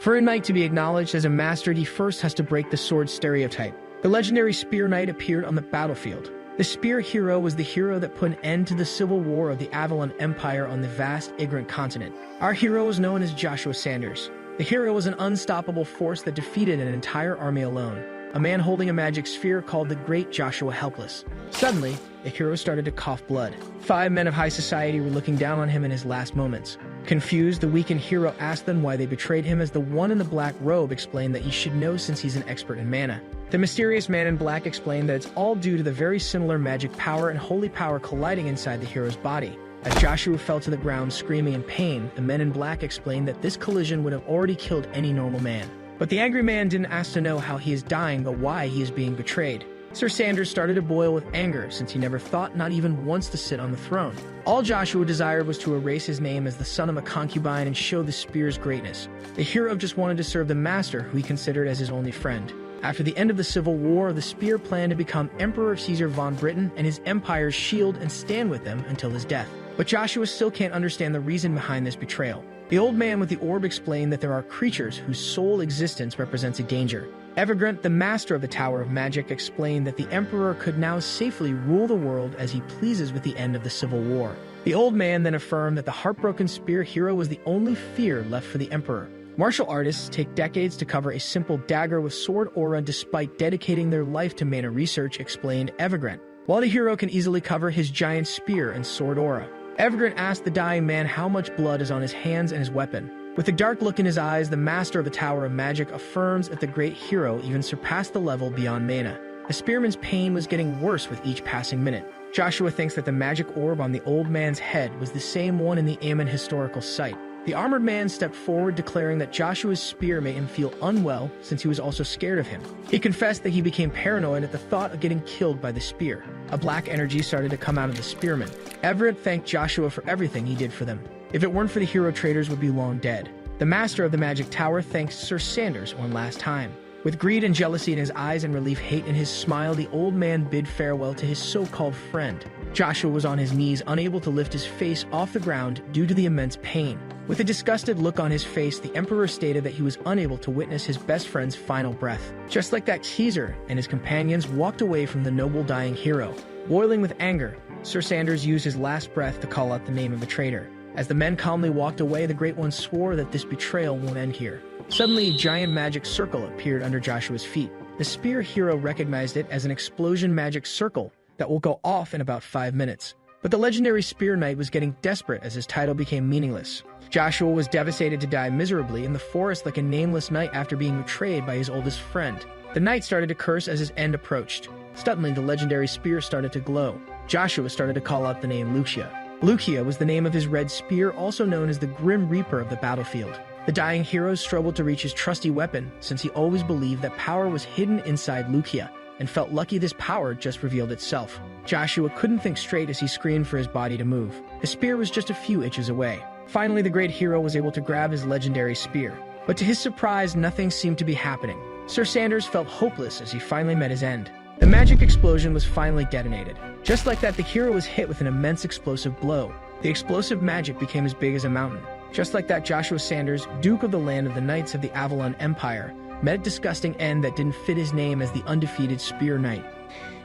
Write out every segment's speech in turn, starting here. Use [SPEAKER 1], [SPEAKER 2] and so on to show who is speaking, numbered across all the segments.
[SPEAKER 1] For a knight to be acknowledged as a master, he first has to break the sword stereotype. The legendary spear knight appeared on the battlefield. The spear hero was the hero that put an end to the civil war of the Avalon Empire on the vast, ignorant continent. Our hero was known as Joshua Sanders. The hero was an unstoppable force that defeated an entire army alone. A man holding a magic sphere called the Great Joshua Helpless. Suddenly, the hero started to cough blood. 5 men of high society were looking down on him in his last moments. Confused, the weakened hero asked them why they betrayed him, as the one in the black robe explained that he should know since he's an expert in mana. The mysterious man in black explained that it's all due to the very similar magic power and holy power colliding inside the hero's body. As Joshua fell to the ground screaming in pain, the men in black explained that this collision would have already killed any normal man. But the angry man didn't ask to know how he is dying, but why he is being betrayed. Sir Sanders started to boil with anger, since he never thought, not even once, to sit on the throne. All Joshua desired was to erase his name as the son of a concubine and show the spear's greatness. The hero just wanted to serve the master, who he considered as his only friend. After the end of the Civil War, the spear planned to become Emperor Caesar von Britain and his empire's shield and stand with them until his death. But Joshua still can't understand the reason behind this betrayal. The old man with the orb explained that there are creatures whose sole existence represents a danger. Evergrant, the master of the Tower of Magic, explained that the Emperor could now safely rule the world as he pleases with the end of the Civil War. The old man then affirmed that the heartbroken spear hero was the only fear left for the Emperor. Martial artists take decades to cover a simple dagger with sword aura despite dedicating their life to mana research, explained Evergrant. While the hero can easily cover his giant spear and sword aura, Evergrant asked the dying man how much blood is on his hands and his weapon. With a dark look in his eyes, the master of the Tower of Magic affirms that the great hero even surpassed the level beyond mana. The spearman's pain was getting worse with each passing minute. Joshua thinks that the magic orb on the old man's head was the same one in the Ammon historical site. The armored man stepped forward, declaring that Joshua's spear made him feel unwell since he was also scared of him. He confessed that he became paranoid at the thought of getting killed by the spear. A black energy started to come out of the spearman. Everett thanked Joshua for everything he did for them. If it weren't for the hero, traders would be long dead. The master of the Magic Tower thanked Sir Sanders one last time. With greed and jealousy in his eyes and relief hate in his smile, the old man bid farewell to his so-called friend. Joshua was on his knees, unable to lift his face off the ground due to the immense pain. With a disgusted look on his face, the Emperor stated that he was unable to witness his best friend's final breath. Just like that, Caesar and his companions walked away from the noble dying hero. Boiling with anger, Sir Sanders used his last breath to call out the name of the traitor. As the men calmly walked away, the Great One swore that this betrayal won't end here. Suddenly, a giant magic circle appeared under Joshua's feet. The spear hero recognized it as an explosion magic circle that will go off in about 5 minutes. But the legendary spear knight was getting desperate as his title became meaningless. Joshua was devastated to die miserably in the forest like a nameless knight after being betrayed by his oldest friend. The knight started to curse as his end approached. Suddenly, the legendary spear started to glow. Joshua started to call out the name Lucia. Lucia was the name of his red spear, also known as the Grim Reaper of the battlefield. The dying hero struggled to reach his trusty weapon, since he always believed that power was hidden inside Lucia, and felt lucky this power just revealed itself. Joshua couldn't think straight as he screamed for his body to move. The spear was just a few inches away. Finally, the great hero was able to grab his legendary spear. But to his surprise, nothing seemed to be happening. Sir Sanders felt hopeless as he finally met his end. The magic explosion was finally detonated. Just like that, the hero was hit with an immense explosive blow. The explosive magic became as big as a mountain. Just like that, Joshua Sanders, Duke of the land of the Knights of the Avalon Empire, met a disgusting end that didn't fit his name as the undefeated Spear Knight.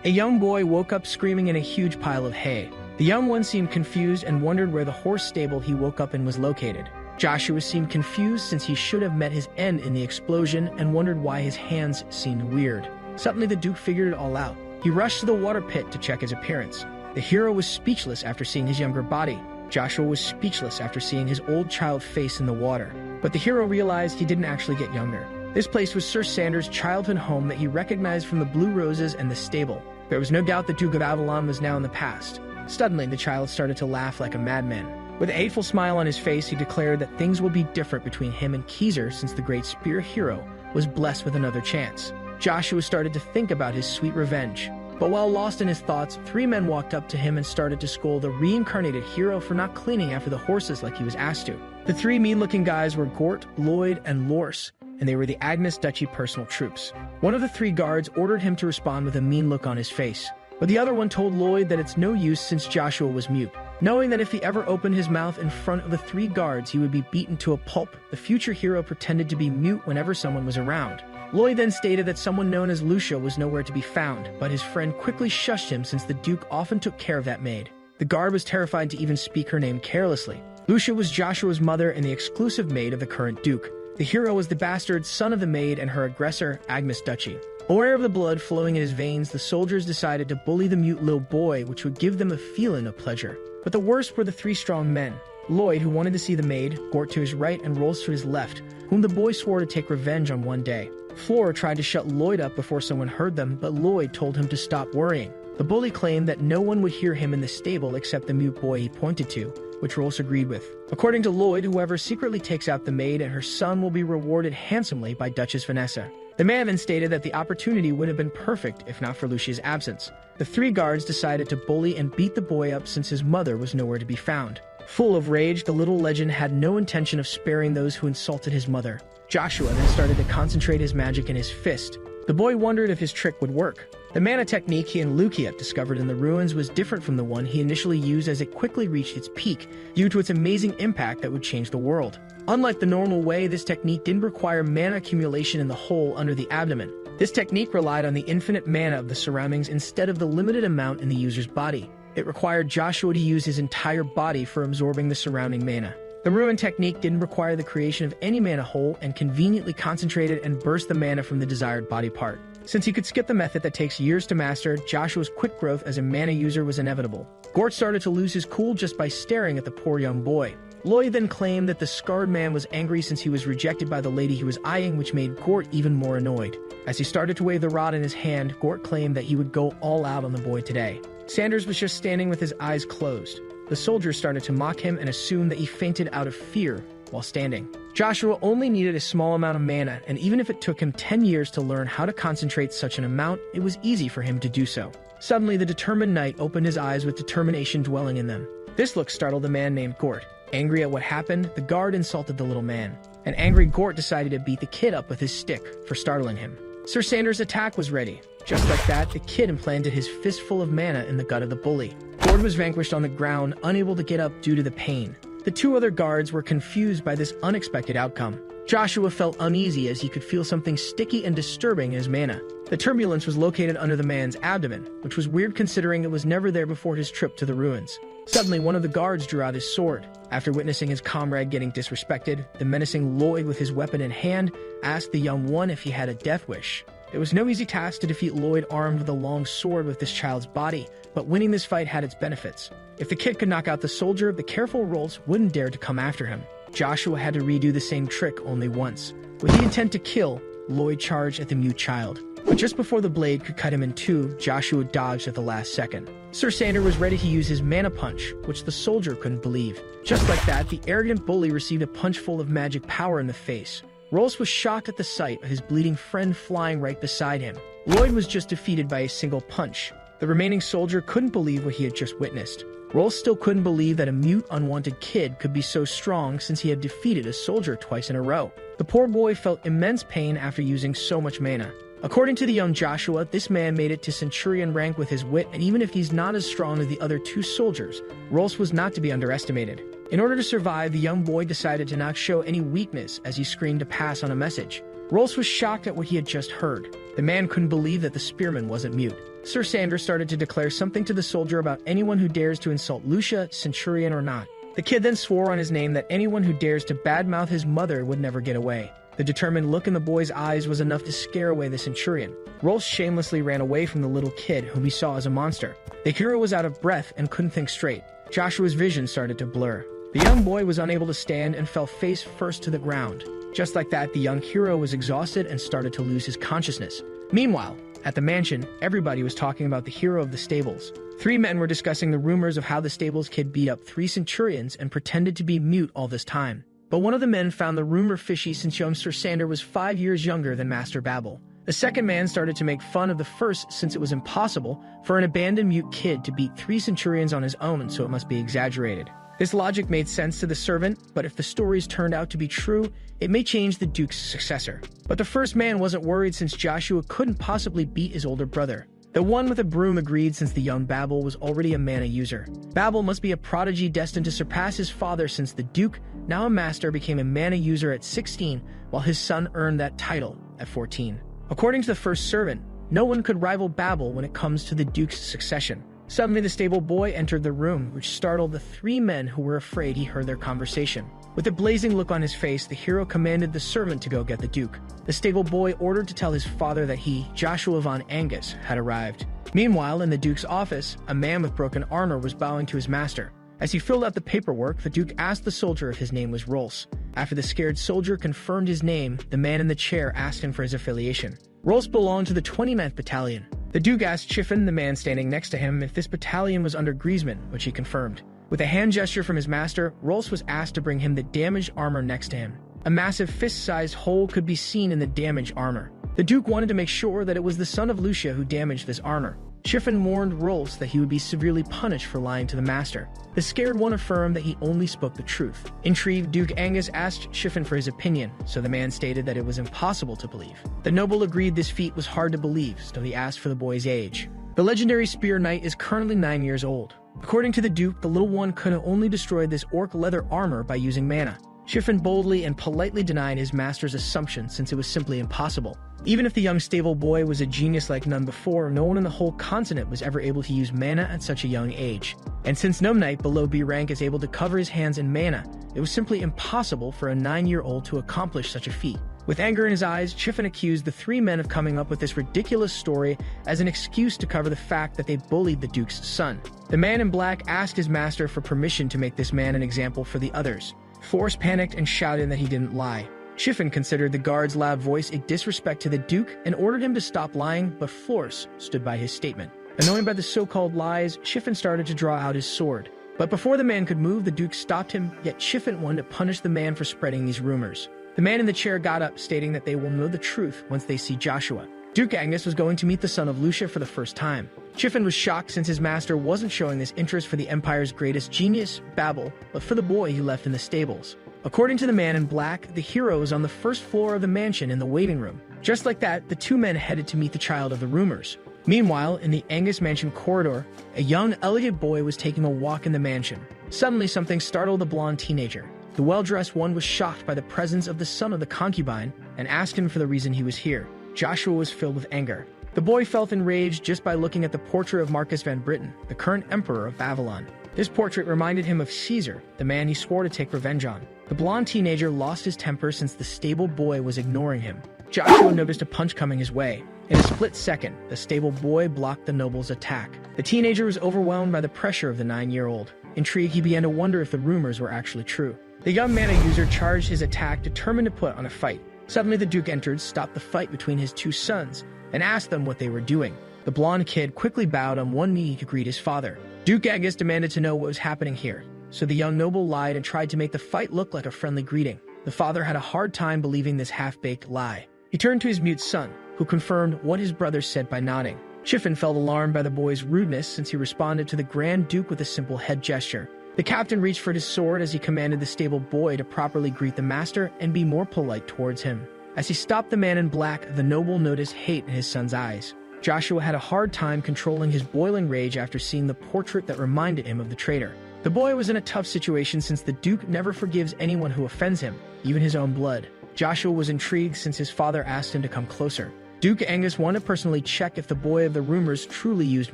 [SPEAKER 1] A young boy woke up screaming in a huge pile of hay. The young one seemed confused and wondered where the horse stable he woke up in was located. Joshua seemed confused since he should have met his end in the explosion and wondered why his hands seemed weird. Suddenly, the Duke figured it all out. He rushed to the water pit to check his appearance. The hero was speechless after seeing his younger body. Joshua was speechless after seeing his old child face in the water. But the hero realized he didn't actually get younger. This place was Sir Sanders' childhood home that he recognized from the blue roses and the stable. There was no doubt the Duke of Avalon was now in the past. Suddenly, the child started to laugh like a madman. With a hateful smile on his face, he declared that things will be different between him and Caesar since the great spear hero was blessed with another chance. Joshua started to think about his sweet revenge. But while lost in his thoughts, 3 men walked up to him and started to scold the reincarnated hero for not cleaning after the horses like he was asked to. The 3 mean-looking guys were Gort, Lloyd, and Lors, and they were the Agnes Duchy personal troops. One of the 3 guards ordered him to respond with a mean look on his face. but the other one told Lloyd that it's no use since Joshua was mute. Knowing that if he ever opened his mouth in front of the 3 guards, he would be beaten to a pulp, the future hero pretended to be mute whenever someone was around. Lloyd then stated that someone known as Lucia was nowhere to be found, but his friend quickly shushed him since the Duke often took care of that maid. The guard was terrified to even speak her name carelessly. Lucia was Joshua's mother and the exclusive maid of the current Duke. The hero was the bastard son of the maid and her aggressor, Agnes Duchy. Aware of the blood flowing in his veins, the soldiers decided to bully the mute little boy, which would give them a feeling of pleasure. But the worst were the 3 strong men. Lloyd, who wanted to see the maid, Gort to his right and Rolls to his left, whom the boy swore to take revenge on one day. Flora tried to shut Lloyd up before someone heard them, but Lloyd told him to stop worrying. The bully claimed that no one would hear him in the stable except the mute boy he pointed to, which Rolls agreed with. According to Lloyd, whoever secretly takes out the maid and her son will be rewarded handsomely by Duchess Vanessa. The man then stated that the opportunity would have been perfect if not for Lucia's absence. The 3 guards decided to bully and beat the boy up since his mother was nowhere to be found. Full of rage, the little legend had no intention of sparing those who insulted his mother. Joshua then started to concentrate his magic in his fist. The boy wondered if his trick would work. The mana technique he and Lucia discovered in the ruins was different from the one he initially used, as it quickly reached its peak due to its amazing impact that would change the world. Unlike the normal way, this technique didn't require mana accumulation in the hole under the abdomen. This technique relied on the infinite mana of the surroundings instead of the limited amount in the user's body. It required Joshua to use his entire body for absorbing the surrounding mana. The ruin technique didn't require the creation of any mana hole and conveniently concentrated and burst the mana from the desired body part. Since he could skip the method that takes years to master, Joshua's quick growth as a mana user was inevitable. Gort started to lose his cool just by staring at the poor young boy. Lloyd then claimed that the scarred man was angry since he was rejected by the lady he was eyeing, which made Gort even more annoyed. As he started to wave the rod in his hand, Gort claimed that he would go all out on the boy today. Sanders was just standing with his eyes closed. The soldiers started to mock him and assumed that he fainted out of fear while standing. Joshua only needed a small amount of mana, and even if it took him 10 years to learn how to concentrate such an amount, it was easy for him to do so. Suddenly, the determined knight opened his eyes with determination dwelling in them. This look startled the man named Gort. Angry at what happened, the guard insulted the little man. An angry Gort decided to beat the kid up with his stick for startling him. Sir Sanders' attack was ready. Just like that, the kid implanted his fistful of mana in the gut of the bully. Gord was vanquished on the ground, unable to get up due to the pain. The 2 other guards were confused by this unexpected outcome. Joshua felt uneasy as he could feel something sticky and disturbing in his mana. The turbulence was located under the man's abdomen, which was weird considering it was never there before his trip to the ruins. Suddenly, one of the guards drew out his sword. After witnessing his comrade getting disrespected, the menacing Lloyd, with his weapon in hand, asked the young one if he had a death wish. It was no easy task to defeat Lloyd armed with a long sword with this child's body, but winning this fight had its benefits. If the kid could knock out the soldier, the careful Rolls wouldn't dare to come after him. Joshua had to redo the same trick only once. With the intent to kill, Lloyd charged at the mute child. But just before the blade could cut him in 2, Joshua dodged at the last second. Sir Sanders was ready to use his mana punch, which the soldier couldn't believe. Just like that, the arrogant bully received a punch full of magic power in the face. Rolls was shocked at the sight of his bleeding friend flying right beside him. Lloyd was just defeated by a single punch. The remaining soldier couldn't believe what he had just witnessed. Rolls still couldn't believe that a mute, unwanted kid could be so strong since he had defeated a soldier twice in a row. The poor boy felt immense pain after using so much mana. According to the young Joshua, this man made it to centurion rank with his wit, and even if he's not as strong as the other 2 soldiers, Rolls was not to be underestimated. In order to survive, the young boy decided to not show any weakness as he screamed to pass on a message. Rolls was shocked at what he had just heard. The man couldn't believe that the spearman wasn't mute. Sir Sanders started to declare something to the soldier about anyone who dares to insult Lucia, centurion or not. The kid then swore on his name that anyone who dares to badmouth his mother would never get away. The determined look in the boy's eyes was enough to scare away the centurion. Rolls shamelessly ran away from the little kid, whom he saw as a monster. The hero was out of breath and couldn't think straight. Joshua's vision started to blur. The young boy was unable to stand and fell face first to the ground. Just like that, the young hero was exhausted and started to lose his consciousness. Meanwhile, at the mansion, everybody was talking about the hero of the stables. 3 men were discussing the rumors of how the stables kid beat up 3 centurions and pretended to be mute all this time. But one of the men found the rumor fishy since young Sir Sanders was 5 years younger than Master Babel. The second man started to make fun of the first since it was impossible for an abandoned mute kid to beat 3 centurions on his own, so it must be exaggerated. This logic made sense to the servant, but if the stories turned out to be true, it may change the Duke's successor. But the first man wasn't worried since Joshua couldn't possibly beat his older brother. The one with a broom agreed since the young Babel was already a mana user. Babel must be a prodigy destined to surpass his father since the Duke, now a master, became a mana user at 16, while his son earned that title at 14. According to the first servant, no one could rival Babel when it comes to the Duke's succession. Suddenly, the stable boy entered the room, which startled the three men who were afraid he heard their conversation. With a blazing look on his face, the hero commanded the servant to go get the Duke. The stable boy ordered to tell his father that he, Joshua von Angus, had arrived. Meanwhile, in the Duke's office, a man with broken armor was bowing to his master. As he filled out the paperwork, the Duke asked the soldier if his name was Rolls. After the scared soldier confirmed his name, the man in the chair asked him for his affiliation. Rolls belonged to the 29th Battalion. The Duke asked Chiffin, the man standing next to him, if this battalion was under Griezmann, which he confirmed. With a hand gesture from his master, Rolls was asked to bring him the damaged armor next to him. A massive fist-sized hole could be seen in the damaged armor. The Duke wanted to make sure that it was the son of Lucia who damaged this armor. Chiffin warned Rolls that he would be severely punished for lying to the master. The scared one affirmed that he only spoke the truth. Intrigued, Duke Angus asked Chiffin for his opinion, so the man stated that it was impossible to believe. The noble agreed this feat was hard to believe, so he asked for the boy's age. The legendary Spear Knight is currently 9 years old. According to the Duke, the little one could have only destroyed this orc leather armor by using mana. Chiffin boldly and politely denied his master's assumption since it was simply impossible. Even if the young stable boy was a genius like none before, no one in the whole continent was ever able to use mana at such a young age. And since no knight below B rank is able to cover his hands in mana, it was simply impossible for a 9-year-old to accomplish such a feat. With anger in his eyes, Chiffin accused the three men of coming up with this ridiculous story as an excuse to cover the fact that they bullied the Duke's son. The man in black asked his master for permission to make this man an example for the others. Force panicked and shouted that he didn't lie. Chiffin considered the guard's loud voice a disrespect to the Duke and ordered him to stop lying, but Force stood by his statement. Annoyed by the so-called lies, Chiffin started to draw out his sword. But before the man could move, the Duke stopped him, yet Chiffin wanted to punish the man for spreading these rumors. The man in the chair got up, stating that they will know the truth once they see Joshua. Duke Angus was going to meet the son of Lucia for the first time. Chiffin was shocked since his master wasn't showing this interest for the Empire's greatest genius, Babel, but for the boy he left in the stables. According to the man in black, the hero is on the first floor of the mansion in the waiting room. Just like that, the two men headed to meet the child of the rumors. Meanwhile, in the Angus mansion corridor, a young, elegant boy was taking a walk in the mansion. Suddenly, something startled the blonde teenager. The well-dressed one was shocked by the presence of the son of the concubine and asked him for the reason he was here. Joshua was filled with anger. The boy felt enraged just by looking at the portrait of Marcus van Britten, the current emperor of Babylon. This portrait reminded him of Caesar, the man he swore to take revenge on. The blonde teenager lost his temper since the stable boy was ignoring him. Joshua noticed a punch coming his way. In a split second, the stable boy blocked the noble's attack. The teenager was overwhelmed by the pressure of the 9-year-old. Intrigued, he began to wonder if the rumors were actually true. The young mana user charged his attack, determined to put on a fight. Suddenly, the Duke entered, stopped the fight between his two sons, and asked them what they were doing. The blonde kid quickly bowed on one knee to greet his father. Duke Angus demanded to know what was happening here, so the young noble lied and tried to make the fight look like a friendly greeting. The father had a hard time believing this half-baked lie. He turned to his mute son, who confirmed what his brother said by nodding. Chiffin felt alarmed by the boy's rudeness since he responded to the Grand Duke with a simple head gesture. The captain reached for his sword as he commanded the stable boy to properly greet the master and be more polite towards him. As he stopped the man in black, the noble noticed hate in his son's eyes. Joshua had a hard time controlling his boiling rage after seeing the portrait that reminded him of the traitor. The boy was in a tough situation since the Duke never forgives anyone who offends him, even his own blood. Joshua was intrigued since his father asked him to come closer. Duke Angus wanted to personally check if the boy of the rumors truly used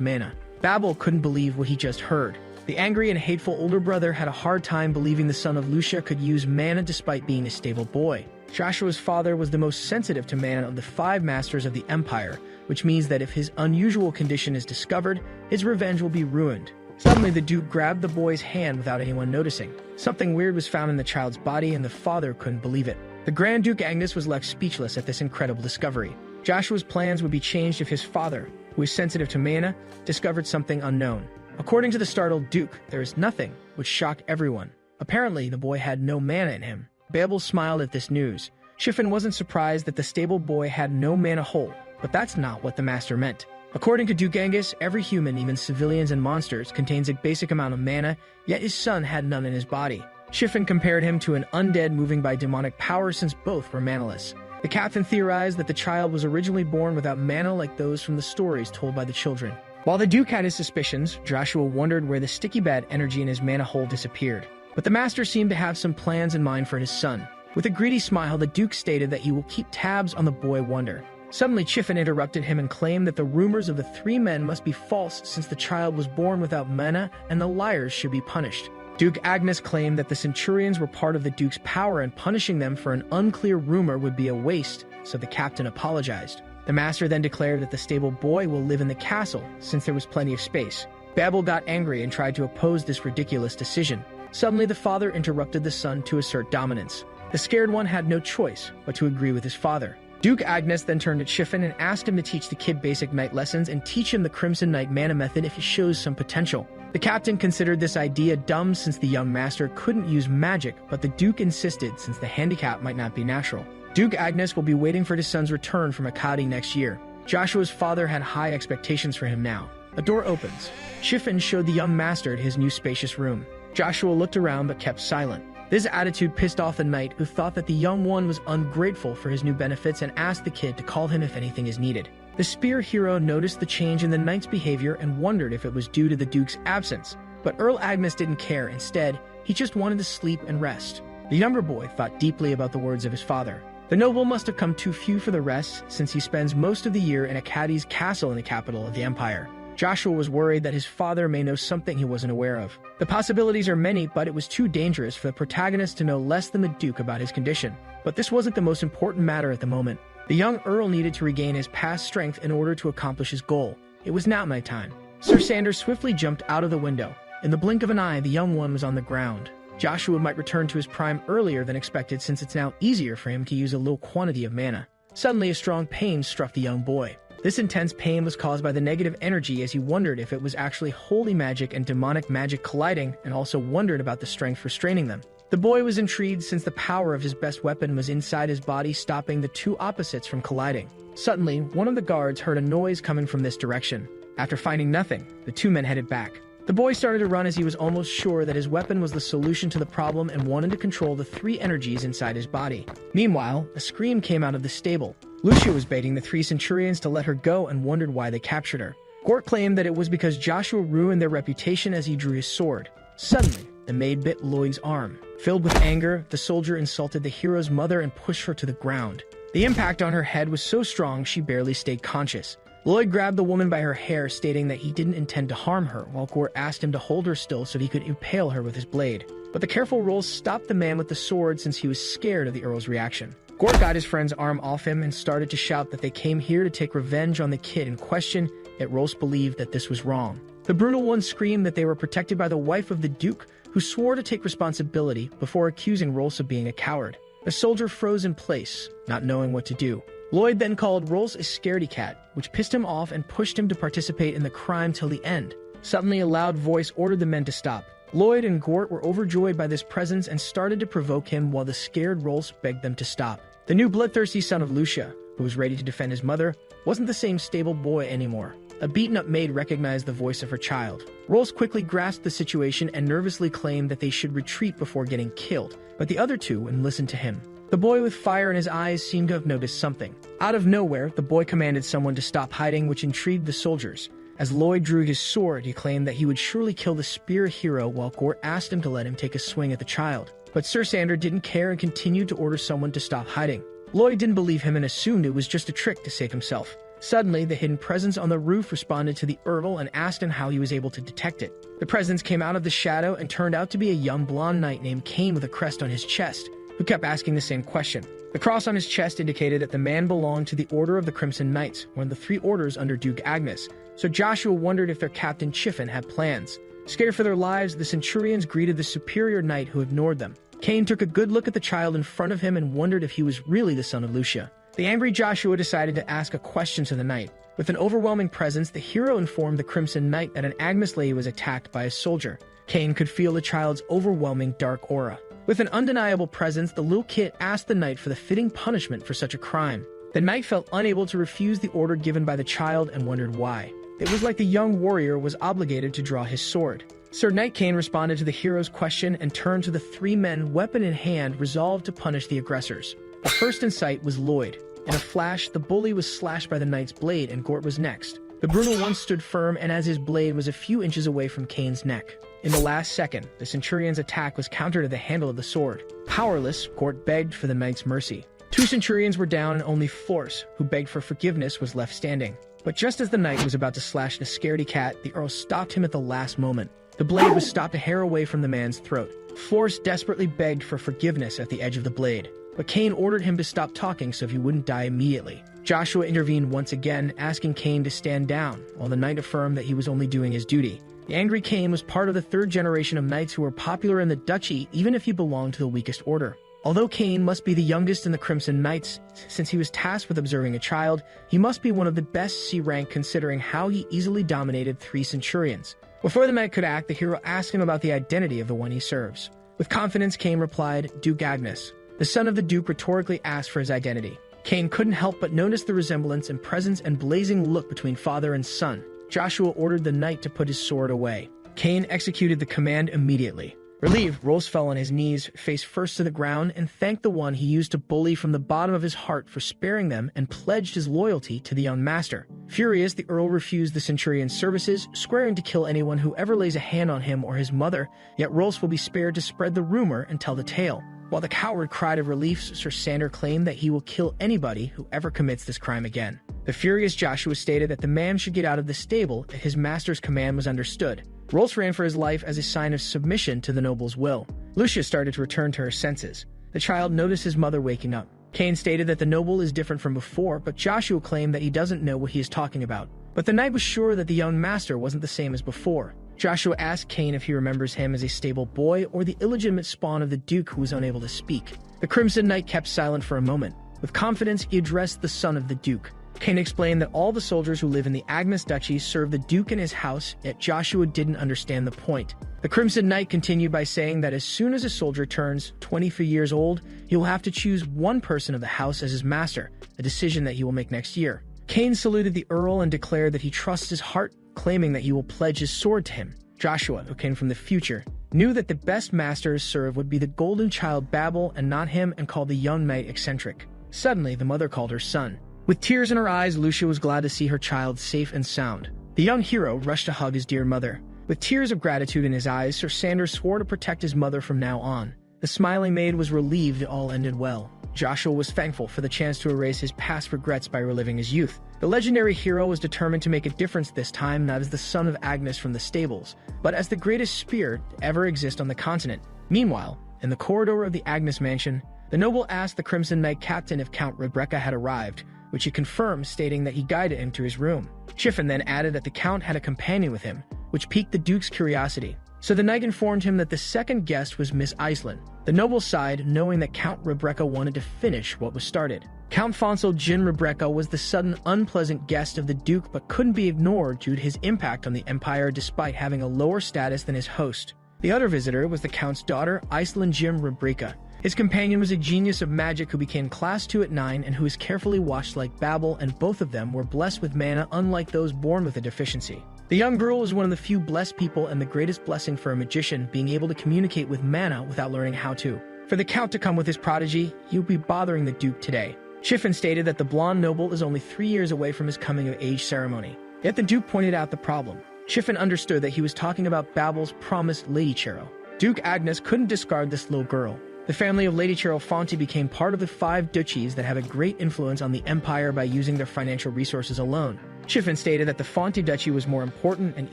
[SPEAKER 1] mana. Babel couldn't believe what he just heard. The angry and hateful older brother had a hard time believing the son of Lucia could use mana despite being a stable boy. Joshua's father was the most sensitive to mana of the 5 masters of the Empire, which means that if his unusual condition is discovered, his revenge will be ruined. Suddenly, the Duke grabbed the boy's hand without anyone noticing. Something weird was found in the child's body, and the father couldn't believe it. The Grand Duke Angus was left speechless at this incredible discovery. Joshua's plans would be changed if his father, who is sensitive to mana, discovered something unknown. According to the startled Duke, there is nothing, which shocked everyone. Apparently, the boy had no mana in him. Babel smiled at this news. Chiffin wasn't surprised that the stable boy had no mana hole, but that's not what the master meant. According to Duke Angus, every human, even civilians and monsters, contains a basic amount of mana, yet his son had none in his body. Chiffin compared him to an undead moving by demonic power since both were manaless. The captain theorized that the child was originally born without mana like those from the stories told by the children. While the Duke had his suspicions, Joshua wondered where the sticky bad energy in his mana hole disappeared. But the master seemed to have some plans in mind for his son. With a greedy smile, the Duke stated that he will keep tabs on the boy Wonder. Suddenly, Chiffin interrupted him and claimed that the rumors of the three men must be false since the child was born without mana and the liars should be punished. Duke Agnes claimed that the Centurions were part of the Duke's power and punishing them for an unclear rumor would be a waste, so the captain apologized. The master then declared that the stable boy will live in the castle, since there was plenty of space. Babel got angry and tried to oppose this ridiculous decision. Suddenly, the father interrupted the son to assert dominance. The scared one had no choice but to agree with his father. Duke Agnes then turned to Chiffin and asked him to teach the kid basic knight lessons and teach him the Crimson Knight mana method if he shows some potential. The captain considered this idea dumb since the young master couldn't use magic, but the Duke insisted since the handicap might not be natural. Duke Agnes will be waiting for his son's return from Akkadi next year. Joshua's father had high expectations for him now. A door opens. Chiffin showed the young master his new spacious room. Joshua looked around but kept silent. This attitude pissed off the knight, who thought that the young one was ungrateful for his new benefits and asked the kid to call him if anything is needed. The spear hero noticed the change in the knight's behavior and wondered if it was due to the Duke's absence. But Earl Agnes didn't care. Instead, he just wanted to sleep and rest. The younger boy thought deeply about the words of his father. The noble must have come too few for the rest, since he spends most of the year in Akkadi's castle in the capital of the empire. Joshua was worried that his father may know something he wasn't aware of. The possibilities are many, but it was too dangerous for the protagonist to know less than the Duke about his condition. But this wasn't the most important matter at the moment. The young Earl needed to regain his past strength in order to accomplish his goal. It was now nighttime. Sir Sanders swiftly jumped out of the window. In the blink of an eye, the young one was on the ground. Joshua might return to his prime earlier than expected, since it's now easier for him to use a low quantity of mana. Suddenly, a strong pain struck the young boy. This intense pain was caused by the negative energy, as he wondered if it was actually holy magic and demonic magic colliding, and also wondered about the strength restraining them. The boy was intrigued since the power of his best weapon was inside his body, stopping the two opposites from colliding. Suddenly, one of the guards heard a noise coming from this direction. After finding nothing, the two men headed back. The boy started to run as he was almost sure that his weapon was the solution to the problem and wanted to control the three energies inside his body. Meanwhile, a scream came out of the stable. Lucia was baiting the three Centurions to let her go and wondered why they captured her. Gort claimed that it was because Joshua ruined their reputation as he drew his sword. Suddenly, the maid bit Lloyd's arm. Filled with anger, the soldier insulted the hero's mother and pushed her to the ground. The impact on her head was so strong she barely stayed conscious. Lloyd grabbed the woman by her hair, stating that he didn't intend to harm her, while Gort asked him to hold her still so he could impale her with his blade. But the careful Rolls stopped the man with the sword since he was scared of the Earl's reaction. Gort got his friend's arm off him and started to shout that they came here to take revenge on the kid in question, yet Rolls believed that this was wrong. The brutal one screamed that they were protected by the wife of the Duke, who swore to take responsibility before accusing Rolls of being a coward. The soldier froze in place, not knowing what to do. Lloyd then called Rolls a scaredy cat, which pissed him off and pushed him to participate in the crime till the end. Suddenly, a loud voice ordered the men to stop. Lloyd and Gort were overjoyed by this presence and started to provoke him, while the scared Rolls begged them to stop. The new bloodthirsty son of Lucia, who was ready to defend his mother, wasn't the same stable boy anymore. A beaten-up maid recognized the voice of her child. Rolls quickly grasped the situation and nervously claimed that they should retreat before getting killed, but the other two wouldn't listen to him. The boy with fire in his eyes seemed to have noticed something. Out of nowhere, the boy commanded someone to stop hiding, which intrigued the soldiers. As Lloyd drew his sword, he claimed that he would surely kill the spear hero, while Gort asked him to let him take a swing at the child. But Sir Sanders didn't care and continued to order someone to stop hiding. Lloyd didn't believe him and assumed it was just a trick to save himself. Suddenly, the hidden presence on the roof responded to the Earl and asked him how he was able to detect it. The presence came out of the shadow and turned out to be a young blonde knight named Cain with a crest on his chest, who kept asking the same question. The cross on his chest indicated that the man belonged to the Order of the Crimson Knights, one of the three orders under Duke Agnes, so Joshua wondered if their captain Chiffin had plans. Scared for their lives, the Centurions greeted the superior knight who ignored them. Cain took a good look at the child in front of him and wondered if he was really the son of Lucia. The angry Joshua decided to ask a question to the knight. With an overwhelming presence, the hero informed the Crimson Knight that an Agnes lady was attacked by a soldier. Cain could feel the child's overwhelming dark aura. With an undeniable presence, the little kid asked the knight for the fitting punishment for such a crime. The knight felt unable to refuse the order given by the child and wondered why. It was like the young warrior was obligated to draw his sword. Sir Knight Cain responded to the hero's question and turned to the three men, weapon in hand, resolved to punish the aggressors. The first in sight was Lloyd. In a flash, the bully was slashed by the knight's blade and Gort was next. The brutal one stood firm, and as his blade was a few inches away from Kane's neck. In the last second, the centurion's attack was countered at the handle of the sword. Powerless, Gort begged for the knight's mercy. 2 centurions were down and only Force, who begged for forgiveness, was left standing. But just as the knight was about to slash the scaredy cat, the earl stopped him at the last moment. The blade was stopped a hair away from the man's throat. Force desperately begged for forgiveness at the edge of the blade, but Kane ordered him to stop talking so he wouldn't die immediately. Joshua intervened once again, asking Kane to stand down, while the knight affirmed that he was only doing his duty. The angry Kane was part of the 3rd generation of knights who were popular in the duchy, even if he belonged to the weakest order. Although Kane must be the youngest in the Crimson Knights, since he was tasked with observing a child, he must be one of the best C-rank considering how he easily dominated 3 centurions. Before the knight could act, the hero asked him about the identity of the one he serves. With confidence, Kane replied, "Duke Agnes." The son of the Duke rhetorically asked for his identity. Kane couldn't help but notice the resemblance in presence and blazing look between father and son. Joshua ordered the knight to put his sword away. Kane executed the command immediately. Relieved, Rolls fell on his knees, face first to the ground, and thanked the one he used to bully from the bottom of his heart for sparing them and pledged his loyalty to the young master. Furious, the earl refused the centurion's services, swearing to kill anyone who ever lays a hand on him or his mother, yet Rolls will be spared to spread the rumor and tell the tale. While the coward cried of relief, Sir Sander claimed that he will kill anybody who ever commits this crime again. The furious Joshua stated that the man should get out of the stable if his master's command was understood. Rolls ran for his life as a sign of submission to the noble's will. Lucia started to return to her senses. The child noticed his mother waking up. Kane stated that the noble is different from before, but Joshua claimed that he doesn't know what he is talking about. But the knight was sure that the young master wasn't the same as before. Joshua asked Kane if he remembers him as a stable boy or the illegitimate spawn of the Duke who was unable to speak. The Crimson Knight kept silent for a moment. With confidence, he addressed the son of the Duke. Kane explained that all the soldiers who live in the Agnes Duchy serve the Duke in his house, yet Joshua didn't understand the point. The Crimson Knight continued by saying that as soon as a soldier turns 23 years old, he will have to choose one person of the house as his master, a decision that he will make next year. Kane saluted the Earl and declared that he trusts his heart, claiming that he will pledge his sword to him. Joshua, who came from the future, knew that the best master to serve would be the golden child Babel and not him, and called the young knight eccentric. Suddenly, the mother called her son. With tears in her eyes, Lucia was glad to see her child safe and sound. The young hero rushed to hug his dear mother. With tears of gratitude in his eyes, Sir Sander swore to protect his mother from now on. The smiling maid was relieved it all ended well. Joshua was thankful for the chance to erase his past regrets by reliving his youth. The legendary hero was determined to make a difference this time, not as the son of Agnes from the stables, but as the greatest spear to ever exist on the continent. Meanwhile, in the corridor of the Agnes mansion, the noble asked the Crimson Knight captain if Count Rebecca had arrived, which he confirmed, stating that he guided him to his room. Chiffon then added that the Count had a companion with him, which piqued the Duke's curiosity. So the knight informed him that the second guest was Miss Iceland. The noble sighed, knowing that Count Rebecca wanted to finish what was started. Count Fonsel Jin Rebecca was the sudden unpleasant guest of the Duke, but couldn't be ignored due to his impact on the Empire despite having a lower status than his host. The other visitor was the Count's daughter, Iceland Jim Rebecca. His companion was a genius of magic who became Class 2 at 9 and who was carefully watched like Babel, and both of them were blessed with mana unlike those born with a deficiency. The young girl was one of the few blessed people and the greatest blessing for a magician, being able to communicate with mana without learning how to. For the Count to come with his prodigy, he would be bothering the Duke today. Chiffon stated that the blonde noble is only 3 years away from his coming-of-age ceremony. Yet the Duke pointed out the problem. Chiffon understood that he was talking about Babel's promised Lady Chero. Duke Agnes couldn't discard this little girl. The family of Lady Chero Pointy became part of the 5 duchies that have a great influence on the Empire by using their financial resources alone. Chiffon stated that the Pointy duchy was more important, and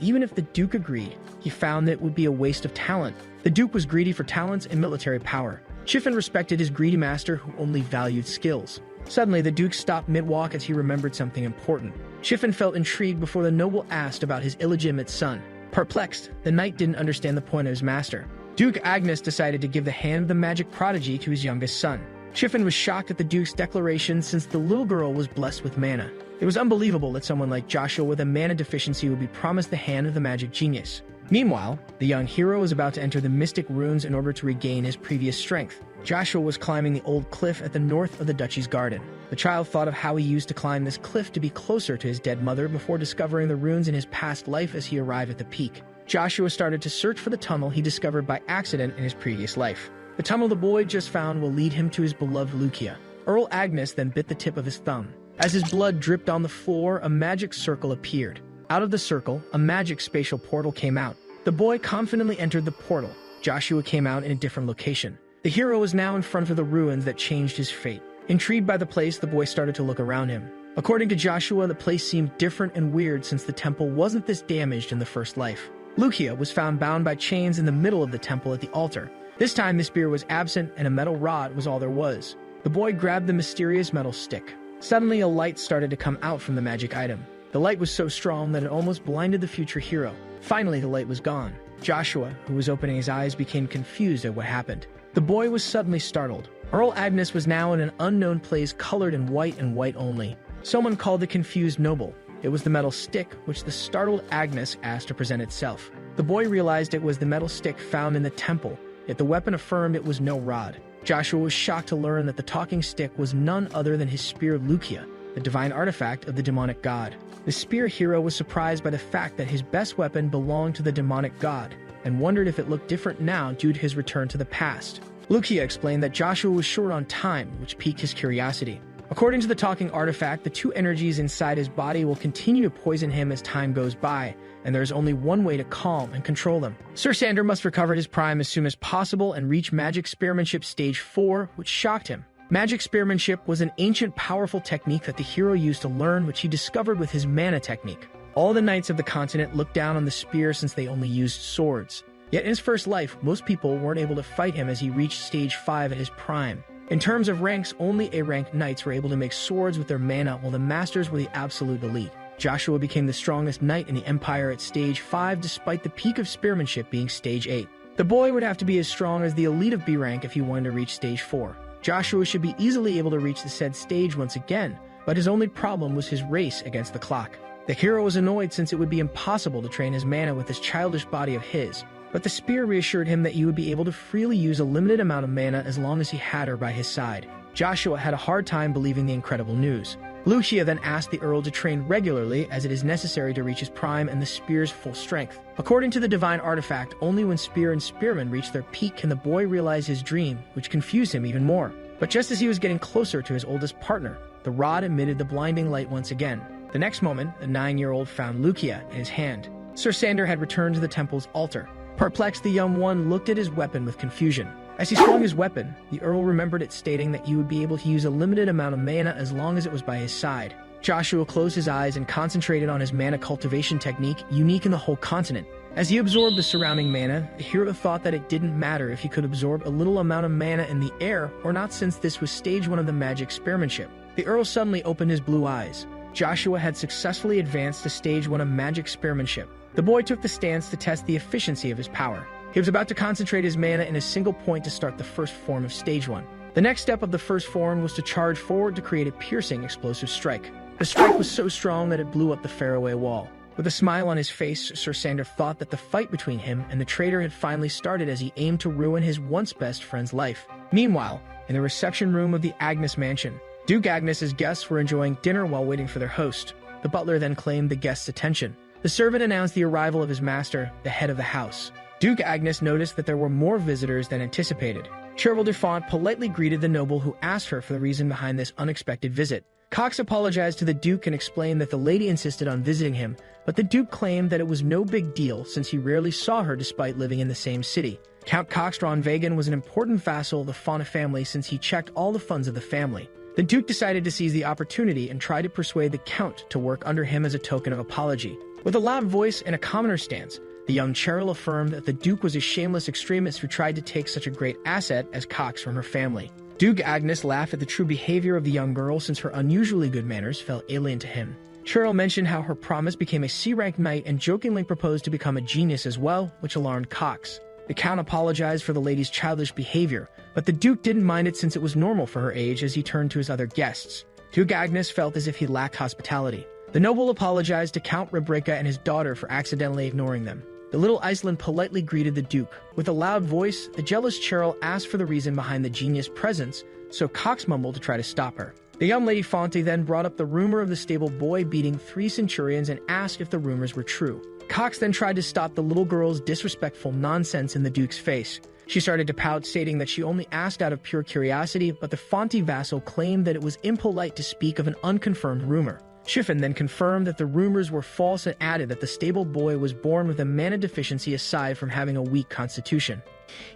[SPEAKER 1] even if the Duke agreed, he found that it would be a waste of talent. The Duke was greedy for talents and military power. Chiffon respected his greedy master who only valued skills. Suddenly, the Duke stopped mid-walk as he remembered something important. Chiffon felt intrigued before the noble asked about his illegitimate son. Perplexed, the knight didn't understand the point of his master. Duke Agnes decided to give the hand of the magic prodigy to his youngest son. Chiffon was shocked at the Duke's declaration since the little girl was blessed with mana. It was unbelievable that someone like Joshua with a mana deficiency would be promised the hand of the magic genius. Meanwhile, the young hero was about to enter the mystic runes in order to regain his previous strength. Joshua was climbing the old cliff at the north of the duchy's garden. The child thought of how he used to climb this cliff to be closer to his dead mother before discovering the runes in his past life as he arrived at the peak. Joshua started to search for the tunnel he discovered by accident in his previous life. The tunnel the boy just found will lead him to his beloved Lucia. Earl Agnes then bit the tip of his thumb. As his blood dripped on the floor, a magic circle appeared. Out of the circle, a magic spatial portal came out. The boy confidently entered the portal. Joshua came out in a different location. The hero was now in front of the ruins that changed his fate. Intrigued by the place, the boy started to look around him. According to Joshua, the place seemed different and weird since the temple wasn't this damaged in the first life. Lucia was found bound by chains in the middle of the temple at the altar. This time the spear was absent and a metal rod was all there was. The boy grabbed the mysterious metal stick. Suddenly a light started to come out from the magic item. The light was so strong that it almost blinded the future hero. Finally the light was gone. Joshua, who was opening his eyes, became confused at what happened. The boy was suddenly startled. Earl Agnes was now in an unknown place colored in white and white only. Someone called the confused noble. It was the metal stick, which the startled Agnes asked to present itself. The boy realized it was the metal stick found in the temple, yet the weapon affirmed it was no rod. Joshua was shocked to learn that the talking stick was none other than his spear Lucia, the divine artifact of the demonic god. The spear hero was surprised by the fact that his best weapon belonged to the demonic god, and wondered if it looked different now due to his return to the past. Lucia explained that Joshua was short on time, which piqued his curiosity. According to the talking artifact, the two energies inside his body will continue to poison him as time goes by, and there is only one way to calm and control them. Sir Sander must recover his prime as soon as possible and reach Magic Spearmanship Stage 4, which shocked him. Magic Spearmanship was an ancient, powerful technique that the hero used to learn, which he discovered with his mana technique. All the knights of the continent looked down on the spear since they only used swords. Yet in his first life, most people weren't able to fight him as he reached Stage 5 at his prime. In terms of ranks, only A-rank knights were able to make swords with their mana, while the masters were the absolute elite. Joshua became the strongest knight in the Empire at Stage 5 despite the peak of spearmanship being Stage 8. The boy would have to be as strong as the elite of B-rank if he wanted to reach Stage 4. Joshua should be easily able to reach the said stage once again, but his only problem was his race against the clock. The hero was annoyed since it would be impossible to train his mana with this childish body of his, but the spear reassured him that he would be able to freely use a limited amount of mana as long as he had her by his side. Joshua had a hard time believing the incredible news. Lucia then asked the Earl to train regularly as it is necessary to reach his prime and the spear's full strength. According to the divine artifact, only when spear and spearman reach their peak can the boy realize his dream, which confused him even more. But just as he was getting closer to his oldest partner, the rod emitted the blinding light once again. The next moment, the 9-year-old found Lucia in his hand. Sir Sander had returned to the temple's altar. Perplexed, the young one looked at his weapon with confusion. As he swung his weapon, the Earl remembered it stating that he would be able to use a limited amount of mana as long as it was by his side. Joshua closed his eyes and concentrated on his mana cultivation technique, unique in the whole continent. As he absorbed the surrounding mana, the hero thought that it didn't matter if he could absorb a little amount of mana in the air or not, since this was Stage 1 of the magic spearmanship. The Earl suddenly opened his blue eyes. Joshua had successfully advanced to Stage 1 of magic spearmanship. The boy took the stance to test the efficiency of his power. He was about to concentrate his mana in a single point to start the first form of Stage 1. The next step of the first form was to charge forward to create a piercing explosive strike. The strike was so strong that it blew up the faraway wall. With a smile on his face, Sir Sander thought that the fight between him and the traitor had finally started as he aimed to ruin his once best friend's life. Meanwhile, in the reception room of the Agnes mansion, Duke Agnes's guests were enjoying dinner while waiting for their host. The butler then claimed the guests' attention. The servant announced the arrival of his master, the head of the house. Duke Agnes noticed that there were more visitors than anticipated. Chervil de Font politely greeted the noble, who asked her for the reason behind this unexpected visit. Cox apologized to the Duke and explained that the lady insisted on visiting him, but the Duke claimed that it was no big deal since he rarely saw her despite living in the same city. Count Cox Ronvagen was an important vassal of the Fauna family since he checked all the funds of the family. The Duke decided to seize the opportunity and try to persuade the Count to work under him as a token of apology. With a loud voice and a commoner stance, the young Cheryl affirmed that the Duke was a shameless extremist who tried to take such a great asset as Cox from her family. Duke Agnes laughed at the true behavior of the young girl since her unusually good manners felt alien to him. Cheryl mentioned how her promise became a C-rank knight and jokingly proposed to become a genius as well, which alarmed Cox. The Count apologized for the lady's childish behavior, but the Duke didn't mind it since it was normal for her age as he turned to his other guests. Duke Agnes felt as if he lacked hospitality. The noble apologized to Count Rebreka and his daughter for accidentally ignoring them. The little Iceland politely greeted the Duke. With a loud voice, the jealous Cheryl asked for the reason behind the genius' presence, so Cox mumbled to try to stop her. The young Lady Fonte then brought up the rumor of the stable boy beating 3 centurions and asked if the rumors were true. Cox then tried to stop the little girl's disrespectful nonsense in the Duke's face. She started to pout, stating that she only asked out of pure curiosity, but the Pointy vassal claimed that it was impolite to speak of an unconfirmed rumor. Chiffon then confirmed that the rumors were false and added that the stable boy was born with a mana deficiency aside from having a weak constitution.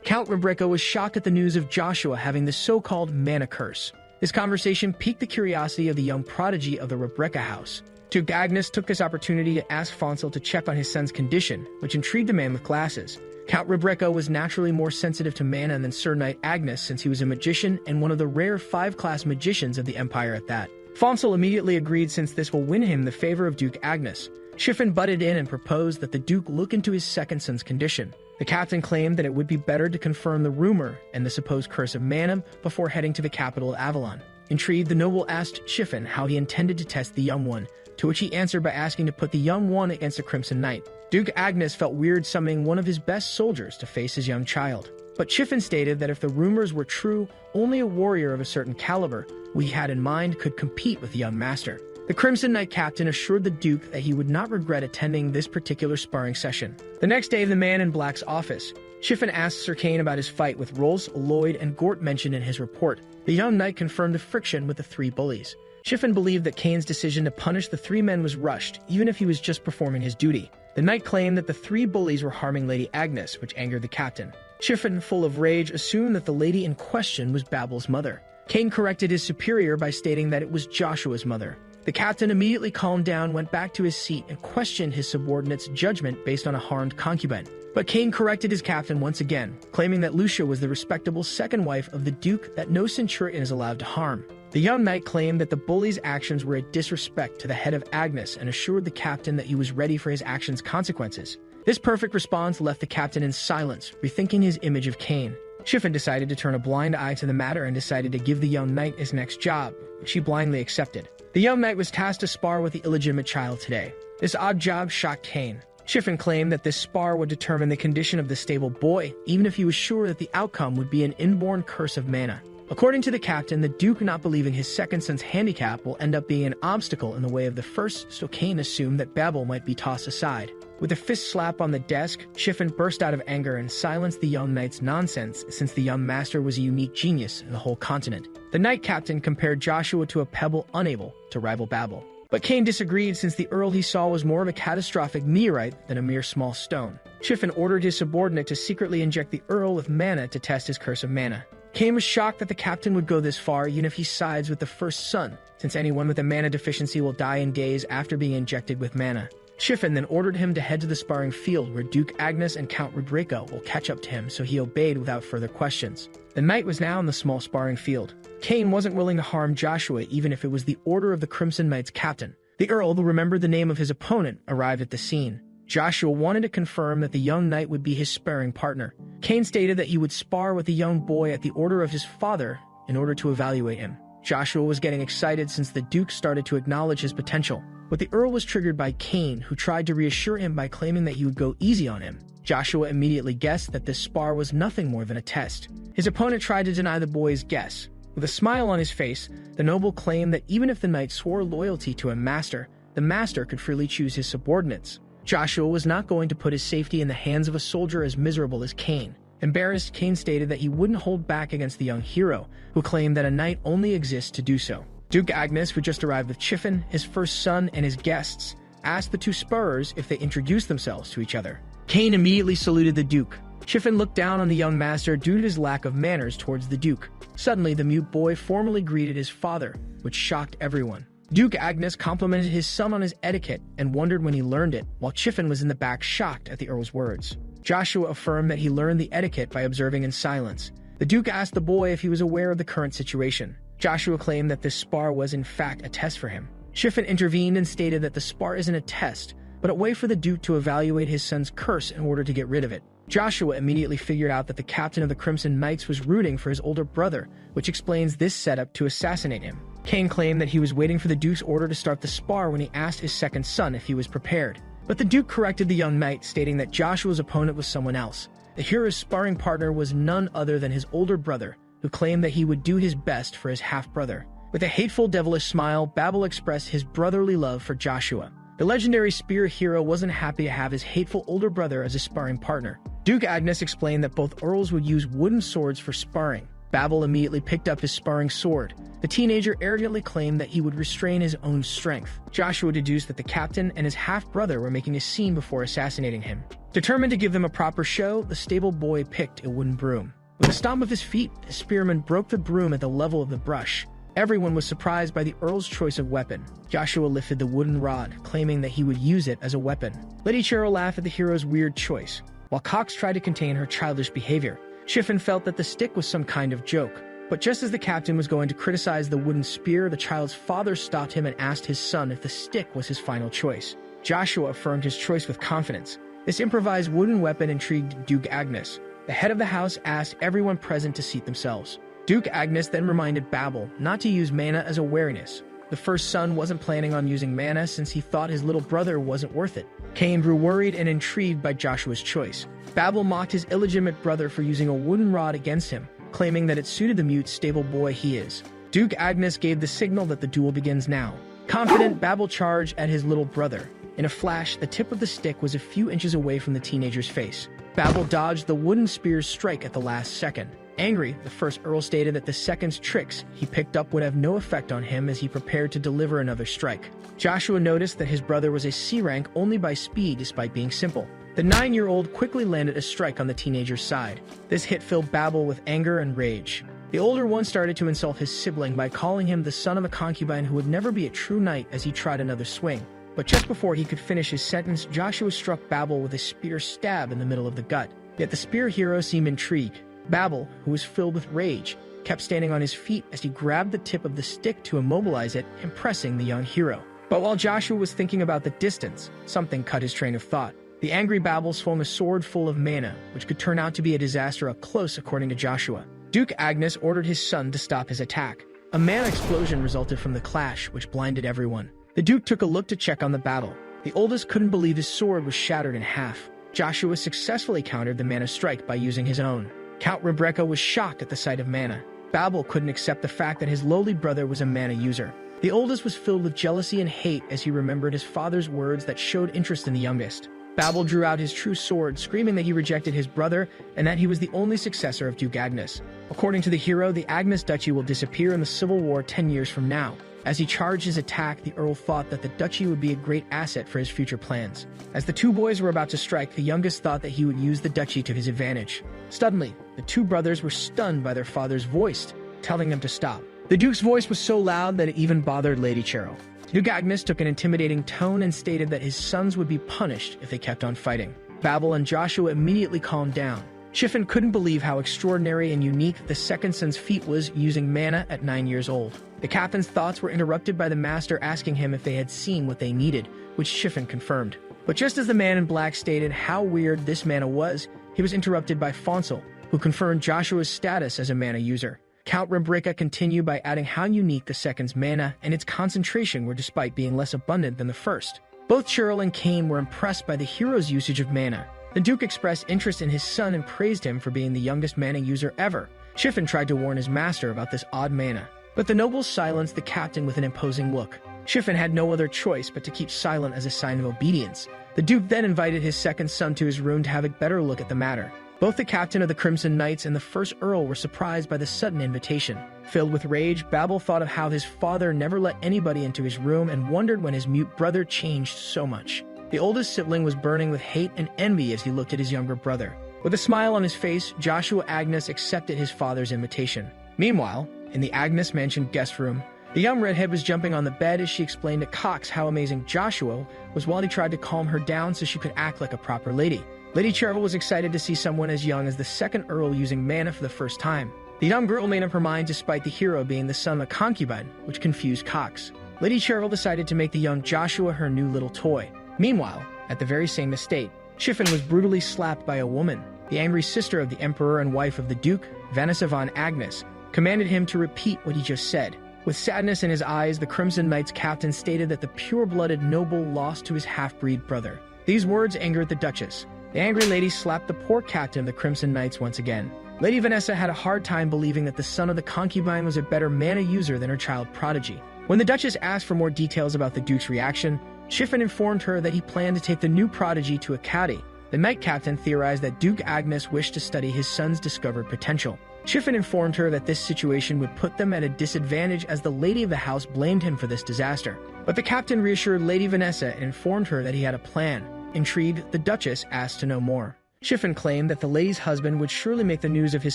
[SPEAKER 1] Count Rebecca was shocked at the news of Joshua having the so-called mana curse. This conversation piqued the curiosity of the young prodigy of the Rebecca house. Duke Agnes took this opportunity to ask Fonsel to check on his son's condition, which intrigued the man with glasses. Count Rebecca was naturally more sensitive to mana than Sir Knight Agnes since he was a magician and one of the rare 5-class magicians of the Empire at that. Fonsel immediately agreed since this will win him the favor of Duke Agnes. Chiffon butted in and proposed that the Duke look into his second son's condition. The captain claimed that it would be better to confirm the rumor and the supposed curse of mana before heading to the capital of Avalon. Intrigued, the noble asked Chiffon how he intended to test the young one, to which he answered by asking to put the young one against the Crimson Knight. Duke Agnes felt weird summoning one of his best soldiers to face his young child. But Chiffon stated that if the rumors were true, only a warrior of a certain caliber, who he had in mind, could compete with the young master. The Crimson Knight captain assured the Duke that he would not regret attending this particular sparring session. The next day, the man in black's office, Chiffon asked Sir Kane about his fight with Rolls, Lloyd, and Gort mentioned in his report. The young knight confirmed the friction with the 3 bullies. Chiffon believed that Kane's decision to punish the 3 men was rushed, even if he was just performing his duty. The knight claimed that the 3 bullies were harming Lady Agnes, which angered the captain. Chiffon, full of rage, assumed that the lady in question was Babel's mother. Kane corrected his superior by stating that it was Joshua's mother. The captain immediately calmed down, went back to his seat, and questioned his subordinate's judgment based on a harmed concubine. But Kane corrected his captain once again, claiming that Lucia was the respectable second wife of the Duke that no centurion is allowed to harm. The young knight claimed that the bully's actions were a disrespect to the head of Agnes and assured the captain that he was ready for his actions' consequences. This perfect response left the captain in silence, rethinking his image of Kane. Chiffon decided to turn a blind eye to the matter and decided to give the young knight his next job, which he blindly accepted. The young knight was tasked to spar with the illegitimate child today. This odd job shocked Kane. Chiffon claimed that this spar would determine the condition of the stable boy, even if he was sure that the outcome would be an inborn curse of mana. According to the captain, the Duke not believing his second son's handicap will end up being an obstacle in the way of the first, so Kane assumed that Babel might be tossed aside. With a fist slap on the desk, Chiffon burst out of anger and silenced the young knight's nonsense, since the young master was a unique genius in the whole continent. The knight captain compared Joshua to a pebble unable to rival Babel. But Kane disagreed, since the Earl he saw was more of a catastrophic meteorite than a mere small stone. Chiffon ordered his subordinate to secretly inject the Earl with mana to test his curse of mana. Kane was shocked that the captain would go this far, even if he sides with the first son, since anyone with a mana deficiency will die in days after being injected with mana. Chiffon then ordered him to head to the sparring field, where Duke Agnes and Count Rebecca will catch up to him, so he obeyed without further questions. The knight was now in the small sparring field. Kane wasn't willing to harm Joshua, even if it was the order of the Crimson Knight's captain. The Earl, who remembered the name of his opponent, arrived at the scene. Joshua wanted to confirm that the young knight would be his sparring partner. Kane stated that he would spar with the young boy at the order of his father in order to evaluate him. Joshua was getting excited since the Duke started to acknowledge his potential. But the Earl was triggered by Kane, who tried to reassure him by claiming that he would go easy on him. Joshua immediately guessed that this spar was nothing more than a test. His opponent tried to deny the boy's guess. With a smile on his face, the noble claimed that even if the knight swore loyalty to a master, the master could freely choose his subordinates. Joshua was not going to put his safety in the hands of a soldier as miserable as Kane. Embarrassed, Kane stated that he wouldn't hold back against the young hero, who claimed that a knight only exists to do so. Duke Agnes, who just arrived with Chiffon, his first son, and his guests, asked the 2 sparrers if they introduced themselves to each other. Kane immediately saluted the Duke. Chiffon looked down on the young master due to his lack of manners towards the Duke. Suddenly, the mute boy formally greeted his father, which shocked everyone. Duke Agnes complimented his son on his etiquette and wondered when he learned it, while Chiffon was in the back shocked at the Earl's words. Joshua affirmed that he learned the etiquette by observing in silence. The Duke asked the boy if he was aware of the current situation. Joshua claimed that this spar was in fact a test for him. Chiffon intervened and stated that the spar isn't a test, but a way for the Duke to evaluate his son's curse in order to get rid of it. Joshua immediately figured out that the captain of the Crimson Knights was rooting for his older brother, which explains this setup to assassinate him. Kane claimed that he was waiting for the Duke's order to start the spar when he asked his second son if he was prepared. But the Duke corrected the young knight, stating that Joshua's opponent was someone else. The hero's sparring partner was none other than his older brother, who claimed that he would do his best for his half-brother. With a hateful, devilish smile, Babel expressed his brotherly love for Joshua. The legendary spear hero wasn't happy to have his hateful older brother as a sparring partner. Duke Agnes explained that both earls would use wooden swords for sparring. Babel immediately picked up his sparring sword. The teenager arrogantly claimed that he would restrain his own strength. Joshua deduced that the captain and his half-brother were making a scene before assassinating him. Determined to give them a proper show, the stable boy picked a wooden broom. With a stomp of his feet, the spearman broke the broom at the level of the brush. Everyone was surprised by the Earl's choice of weapon. Joshua lifted the wooden rod, claiming that he would use it as a weapon. Lady Cheryl laughed at the hero's weird choice, while Cox tried to contain her childish behavior. Shiffin felt that the stick was some kind of joke. But just as the captain was going to criticize the wooden spear, the child's father stopped him and asked his son if the stick was his final choice. Joshua affirmed his choice with confidence. This improvised wooden weapon intrigued Duke Agnes. The head of the house asked everyone present to seat themselves. Duke Agnes then reminded Babel not to use mana as a wariness. The first son wasn't planning on using mana since he thought his little brother wasn't worth it. Cain grew worried and intrigued by Joshua's choice. Babel mocked his illegitimate brother for using a wooden rod against him, claiming that it suited the mute, stable boy he is. Duke Agnes gave the signal that the duel begins now. Confident, Babel charged at his little brother. In a flash, the tip of the stick was a few inches away from the teenager's face. Babel dodged the wooden spear's strike at the last second. Angry, the first Earl stated that the second's tricks he picked up would have no effect on him as he prepared to deliver another strike. Joshua noticed that his brother was a C rank only by speed despite being simple. The 9-year-old quickly landed a strike on the teenager's side. This hit filled Babel with anger and rage. The older one started to insult his sibling by calling him the son of a concubine who would never be a true knight as he tried another swing. But just before he could finish his sentence, Joshua struck Babel with a spear stab in the middle of the gut. Yet the spear hero seemed intrigued. Babel, who was filled with rage, kept standing on his feet as he grabbed the tip of the stick to immobilize it, impressing the young hero. But while Joshua was thinking about the distance, something cut his train of thought. The angry Babel swung a sword full of mana, which could turn out to be a disaster up close according to Joshua. Duke Agnes ordered his son to stop his attack. A mana explosion resulted from the clash, which blinded everyone. The Duke took a look to check on the battle. The oldest couldn't believe his sword was shattered in half. Joshua successfully countered the mana strike by using his own. Count Rebecca was shocked at the sight of mana. Babel couldn't accept the fact that his lowly brother was a mana user. The oldest was filled with jealousy and hate as he remembered his father's words that showed interest in the youngest. Babel drew out his true sword, screaming that he rejected his brother and that he was the only successor of Duke Agnes. According to the hero, the Agnes Duchy will disappear in the Civil War 10 years from now. As he charged his attack, the Earl thought that the duchy would be a great asset for his future plans. As the two boys were about to strike, the youngest thought that he would use the duchy to his advantage. Suddenly, the two brothers were stunned by their father's voice, telling them to stop. The Duke's voice was so loud that it even bothered Lady Cheryl. Duke Agnes took an intimidating tone and stated that his sons would be punished if they kept on fighting. Babel and Joshua immediately calmed down. Shiffin couldn't believe how extraordinary and unique the second son's feat was using mana at 9 years old. The captain's thoughts were interrupted by the master asking him if they had seen what they needed, which Shiffin confirmed. But just as the man in black stated how weird this mana was, he was interrupted by Fonsel, who confirmed Joshua's status as a mana user. Count Rebecca continued by adding how unique the second's mana and its concentration were despite being less abundant than the first. Both Cheryl and Cain were impressed by the hero's usage of mana. The Duke expressed interest in his son and praised him for being the youngest mana user ever. Shiffin tried to warn his master about this odd mana, but the nobles silenced the captain with an imposing look. Shiffin had no other choice but to keep silent as a sign of obedience. The Duke then invited his second son to his room to have a better look at the matter. Both the captain of the Crimson Knights and the first Earl were surprised by the sudden invitation. Filled with rage, Babel thought of how his father never let anybody into his room and wondered when his mute brother changed so much. The oldest sibling was burning with hate and envy as he looked at his younger brother. With a smile on his face, Joshua Agnes accepted his father's invitation. Meanwhile, in the Agnes Mansion guest room, the young redhead was jumping on the bed as she explained to Cox how amazing Joshua was while he tried to calm her down so she could act like a proper lady. Lady Cheryl was excited to see someone as young as the second Earl using mana for the first time. The young girl made up her mind despite the hero being the son of a concubine, which confused Cox. Lady Cheryl decided to make the young Joshua her new little toy. Meanwhile, at the very same estate, Shiffin was brutally slapped by a woman. The angry sister of the Emperor and wife of the Duke, Vanessa von Agnes, commanded him to repeat what he just said. With sadness in his eyes, the Crimson Knights captain stated that the pure-blooded noble lost to his half-breed brother. These words angered the Duchess. The angry lady slapped the poor captain of the Crimson Knights once again. Lady Vanessa had a hard time believing that the son of the concubine was a better mana user than her child prodigy. When the Duchess asked for more details about the Duke's reaction, Shiffen informed her that he planned to take the new prodigy to a.k.a. The night captain theorized that Duke Agnes wished to study his son's discovered potential. Shiffen informed her that this situation would put them at a disadvantage as the lady of the house blamed him for this disaster. But the captain reassured Lady Vanessa and informed her that he had a plan. Intrigued, the Duchess asked to know more. Shiffen claimed that the lady's husband would surely make the news of his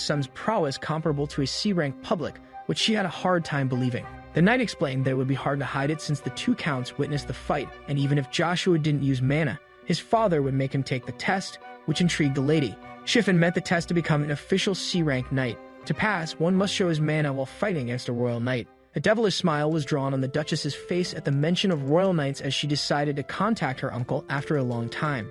[SPEAKER 1] son's prowess comparable to a C-rank public, which she had a hard time believing. The knight explained that it would be hard to hide it since the two counts witnessed the fight, and even if Joshua didn't use mana, his father would make him take the test, which intrigued the lady. Shiffen met the test to become an official C-rank knight. To pass, one must show his mana while fighting against a royal knight. A devilish smile was drawn on the Duchess's face at the mention of royal knights as she decided to contact her uncle after a long time.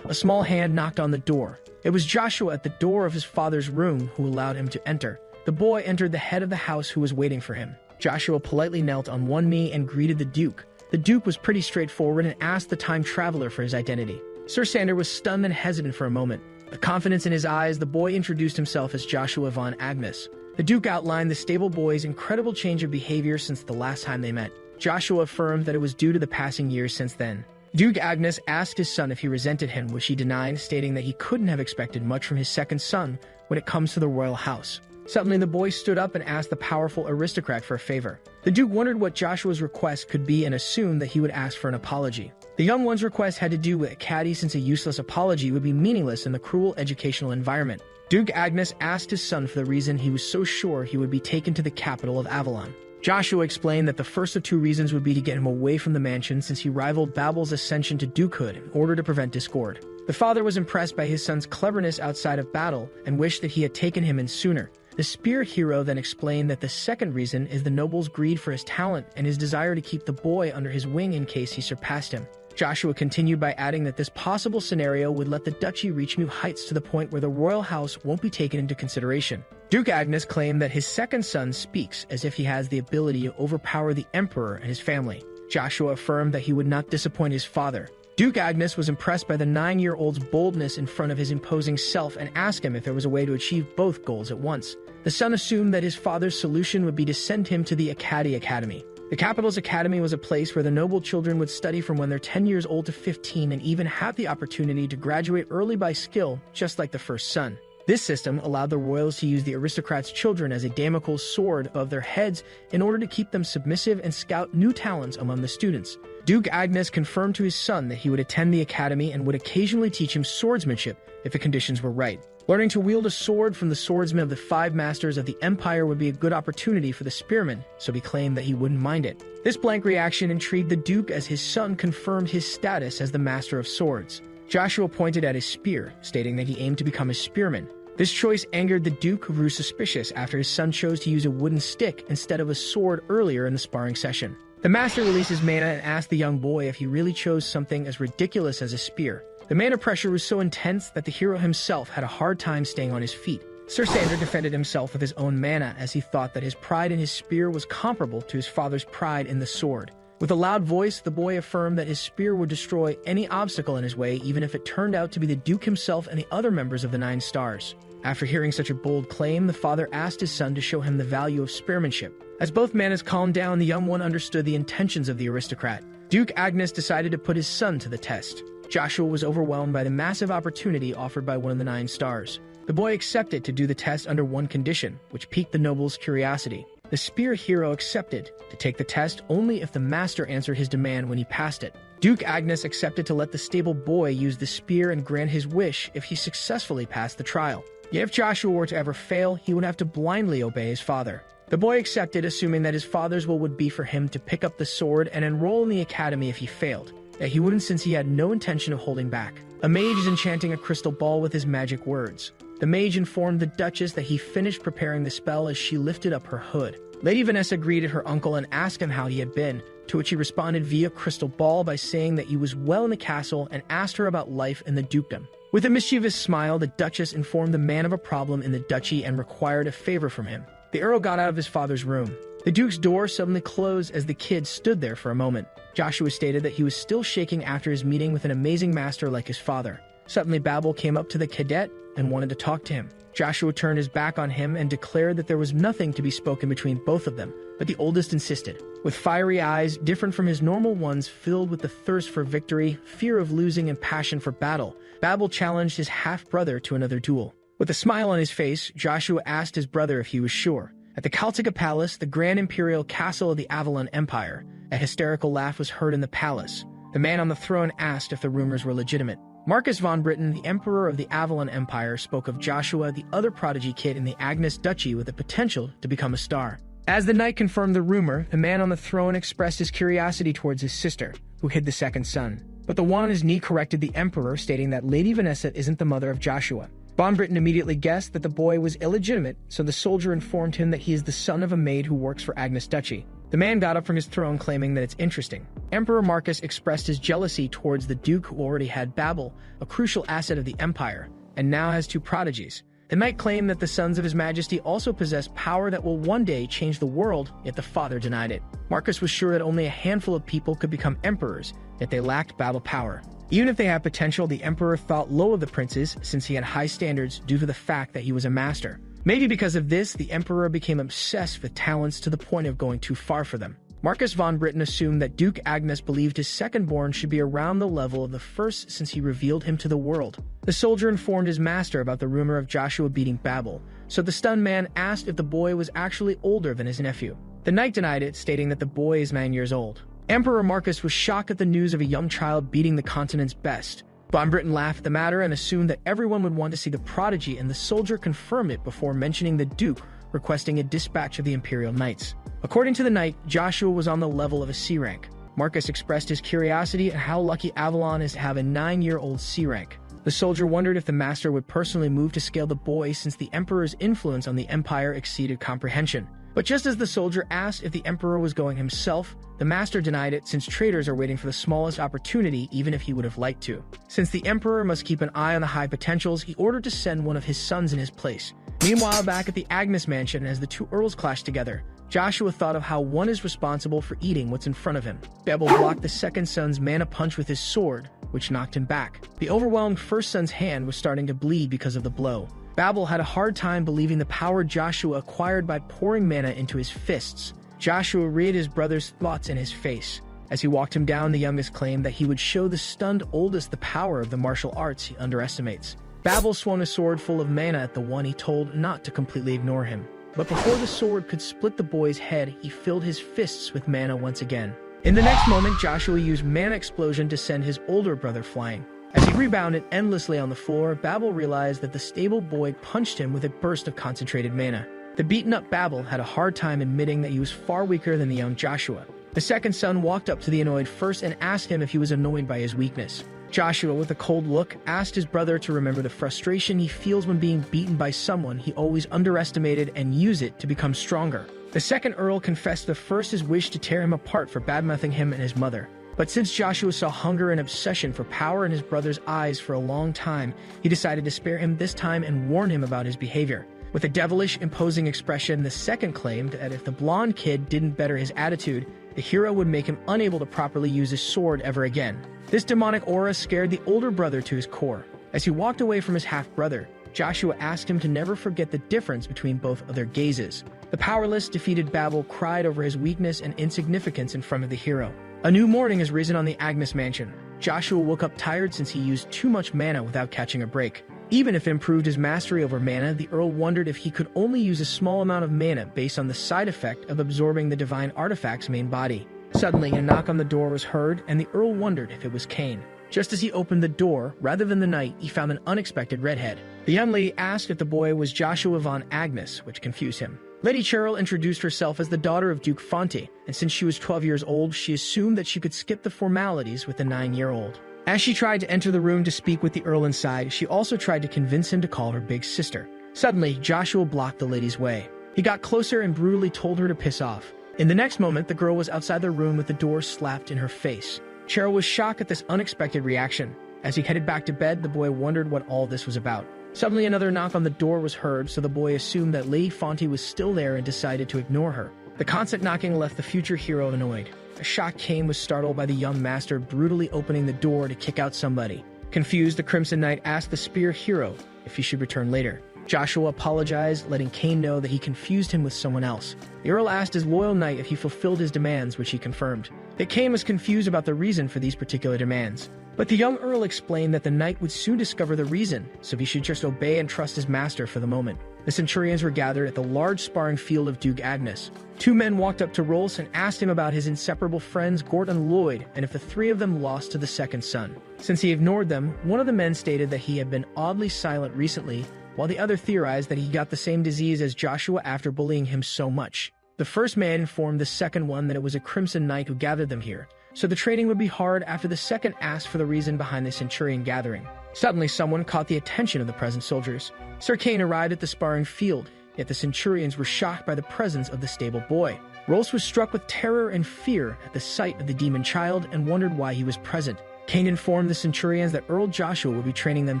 [SPEAKER 1] A small hand knocked on the door. It was Joshua at the door of his father's room who allowed him to enter. The boy entered the head of the house who was waiting for him. Joshua politely knelt on one knee and greeted the Duke. The Duke was pretty straightforward and asked the time traveler for his identity. Sir Sander was stunned and hesitant for a moment. With confidence in his eyes, the boy introduced himself as Joshua von Agnes. The Duke outlined the stable boy's incredible change of behavior since the last time they met. Joshua affirmed that it was due to the passing years since then. Duke Agnes asked his son if he resented him, which he denied, stating that he couldn't have expected much from his second son when it comes to the royal house. Suddenly, the boy stood up and asked the powerful aristocrat for a favor. The Duke wondered what Joshua's request could be and assumed that he would ask for an apology. The young one's request had to do with a.k.a. since a useless apology would be meaningless in the cruel educational environment. Duke Agnes asked his son for the reason he was so sure he would be taken to the capital of Avalon. Joshua explained that the first of two reasons would be to get him away from the mansion since he rivaled Babel's ascension to dukehood in order to prevent discord. The father was impressed by his son's cleverness outside of battle and wished that he had taken him in sooner. The spear hero then explained that the second reason is the noble's greed for his talent and his desire to keep the boy under his wing in case he surpassed him. Joshua continued by adding that this possible scenario would let the duchy reach new heights to the point where the royal house won't be taken into consideration. Duke Agnes claimed that his second son speaks as if he has the ability to overpower the emperor and his family. Joshua affirmed that he would not disappoint his father. Duke Agnes was impressed by the 9-year-old's boldness in front of his imposing self and asked him if there was a way to achieve both goals at once. The son assumed that his father's solution would be to send him to the a.k.a. Academy. The capital's academy was a place where the noble children would study from when they're 10 years old to 15 and even have the opportunity to graduate early by skill, just like the first son. This system allowed the royals to use the aristocrats' children as a Damocles sword above their heads in order to keep them submissive and scout new talents among the students. Duke Agnes confirmed to his son that he would attend the academy and would occasionally teach him swordsmanship if the conditions were right. Learning to wield a sword from the swordsmen of the 5 masters of the empire would be a good opportunity for the spearman, so he claimed that he wouldn't mind it. This blank reaction intrigued the Duke as his son confirmed his status as the master of swords. Joshua pointed at his spear, stating that he aimed to become a spearman. This choice angered the Duke, who grew suspicious after his son chose to use a wooden stick instead of a sword earlier in the sparring session. The master released his mana and asked the young boy if he really chose something as ridiculous as a spear. The mana pressure was so intense that the hero himself had a hard time staying on his feet. Sir Sander defended himself with his own mana as he thought that his pride in his spear was comparable to his father's pride in the sword. With a loud voice, the boy affirmed that his spear would destroy any obstacle in his way, even if it turned out to be the Duke himself and the other members of the 9 Stars. After hearing such a bold claim, the father asked his son to show him the value of spearmanship. As both manas calmed down, the young one understood the intentions of the aristocrat. Duke Agnes decided to put his son to the test. Joshua was overwhelmed by the massive opportunity offered by one of the 9 Stars. The boy accepted to do the test under one condition, which piqued the noble's curiosity. The spear hero accepted to take the test only if the master answered his demand when he passed it. Duke Agnes accepted to let the stable boy use the spear and grant his wish if he successfully passed the trial. Yet if Joshua were to ever fail, he would have to blindly obey his father. The boy accepted, assuming that his father's will would be for him to pick up the sword and enroll in the academy if he failed. That he wouldn't, since he had no intention of holding back. A mage is enchanting a crystal ball with his magic words. The mage informed the Duchess that he finished preparing the spell as she lifted up her hood. Lady Vanessa greeted her uncle and asked him how he had been, to which he responded via crystal ball by saying that he was well in the castle and asked her about life in the dukedom. With a mischievous smile, the Duchess informed the man of a problem in the duchy and required a favor from him. The Earl got out of his father's room. The Duke's door suddenly closed as the kid stood there for a moment. Joshua stated that he was still shaking after his meeting with an amazing master like his father. Suddenly, Babel came up to the cadet and wanted to talk to him. Joshua turned his back on him and declared that there was nothing to be spoken between both of them, but the oldest insisted. With fiery eyes, different from his normal ones, filled with the thirst for victory, fear of losing, and passion for battle, Babel challenged his half-brother to another duel. With a smile on his face, Joshua asked his brother if he was sure. At the Kaltika Palace, the grand imperial castle of the Avalon Empire, a hysterical laugh was heard in the palace. The man on the throne asked if the rumors were legitimate. Marcus von Britten, the emperor of the Avalon Empire, spoke of Joshua, the other prodigy kid in the Agnes Duchy with the potential to become a star. As the knight confirmed the rumor, the man on the throne expressed his curiosity towards his sister, who hid the second son. But the one on his knee corrected the emperor, stating that Lady Vanessa isn't the mother of Joshua. Von Britten immediately guessed that the boy was illegitimate, so the soldier informed him that he is the son of a maid who works for Agnes Duchy. The man got up from his throne, claiming that it's interesting. Emperor Marcus expressed his jealousy towards the duke, who already had Babel, a crucial asset of the empire, and now has two prodigies. The knight claimed that the sons of his majesty also possess power that will one day change the world, yet the father denied it. Marcus was sure that only a handful of people could become emperors, yet they lacked Babel power. Even if they had potential, the emperor thought low of the princes since he had high standards due to the fact that he was a master. Maybe because of this, the emperor became obsessed with talents to the point of going too far for them. Marcus von Britten assumed that Duke Agnes believed his second-born should be around the level of the first since he revealed him to the world. The soldier informed his master about the rumor of Joshua beating Babel, so the stunned man asked if the boy was actually older than his nephew. The knight denied it, stating that the boy is 9 years old. Emperor Marcus was shocked at the news of a young child beating the continent's best. Von Britten laughed at the matter and assumed that everyone would want to see the prodigy, and the soldier confirmed it before mentioning the duke requesting a dispatch of the imperial knights. According to the knight, Joshua was on the level of a C rank. Marcus expressed his curiosity at how lucky Avalon is to have a 9-year-old C rank. The soldier wondered if the master would personally move to scale the boy since the emperor's influence on the empire exceeded comprehension. But just as the soldier asked if the emperor was going himself, the master denied it since traitors are waiting for the smallest opportunity even if he would have liked to. Since the emperor must keep an eye on the high potentials, he ordered to send one of his sons in his place. Meanwhile, back at the Agnes mansion, as the two earls clashed together, Joshua thought of how one is responsible for eating what's in front of him. Babel blocked the second son's mana punch with his sword, which knocked him back. The overwhelmed first son's hand was starting to bleed because of the blow. Babel had a hard time believing the power Joshua acquired by pouring mana into his fists. Joshua read his brother's thoughts in his face. As he walked him down, the youngest claimed that he would show the stunned oldest the power of the martial arts he underestimates. Babel swung a sword full of mana at the one he told not to completely ignore him. But before the sword could split the boy's head, he filled his fists with mana once again. In the next moment, Joshua used Mana Explosion to send his older brother flying. As he rebounded endlessly on the floor, Babel realized that the stable boy punched him with a burst of concentrated mana. The beaten-up Babel had a hard time admitting that he was far weaker than the young Joshua. The second son walked up to the annoyed first and asked him if he was annoyed by his weakness. Joshua, with a cold look, asked his brother to remember the frustration he feels when being beaten by someone he always underestimated and use it to become stronger. The second Earl confessed the first his wish to tear him apart for badmouthing him and his mother. But since Joshua saw hunger and obsession for power in his brother's eyes for a long time, he decided to spare him this time and warn him about his behavior. With a devilish, imposing expression, the second claimed that if the blonde kid didn't better his attitude, the hero would make him unable to properly use his sword ever again. This demonic aura scared the older brother to his core. As he walked away from his half-brother, Joshua asked him to never forget the difference between both of their gazes. The powerless, defeated Babel cried over his weakness and insignificance in front of the hero. A new morning has risen on the Agnes mansion. Joshua woke up tired since he used too much mana without catching a break. Even if improved his mastery over mana, the Earl wondered if he could only use a small amount of mana based on the side effect of absorbing the divine artifact's main body. Suddenly, a knock on the door was heard, and the Earl wondered if it was Cain. Just as he opened the door, rather than the knight, he found an unexpected redhead. The young lady asked if the boy was Joshua von Agnes, which confused him. Lady Cheryl introduced herself as the daughter of Duke Pointy, and since she was 12 years old, she assumed that she could skip the formalities with the 9-year-old. As she tried to enter the room to speak with the Earl inside, she also tried to convince him to call her big sister. Suddenly, Joshua blocked the lady's way. He got closer and brutally told her to piss off. In the next moment, the girl was outside the room with the door slapped in her face. Cheryl was shocked at this unexpected reaction. As he headed back to bed, the boy wondered what all this was about. Suddenly, another knock on the door was heard, so the boy assumed that Lady Pointy was still there and decided to ignore her. The constant knocking left the future hero annoyed. A shocked Cain was startled by the young master brutally opening the door to kick out somebody. Confused, the Crimson Knight asked the spear hero if he should return later. Joshua apologized, letting Cain know that he confused him with someone else. The Earl asked his loyal knight if he fulfilled his demands, which he confirmed. Yet Cain was confused about the reason for these particular demands. But the young Earl explained that the knight would soon discover the reason, so he should just obey and trust his master for the moment. The centurions were gathered at the large sparring field of Duke Agnes. Two men walked up to Rolls and asked him about his inseparable friends Gort and Lloyd, and if the three of them lost to the second son. Since he ignored them, one of the men stated that he had been oddly silent recently, while the other theorized that he got the same disease as Joshua after bullying him so much. The first man informed the second one that it was a Crimson Knight who gathered them here, so the trading would be hard after the second asked for the reason behind the centurion gathering. Suddenly, someone caught the attention of the present soldiers. Sir Cain arrived at the sparring field, yet the centurions were shocked by the presence of the stable boy. Rolls was struck with terror and fear at the sight of the demon child and wondered why he was present. Cain informed the centurions that Earl Joshua would be training them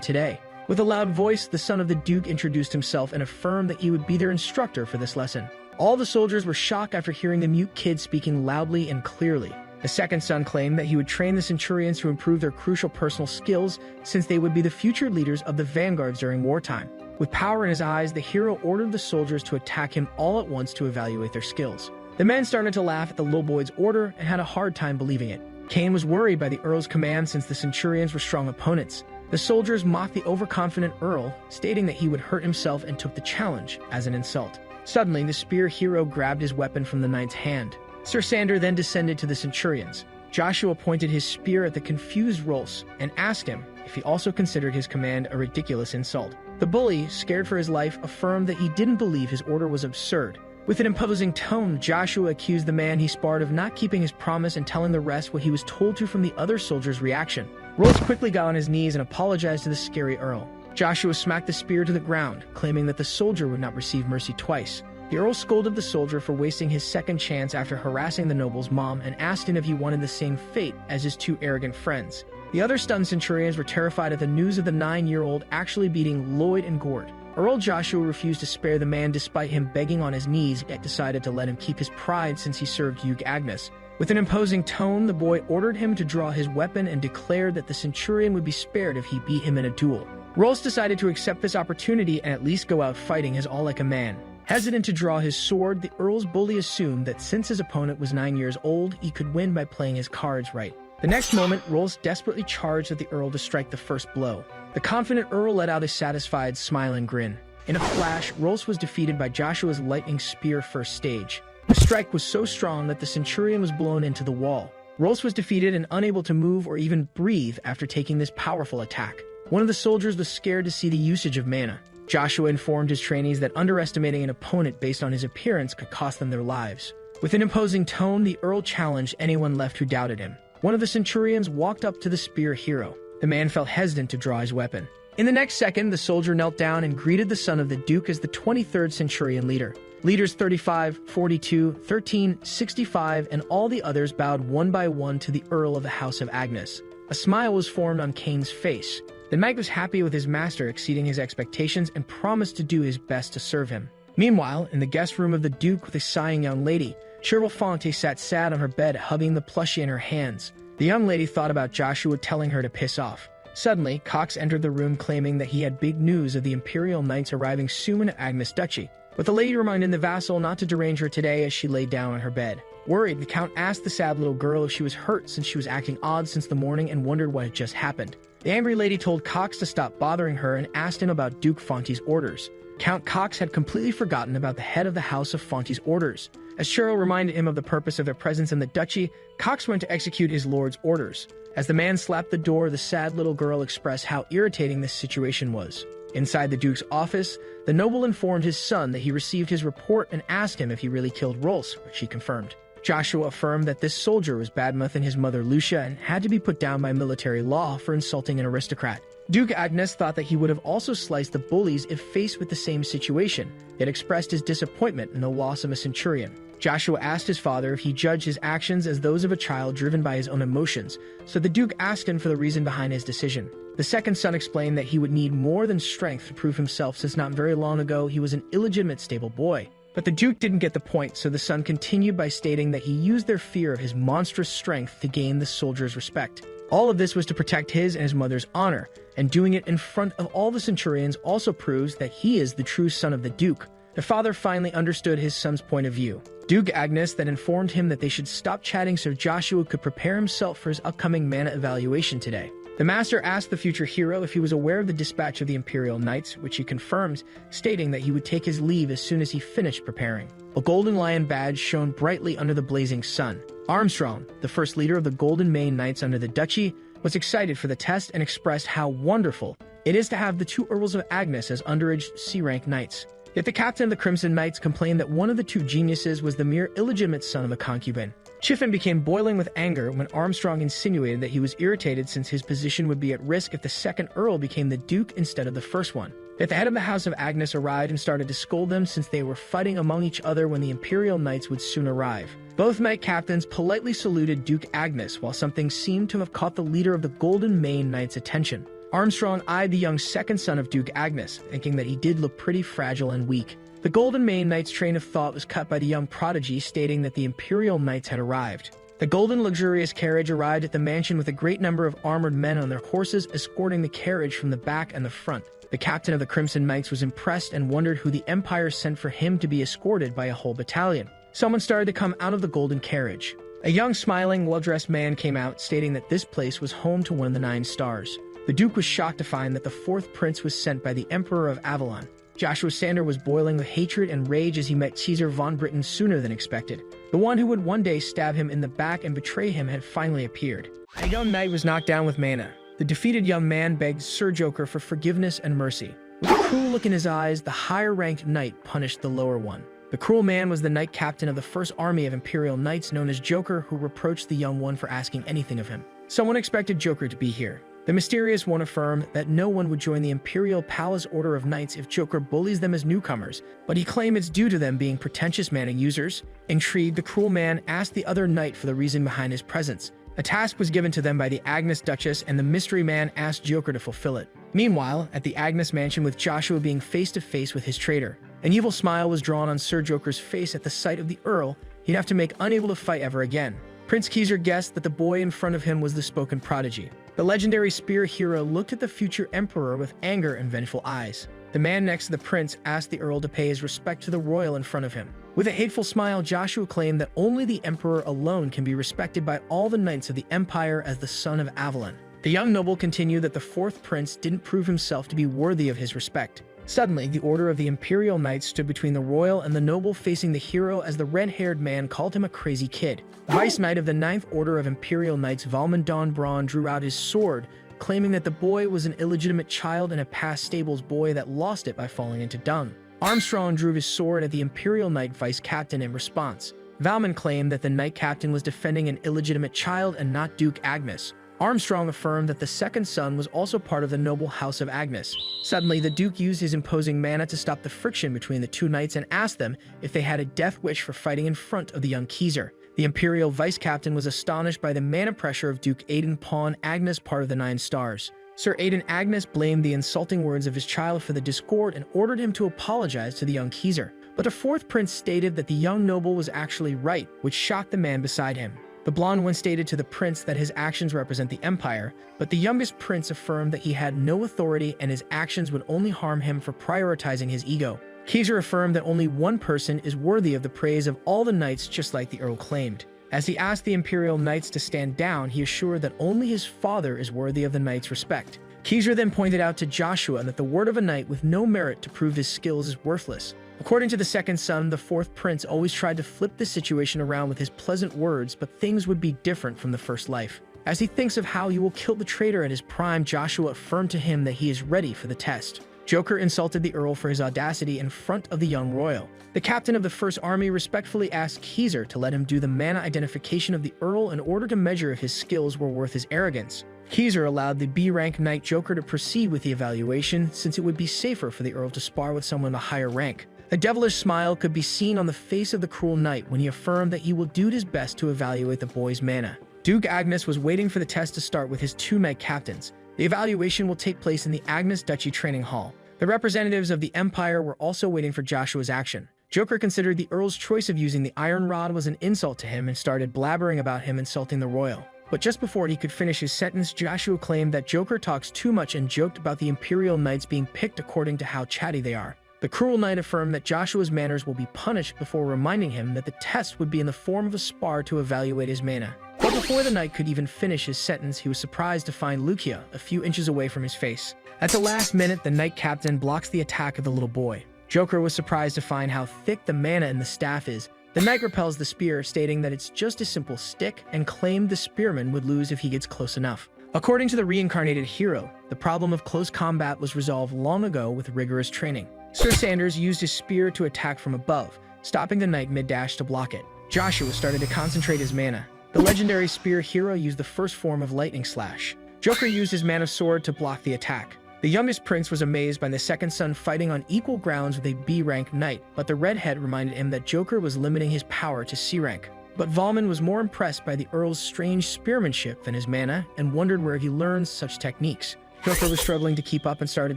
[SPEAKER 1] today. With a loud voice, the son of the Duke introduced himself and affirmed that he would be their instructor for this lesson. All the soldiers were shocked after hearing the mute kid speaking loudly and clearly. The second son claimed that he would train the centurions to improve their crucial personal skills, since they would be the future leaders of the vanguards during wartime. With power in his eyes, the hero ordered the soldiers to attack him all at once to evaluate their skills. The men started to laugh at the little boy's order and had a hard time believing it. Cain was worried by the Earl's command since the centurions were strong opponents. The soldiers mocked the overconfident Earl, stating that he would hurt himself and took the challenge as an insult. Suddenly, the spear hero grabbed his weapon from the knight's hand. Sir Sander then descended to the centurions. Joshua pointed his spear at the confused Rolls and asked him if he also considered his command a ridiculous insult. The bully, scared for his life, affirmed that he didn't believe his order was absurd. With an imposing tone, Joshua accused the man he sparred of not keeping his promise and telling the rest what he was told to from the other soldiers' reaction. Rolls quickly got on his knees and apologized to the scary Earl. Joshua smacked the spear to the ground, claiming that the soldier would not receive mercy twice. The Earl scolded the soldier for wasting his second chance after harassing the noble's mom and asked him if he wanted the same fate as his two arrogant friends. The other stunned centurions were terrified at the news of the 9-year-old actually beating Lloyd and Gort. Earl Joshua refused to spare the man despite him begging on his knees, yet decided to let him keep his pride since he served Duke Agnes. With an imposing tone, the boy ordered him to draw his weapon and declared that the centurion would be spared if he beat him in a duel. Rolls decided to accept this opportunity and at least go out fighting as all like a man. Hesitant to draw his sword, the Earl's bully assumed that since his opponent was 9 years old, he could win by playing his cards right. The next moment, Rolls desperately charged at the Earl to strike the first blow. The confident Earl let out a satisfied smile and grin. In a flash, Rolls was defeated by Joshua's lightning spear first stage. The strike was so strong that the centurion was blown into the wall. Rolls was defeated and unable to move or even breathe after taking this powerful attack. One of the soldiers was scared to see the usage of mana. Joshua informed his trainees that underestimating an opponent based on his appearance could cost them their lives. With an imposing tone, the Earl challenged anyone left who doubted him. One of the centurions walked up to the spear hero. The man felt hesitant to draw his weapon. In the next second, the soldier knelt down and greeted the son of the Duke as the 23rd centurion leader. Leaders 35, 42, 13, 65, and all the others bowed one by one to the Earl of the House of Agnes. A smile was formed on Cain's face. The knight was happy with his master exceeding his expectations and promised to do his best to serve him. Meanwhile, in the guest room of the Duke with a sighing young lady, Cheryl Pointy sat sad on her bed, hugging the plushie in her hands. The young lady thought about Joshua telling her to piss off. Suddenly, Cox entered the room claiming that he had big news of the Imperial Knights arriving soon in Agnes Duchy. But the lady reminded the vassal not to derange her today as she lay down on her bed. Worried, the Count asked the sad little girl if she was hurt since she was acting odd since the morning and wondered what had just happened. The angry lady told Cox to stop bothering her and asked him about Duke Fonty's orders. Count Cox had completely forgotten about the head of the House of Fonty's orders. As Cheryl reminded him of the purpose of their presence in the duchy, Cox went to execute his lord's orders. As the man slapped the door, the sad little girl expressed how irritating this situation was. Inside the Duke's office, the noble informed his son that he received his report and asked him if he really killed Rolls, which he confirmed. Joshua affirmed that this soldier was badmouthing his mother Lucia and had to be put down by military law for insulting an aristocrat. Duke Agnes thought that he would have also sliced the bullies if faced with the same situation, yet expressed his disappointment in the loss of a centurion. Joshua asked his father if he judged his actions as those of a child driven by his own emotions, so the Duke asked him for the reason behind his decision. The second son explained that he would need more than strength to prove himself since not very long ago he was an illegitimate stable boy. But the Duke didn't get the point, so the son continued by stating that he used their fear of his monstrous strength to gain the soldiers' respect. All of this was to protect his and his mother's honor, and doing it in front of all the centurions also proves that he is the true son of the Duke. The father finally understood his son's point of view. Duke Agnes then informed him that they should stop chatting so Joshua could prepare himself for his upcoming mana evaluation today. The master asked the future hero if he was aware of the dispatch of the Imperial Knights, which he confirmed, stating that he would take his leave as soon as he finished preparing. A golden lion badge shone brightly under the blazing sun. Armstrong, the first leader of the Golden Mane Knights under the Duchy, was excited for the test and expressed how wonderful it is to have the two Earls of Agnes as underage C-rank knights. Yet the captain of the Crimson Knights complained that one of the two geniuses was the mere illegitimate son of a concubine. Chiffin became boiling with anger when Armstrong insinuated that he was irritated since his position would be at risk if the second Earl became the Duke instead of the first one. Yet the head of the House of Agnes arrived and started to scold them since they were fighting among each other when the Imperial Knights would soon arrive. Both knight captains politely saluted Duke Agnes while something seemed to have caught the leader of the Golden Mane Knights' attention. Armstrong eyed the young second son of Duke Agnes, thinking that he did look pretty fragile and weak. The Golden Mane Knight's train of thought was cut by the young prodigy stating that the Imperial Knights had arrived. The golden luxurious carriage arrived at the mansion with a great number of armored men on their horses escorting the carriage from the back and the front. The captain of the Crimson Knights was impressed and wondered who the Empire sent for him to be escorted by a whole battalion. Someone started to come out of the golden carriage. A young, smiling, well-dressed man came out, stating that this place was home to one of the 9 stars. The Duke was shocked to find that the 4th prince was sent by the Emperor of Avalon. Joshua Sander was boiling with hatred and rage as he met Caesar von Britain sooner than expected. The one who would one day stab him in the back and betray him had finally appeared. A young knight was knocked down with mana. The defeated young man begged Sir Joker for forgiveness and mercy. With a cruel look in his eyes, the higher-ranked knight punished the lower one. The cruel man was the knight captain of the first army of Imperial Knights known as Joker, who reproached the young one for asking anything of him. Someone expected Joker to be here. The mysterious one affirmed that no one would join the Imperial Palace Order of Knights if Joker bullies them as newcomers, but he claimed it's due to them being pretentious mana users. Intrigued, the cruel man asked the other knight for the reason behind his presence. A task was given to them by the Agnes Duchess, and the mystery man asked Joker to fulfill it. Meanwhile, at the Agnes mansion with Joshua being face-to-face with his traitor, an evil smile was drawn on Sir Joker's face at the sight of the Earl he'd have to make unable to fight ever again. Prince Keezer guessed that the boy in front of him was the spoken prodigy. The legendary spear hero looked at the future emperor with anger and vengeful eyes. The man next to the prince asked the Earl to pay his respect to the royal in front of him. With a hateful smile, Joshua claimed that only the emperor alone can be respected by all the knights of the empire as the son of Avalon. The young noble continued that the 4th prince didn't prove himself to be worthy of his respect. Suddenly, the order of the Imperial Knights stood between the royal and the noble, facing the hero as the red-haired man called him a crazy kid. The Vice Knight of the 9th Order of Imperial Knights, Valmon Don Braun, drew out his sword, claiming that the boy was an illegitimate child and a past stables boy that lost it by falling into dung. Armstrong drew his sword at the Imperial Knight Vice Captain in response. Valmon claimed that the Knight Captain was defending an illegitimate child and not Duke Agnes. Armstrong affirmed that the second son was also part of the noble House of Agnes. Suddenly, the Duke used his imposing mana to stop the friction between the two knights and asked them if they had a death wish for fighting in front of the young Keezer. The Imperial Vice Captain was astonished by the mana pressure of Duke Aidan Pawn Agnes, part of the 9 stars. Sir Aidan Agnes blamed the insulting words of his child for the discord and ordered him to apologize to the young Keezer. But the 4th prince stated that the young noble was actually right, which shocked the man beside him. The blonde one stated to the prince that his actions represent the empire, but the youngest prince affirmed that he had no authority and his actions would only harm him for prioritizing his ego. Keezer affirmed that only one person is worthy of the praise of all the knights, just like the Earl claimed. As he asked the Imperial Knights to stand down, he assured that only his father is worthy of the knights' respect. Keezer then pointed out to Joshua that the word of a knight with no merit to prove his skills is worthless. According to the second son, the 4th prince always tried to flip the situation around with his pleasant words, but things would be different from the first life. As he thinks of how he will kill the traitor at his prime, Joshua affirmed to him that he is ready for the test. Joker insulted the Earl for his audacity in front of the young royal. The captain of the First Army respectfully asked Keezer to let him do the mana identification of the Earl in order to measure if his skills were worth his arrogance. Keezer allowed the B-rank knight Joker to proceed with the evaluation, since it would be safer for the Earl to spar with someone of a higher rank. A devilish smile could be seen on the face of the cruel knight when he affirmed that he will do his best to evaluate the boy's mana. Duke Agnes was waiting for the test to start with his 2 knight captains. The evaluation will take place in the Agnes Duchy Training Hall. The representatives of the Empire were also waiting for Joshua's action. Joker considered the Earl's choice of using the iron rod was an insult to him and started blabbering about him insulting the royal. But just before he could finish his sentence, Joshua claimed that Joker talks too much and joked about the Imperial Knights being picked according to how chatty they are. The cruel knight affirmed that Joshua's manners will be punished before reminding him that the test would be in the form of a spar to evaluate his mana. But before the knight could even finish his sentence, he was surprised to find Lucia a few inches away from his face. At the last minute, the knight captain blocks the attack of the little boy. Joker was surprised to find how thick the mana in the staff is. The knight repels the spear, stating that it's just a simple stick, and claimed the spearman would lose if he gets close enough. According to the reincarnated hero, the problem of close combat was resolved long ago with rigorous training. Sir Sanders used his spear to attack from above, stopping the knight mid-dash to block it. Joshua started to concentrate his mana. The legendary spear hero used the first form of lightning slash. Joker used his mana sword to block the attack. The youngest prince was amazed by the second son fighting on equal grounds with a B-rank knight, but the redhead reminded him that Joker was limiting his power to C-rank. But Valmon was more impressed by the Earl's strange spearmanship than his mana and wondered where he learned such techniques. Joker was struggling to keep up and started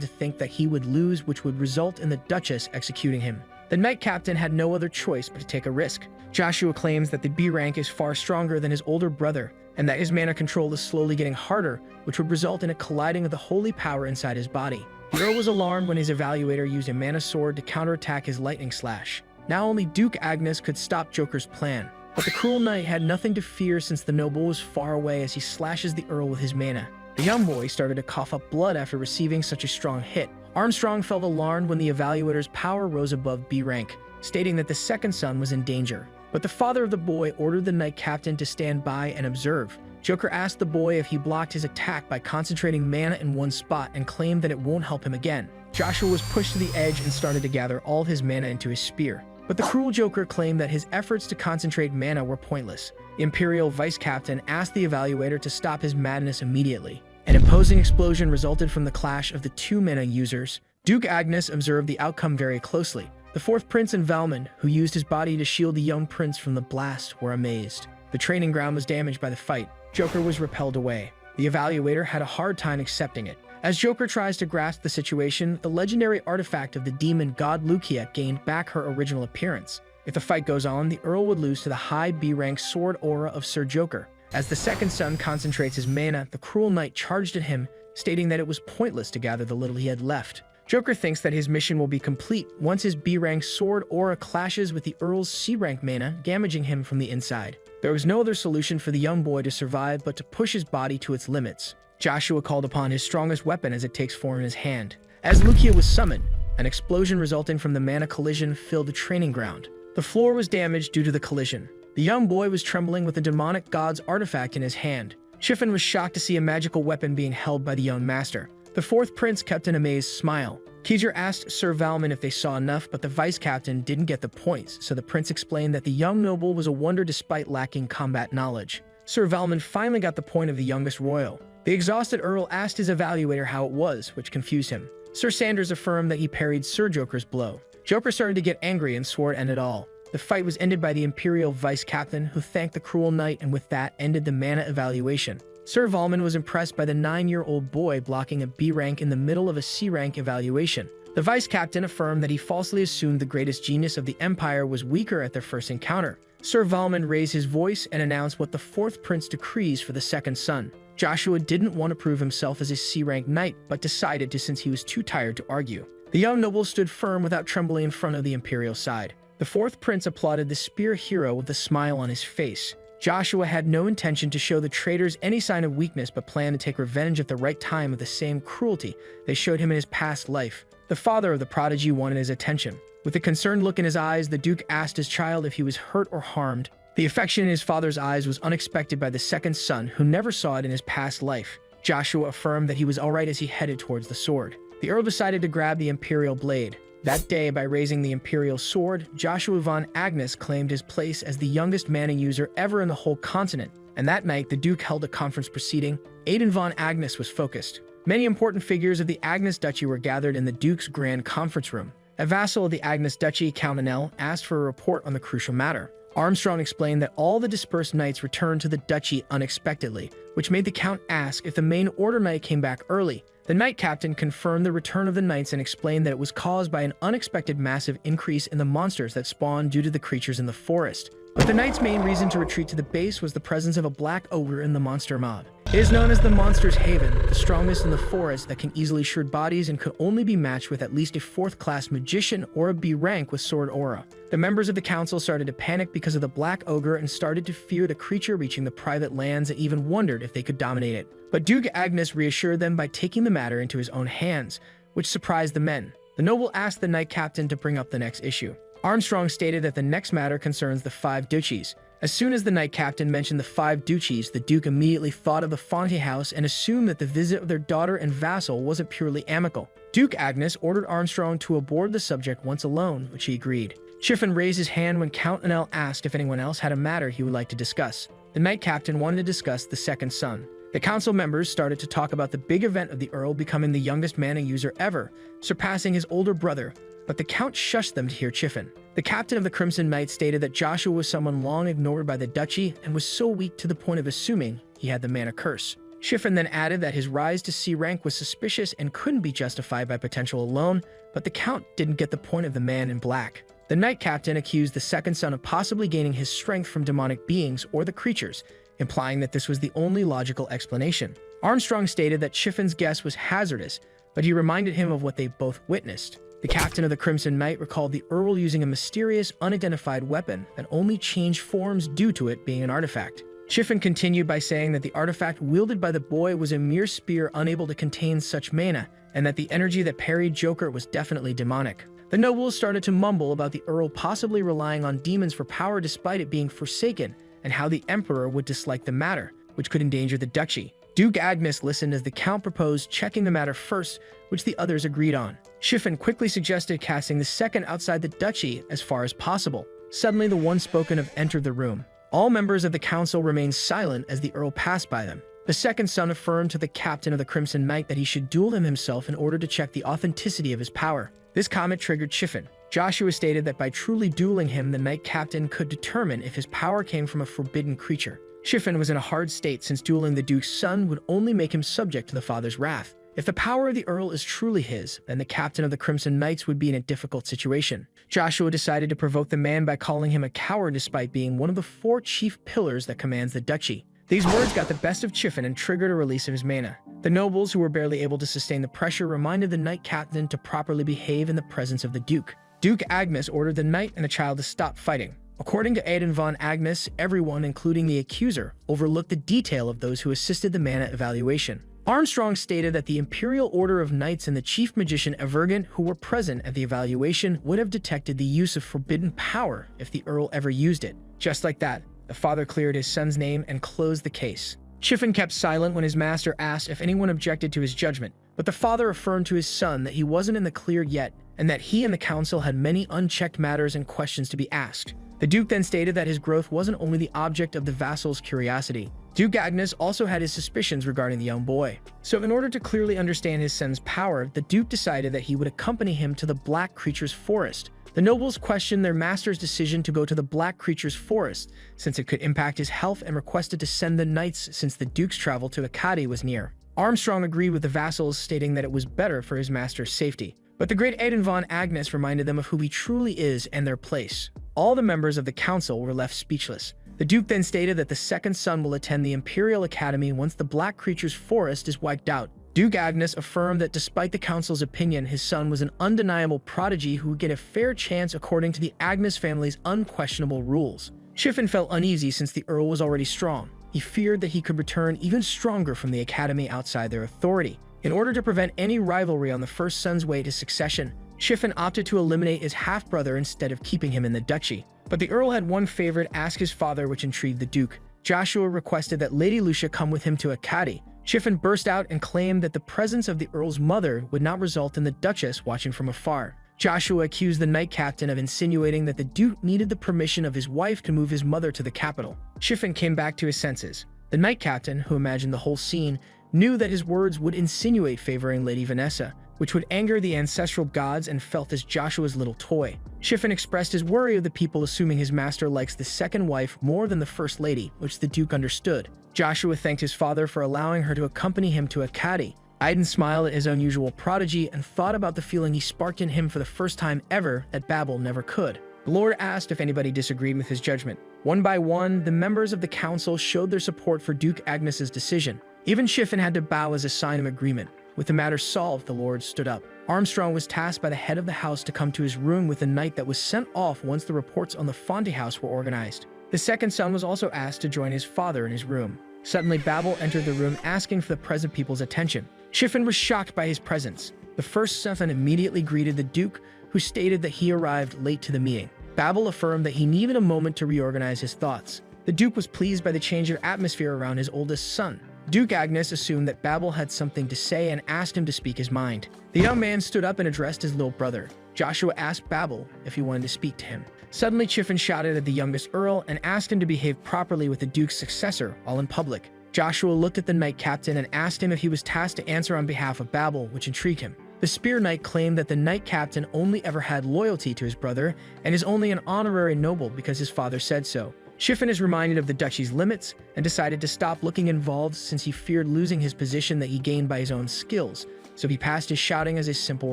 [SPEAKER 1] to think that he would lose, which would result in the Duchess executing him. The knight captain had no other choice but to take a risk. Joshua claims that the B rank is far stronger than his older brother, and that his mana control is slowly getting harder, which would result in a colliding of the holy power inside his body. The Earl was alarmed when his evaluator used a mana sword to counterattack his lightning slash. Now only Duke Agnes could stop Joker's plan. But the cruel knight had nothing to fear since the noble was far away as he slashes the Earl with his mana. The young boy started to cough up blood after receiving such a strong hit. Armstrong felt alarmed when the evaluator's power rose above B rank, stating that the second son was in danger. But the father of the boy ordered the knight captain to stand by and observe. Joker asked the boy if he blocked his attack by concentrating mana in one spot and claimed that it won't help him again. Joshua was pushed to the edge and started to gather all his mana into his spear. But the cruel Joker claimed that his efforts to concentrate mana were pointless. The Imperial Vice Captain asked the evaluator to stop his madness immediately. An imposing explosion resulted from the clash of the two mana users. Duke Agnes observed the outcome very closely. The fourth prince and Valmon, who used his body to shield the young prince from the blast, were amazed. The training ground was damaged by the fight. Joker was repelled away. The evaluator had a hard time accepting it. As Joker tries to grasp the situation, the legendary artifact of the demon god Lucia gained back her original appearance. If the fight goes on, the Earl would lose to the high B-rank sword aura of Sir Joker. As the second son concentrates his mana, the cruel knight charged at him, stating that it was pointless to gather the little he had left. Joker thinks that his mission will be complete once his B-rank sword aura clashes with the Earl's C-rank mana, damaging him from the inside. There was no other solution for the young boy to survive but to push his body to its limits. Joshua called upon his strongest weapon as it takes form in his hand. As Lucia was summoned, an explosion resulting from the mana collision filled the training ground. The floor was damaged due to the collision. The young boy was trembling with the demonic god's artifact in his hand. Chiffon was shocked to see a magical weapon being held by the young master. The fourth prince kept an amazed smile. Keezer asked Sir Valmon if they saw enough, but the vice captain didn't get the points, so the prince explained that the young noble was a wonder despite lacking combat knowledge. Sir Valmon finally got the point of the youngest royal. The exhausted Earl asked his evaluator how it was, which confused him. Sir Sanders affirmed that he parried Sir Joker's blow. Joker started to get angry and swore to end it all. The fight was ended by the Imperial Vice Captain, who thanked the cruel knight and with that ended the mana evaluation. Sir Valmon was impressed by the 9-year-old boy blocking a B rank in the middle of a C rank evaluation. The Vice Captain affirmed that he falsely assumed the greatest genius of the Empire was weaker at their first encounter. Sir Valmon raised his voice and announced what the fourth prince decrees for the second son. Joshua didn't want to prove himself as a C-rank knight, but decided to since he was too tired to argue. The young noble stood firm without trembling in front of the Imperial side. The fourth prince applauded the spear hero with a smile on his face. Joshua had no intention to show the traitors any sign of weakness but planned to take revenge at the right time of the same cruelty they showed him in his past life. The father of the prodigy wanted his attention. With a concerned look in his eyes, the Duke asked his child if he was hurt or harmed. The affection in his father's eyes was unexpected by the second son, who never saw it in his past life. Joshua affirmed that he was alright as he headed towards the sword. The Earl decided to grab the Imperial blade. That day, by raising the Imperial sword, Joshua von Agnes claimed his place as the youngest mana user ever in the whole continent. And that night, the Duke held a conference proceeding. Aidan von Agnes was focused. Many important figures of the Agnes Duchy were gathered in the Duke's grand conference room. A vassal of the Agnes Duchy, Count Anel, asked for a report on the crucial matter. Armstrong explained that all the dispersed knights returned to the duchy unexpectedly, which made the Count ask if the main order knight came back early. The knight captain confirmed the return of the knights and explained that it was caused by an unexpected massive increase in the monsters that spawned due to the creatures in the forest. But the knight's main reason to retreat to the base was the presence of a black ogre in the monster mob. It is known as the Monster's Haven, the strongest in the forest that can easily shred bodies and could only be matched with at least a 4th-class magician or a B rank with sword aura. The members of the council started to panic because of the black ogre and started to fear the creature reaching the private lands and even wondered if they could dominate it. But Duke Agnes reassured them by taking the matter into his own hands, which surprised the men. The noble asked the knight captain to bring up the next issue. Armstrong stated that the next matter concerns the 5 duchies. As soon as the knight captain mentioned the 5 duchies, the Duke immediately thought of the Pointy house and assumed that the visit of their daughter and vassal wasn't purely amicable. Duke Agnes ordered Armstrong to abort the subject once alone, which he agreed. Chiffon raised his hand when Count Annel asked if anyone else had a matter he would like to discuss. The knight captain wanted to discuss the second son. The council members started to talk about the big event of the Earl becoming the youngest mana user ever, surpassing his older brother, but the Count shushed them to hear Chiffon. The captain of the Crimson Knights stated that Joshua was someone long ignored by the duchy and was so weak to the point of assuming he had the mana curse. Chiffon then added that his rise to C rank was suspicious and couldn't be justified by potential alone, but the Count didn't get the point of the man in black. The knight captain accused the second son of possibly gaining his strength from demonic beings or the creatures, implying that this was the only logical explanation. Armstrong stated that Chiffon's guess was hazardous, but he reminded him of what they both witnessed. The captain of the Crimson Knight recalled the Earl using a mysterious, unidentified weapon that only changed forms due to it being an artifact. Chiffon continued by saying that the artifact wielded by the boy was a mere spear unable to contain such mana, and that the energy that parried Joker was definitely demonic. The nobles started to mumble about the Earl possibly relying on demons for power despite it being forsaken, and how the Emperor would dislike the matter, which could endanger the duchy. Duke Agnes listened as the Count proposed checking the matter first, which the others agreed on. Chiffon quickly suggested casting the second outside the duchy as far as possible. Suddenly, the one spoken of entered the room. All members of the council remained silent as the Earl passed by them. The second son affirmed to the captain of the Crimson Knight that he should duel him himself in order to check the authenticity of his power. This comment triggered Chiffon. Joshua stated that by truly dueling him, the knight captain could determine if his power came from a forbidden creature. Chiffon was in a hard state since dueling the Duke's son would only make him subject to the father's wrath. If the power of the Earl is truly his, then the captain of the Crimson Knights would be in a difficult situation. Joshua decided to provoke the man by calling him a coward despite being one of the 4 chief pillars that commands the duchy. These words got the best of Chiffon and triggered a release of his mana. The nobles, who were barely able to sustain the pressure, reminded the knight captain to properly behave in the presence of the Duke. Duke Agnes ordered the knight and the child to stop fighting. According to Aidan von Agnes, everyone, including the accuser, overlooked the detail of those who assisted the mana evaluation. Armstrong stated that the Imperial Order of Knights and the Chief Magician Evergant, who were present at the evaluation, would have detected the use of forbidden power if the Earl ever used it. Just like that, the father cleared his son's name and closed the case. Chiffon kept silent when his master asked if anyone objected to his judgment, but the father affirmed to his son that he wasn't in the clear yet and that he and the council had many unchecked matters and questions to be asked. The Duke then stated that his growth wasn't only the object of the vassal's curiosity. Duke Agnes also had his suspicions regarding the young boy. So in order to clearly understand his son's power, the Duke decided that he would accompany him to the Black Creature's forest. The nobles questioned their master's decision to go to the Black Creature's forest, since it could impact his health, and requested to send the knights since the Duke's travel to a.k.a. was near. Armstrong agreed with the vassals, stating that it was better for his master's safety. But the great Aidan von Agnes reminded them of who he truly is and their place. All the members of the council were left speechless. The Duke then stated that the second son will attend the Imperial Academy once the Black Creature's forest is wiped out. Duke Agnes affirmed that despite the council's opinion, his son was an undeniable prodigy who would get a fair chance according to the Agnes family's unquestionable rules. Chiffon felt uneasy since the Earl was already strong. He feared that he could return even stronger from the Academy outside their authority. In order to prevent any rivalry on the first son's way to succession, Chiffon opted to eliminate his half-brother instead of keeping him in the duchy. But the Earl had one favorite ask his father, which intrigued the Duke. Joshua requested that Lady Lucia come with him to a.k.a. Chiffon burst out and claimed that the presence of the Earl's mother would not result in the Duchess watching from afar. Joshua accused the knight captain of insinuating that the Duke needed the permission of his wife to move his mother to the capital. Chiffon came back to his senses. The knight captain, who imagined the whole scene, knew that his words would insinuate favoring Lady Vanessa, which would anger the ancestral gods, and felt as Joshua's little toy. Chiffon expressed his worry of the people assuming his master likes the second wife more than the first lady, which the Duke understood. Joshua thanked his father for allowing her to accompany him to a.k.a. Aidan smiled at his unusual prodigy and thought about the feeling he sparked in him for the first time ever that Babel never could. The Lord asked if anybody disagreed with his judgment. One by one, the members of the council showed their support for Duke Agnes's decision. Even Chiffon had to bow as a sign of agreement. With the matter solved, the Lord stood up. Armstrong was tasked by the head of the house to come to his room with a knight that was sent off once the reports on the Pointy house were organized. The second son was also asked to join his father in his room. Suddenly, Babel entered the room asking for the present people's attention. Chiffon was shocked by his presence. The first son immediately greeted the Duke, who stated that he arrived late to the meeting. Babel affirmed that he needed a moment to reorganize his thoughts. The Duke was pleased by the change of atmosphere around his oldest son. Duke Agnes assumed that Babel had something to say and asked him to speak his mind. The young man stood up and addressed his little brother. Joshua asked Babel if he wanted to speak to him. Suddenly, Chiffon shouted at the youngest earl and asked him to behave properly with the Duke's successor, all in public. Joshua looked at the knight captain and asked him if he was tasked to answer on behalf of Babel, which intrigued him. The spear knight claimed that the knight captain only ever had loyalty to his brother and is only an honorary noble because his father said so. Chiffon is reminded of the duchy's limits and decided to stop looking involved since he feared losing his position that he gained by his own skills, so he passed his shouting as a simple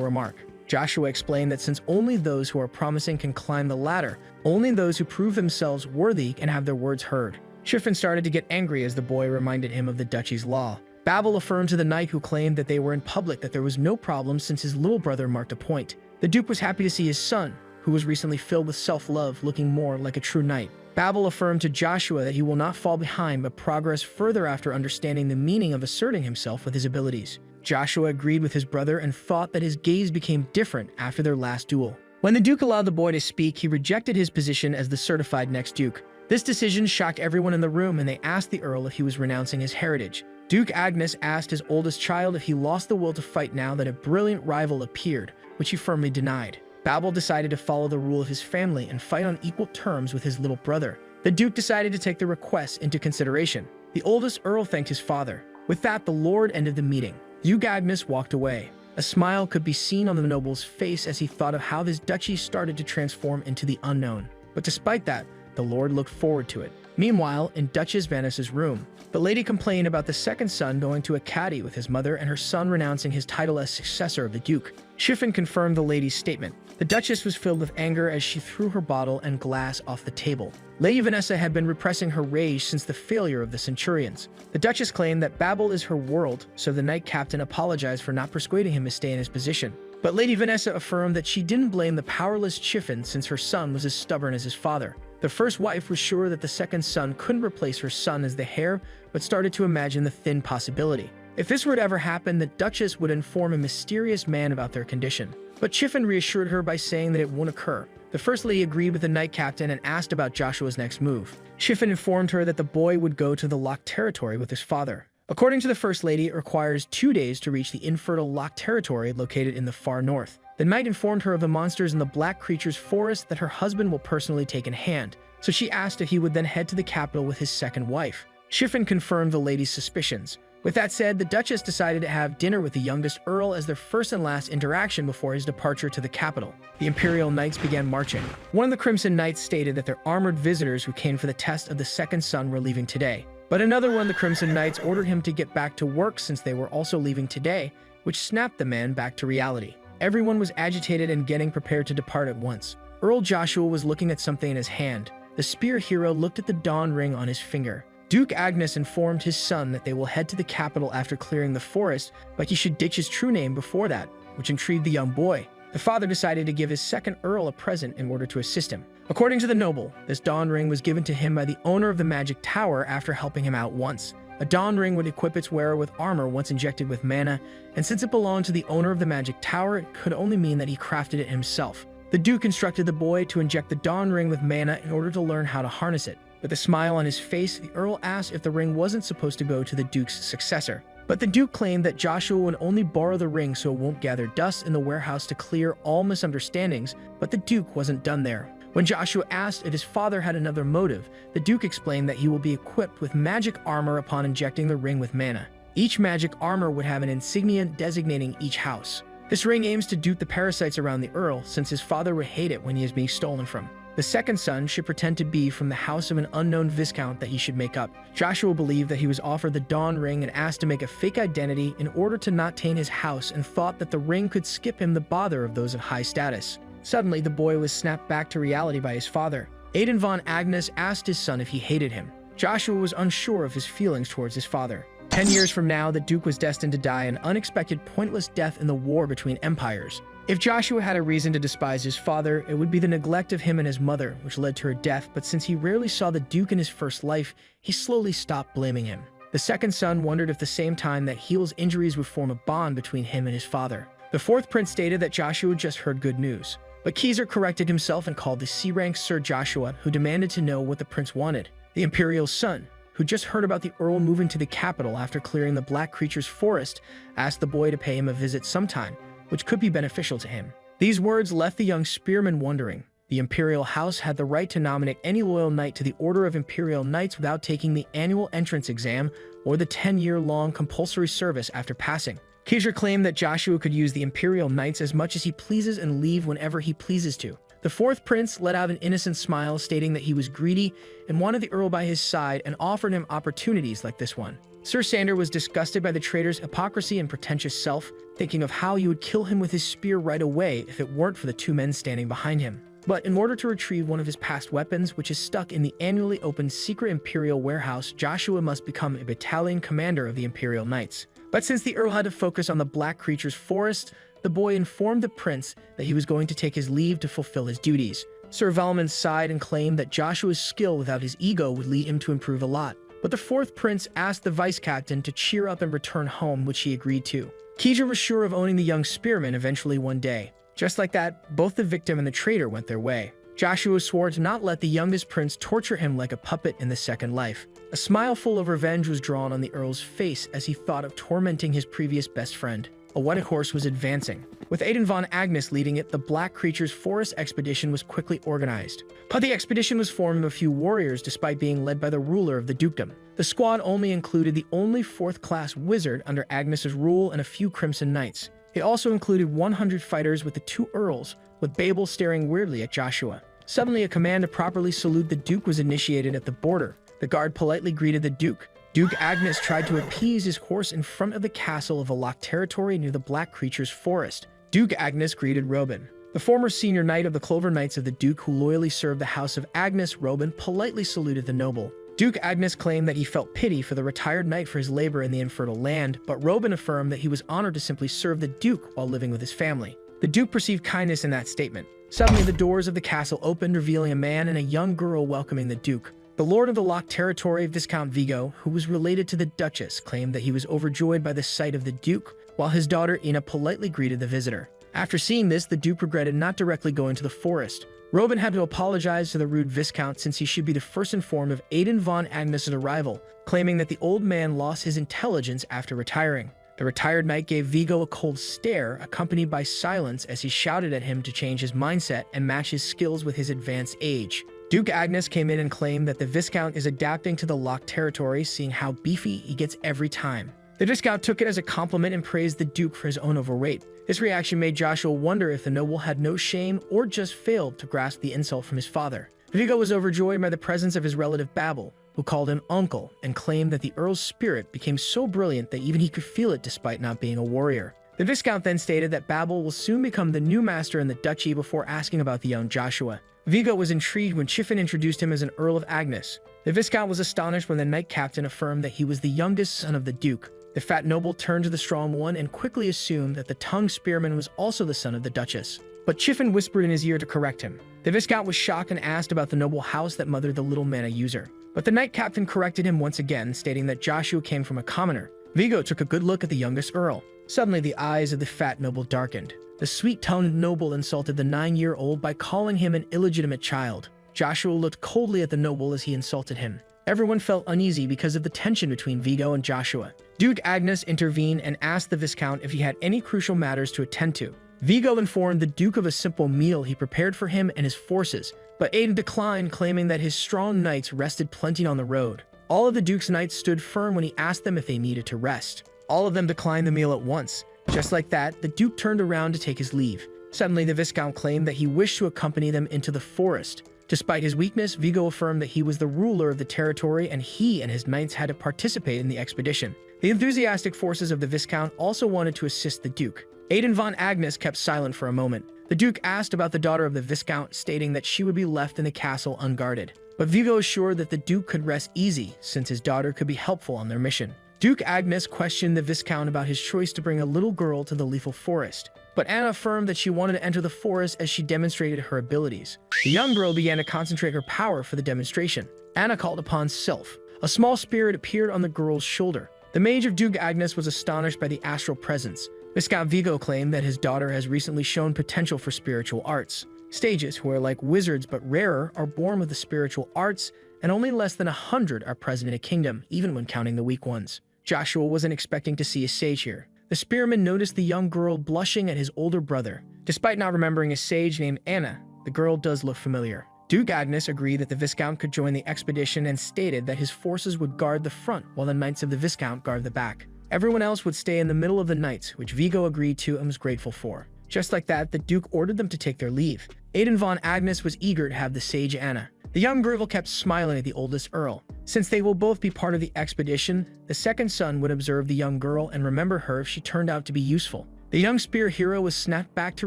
[SPEAKER 1] remark. Joshua explained that since only those who are promising can climb the ladder, only those who prove themselves worthy can have their words heard. Chiffon started to get angry as the boy reminded him of the duchy's law. Babel affirmed to the knight who claimed that they were in public that there was no problem since his little brother marked a point. The Duke was happy to see his son, who was recently filled with self-love, looking more like a true knight. Babel affirmed to Joshua that he will not fall behind but progress further after understanding the meaning of asserting himself with his abilities. Joshua agreed with his brother and thought that his gaze became different after their last duel. When the Duke allowed the boy to speak, he rejected his position as the certified next Duke. This decision shocked everyone in the room, and they asked the Earl if he was renouncing his heritage. Duke Agnes asked his oldest child if he lost the will to fight now that a brilliant rival appeared, which he firmly denied. Babel decided to follow the rule of his family and fight on equal terms with his little brother. The Duke decided to take the request into consideration. The oldest Earl thanked his father. With that, the Lord ended the meeting. Duke Agnes walked away. A smile could be seen on the noble's face as he thought of how his duchy started to transform into the unknown. But despite that, the Lord looked forward to it. Meanwhile, in Duchess Vanessa's room, the lady complained about the second son going to a caddy with his mother and her son renouncing his title as successor of the Duke. Chiffon confirmed the lady's statement. The Duchess was filled with anger as she threw her bottle and glass off the table. Lady Vanessa had been repressing her rage since the failure of the Centurions. The Duchess claimed that Babel is her world, so the knight captain apologized for not persuading him to stay in his position. But Lady Vanessa affirmed that she didn't blame the powerless Chiffon since her son was as stubborn as his father. The first wife was sure that the second son couldn't replace her son as the heir, but started to imagine the thin possibility. If this were to ever happen, the Duchess would inform a mysterious man about their condition. But Chiffon reassured her by saying that it won't occur. The First Lady agreed with the knight captain and asked about Joshua's next move. Chiffon informed her that the boy would go to the locked territory with his father. According to the First Lady, it requires 2 days to reach the infertile locked territory located in the far north. The knight informed her of the monsters in the Black Creature's forest that her husband will personally take in hand, so she asked if he would then head to the capital with his second wife. Chiffon confirmed the lady's suspicions. With that said, the Duchess decided to have dinner with the youngest Earl as their first and last interaction before his departure to the capital. The Imperial Knights began marching. One of the Crimson Knights stated that their armored visitors who came for the test of the second son were leaving today. But another one of the Crimson Knights ordered him to get back to work since they were also leaving today, which snapped the man back to reality. Everyone was agitated and getting prepared to depart at once. Earl Joshua was looking at something in his hand. The spear hero looked at the dawn ring on his finger. Duke Agnes informed his son that they will head to the capital after clearing the forest, but he should ditch his true name before that, which intrigued the young boy. The father decided to give his second Earl a present in order to assist him. According to the noble, this dawn ring was given to him by the owner of the magic tower after helping him out once. A dawn ring would equip its wearer with armor once injected with mana, and since it belonged to the owner of the magic tower, it could only mean that he crafted it himself. The Duke instructed the boy to inject the dawn ring with mana in order to learn how to harness it. With a smile on his face, the Earl asked if the ring wasn't supposed to go to the Duke's successor. But the Duke claimed that Joshua would only borrow the ring so it won't gather dust in the warehouse to clear all misunderstandings, but the Duke wasn't done there. When Joshua asked if his father had another motive, the Duke explained that he will be equipped with magic armor upon injecting the ring with mana. Each magic armor would have an insignia designating each house. This ring aims to dupe the parasites around the Earl, since his father would hate it when he is being stolen from. The second son should pretend to be from the house of an unknown viscount that he should make up. Joshua believed that he was offered the dawn ring and asked to make a fake identity in order to not taint his house, and thought that the ring could skip him the bother of those of high status. Suddenly, the boy was snapped back to reality by his father. Aiden von Agnes asked his son if he hated him. Joshua was unsure of his feelings towards his father. 10 years from now, the Duke was destined to die an unexpected, pointless death in the war between empires. If Joshua had a reason to despise his father, it would be the neglect of him and his mother, which led to her death, but since he rarely saw the Duke in his first life, he slowly stopped blaming him. The second son wondered if the same time that Heel's injuries would form a bond between him and his father. The fourth prince stated that Joshua just heard good news. But Keyser corrected himself and called the C-rank Sir Joshua, who demanded to know what the prince wanted. The Imperial's son, who just heard about the Earl moving to the capital after clearing the Black Creature's forest, asked the boy to pay him a visit sometime, which could be beneficial to him. These words left the young spearman wondering. The Imperial House had the right to nominate any loyal knight to the Order of Imperial Knights without taking the annual entrance exam or the 10-year-long compulsory service after passing. Keyser claimed that Joshua could use the Imperial Knights as much as he pleases and leave whenever he pleases to. The fourth prince let out an innocent smile, stating that he was greedy and wanted the Earl by his side and offered him opportunities like this one. Sir Sander was disgusted by the traitor's hypocrisy and pretentious self, thinking of how he would kill him with his spear right away if it weren't for the two men standing behind him. But in order to retrieve one of his past weapons, which is stuck in the annually opened secret Imperial warehouse, Joshua must become a battalion commander of the Imperial Knights. But since the Earl had to focus on the Black Creature's forest, the boy informed the prince that he was going to take his leave to fulfill his duties. Sir Valmont sighed and claimed that Joshua's skill without his ego would lead him to improve a lot. But the fourth prince asked the vice captain to cheer up and return home, which he agreed to. Keyser was sure of owning the young spearman eventually one day. Just like that, both the victim and the traitor went their way. Joshua swore to not let the youngest prince torture him like a puppet in the second life. A smile full of revenge was drawn on the Earl's face as he thought of tormenting his previous best friend. A white horse was advancing. With Aiden von Agnes leading it, the Black Creature's forest expedition was quickly organized. But the expedition was formed of a few warriors despite being led by the ruler of the dukedom. The squad only included the only fourth-class wizard under Agnes's rule and a few Crimson Knights. It also included 100 fighters with the two earls, with Babel staring weirdly at Joshua. Suddenly, a command to properly salute the Duke was initiated at the border. The guard politely greeted the Duke. Duke Agnes tried to appease his horse in front of the castle of a locked territory near the Black Creature's forest. Duke Agnes greeted Robin. The former senior knight of the Clover Knights of the Duke, who loyally served the house of Agnes, Robin politely saluted the noble. Duke Agnes claimed that he felt pity for the retired knight for his labor in the infertile land, but Robin affirmed that he was honored to simply serve the Duke while living with his family. The Duke perceived kindness in that statement. Suddenly, the doors of the castle opened, revealing a man and a young girl welcoming the Duke. The lord of the locked territory, Viscount Vigo, who was related to the Duchess, claimed that he was overjoyed by the sight of the Duke, while his daughter Ina politely greeted the visitor. After seeing this, the Duke regretted not directly going to the forest. Robin had to apologize to the rude Viscount since he should be the first informed of Aiden von Agnes's arrival, claiming that the old man lost his intelligence after retiring. The retired knight gave Vigo a cold stare, accompanied by silence as he shouted at him to change his mindset and match his skills with his advanced age. Duke Agnes came in and claimed that the Viscount is adapting to the locked territory, seeing how beefy he gets every time. The Viscount took it as a compliment and praised the Duke for his own overweight. This reaction made Joshua wonder if the noble had no shame or just failed to grasp the insult from his father. Vigo was overjoyed by the presence of his relative Babel, who called him uncle and claimed that the Earl's spirit became so brilliant that even he could feel it despite not being a warrior. The Viscount then stated that Babel will soon become the new master in the duchy before asking about the young Joshua. Vigo was intrigued when Chiffin introduced him as an Earl of Agnes. The Viscount was astonished when the knight captain affirmed that he was the youngest son of the Duke. The fat noble turned to the strong one and quickly assumed that the tongued spearman was also the son of the Duchess. But Chiffin whispered in his ear to correct him. The Viscount was shocked and asked about the noble house that mothered the little mana user. But the knight captain corrected him once again, stating that Joshua came from a commoner. Vigo took a good look at the youngest earl. Suddenly, the eyes of the fat noble darkened. The sweet-tongued noble insulted the 9-year-old by calling him an illegitimate child. Joshua looked coldly at the noble as he insulted him. Everyone felt uneasy because of the tension between Vigo and Joshua. Duke Agnes intervened and asked the Viscount if he had any crucial matters to attend to. Vigo informed the Duke of a simple meal he prepared for him and his forces, but Aiden declined, claiming that his strong knights rested plenty on the road. All of the Duke's knights stood firm when he asked them if they needed to rest. All of them declined the meal at once. Just like that, the Duke turned around to take his leave. Suddenly, the Viscount claimed that he wished to accompany them into the forest. Despite his weakness, Vigo affirmed that he was the ruler of the territory and he and his knights had to participate in the expedition. The enthusiastic forces of the Viscount also wanted to assist the Duke. Aiden von Agnes kept silent for a moment. The Duke asked about the daughter of the Viscount, stating that she would be left in the castle unguarded. But Vigo assured that the Duke could rest easy since his daughter could be helpful on their mission. Duke Agnes questioned the Viscount about his choice to bring a little girl to the lethal forest, but Anna affirmed that she wanted to enter the forest as she demonstrated her abilities. The young girl began to concentrate her power for the demonstration. Anna called upon Sylph. A small spirit appeared on the girl's shoulder. The mage of Duke Agnes was astonished by the astral presence. Viscount Vigo claimed that his daughter has recently shown potential for spiritual arts. Stages who are like wizards but rarer are born with the spiritual arts, and only less than 100 are present in a kingdom, even when counting the weak ones. Joshua wasn't expecting to see a sage here. The spearman noticed the young girl blushing at his older brother. Despite not remembering a sage named Anna, the girl does look familiar. Duke Agnes agreed that the Viscount could join the expedition and stated that his forces would guard the front while the Knights of the Viscount guard the back. Everyone else would stay in the middle of the Knights, which Vigo agreed to and was grateful for. Just like that, the Duke ordered them to take their leave. Aidan von Agnes was eager to have the sage Anna. The young girl kept smiling at the oldest Earl. Since they will both be part of the expedition, the second son would observe the young girl and remember her if she turned out to be useful. The young spear hero was snapped back to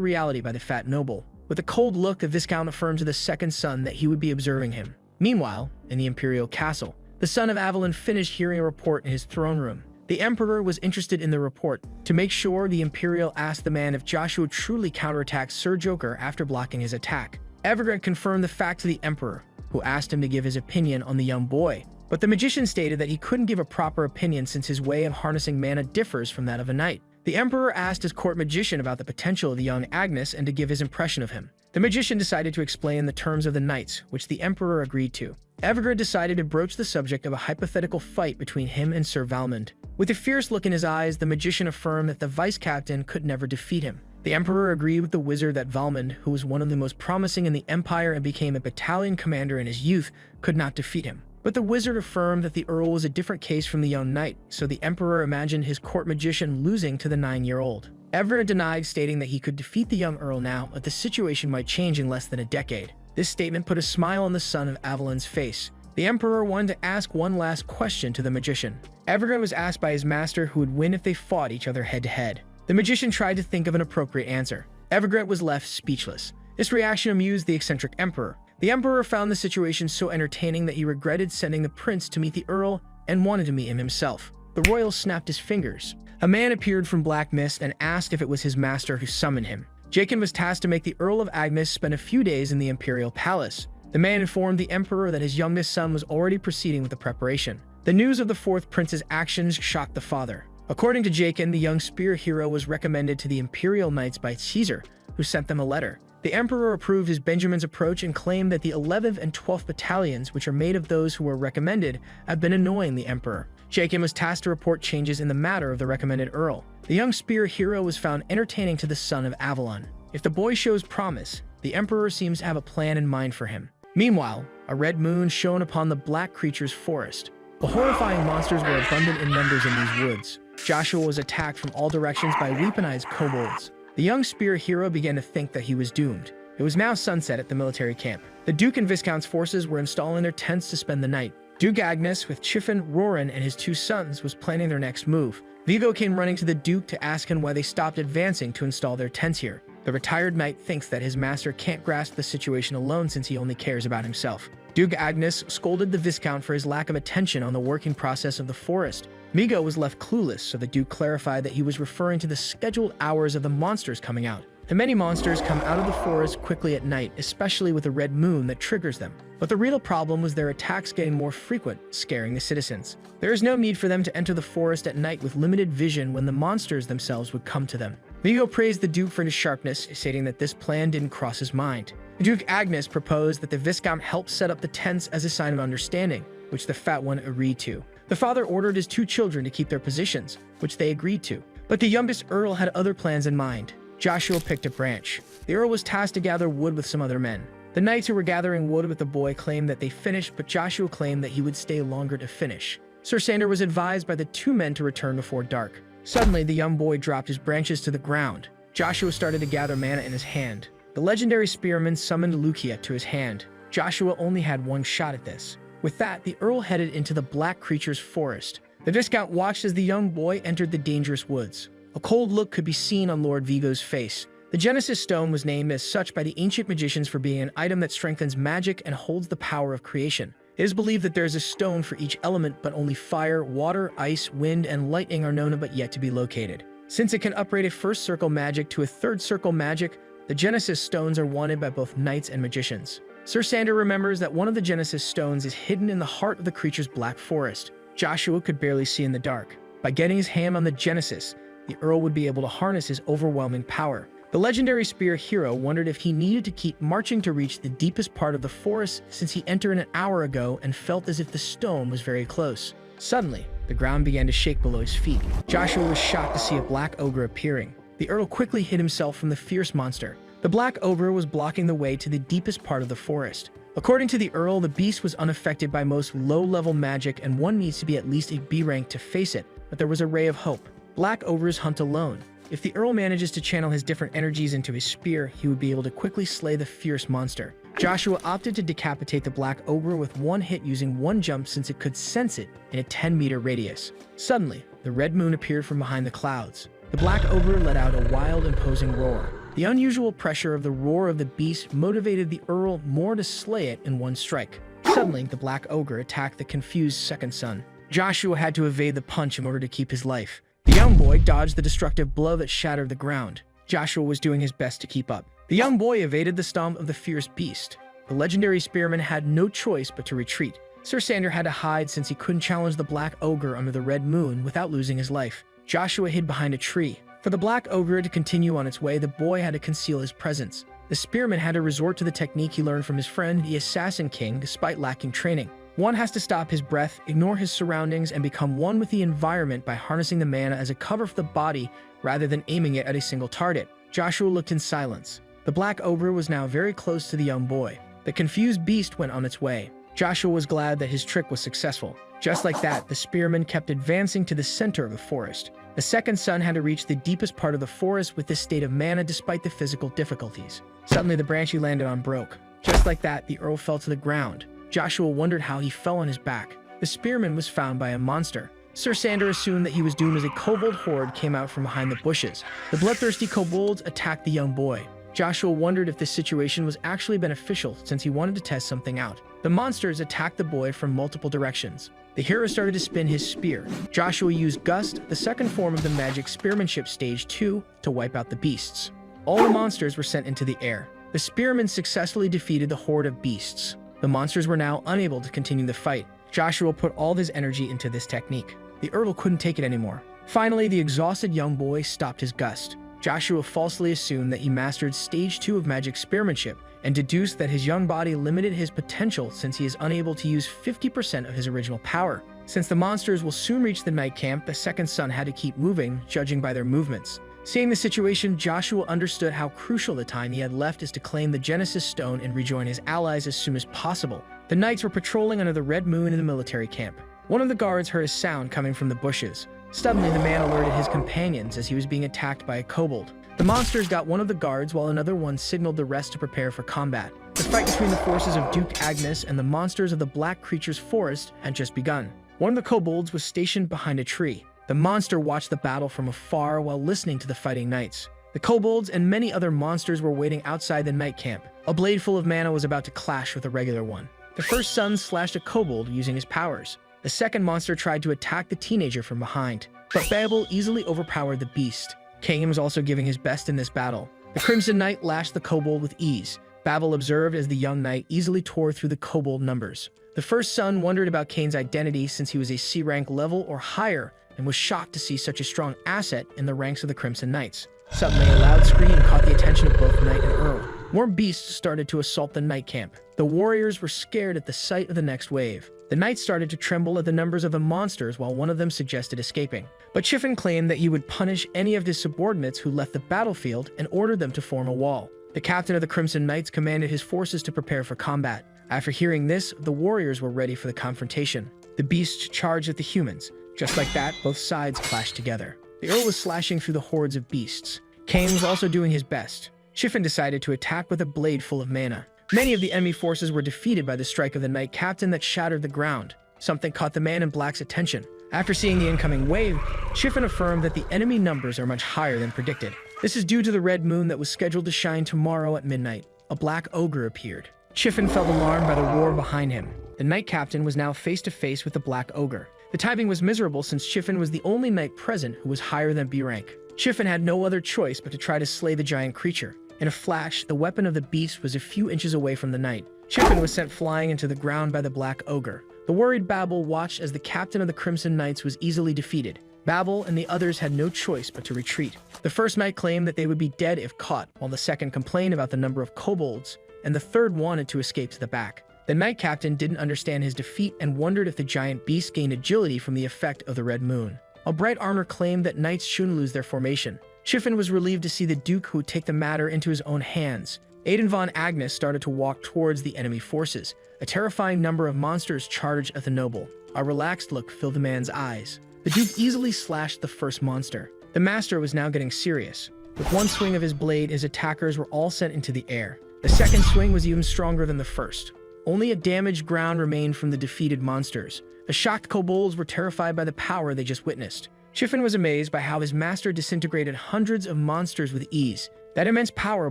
[SPEAKER 1] reality by the fat noble. With a cold look, the Viscount affirmed to the second son that he would be observing him. Meanwhile, in the Imperial Castle, the son of Avalon finished hearing a report in his throne room. The Emperor was interested in the report. To make sure, the Imperial asked the man if Joshua truly counterattacked Sir Joker after blocking his attack. Evergrande confirmed the fact to the Emperor, who asked him to give his opinion on the young boy. But the magician stated that he couldn't give a proper opinion since his way of harnessing mana differs from that of a knight. The Emperor asked his court magician about the potential of the young Agnes and to give his impression of him. The magician decided to explain the terms of the knights, which the Emperor agreed to. Evergrande decided to broach the subject of a hypothetical fight between him and Sir Valmond. With a fierce look in his eyes, the magician affirmed that the vice-captain could never defeat him. The Emperor agreed with the wizard that Valmond, who was one of the most promising in the Empire and became a battalion commander in his youth, could not defeat him. But the wizard affirmed that the Earl was a different case from the young knight, so the Emperor imagined his court magician losing to the 9-year-old. Evergrande denied, stating that he could defeat the young Earl now, but the situation might change in less than a decade. This statement put a smile on the son of Avalon's face. The Emperor wanted to ask one last question to the magician. Evergrande was asked by his master who would win if they fought each other head-to-head. The magician tried to think of an appropriate answer. Evergrande was left speechless. This reaction amused the eccentric Emperor. The Emperor found the situation so entertaining that he regretted sending the prince to meet the Earl and wanted to meet him himself. The royal snapped his fingers. A man appeared from black mist and asked if it was his master who summoned him. Jacen was tasked to make the Earl of Agnes spend a few days in the Imperial Palace. The man informed the Emperor that his youngest son was already proceeding with the preparation. The news of the fourth prince's actions shocked the father. According to Jacen, the young spear hero was recommended to the Imperial Knights by Caesar, who sent them a letter. The Emperor approved his Benjamin's approach and claimed that the 11th and 12th battalions, which are made of those who were recommended, have been annoying the Emperor. Jacen was tasked to report changes in the matter of the recommended Earl. The young spear hero was found entertaining to the son of Avalon. If the boy shows promise, the Emperor seems to have a plan in mind for him. Meanwhile, a red moon shone upon the black creature's forest. The horrifying monsters were abundant in numbers in these woods. Joshua was attacked from all directions by weaponized kobolds. The young spear hero began to think that he was doomed. It was now sunset at the military camp. The Duke and Viscount's forces were installing their tents to spend the night. Duke Agnes, with Chiffon, Roran, and his 2 sons, was planning their next move. Vigo came running to the Duke to ask him why they stopped advancing to install their tents here. The retired knight thinks that his master can't grasp the situation alone since he only cares about himself. Duke Agnes scolded the Viscount for his lack of attention on the working process of the forest. Vigo was left clueless, so the Duke clarified that he was referring to the scheduled hours of the monsters coming out. The many monsters come out of the forest quickly at night, especially with a red moon that triggers them. But the real problem was their attacks getting more frequent, scaring the citizens. There is no need for them to enter the forest at night with limited vision when the monsters themselves would come to them. Vigo praised the Duke for his sharpness, stating that this plan didn't cross his mind. Duke Agnes proposed that the Viscount help set up the tents as a sign of understanding, which the fat one agreed to. The father ordered his 2 children to keep their positions, which they agreed to. But the youngest Earl had other plans in mind. Joshua picked a branch. The Earl was tasked to gather wood with some other men. The knights who were gathering wood with the boy claimed that they finished, but Joshua claimed that he would stay longer to finish. Sir Sander was advised by the 2 men to return before dark. Suddenly, the young boy dropped his branches to the ground. Joshua started to gather mana in his hand. The legendary spearman summoned Lucia to his hand. Joshua only had 1 shot at this. With that, the Earl headed into the black creature's forest. The Viscount watched as the young boy entered the dangerous woods. A cold look could be seen on Lord Vigo's face. The Genesis Stone was named as such by the ancient magicians for being an item that strengthens magic and holds the power of creation. It is believed that there is a stone for each element, but only fire, water, ice, wind, and lightning are known but yet to be located. Since it can upgrade a first circle magic to a third circle magic, the Genesis Stones are wanted by both knights and magicians. Sir Sander remembers that one of the Genesis Stones is hidden in the heart of the creature's black forest. Joshua could barely see in the dark. By getting his hand on the Genesis, the Earl would be able to harness his overwhelming power. The legendary spear hero wondered if he needed to keep marching to reach the deepest part of the forest, since he entered an hour ago and felt as if the stone was very close. Suddenly, the ground began to shake below his feet. Joshua was shocked to see a black ogre appearing. The Earl quickly hid himself from the fierce monster. The black ogre was blocking the way to the deepest part of the forest. According to the Earl, the beast was unaffected by most low-level magic, and one needs to be at least a B rank to face it, but there was a ray of hope. Black ogres hunt alone. If the Earl manages to channel his different energies into his spear, he would be able to quickly slay the fierce monster. Joshua opted to decapitate the black ogre with one hit using one jump, since it could sense it in a 10-meter radius. Suddenly, the red moon appeared from behind the clouds. The black ogre let out a wild, imposing roar. The unusual pressure of the roar of the beast motivated the Earl more to slay it in one strike. Suddenly, the black ogre attacked the confused second son. Joshua had to evade the punch in order to keep his life. The young boy dodged the destructive blow that shattered the ground. Joshua was doing his best to keep up. The young boy evaded the stomp of the fierce beast. The legendary spearman had no choice but to retreat. Sir Sander had to hide, since he couldn't challenge the black ogre under the red moon without losing his life. Joshua hid behind a tree. For the black ogre to continue on its way, the boy had to conceal his presence. The spearman had to resort to the technique he learned from his friend, the Assassin King, despite lacking training. One has to stop his breath, ignore his surroundings, and become one with the environment by harnessing the mana as a cover for the body rather than aiming it at a single target. Joshua looked in silence. The black ogre was now very close to the young boy. The confused beast went on its way. Joshua was glad that his trick was successful. Just like that, the spearman kept advancing to the center of the forest. The second son had to reach the deepest part of the forest with this state of mana despite the physical difficulties. Suddenly, the branch he landed on broke. Just like that, the Earl fell to the ground. Joshua wondered how he fell on his back. The spearman was found by a monster. Sir Sander assumed that he was doomed as a kobold horde came out from behind the bushes. The bloodthirsty kobolds attacked the young boy. Joshua wondered if this situation was actually beneficial, since he wanted to test something out. The monsters attacked the boy from multiple directions. The hero started to spin his spear. Joshua used Gust, the second form of the magic spearmanship stage 2, to wipe out the beasts. All the monsters were sent into the air. The spearman successfully defeated the horde of beasts. The monsters were now unable to continue the fight. Joshua put all of his energy into this technique. The Earl couldn't take it anymore. Finally, the exhausted young boy stopped his Gust. Joshua falsely assumed that he mastered stage 2 of magic spearmanship and deduced that his young body limited his potential, since he is unable to use 50% of his original power. Since the monsters will soon reach the night camp, the second son had to keep moving, judging by their movements. Seeing the situation, Joshua understood how crucial the time he had left is to claim the Genesis Stone and rejoin his allies as soon as possible. The knights were patrolling under the red moon in the military camp. One of the guards heard a sound coming from the bushes. Suddenly, the man alerted his companions as he was being attacked by a kobold. The monsters got one of the guards, while another one signaled the rest to prepare for combat. The fight between the forces of Duke Agnes and the monsters of the Black Creature's Forest had just begun. One of the kobolds was stationed behind a tree. The monster watched the battle from afar while listening to the fighting knights. The kobolds and many other monsters were waiting outside the night camp. A blade full of mana was about to clash with a regular one. The first son slashed a kobold using his powers. The second monster tried to attack the teenager from behind, but Babel easily overpowered the beast. Cain was also giving his best in this battle. The Crimson Knight lashed the kobold with ease. Babel observed as the young knight easily tore through the kobold numbers. The first son wondered about Cain's identity, since he was a C rank level or higher, and was shocked to see such a strong asset in the ranks of the Crimson Knights. Suddenly, a loud scream caught the attention of both knight and earl. More beasts started to assault the night camp. The warriors were scared at the sight of the next wave. The knights started to tremble at the numbers of the monsters, while one of them suggested escaping. But Chiffin claimed that he would punish any of his subordinates who left the battlefield and ordered them to form a wall. The captain of the Crimson Knights commanded his forces to prepare for combat. After hearing this, the warriors were ready for the confrontation. The beasts charged at the humans. Just like that, both sides clashed together. The earl was slashing through the hordes of beasts. Cain was also doing his best. Chiffin decided to attack with a blade full of mana. Many of the enemy forces were defeated by the strike of the Knight Captain that shattered the ground. Something caught the man in black's attention. After seeing the incoming wave, Chiffin affirmed that the enemy numbers are much higher than predicted. This is due to the red moon that was scheduled to shine tomorrow at midnight. A black ogre appeared. Chiffin felt alarmed by the roar behind him. The knight captain was now face to face with the black ogre. The timing was miserable since Chiffin was the only knight present who was higher than B rank. Chiffin had no other choice but to try to slay the giant creature. In a flash, the weapon of the beast was a few inches away from the knight. Chiffin was sent flying into the ground by the black ogre. The worried Babel watched as the captain of the Crimson Knights was easily defeated. Babel and the others had no choice but to retreat. The first knight claimed that they would be dead if caught, while the second complained about the number of kobolds, and the third wanted to escape to the back. The knight captain didn't understand his defeat and wondered if the giant beast gained agility from the effect of the red moon. A bright armor claimed that knights shouldn't lose their formation. Chiffin was relieved to see the Duke who would take the matter into his own hands. Aiden von Agnes started to walk towards the enemy forces. A terrifying number of monsters charged at the noble. A relaxed look filled the man's eyes. The Duke easily slashed the first monster. The master was now getting serious. With one swing of his blade, his attackers were all sent into the air. The second swing was even stronger than the first. Only a damaged ground remained from the defeated monsters. The shocked kobolds were terrified by the power they just witnessed. Chiffin was amazed by how his master disintegrated hundreds of monsters with ease. That immense power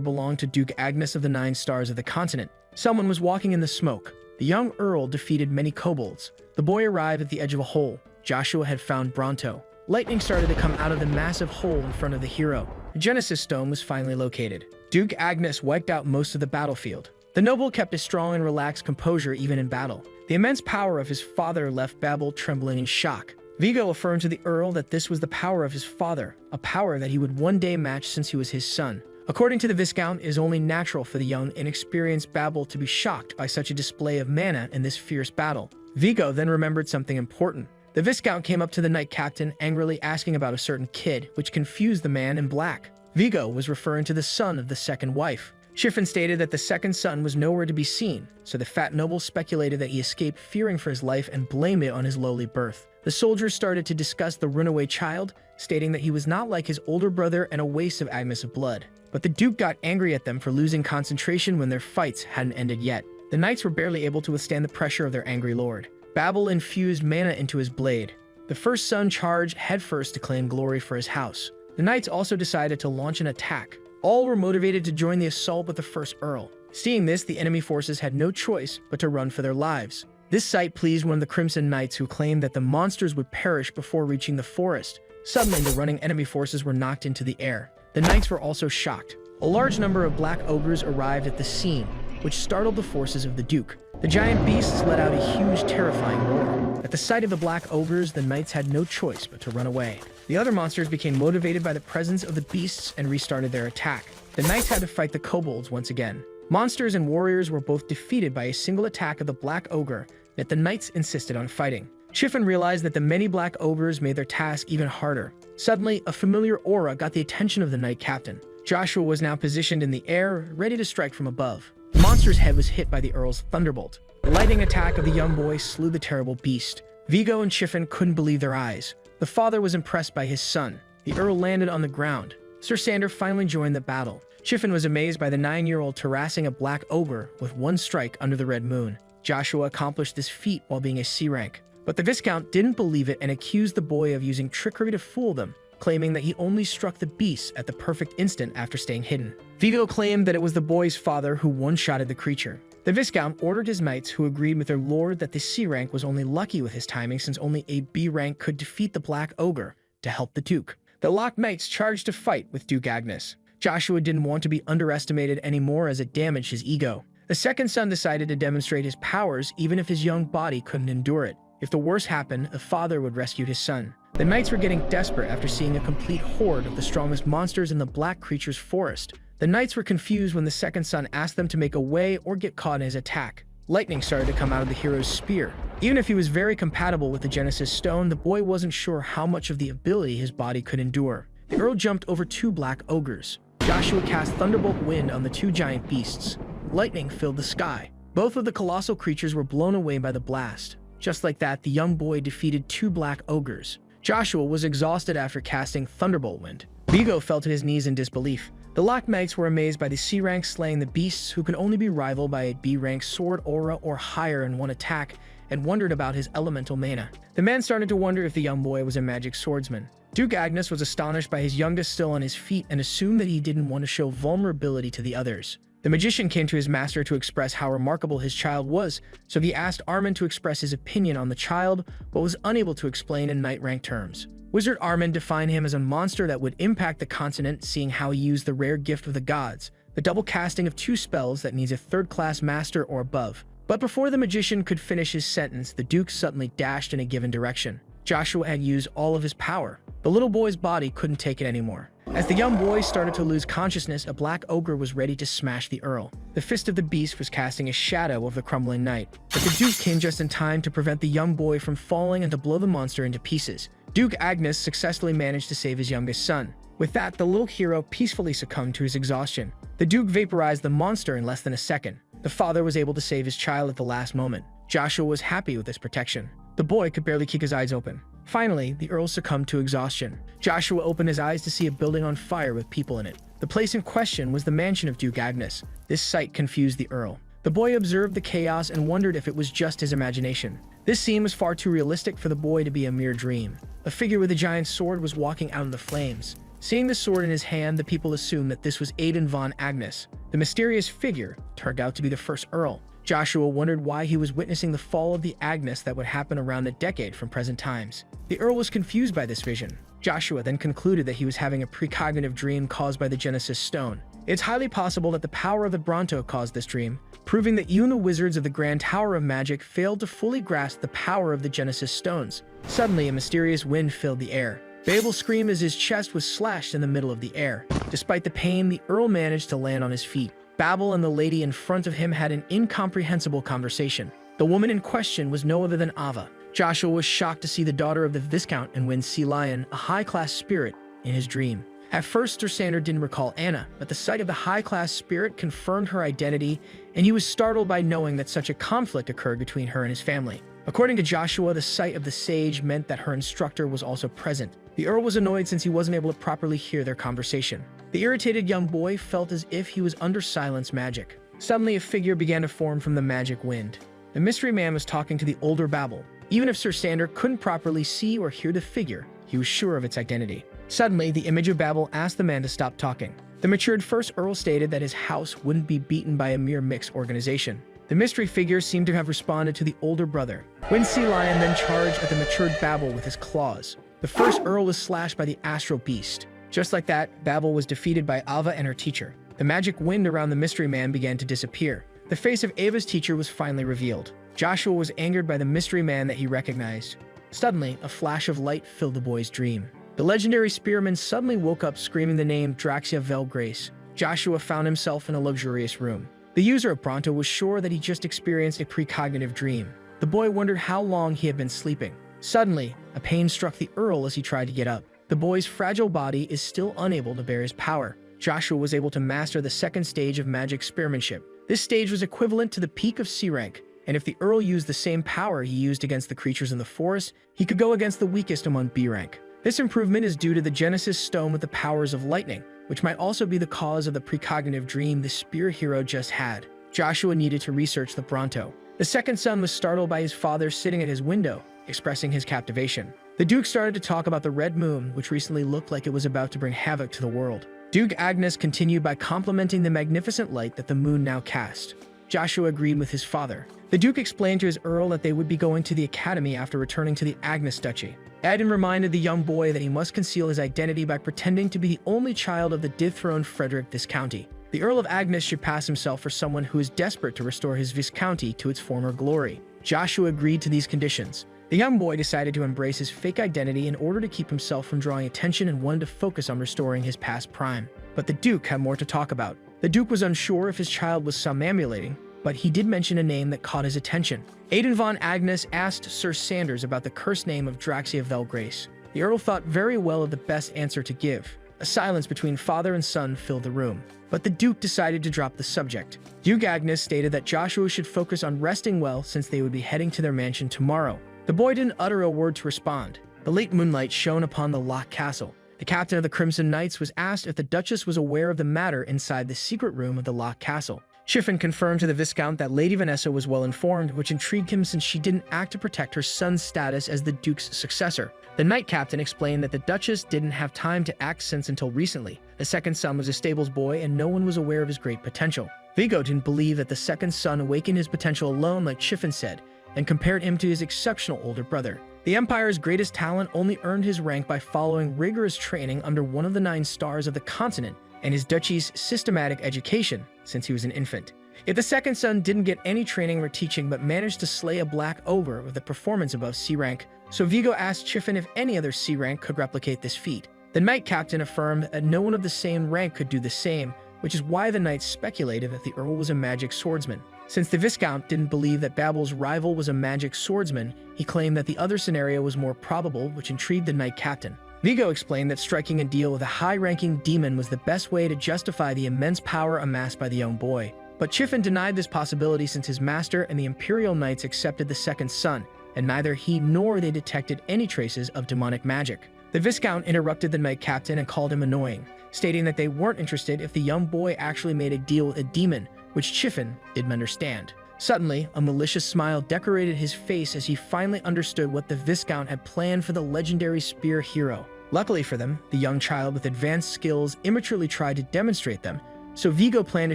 [SPEAKER 1] belonged to Duke Agnes of the 9 Stars of the continent. Someone was walking in the smoke. The young Earl defeated many kobolds. The boy arrived at the edge of a hole. Joshua had found Bronto. Lightning started to come out of the massive hole in front of the hero. The Genesis Stone was finally located. Duke Agnes wiped out most of the battlefield. The noble kept a strong and relaxed composure even in battle. The immense power of his father left Babel trembling in shock. Vigo affirmed to the Earl that this was the power of his father, a power that he would one day match since he was his son. According to the Viscount, it is only natural for the young, inexperienced Babel to be shocked by such a display of mana in this fierce battle. Vigo then remembered something important. The Viscount came up to the knight captain, angrily asking about a certain kid, which confused the man in black. Vigo was referring to the son of the second wife. Chiffin stated that the second son was nowhere to be seen, so the fat noble speculated that he escaped fearing for his life and blamed it on his lowly birth. The soldiers started to discuss the runaway child, stating that he was not like his older brother and a waste of Agnes of blood. But the Duke got angry at them for losing concentration when their fights hadn't ended yet. The knights were barely able to withstand the pressure of their angry lord. Babel infused mana into his blade. The first son charged headfirst to claim glory for his house. The knights also decided to launch an attack. All were motivated to join the assault with the first Earl. Seeing this, the enemy forces had no choice but to run for their lives. This sight pleased one of the Crimson Knights, who claimed that the monsters would perish before reaching the forest. Suddenly, the running enemy forces were knocked into the air. The knights were also shocked. A large number of black ogres arrived at the scene, which startled the forces of the Duke. The giant beasts let out a huge, terrifying roar. At the sight of the black ogres, the knights had no choice but to run away. The other monsters became motivated by the presence of the beasts and restarted their attack. The knights had to fight the kobolds once again. Monsters and warriors were both defeated by a single attack of the black ogre, yet the knights insisted on fighting. Chiffin realized that the many black ogres made their task even harder. Suddenly, a familiar aura got the attention of the knight captain. Joshua was now positioned in the air, ready to strike from above. The monster's head was hit by the Earl's thunderbolt. The lightning attack of the young boy slew the terrible beast. Vigo and Chiffin couldn't believe their eyes. The father was impressed by his son. The Earl landed on the ground. Sir Sander finally joined the battle. Chiffin was amazed by the 9-year-old terrassing a black ogre with one strike under the red moon. Joshua accomplished this feat while being a C rank. But the Viscount didn't believe it and accused the boy of using trickery to fool them, claiming that he only struck the beast at the perfect instant after staying hidden. Vigo claimed that it was the boy's father who one-shotted the creature. The Viscount ordered his knights, who agreed with their lord that the C rank was only lucky with his timing since only a B rank could defeat the black ogre, to help the Duke. The locked knights charged to fight with Duke Agnes. Joshua didn't want to be underestimated anymore as it damaged his ego. The second son decided to demonstrate his powers even if his young body couldn't endure it. If the worst happened, a father would rescue his son. The knights were getting desperate after seeing a complete horde of the strongest monsters in the black creature's forest. The knights were confused when the second son asked them to make away or get caught in his attack. Lightning started to come out of the hero's spear. Even if he was very compatible with the Genesis Stone, the boy wasn't sure how much of the ability his body could endure. The Earl jumped over 2 black ogres. Joshua cast Thunderbolt Wind on the 2 giant beasts. Lightning filled the sky. Both of the colossal creatures were blown away by the blast. Just like that, the young boy defeated 2 black ogres. Joshua was exhausted after casting Thunderbolt Wind. Vigo fell to his knees in disbelief. The locked knights were amazed by the C rank slaying the beasts, who could only be rivaled by a B rank sword aura or higher in one attack, and wondered about his elemental mana. The man started to wonder if the young boy was a magic swordsman. Duke Agnes was astonished by his youngest still on his feet and assumed that he didn't want to show vulnerability to the others. The magician came to his master to express how remarkable his child was, so he asked Armin to express his opinion on the child, but was unable to explain in knight-rank terms. Wizard Armin defined him as a monster that would impact the continent, seeing how he used the rare gift of the gods, the double casting of 2 spells that needs a 3rd-class master or above. But before the magician could finish his sentence, the Duke suddenly dashed in a given direction. Joshua had used all of his power. The little boy's body couldn't take it anymore. As the young boy started to lose consciousness, a black ogre was ready to smash the Earl. The fist of the beast was casting a shadow of the crumbling knight, but the Duke came just in time to prevent the young boy from falling and to blow the monster into pieces. Duke Agnes successfully managed to save his youngest son. With that, the little hero peacefully succumbed to his exhaustion. The Duke vaporized the monster in less than a second. The father was able to save his child at the last moment. Joshua was happy with this protection. The boy could barely keep his eyes open. Finally, the Earl succumbed to exhaustion. Joshua opened his eyes to see a building on fire with people in it. The place in question was the mansion of Duke Agnes. This sight confused the Earl. The boy observed the chaos and wondered if it was just his imagination. This scene was far too realistic for the boy to be a mere dream. A figure with a giant sword was walking out in the flames. Seeing the sword in his hand, the people assumed that this was Aiden von Agnes. The mysterious figure turned out to be the first Earl. Joshua wondered why he was witnessing the fall of the Agnes that would happen around a decade from present times. The Earl was confused by this vision. Joshua then concluded that he was having a precognitive dream caused by the Genesis Stone. It's highly possible that the power of the Bronto caused this dream, proving that even the wizards of the Grand Tower of Magic failed to fully grasp the power of the Genesis Stones. Suddenly, a mysterious wind filled the air. Babel screamed as his chest was slashed in the middle of the air. Despite the pain, the Earl managed to land on his feet. Babel and the lady in front of him had an incomprehensible conversation. The woman in question was no other than Ava. Joshua was shocked to see the daughter of the Viscount and win Sea Lion, a high-class spirit, in his dream. At first, Sir Sander didn't recall Anna, but the sight of the high-class spirit confirmed her identity, and he was startled by knowing that such a conflict occurred between her and his family. According to Joshua, the sight of the sage meant that her instructor was also present. The Earl was annoyed since he wasn't able to properly hear their conversation. The irritated young boy felt as if he was under silence magic. Suddenly, a figure began to form from the magic wind. The mystery man was talking to the older Babel. Even if Sir Sander couldn't properly see or hear the figure, he was sure of its identity. Suddenly, the image of Babel asked the man to stop talking. The matured first Earl stated that his house wouldn't be beaten by a mere mixed organization. The mystery figure seemed to have responded to the older brother. Wind Sea Lion then charged at the matured Babel with his claws. The first Earl was slashed by the astral beast. Just like that, Babel was defeated by Ava and her teacher. The magic wind around the mystery man began to disappear. The face of Ava's teacher was finally revealed. Joshua was angered by the mystery man that he recognized. Suddenly, a flash of light filled the boy's dream. The legendary spearman suddenly woke up screaming the name Draxia Velgrace. Joshua found himself in a luxurious room. The user of Bronto was sure that he just experienced a precognitive dream. The boy wondered how long he had been sleeping. Suddenly, a pain struck the Earl as he tried to get up. The boy's fragile body is still unable to bear his power. Joshua was able to master the second stage of magic spearmanship. This stage was equivalent to the peak of C rank, and if the Earl used the same power he used against the creatures in the forest, he could go against the weakest among B rank. This improvement is due to the Genesis Stone with the powers of lightning, which might also be the cause of the precognitive dream the spear hero just had. Joshua needed to research the Bronto. The second son was startled by his father sitting at his window, expressing his captivation. The Duke started to talk about the red moon, which recently looked like it was about to bring havoc to the world. Duke Agnes continued by complimenting the magnificent light that the moon now cast. Joshua agreed with his father. The Duke explained to his Earl that they would be going to the academy after returning to the Agnes Duchy. Aiden reminded the young boy that he must conceal his identity by pretending to be the only child of the dethroned Frederick Viscounty. The Earl of Agnes should pass himself for someone who is desperate to restore his Viscounty to its former glory. Joshua agreed to these conditions. The young boy decided to embrace his fake identity in order to keep himself from drawing attention and wanted to focus on restoring his past prime. But the Duke had more to talk about. The Duke was unsure if his child was somnambulating, but he did mention a name that caught his attention. Aiden von Agnes asked Sir Sanders about the cursed name of Draxia Velgrace. The Earl thought very well of the best answer to give. A silence between father and son filled the room, but the Duke decided to drop the subject. Duke Agnes stated that Joshua should focus on resting well since they would be heading to their mansion tomorrow. The boy didn't utter a word to respond. The late moonlight shone upon the locked castle. The captain of the Crimson Knights was asked if the Duchess was aware of the matter inside the secret room of the locked castle. Chiffin confirmed to the Viscount that Lady Vanessa was well informed, which intrigued him since she didn't act to protect her son's status as the Duke's successor. The Knight Captain explained that the Duchess didn't have time to act since until recently. The second son was a stables boy and no one was aware of his great potential. Vigo didn't believe that the second son awakened his potential alone like Chiffin said, and compared him to his exceptional older brother. The Empire's greatest talent only earned his rank by following rigorous training under one of the 9 stars of the continent and his duchy's systematic education since he was an infant. If the second son didn't get any training or teaching but managed to slay a black ogre with a performance above C rank, so Vigo asked Chiffin if any other C rank could replicate this feat. The Knight Captain affirmed that no one of the same rank could do the same, which is why the Knights speculated that the Earl was a magic swordsman. Since the Viscount didn't believe that Babel's rival was a magic swordsman, he claimed that the other scenario was more probable, which intrigued the Knight Captain. Vigo explained that striking a deal with a high-ranking demon was the best way to justify the immense power amassed by the young boy. But Chiffin denied this possibility since his master and the Imperial Knights accepted the second son, and neither he nor they detected any traces of demonic magic. The Viscount interrupted the Knight Captain and called him annoying, stating that they weren't interested if the young boy actually made a deal with a demon, which Chiffin didn't understand. Suddenly, a malicious smile decorated his face as he finally understood what the Viscount had planned for the legendary spear hero. Luckily for them, the young child with advanced skills immaturely tried to demonstrate them, so Vigo planned to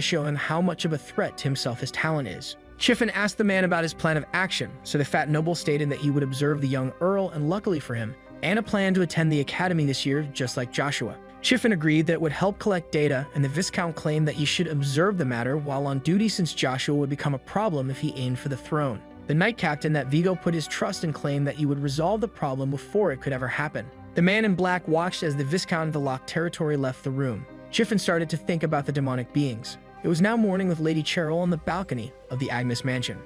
[SPEAKER 1] show him how much of a threat to himself his talent is. Chiffin asked the man about his plan of action, so the fat noble stated that he would observe the young Earl, and luckily for him, Anna planned to attend the academy this year just like Joshua. Chiffin agreed that it would help collect data, and the Viscount claimed that he should observe the matter while on duty since Joshua would become a problem if he aimed for the throne. The Knight Captain that Vigo put his trust in claimed that he would resolve the problem before it could ever happen. The man in black watched as the Viscount of the locked territory left the room. Chiffin started to think about the demonic beings. It was now morning with Lady Cheryl on the balcony of the Agnes mansion.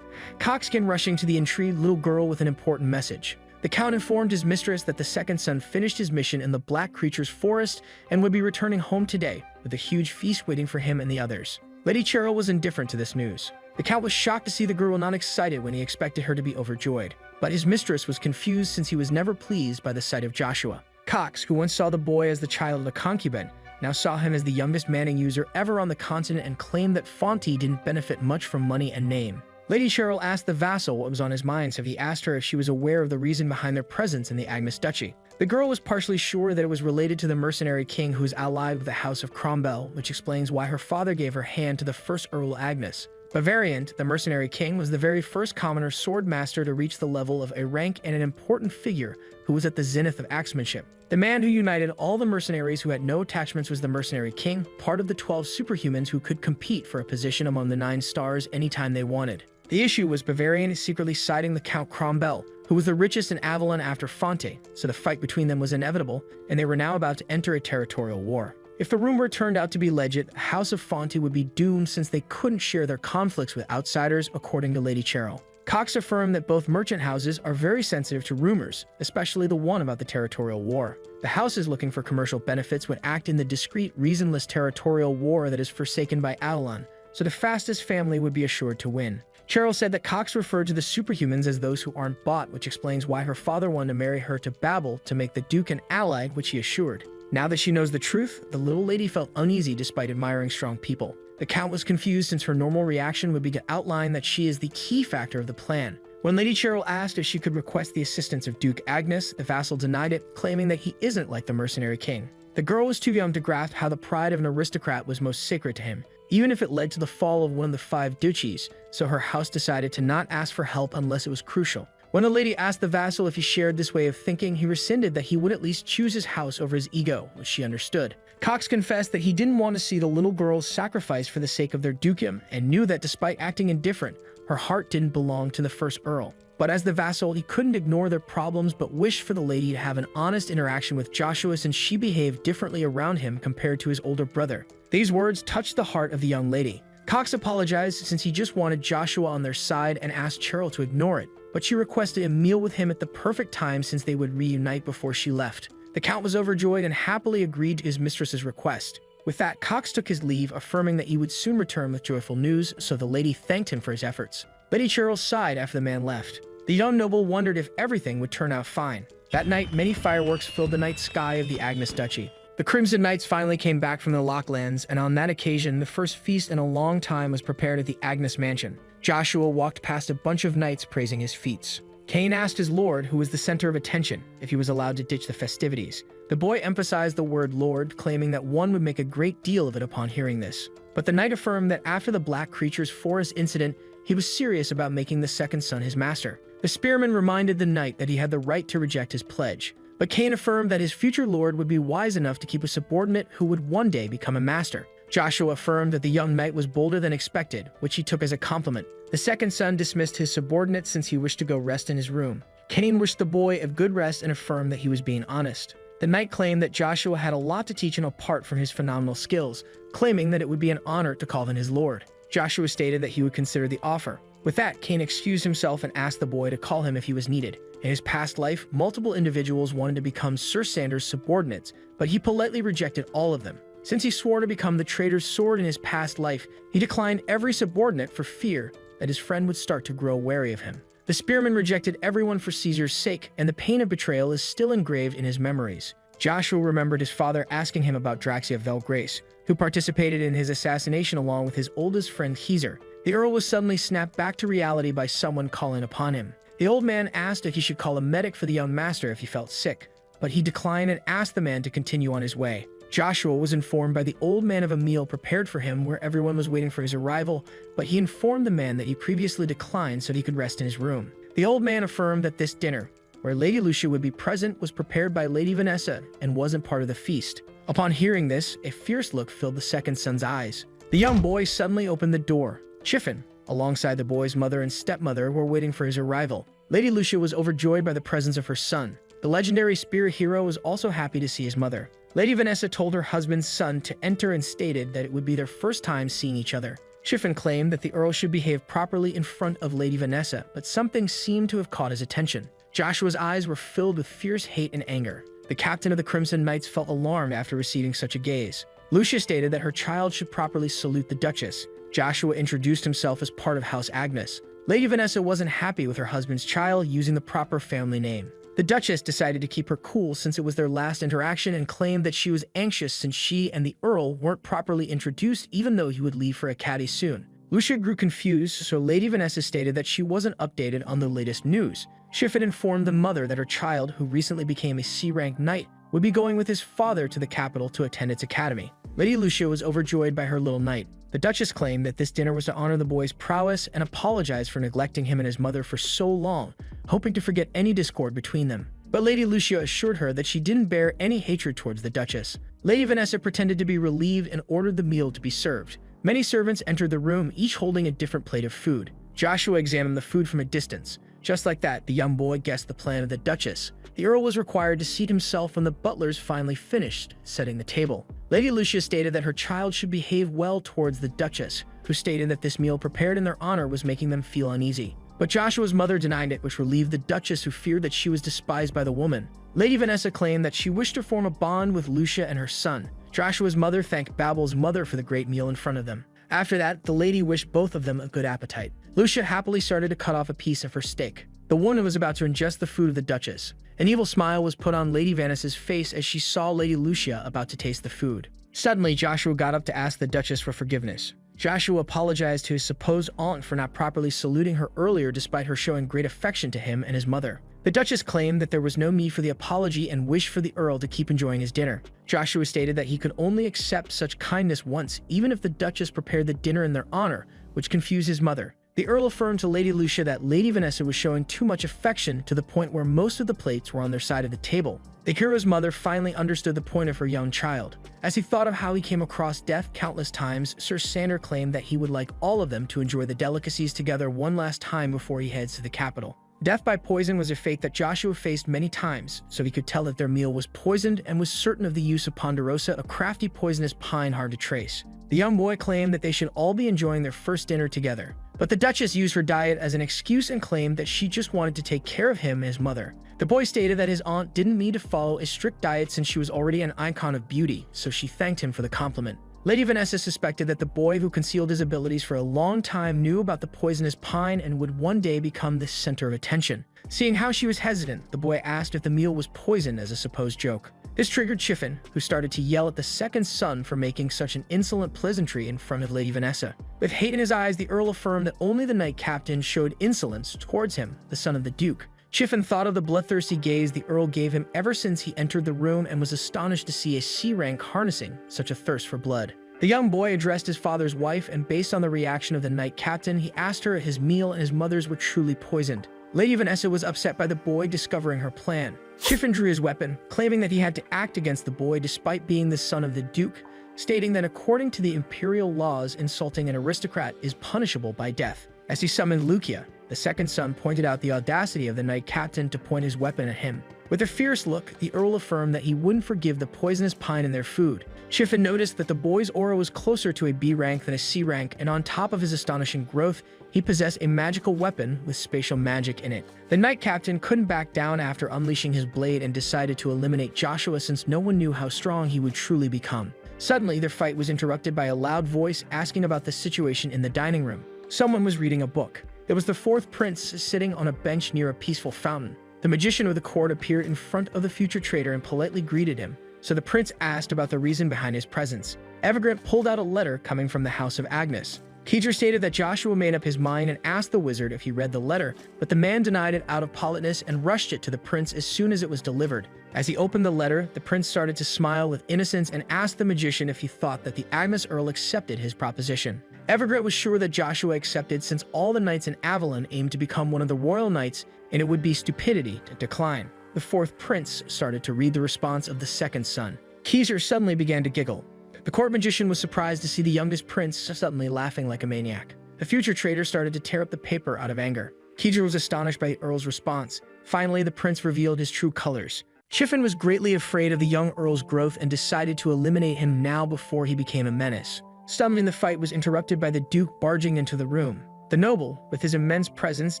[SPEAKER 1] Cox came rushing to the intrigued little girl with an important message. The Count informed his mistress that the second son finished his mission in the Black Creature's forest and would be returning home today, with a huge feast waiting for him and the others. Lady Cheryl was indifferent to this news. The Count was shocked to see the girl not excited when he expected her to be overjoyed. But his mistress was confused since he was never pleased by the sight of Joshua. Cox, who once saw the boy as the child of a concubine, now saw him as the youngest Manning user ever on the continent and claimed that Pointy didn't benefit much from money and name. Lady Cheryl asked the vassal what was on his mind, so he asked her if she was aware of the reason behind their presence in the Agnes Duchy. The girl was partially sure that it was related to the mercenary king who is allied with the House of Cromwell, which explains why her father gave her hand to the first Earl Agnes. Bavarian, the mercenary king, was the very first commoner sword master to reach the level of a rank and an important figure who was at the zenith of axemanship. The man who united all the mercenaries who had no attachments was the mercenary king, part of the 12 superhumans who could compete for a position among the 9 stars anytime they wanted. The issue was Bavarian secretly siding the Count Cromwell, who was the richest in Avalon after Pointy, so the fight between them was inevitable, and they were now about to enter a territorial war. If the rumor turned out to be legit, the House of Pointy would be doomed since they couldn't share their conflicts with outsiders, according to Lady Cheryl. Cox affirmed that both merchant houses are very sensitive to rumors, especially the one about the territorial war. The houses looking for commercial benefits would act in the discreet, reasonless territorial war that is forsaken by Avalon, so the fastest family would be assured to win. Cheryl said that Cox referred to the superhumans as those who aren't bought, which explains why her father wanted to marry her to Babel to make the Duke an ally, which he assured. Now that she knows the truth, the little lady felt uneasy despite admiring strong people. The Count was confused since her normal reaction would be to outline that she is the key factor of the plan. When Lady Cheryl asked if she could request the assistance of Duke Agnes, the vassal denied it, claiming that he isn't like the mercenary king. The girl was too young to grasp how the pride of an aristocrat was most sacred to him, even if it led to the fall of one of the 5 duchies, so her house decided to not ask for help unless it was crucial. When the lady asked the vassal if he shared this way of thinking, he rescinded that he would at least choose his house over his ego, which she understood. Cox confessed that he didn't want to see the little girls sacrificed for the sake of their dukedom, and knew that despite acting indifferent, her heart didn't belong to the first Earl. But as the vassal, he couldn't ignore their problems but wished for the lady to have an honest interaction with Joshua since she behaved differently around him compared to his older brother. These words touched the heart of the young lady. Cox apologized since he just wanted Joshua on their side and asked Cheryl to ignore it, but she requested a meal with him at the perfect time since they would reunite before she left. The Count was overjoyed and happily agreed to his mistress's request. With that, Cox took his leave, affirming that he would soon return with joyful news, so the lady thanked him for his efforts. Lady Cheryl sighed after the man left. The young noble wondered if everything would turn out fine. That night, many fireworks filled the night sky of the Agnes Duchy. The Crimson Knights finally came back from the Locklands, and on that occasion, the first feast in a long time was prepared at the Agnes Mansion. Joshua walked past a bunch of knights praising his feats. Cain asked his lord, who was the center of attention, if he was allowed to ditch the festivities. The boy emphasized the word lord, claiming that one would make a great deal of it upon hearing this. But the knight affirmed that after the Black Creature's forest incident, he was serious about making the second son his master. The spearman reminded the knight that he had the right to reject his pledge. But Cain affirmed that his future lord would be wise enough to keep a subordinate who would one day become a master. Joshua affirmed that the young knight was bolder than expected, which he took as a compliment. The second son dismissed his subordinate since he wished to go rest in his room. Cain wished the boy a good rest and affirmed that he was being honest. The knight claimed that Joshua had a lot to teach him apart from his phenomenal skills, claiming that it would be an honor to call him his lord. Joshua stated that he would consider the offer. With that, Cain excused himself and asked the boy to call him if he was needed. In his past life, multiple individuals wanted to become Sir Sandor's subordinates, but he politely rejected all of them. Since he swore to become the traitor's sword in his past life, he declined every subordinate for fear that his friend would start to grow wary of him. The spearman rejected everyone for Caesar's sake, and the pain of betrayal is still engraved in his memories. Joshua remembered his father asking him about Draxia Velgrace, who participated in his assassination along with his oldest friend Heezer. The Earl was suddenly snapped back to reality by someone calling upon him. The old man asked if he should call a medic for the young master if he felt sick, but he declined and asked the man to continue on his way. Joshua was informed by the old man of a meal prepared for him where everyone was waiting for his arrival, but he informed the man that he previously declined so that he could rest in his room. The old man affirmed that this dinner, where Lady Lucia would be present, was prepared by Lady Vanessa and wasn't part of the feast. Upon hearing this, a fierce look filled the second son's eyes. The young boy suddenly opened the door. Chiffon, alongside the boy's mother and stepmother, were waiting for his arrival. Lady Lucia was overjoyed by the presence of her son. The legendary spear hero was also happy to see his mother. Lady Vanessa told her husband's son to enter and stated that it would be their first time seeing each other. Chiffon claimed that the Earl should behave properly in front of Lady Vanessa, but something seemed to have caught his attention. Joshua's eyes were filled with fierce hate and anger. The captain of the Crimson Knights felt alarmed after receiving such a gaze. Lucia stated that her child should properly salute the Duchess. Joshua introduced himself as part of House Agnes. Lady Vanessa wasn't happy with her husband's child using the proper family name. The Duchess decided to keep her cool since it was their last interaction and claimed that she was anxious since she and the Earl weren't properly introduced even though he would leave for Acadie soon. Lucia grew confused, so Lady Vanessa stated that she wasn't updated on the latest news. Chiffon informed the mother that her child, who recently became a C-rank knight, would be going with his father to the capital to attend its academy. Lady Lucia was overjoyed by her little knight. The Duchess claimed that this dinner was to honor the boy's prowess and apologized for neglecting him and his mother for so long, hoping to forget any discord between them. But Lady Lucia assured her that she didn't bear any hatred towards the Duchess. Lady Vanessa pretended to be relieved and ordered the meal to be served. Many servants entered the room, each holding a different plate of food. Joshua examined the food from a distance. Just like that, the young boy guessed the plan of the Duchess. The Earl was required to seat himself when the butlers finally finished setting the table. Lady Lucia stated that her child should behave well towards the Duchess, who stated that this meal prepared in their honor was making them feel uneasy. But Joshua's mother denied it, which relieved the Duchess, who feared that she was despised by the woman. Lady Vanessa claimed that she wished to form a bond with Lucia and her son. Joshua's mother thanked Babel's mother for the great meal in front of them. After that, the lady wished both of them a good appetite. Lucia happily started to cut off a piece of her steak. The woman was about to ingest the food of the Duchess. An evil smile was put on Lady Vanessa's face as she saw Lady Lucia about to taste the food. Suddenly, Joshua got up to ask the Duchess for forgiveness. Joshua apologized to his supposed aunt for not properly saluting her earlier despite her showing great affection to him and his mother. The Duchess claimed that there was no need for the apology and wished for the Earl to keep enjoying his dinner. Joshua stated that he could only accept such kindness once, even if the Duchess prepared the dinner in their honor, which confused his mother. The Earl affirmed to Lady Lucia that Lady Vanessa was showing too much affection to the point where most of the plates were on their side of the table. The hero's mother finally understood the point of her young child. As he thought of how he came across death countless times, Sir Sandor claimed that he would like all of them to enjoy the delicacies together one last time before he heads to the capital. Death by poison was a fate that Joshua faced many times, so he could tell that their meal was poisoned and was certain of the use of ponderosa, a crafty poisonous pine hard to trace. The young boy claimed that they should all be enjoying their first dinner together. But the Duchess used her diet as an excuse and claimed that she just wanted to take care of him and his mother. The boy stated that his aunt didn't need to follow a strict diet since she was already an icon of beauty, so she thanked him for the compliment. Lady Vanessa suspected that the boy who concealed his abilities for a long time knew about the poisonous pine and would one day become the center of attention. Seeing how she was hesitant, the boy asked if the meal was poisoned as a supposed joke. This triggered Chiffon, who started to yell at the second son for making such an insolent pleasantry in front of Lady Vanessa. With hate in his eyes, the Earl affirmed that only the Knight Captain showed insolence towards him, the son of the Duke. Chiffon thought of the bloodthirsty gaze the Earl gave him ever since he entered the room and was astonished to see a C-rank harnessing such a thirst for blood. The young boy addressed his father's wife, and based on the reaction of the Knight Captain, he asked her if his meal and his mother's were truly poisoned. Lady Vanessa was upset by the boy discovering her plan. Chiffon drew his weapon, claiming that he had to act against the boy despite being the son of the Duke, stating that according to the imperial laws, insulting an aristocrat is punishable by death. As he summoned Lucia, the second son pointed out the audacity of the Knight Captain to point his weapon at him. With a fierce look, the Earl affirmed that he wouldn't forgive the poisonous pine in their food. Chiffon noticed that the boy's aura was closer to a B rank than a C rank, and on top of his astonishing growth, he possessed a magical weapon with spatial magic in it. The Knight Captain couldn't back down after unleashing his blade and decided to eliminate Joshua since no one knew how strong he would truly become. Suddenly, their fight was interrupted by a loud voice asking about the situation in the dining room. Someone was reading a book. It was the fourth prince sitting on a bench near a peaceful fountain. The magician of the court appeared in front of the future traitor and politely greeted him, so the prince asked about the reason behind his presence. Evergrant pulled out a letter coming from the house of Agnes. Keeter stated that Joshua made up his mind and asked the wizard if he read the letter, but the man denied it out of politeness and rushed it to the prince as soon as it was delivered. As he opened the letter, the prince started to smile with innocence and asked the magician if he thought that the Agnes Earl accepted his proposition. Evergrant was sure that Joshua accepted since all the knights in Avalon aimed to become one of the royal knights, and it would be stupidity to decline. The fourth prince started to read the response of the second son. Keezer suddenly began to giggle. The court magician was surprised to see the youngest prince suddenly laughing like a maniac. The future traitor started to tear up the paper out of anger. Keezer was astonished by the Earl's response. Finally, the prince revealed his true colors. Chiffon was greatly afraid of the young Earl's growth and decided to eliminate him now before he became a menace. Suddenly, the fight was interrupted by the Duke barging into the room. The noble, with his immense presence,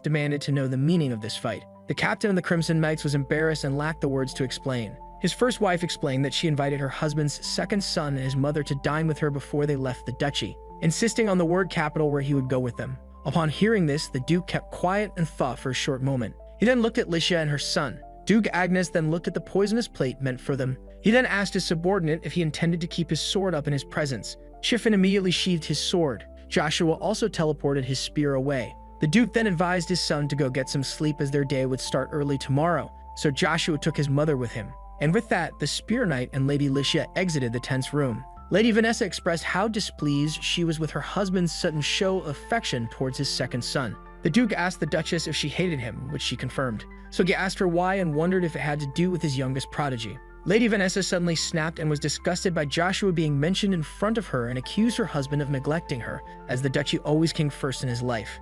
[SPEAKER 1] demanded to know the meaning of this fight. The captain of the Crimson Knights was embarrassed and lacked the words to explain. His first wife explained that she invited her husband's second son and his mother to dine with her before they left the duchy, insisting on the word capital where he would go with them. Upon hearing this, the Duke kept quiet and thought for a short moment. He then looked at Licia and her son. Duke Agnes then looked at the poisonous plate meant for them. He then asked his subordinate if he intended to keep his sword up in his presence. Chiffon immediately sheathed his sword. Joshua also teleported his spear away. The Duke then advised his son to go get some sleep as their day would start early tomorrow, so Joshua took his mother with him. And with that, the Spear Knight and Lady Licia exited the tense room. Lady Vanessa expressed how displeased she was with her husband's sudden show of affection towards his second son. The Duke asked the Duchess if she hated him, which she confirmed. So he asked her why and wondered if it had to do with his youngest prodigy. Lady Vanessa suddenly snapped and was disgusted by Joshua being mentioned in front of her and accused her husband of neglecting her, as the duchy always came first in his life.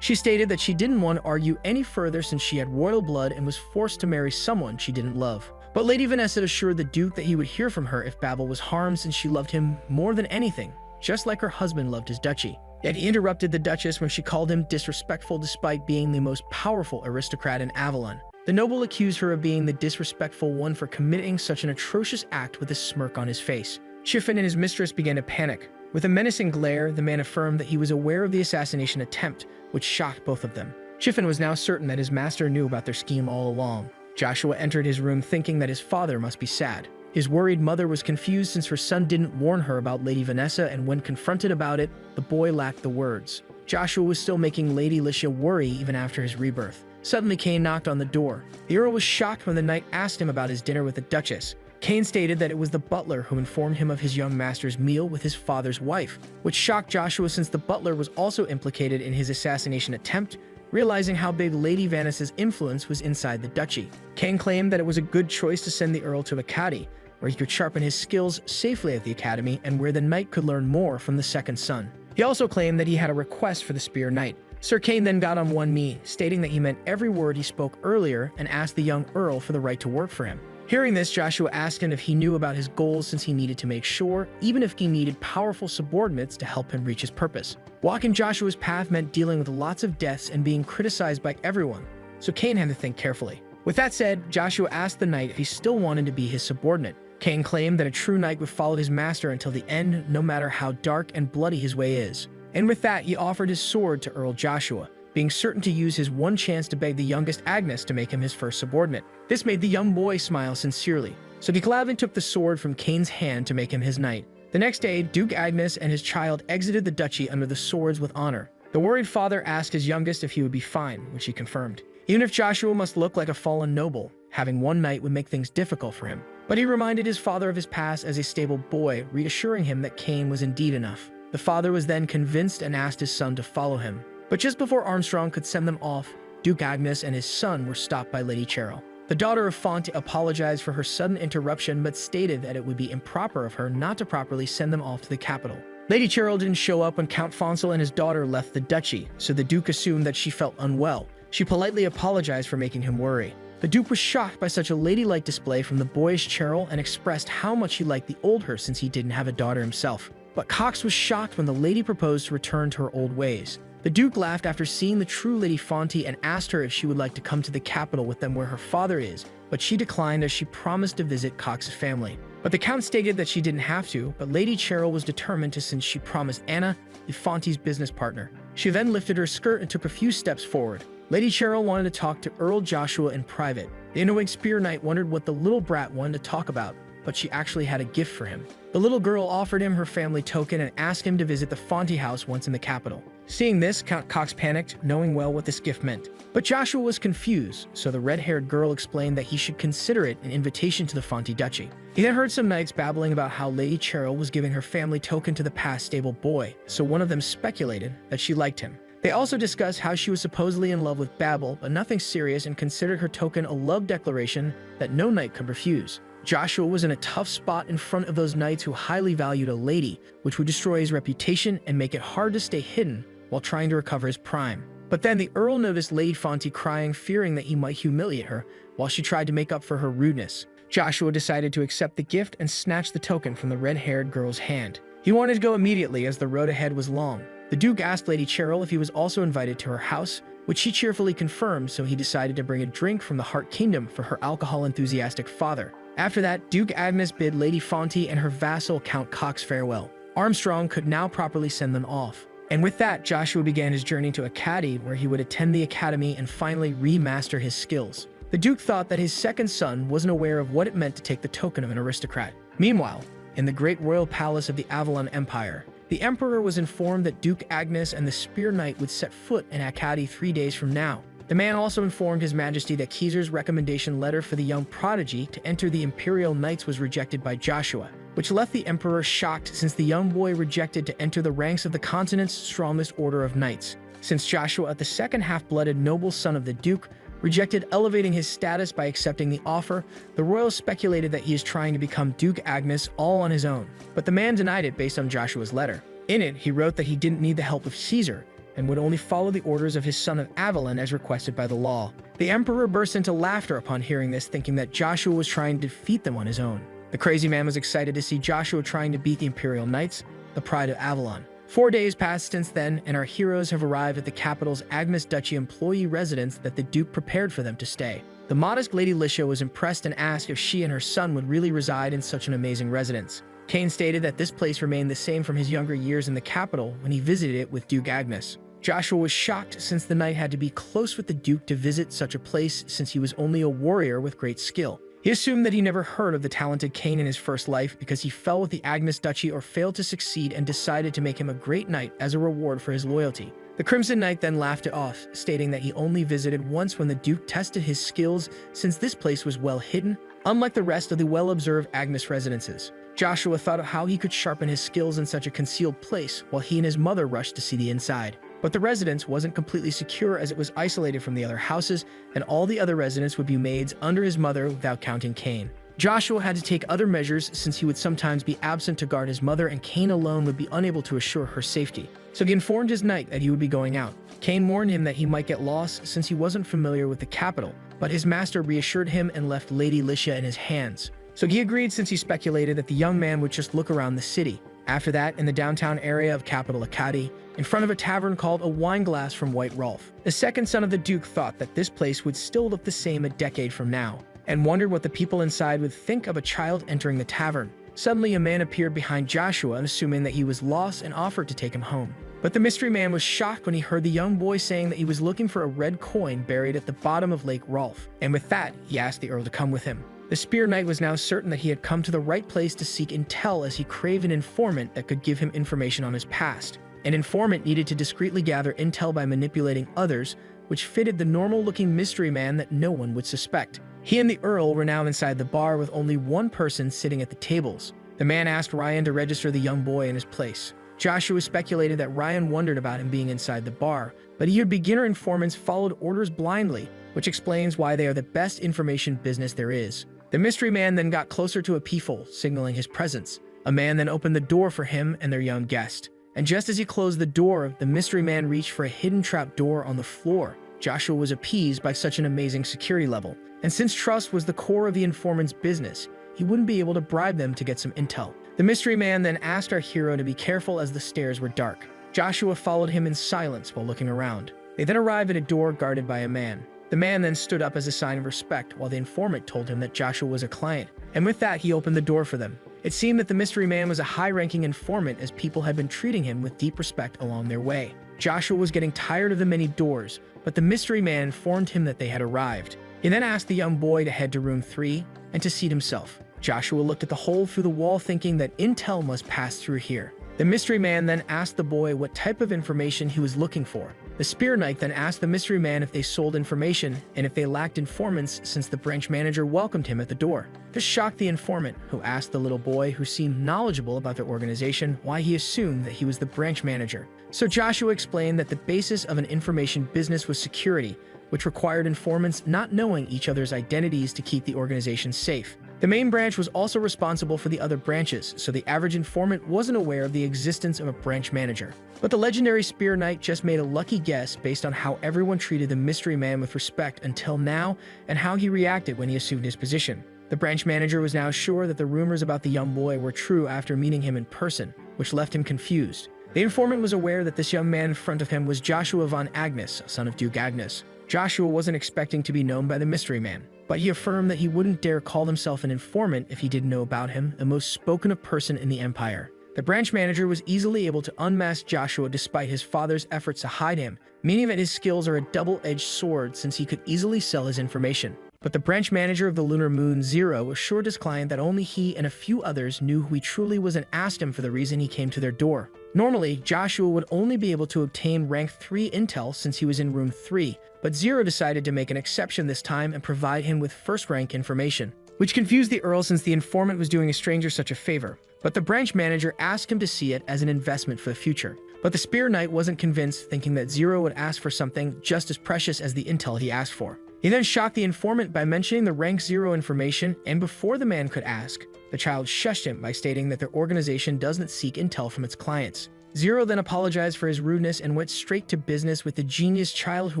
[SPEAKER 1] She stated that she didn't want to argue any further since she had royal blood and was forced to marry someone she didn't love. But Lady Vanessa assured the Duke that he would hear from her if Babel was harmed since she loved him more than anything, just like her husband loved his duchy. Yet he interrupted the Duchess when she called him disrespectful despite being the most powerful aristocrat in Avalon. The noble accused her of being the disrespectful one for committing such an atrocious act with a smirk on his face. Chiffon and his mistress began to panic. With a menacing glare, the man affirmed that he was aware of the assassination attempt, which shocked both of them. Chiffon was now certain that his master knew about their scheme all along. Joshua entered his room thinking that his father must be sad. His worried mother was confused since her son didn't warn her about Lady Vanessa, and when confronted about it, the boy lacked the words. Joshua was still making Lady Licia worry even after his rebirth. Suddenly, Cain knocked on the door. The Earl was shocked when the knight asked him about his dinner with the Duchess. Cain stated that it was the butler who informed him of his young master's meal with his father's wife, which shocked Joshua since the butler was also implicated in his assassination attempt, realizing how big Lady Vanessa's influence was inside the duchy. Cain claimed that it was a good choice to send the Earl to Acadie, where he could sharpen his skills safely at the academy and where the knight could learn more from the second son. He also claimed that he had a request for the Spear Knight. Sir Cain then got on one knee, stating that he meant every word he spoke earlier and asked the young Earl for the right to work for him. Hearing this, Joshua asked him if he knew about his goals since he needed to make sure, even if he needed powerful subordinates to help him reach his purpose. Walking Joshua's path meant dealing with lots of deaths and being criticized by everyone, so Cain had to think carefully. With that said, Joshua asked the knight if he still wanted to be his subordinate. Cain claimed that a true knight would follow his master until the end, no matter how dark and bloody his way is. And with that, he offered his sword to Earl Joshua, being certain to use his one chance to beg the youngest Agnes to make him his first subordinate. This made the young boy smile sincerely, so he gladly took the sword from Cain's hand to make him his knight. The next day, Duke Agnes and his child exited the duchy under the swords with honor. The worried father asked his youngest if he would be fine, which he confirmed. Even if Joshua must look like a fallen noble, having one knight would make things difficult for him. But he reminded his father of his past as a stable boy, reassuring him that Cain was indeed enough. The father was then convinced and asked his son to follow him. But just before Armstrong could send them off, Duke Agnes and his son were stopped by Lady Cheryl. The daughter of Pointy apologized for her sudden interruption but stated that it would be improper of her not to properly send them off to the capital. Lady Cheryl didn't show up when Count Fonsel and his daughter left the duchy, so the Duke assumed that she felt unwell. She politely apologized for making him worry. The Duke was shocked by such a ladylike display from the boyish Cheryl and expressed how much he liked the old her since he didn't have a daughter himself. But Cox was shocked when the lady proposed to return to her old ways. The Duke laughed after seeing the true Lady Pointy and asked her if she would like to come to the capital with them where her father is, but she declined as she promised to visit Cox's family. But the Count stated that she didn't have to, but Lady Cheryl was determined to since she promised Anna, the Pointy's business partner. She then lifted her skirt and took a few steps forward. Lady Cheryl wanted to talk to Earl Joshua in private. The annoying spear knight wondered what the little brat wanted to talk about, but she actually had a gift for him. The little girl offered him her family token and asked him to visit the Pointy house once in the capital. Seeing this, Count Cox panicked, knowing well what this gift meant. But Joshua was confused, so the red-haired girl explained that he should consider it an invitation to the Pointy Duchy. He then heard some knights babbling about how Lady Cheryl was giving her family token to the past stable boy, so one of them speculated that she liked him. They also discussed how she was supposedly in love with Babel, but nothing serious, and considered her token a love declaration that no knight could refuse. Joshua was in a tough spot in front of those knights who highly valued a lady, which would destroy his reputation and make it hard to stay hidden while trying to recover his prime. But then the Earl noticed Lady Pointy crying, fearing that he might humiliate her, while she tried to make up for her rudeness. Joshua decided to accept the gift and snatch the token from the red-haired girl's hand. He wanted to go immediately as the road ahead was long. The Duke asked Lady Cheryl if he was also invited to her house, which she cheerfully confirmed, so he decided to bring a drink from the Heart Kingdom for her alcohol-enthusiastic father. After that, Duke Agnes bid Lady Pointy and her vassal Count Cox farewell. Armstrong could now properly send them off. And with that, Joshua began his journey to a.k.a. where he would attend the academy and finally remaster his skills. The Duke thought that his second son wasn't aware of what it meant to take the token of an aristocrat. Meanwhile, in the great royal palace of the Avalon Empire, the Emperor was informed that Duke Agnes and the Spear Knight would set foot in a.k.a. 3 days from now. The man also informed His Majesty that Caesar's recommendation letter for the young prodigy to enter the Imperial Knights was rejected by Joshua, which left the Emperor shocked since the young boy rejected to enter the ranks of the continent's strongest order of knights. Since Joshua, the second half-blooded noble son of the Duke, rejected elevating his status by accepting the offer, the royals speculated that he is trying to become Duke Agnes all on his own. But the man denied it based on Joshua's letter. In it, he wrote that he didn't need the help of Caesar, and would only follow the orders of his son of Avalon as requested by the law. The Emperor burst into laughter upon hearing this, thinking that Joshua was trying to defeat them on his own. The crazy man was excited to see Joshua trying to beat the Imperial Knights, the pride of Avalon. 4 days passed since then, and our heroes have arrived at the capital's Agnes Duchy employee residence that the Duke prepared for them to stay. The modest Lady Licia was impressed and asked if she and her son would really reside in such an amazing residence. Cain stated that this place remained the same from his younger years in the capital when he visited it with Duke Agnes. Joshua was shocked since the knight had to be close with the Duke to visit such a place since he was only a warrior with great skill. He assumed that he never heard of the talented Cain in his first life because he fell with the Agnes Duchy or failed to succeed and decided to make him a great knight as a reward for his loyalty. The Crimson Knight then laughed it off, stating that he only visited once when the Duke tested his skills since this place was well hidden, unlike the rest of the well-observed Agnes residences. Joshua thought of how he could sharpen his skills in such a concealed place while he and his mother rushed to see the inside. But the residence wasn't completely secure as it was isolated from the other houses, and all the other residents would be maids under his mother without counting Cain. Joshua had to take other measures since he would sometimes be absent to guard his mother and Cain alone would be unable to assure her safety. So he informed his knight that he would be going out. Cain warned him that he might get lost since he wasn't familiar with the capital, but his master reassured him and left Lady Licia in his hands. So he agreed since he speculated that the young man would just look around the city. After that, in the downtown area of capital a.k.a., in front of a tavern called a Wineglass from White Rolf, the second son of the Duke thought that this place would still look the same a decade from now. and wondered what the people inside would think of a child entering the tavern. Suddenly, a man appeared behind Joshua, assuming that he was lost, and offered to take him home. But the mystery man was shocked when he heard the young boy saying that he was looking for a red coin buried at the bottom of Lake Rolf, and with that, he asked the Earl to come with him. The Spear Knight was now certain that he had come to the right place to seek intel, as he craved an informant that could give him information on his past. An informant needed to discreetly gather intel by manipulating others, which fitted the normal-looking mystery man that no one would suspect. He and the Earl were now inside the bar with only one person sitting at the tables. The man asked Ryan to register the young boy in his place. Joshua speculated that Ryan wondered about him being inside the bar, but he heard beginner informants followed orders blindly, which explains why they are the best information business there is. The mystery man then got closer to a peephole, signaling his presence. A man then opened the door for him and their young guest. And just as he closed the door, the mystery man reached for a hidden trap door on the floor. Joshua was appeased by such an amazing security level, and since trust was the core of the informant's business, he wouldn't be able to bribe them to get some intel. The mystery man then asked our hero to be careful as the stairs were dark. Joshua followed him in silence while looking around. They then arrived at a door guarded by a man. The man then stood up as a sign of respect while the informant told him that Joshua was a client, and with that he opened the door for them. It seemed that the mystery man was a high-ranking informant, as people had been treating him with deep respect along their way. Joshua was getting tired of the many doors, but the mystery man informed him that they had arrived. He then asked the young boy to head to room 3 and to seat himself. Joshua looked at the hole through the wall, thinking that intel must pass through here. The mystery man then asked the boy what type of information he was looking for. The Spear Knight then asked the mystery man if they sold information and if they lacked informants, since the branch manager welcomed him at the door. This shocked the informant, who asked the little boy, who seemed knowledgeable about their organization, why he assumed that he was the branch manager. So Joshua explained that the basis of an information business was security, which required informants not knowing each other's identities to keep the organization safe. The main branch was also responsible for the other branches, so the average informant wasn't aware of the existence of a branch manager. But the legendary Spear Knight just made a lucky guess based on how everyone treated the mystery man with respect until now, and how he reacted when he assumed his position. The branch manager was now sure that the rumors about the young boy were true after meeting him in person, which left him confused. The informant was aware that this young man in front of him was Joshua von Agnes, son of Duke Agnes. Joshua wasn't expecting to be known by the mystery man, but he affirmed that he wouldn't dare call himself an informant if he didn't know about him, the most spoken of person in the Empire. The branch manager was easily able to unmask Joshua despite his father's efforts to hide him, meaning that his skills are a double-edged sword, since he could easily sell his information. But the branch manager of the lunar moon Zero assured his client that only he and a few others knew who he truly was, and asked him for the reason he came to their door. Normally, Joshua would only be able to obtain rank 3 intel since he was in room 3, but Zero decided to make an exception this time and provide him with first-rank information, which confused the Earl since the informant was doing a stranger such a favor. But the branch manager asked him to see it as an investment for the future. But the Spear Knight wasn't convinced, thinking that Zero would ask for something just as precious as the intel he asked for. He then shocked the informant by mentioning the rank 0 information, and before the man could ask, the child shushed him by stating that their organization doesn't seek intel from its clients. Zero then apologized for his rudeness and went straight to business with the genius child, who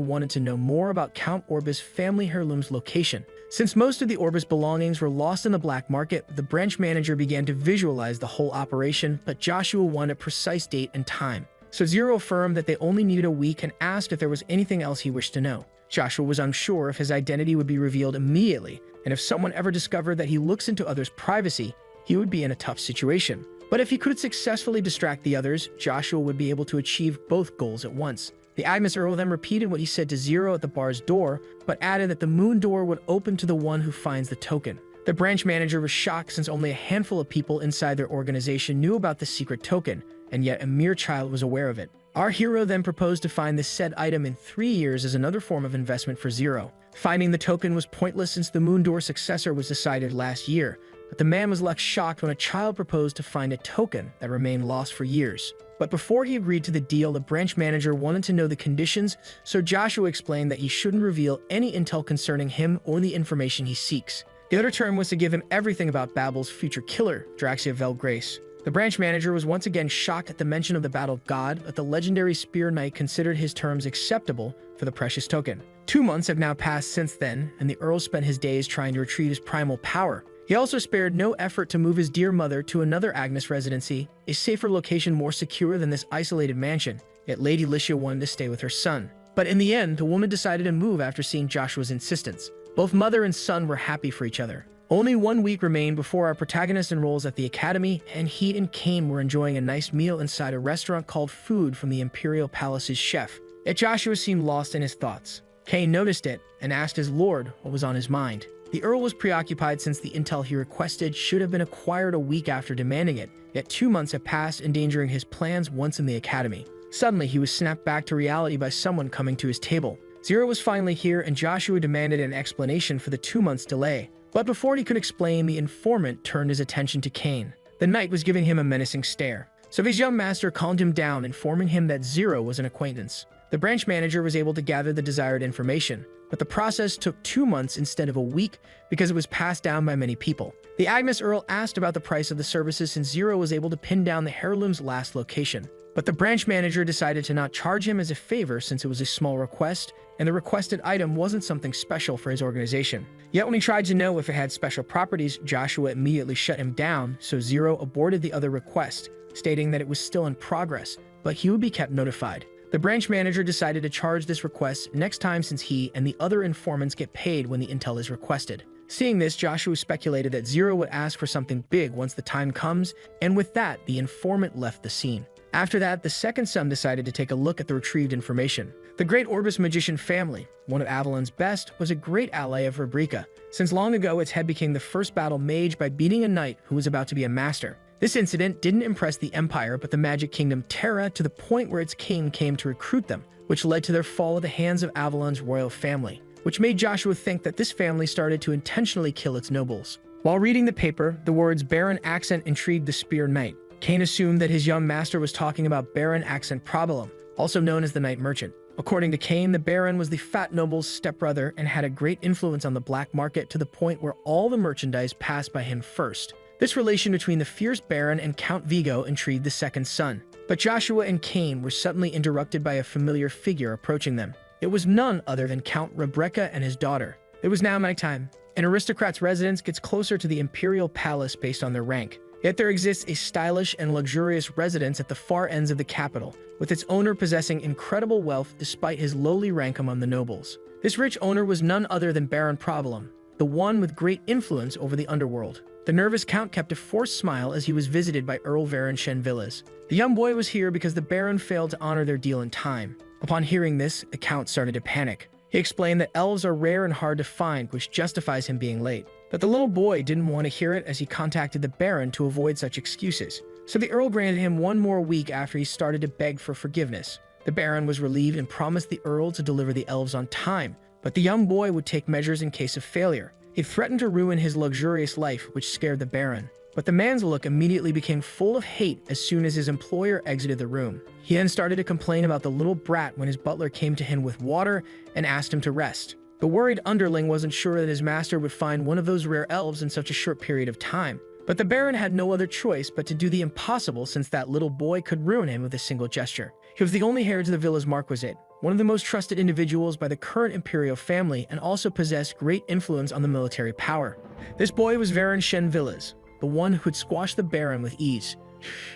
[SPEAKER 1] wanted to know more about Count Orbis' family heirloom's location. Since most of the Orbis belongings were lost in the black market, the branch manager began to visualize the whole operation, but Joshua wanted a precise date and time. So Zero affirmed that they only needed a week and asked if there was anything else he wished to know. Joshua was unsure if his identity would be revealed immediately, and if someone ever discovered that he looks into others' privacy, he would be in a tough situation. But if he could successfully distract the others, Joshua would be able to achieve both goals at once. The Agnes Earl then repeated what he said to Zero at the bar's door, but added that the moon door would open to the one who finds the token. The branch manager was shocked, since only a handful of people inside their organization knew about the secret token, and yet a mere child was aware of it. Our hero then proposed to find this said item in 3 years as another form of investment for Zero. Finding the token was pointless, since the moon door successor was decided last year, but the man was left shocked when a child proposed to find a token that remained lost for years. But before he agreed to the deal, the branch manager wanted to know the conditions, so Joshua explained that he shouldn't reveal any intel concerning him or the information he seeks. The other term was to give him everything about Babel's future killer, Draxia Velgrace. The branch manager was once again shocked at the mention of the battle god, but the legendary Spear Knight considered his terms acceptable for the precious token. 2 months have now passed since then, and the Earl spent his days trying to retrieve his primal power. He also spared no effort to move his dear mother to another Agnes residency, a safer location more secure than this isolated mansion, yet Lady Licia wanted to stay with her son. But in the end, the woman decided to move after seeing Joshua's insistence. Both mother and son were happy for each other. Only 1 week remained before our protagonist enrolls at the academy, and he and Cain were enjoying a nice meal inside a restaurant called Food from the Imperial Palace's chef. Yet Joshua seemed lost in his thoughts. Cain noticed it and asked his lord what was on his mind. The Earl was preoccupied since the intel he requested should have been acquired a week after demanding it, yet 2 months had passed, endangering his plans once in the academy. Suddenly, he was snapped back to reality by someone coming to his table. Zero was finally here, and Joshua demanded an explanation for the 2 months' delay. But before he could explain, the informant turned his attention to Cain. The knight was giving him a menacing stare. So his young master calmed him down, informing him that Zero was an acquaintance. The branch manager was able to gather the desired information, but the process took 2 months instead of a week because it was passed down by many people. The Agnes Earl asked about the price of the services since Zero was able to pin down the heirloom's last location. But the branch manager decided to not charge him as a favor since it was a small request, and the requested item wasn't something special for his organization. Yet when he tried to know if it had special properties, Joshua immediately shut him down, so Zero aborted the other request, stating that it was still in progress, but he would be kept notified. The branch manager decided to charge this request next time since he and the other informants get paid when the intel is requested. Seeing this, Joshua speculated that Zero would ask for something big once the time comes, and with that, the informant left the scene. After that, the second son decided to take a look at the retrieved information. The great Orbis magician family, one of Avalon's best, was a great ally of Rubrica, since long ago its head became the first battle mage by beating a knight who was about to be a master. This incident didn't impress the Empire but the Magic Kingdom Terra to the point where its king came to recruit them, which led to their fall at the hands of Avalon's royal family, which made Joshua think that this family started to intentionally kill its nobles. While reading the paper, the words Baron Accent intrigued the Spear Knight. Cain assumed that his young master was talking about Baron Accent Probillum, also known as the Night Merchant. According to Cain, the Baron was the fat noble's stepbrother and had a great influence on the black market to the point where all the merchandise passed by him first. This relation between the fierce Baron and Count Vigo intrigued the second son. But Joshua and Cain were suddenly interrupted by a familiar figure approaching them. It was none other than Count Rebecca and his daughter. It was now nighttime. An aristocrat's residence gets closer to the imperial palace based on their rank. Yet there exists a stylish and luxurious residence at the far ends of the capital, with its owner possessing incredible wealth despite his lowly rank among the nobles. This rich owner was none other than Baron Probillum, the one with great influence over the underworld. The nervous count kept a forced smile as he was visited by Earl Varon Shenvillas. The young boy was here because the Baron failed to honor their deal in time. Upon hearing this, the count started to panic. He explained that elves are rare and hard to find, which justifies him being late. But the little boy didn't want to hear it as he contacted the Baron to avoid such excuses. So the Earl granted him 1 more week after he started to beg for forgiveness. The Baron was relieved and promised the Earl to deliver the elves on time, but the young boy would take measures in case of failure. He threatened to ruin his luxurious life, which scared the Baron. But the man's look immediately became full of hate as soon as his employer exited the room. He then started to complain about the little brat when his butler came to him with water and asked him to rest. The worried underling wasn't sure that his master would find one of those rare elves in such a short period of time. But the Baron had no other choice but to do the impossible since that little boy could ruin him with a single gesture. He was the only heir to the villa's marquisate, one of the most trusted individuals by the current imperial family, and also possessed great influence on the military power. This boy was Varon Shenvillas, the one who could squash the Baron with ease.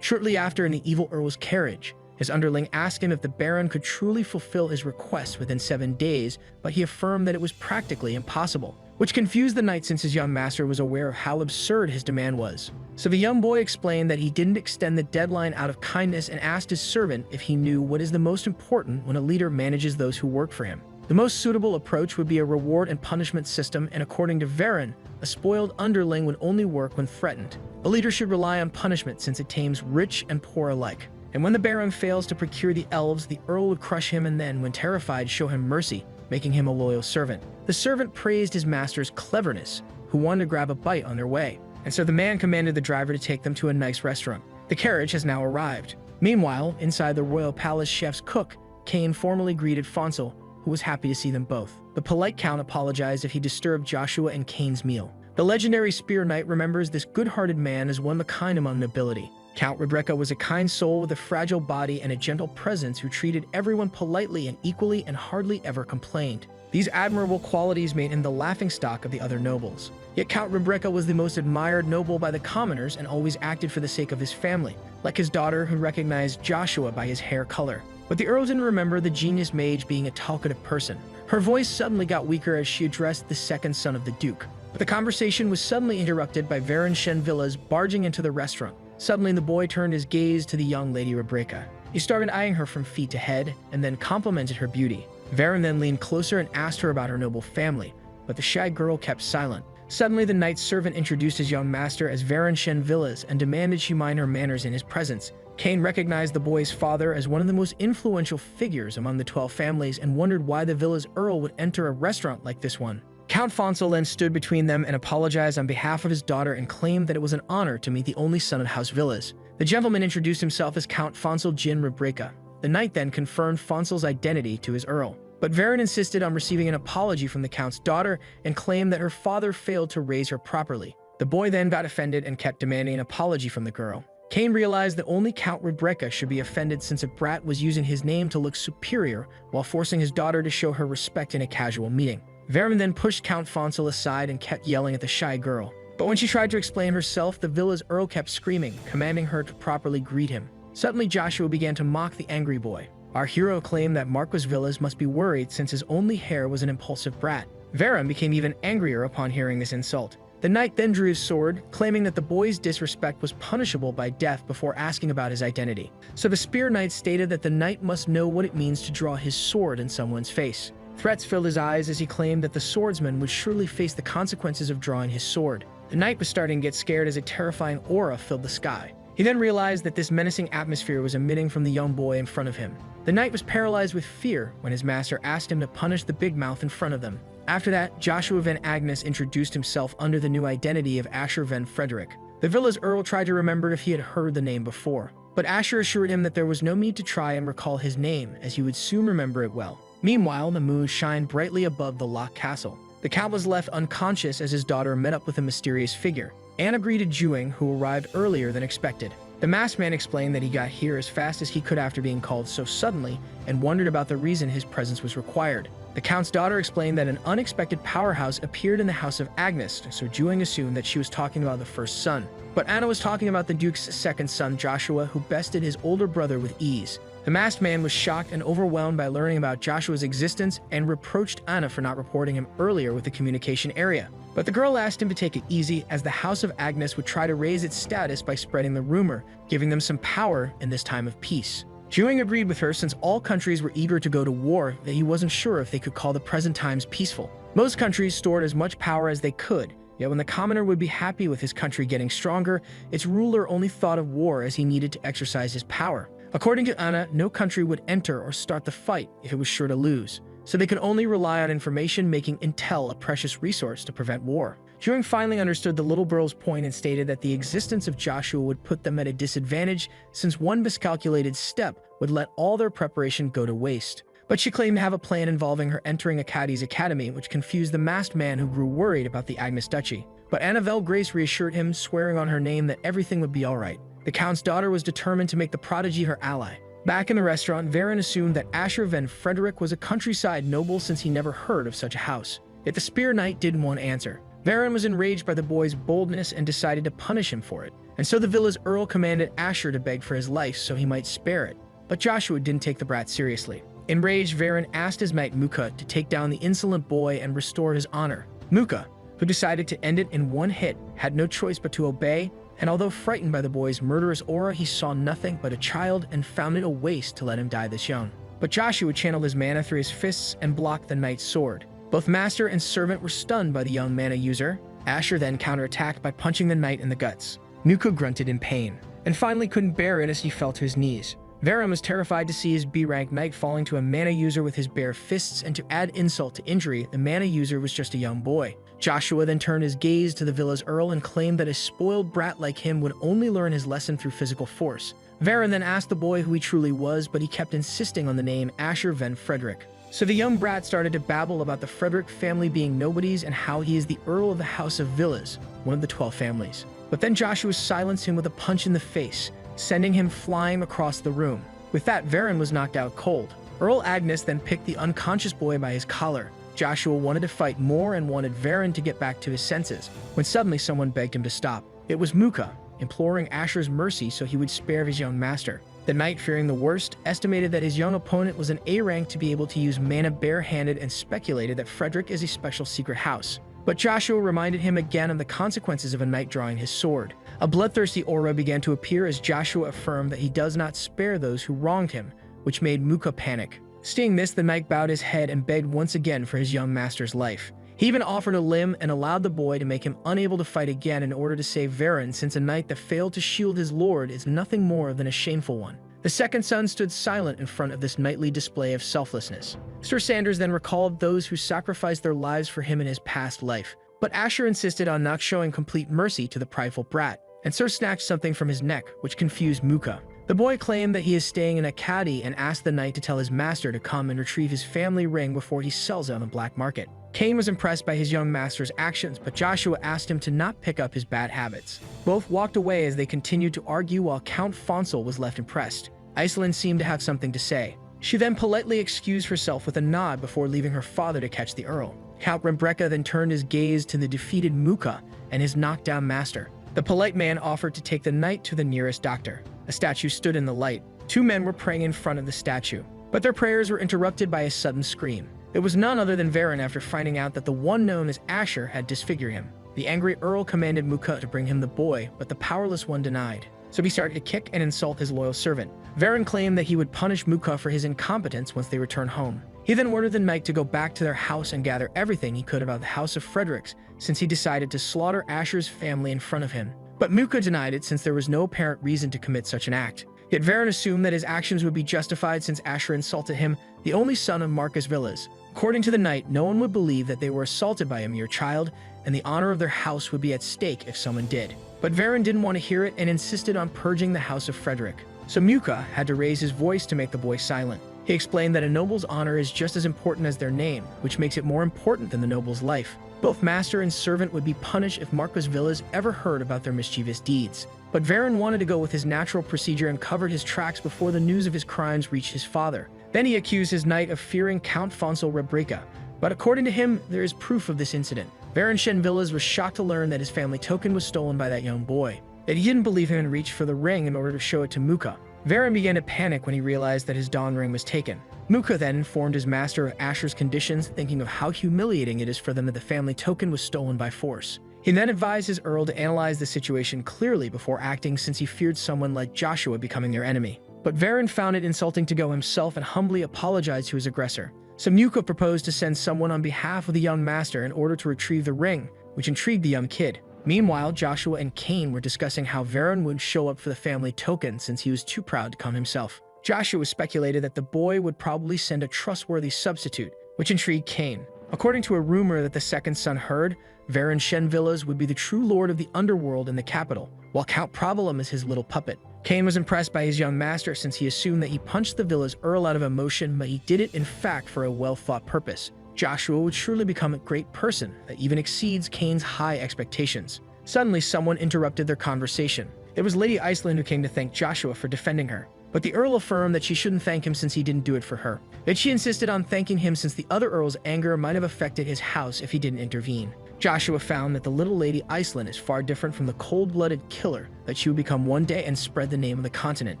[SPEAKER 1] Shortly after, in the evil Earl's carriage, his underling asked him if the Baron could truly fulfill his request within 7 days, but he affirmed that it was practically impossible, which confused the knight since his young master was aware of how absurd his demand was. So the young boy explained that he didn't extend the deadline out of kindness and asked his servant if he knew what is the most important when a leader manages those who work for him. The most suitable approach would be a reward and punishment system, and according to Varon, a spoiled underling would only work when threatened. A leader should rely on punishment since it tames rich and poor alike. And when the Baron fails to procure the elves, the Earl would crush him and then, when terrified, show him mercy, making him a loyal servant. The servant praised his master's cleverness, who wanted to grab a bite on their way, and so the man commanded the driver to take them to a nice restaurant. The carriage has now arrived. Meanwhile, inside the royal palace, chef's cook, Cain formally greeted Fonsel, who was happy to see them both. The polite count apologized if he disturbed Joshua and Cain's meal. The legendary Spear Knight remembers this good-hearted man as one of a kind among nobility. Count Rebecca was a kind soul with a fragile body and a gentle presence who treated everyone politely and equally and hardly ever complained. These admirable qualities made him the laughingstock of the other nobles. Yet Count Rebecca was the most admired noble by the commoners and always acted for the sake of his family, like his daughter who recognized Joshua by his hair color. But the Earl didn't remember the genius mage being a talkative person. Her voice suddenly got weaker as she addressed the second son of the Duke. But the conversation was suddenly interrupted by Varon Shenvillas barging into the restaurant. Suddenly, the boy turned his gaze to the young Lady Rebecca. He started eyeing her from feet to head, and then complimented her beauty. Varon then leaned closer and asked her about her noble family, but the shy girl kept silent. Suddenly, the knight's servant introduced his young master as Varon Shenvillas and demanded she mind her manners in his presence. Cain recognized the boy's father as one of the most influential figures among the 12 families and wondered why the villa's earl would enter a restaurant like this one. Count Fonsel then stood between them and apologized on behalf of his daughter and claimed that it was an honor to meet the only son of House Villas. The gentleman introduced himself as Count Fonsel Jin Rebecca. The knight then confirmed Fonsel's identity to his earl. But Varon insisted on receiving an apology from the count's daughter and claimed that her father failed to raise her properly. The boy then got offended and kept demanding an apology from the girl. Cain realized that only Count Rebecca should be offended since a brat was using his name to look superior while forcing his daughter to show her respect in a casual meeting. Varon then pushed Count Fonsel aside and kept yelling at the shy girl. But when she tried to explain herself, the villa's earl kept screaming, commanding her to properly greet him. Suddenly, Joshua began to mock the angry boy. Our hero claimed that Marquis Villas must be worried since his only heir was an impulsive brat. Varon became even angrier upon hearing this insult. The knight then drew his sword, claiming that the boy's disrespect was punishable by death before asking about his identity. So the spear knight stated that the knight must know what it means to draw his sword in someone's face. Threats filled his eyes as he claimed that the swordsman would surely face the consequences of drawing his sword. The knight was starting to get scared as a terrifying aura filled the sky. He then realized that this menacing atmosphere was emitting from the young boy in front of him. The knight was paralyzed with fear when his master asked him to punish the big mouth in front of them. After that, Joshua van Agnes introduced himself under the new identity of Asher van Frederick. The villa's earl tried to remember if he had heard the name before, but Asher assured him that there was no need to try and recall his name, as he would soon remember it well. Meanwhile, the moon shined brightly above the locked castle. The count was left unconscious as his daughter met up with a mysterious figure. Anna greeted Jewing, who arrived earlier than expected. The masked man explained that he got here as fast as he could after being called so suddenly and wondered about the reason his presence was required. The count's daughter explained that an unexpected powerhouse appeared in the house of Agnes, so Jewing assumed that she was talking about the first son. But Anna was talking about the Duke's second son, Joshua, who bested his older brother with ease. The masked man was shocked and overwhelmed by learning about Joshua's existence and reproached Anna for not reporting him earlier with the communication area. But the girl asked him to take it easy, as the House of Agnes would try to raise its status by spreading the rumor, giving them some power in this time of peace. Jewing agreed with her since all countries were eager to go to war that he wasn't sure if they could call the present times peaceful. Most countries stored as much power as they could, yet when the commoner would be happy with his country getting stronger, its ruler only thought of war as he needed to exercise his power. According to Anna, no country would enter or start the fight if it was sure to lose, so they could only rely on information, making intel a precious resource to prevent war. Jewing finally understood the little girl's point and stated that the existence of Joshua would put them at a disadvantage since one miscalculated step would let all their preparation go to waste. But she claimed to have a plan involving her entering Akkadi's academy, which confused the masked man who grew worried about the Agnes Duchy. But Annabelle Grace reassured him, swearing on her name that everything would be alright. The count's daughter was determined to make the prodigy her ally. Back in the restaurant, Varon assumed that Asher van Frederick was a countryside noble since he never heard of such a house. Yet the spear knight didn't want to answer. Varon was enraged by the boy's boldness and decided to punish him for it. And so the villa's earl commanded Asher to beg for his life so he might spare it. But Joshua didn't take the brat seriously. Enraged, Varon asked his knight Muka to take down the insolent boy and restore his honor. Muka, who decided to end it in one hit, had no choice but to obey, and although frightened by the boy's murderous aura, he saw nothing but a child and found it a waste to let him die this young. But Joshua channeled his mana through his fists and blocked the knight's sword. Both master and servant were stunned by the young mana user. Asher then counterattacked by punching the knight in the guts. Muka grunted in pain, and finally couldn't bear it as he fell to his knees. Varon was terrified to see his B-rank knight falling to a mana user with his bare fists, and to add insult to injury, the mana user was just a young boy. Joshua then turned his gaze to the villa's earl and claimed that a spoiled brat like him would only learn his lesson through physical force. Varon then asked the boy who he truly was, but he kept insisting on the name Asher van Frederick. So the young brat started to babble about the Frederick family being nobodies and how he is the Earl of the House of Villas, one of the 12 families. But then Joshua silenced him with a punch in the face, sending him flying across the room. With that, Varon was knocked out cold. Earl Agnes then picked the unconscious boy by his collar. Joshua wanted to fight more and wanted Varon to get back to his senses, when suddenly someone begged him to stop. It was Muka, imploring Asher's mercy so he would spare his young master. The knight, fearing the worst, estimated that his young opponent was an A rank to be able to use mana barehanded and speculated that Frederick is a special secret house. But Joshua reminded him again of the consequences of a knight drawing his sword. A bloodthirsty aura began to appear as Joshua affirmed that he does not spare those who wronged him, which made Muka panic. Seeing this, the knight bowed his head and begged once again for his young master's life. He even offered a limb and allowed the boy to make him unable to fight again in order to save Varen, since a knight that failed to shield his lord is nothing more than a shameful one. The second son stood silent in front of this knightly display of selflessness. Sir Sanders then recalled those who sacrificed their lives for him in his past life, but Asher insisted on not showing complete mercy to the prideful brat, and Sir snatched something from his neck, which confused Muka. The boy claimed that he is staying in a and asked the knight to tell his master to come and retrieve his family ring before he sells it on the black market. Cain was impressed by his young master's actions, but Joshua asked him to not pick up his bad habits. Both walked away as they continued to argue while Count Fonsel was left impressed. Iceland seemed to have something to say. She then politely excused herself with a nod before leaving her father to catch the Earl. Count Rebecca then turned his gaze to the defeated Muka and his knockdown master. The polite man offered to take the knight to the nearest doctor. A statue stood in the light. Two men were praying in front of the statue, but their prayers were interrupted by a sudden scream. It was none other than Varen after finding out that the one known as Asher had disfigured him. The angry Earl commanded Muka to bring him the boy, but the powerless one denied. So he started to kick and insult his loyal servant. Varen claimed that he would punish Muka for his incompetence once they returned home. He then ordered the knight to go back to their house and gather everything he could about the House of Fredericks, since he decided to slaughter Asher's family in front of him. But Muka denied it since there was no apparent reason to commit such an act. Yet Varen assumed that his actions would be justified since Asher insulted him, the only son of Marcus Villas. According to the knight, no one would believe that they were assaulted by a mere child, and the honor of their house would be at stake if someone did. But Varen didn't want to hear it and insisted on purging the House of Frederick. So Muka had to raise his voice to make the boy silent. He explained that a noble's honor is just as important as their name, which makes it more important than the noble's life. Both master and servant would be punished if Marcus Villas ever heard about their mischievous deeds. But Varen wanted to go with his natural procedure and covered his tracks before the news of his crimes reached his father. Then he accused his knight of fearing Count Fonsel Rebecca, but according to him, there is proof of this incident. Varen Shen Villas was shocked to learn that his family token was stolen by that young boy, that he didn't believe him and reached for the ring in order to show it to Muka. Varen began to panic when he realized that his dawn ring was taken. Muka then informed his master of Asher's conditions, thinking of how humiliating it is for them that the family token was stolen by force. He then advised his Earl to analyze the situation clearly before acting, since he feared someone like Joshua becoming their enemy. But Varen found it insulting to go himself and humbly apologized to his aggressor. So Muka proposed to send someone on behalf of the young master in order to retrieve the ring, which intrigued the young kid. Meanwhile, Joshua and Cain were discussing how Varen would show up for the family token since he was too proud to come himself. Joshua speculated that the boy would probably send a trustworthy substitute, which intrigued Cain. According to a rumor that the second son heard, Varen Shen Villas would be the true lord of the underworld in the capital, while Count Provolum is his little puppet. Cain was impressed by his young master since he assumed that he punched the Villas Earl out of emotion, but he did it in fact for a well-thought purpose. Joshua would surely become a great person that even exceeds Cain's high expectations. Suddenly, someone interrupted their conversation. It was Lady Iceland who came to thank Joshua for defending her. But the Earl affirmed that she shouldn't thank him since he didn't do it for her. Yet she insisted on thanking him since the other Earl's anger might have affected his house if he didn't intervene. Joshua found that the little Lady Iceland is far different from the cold-blooded killer that she would become one day and spread the name of the continent.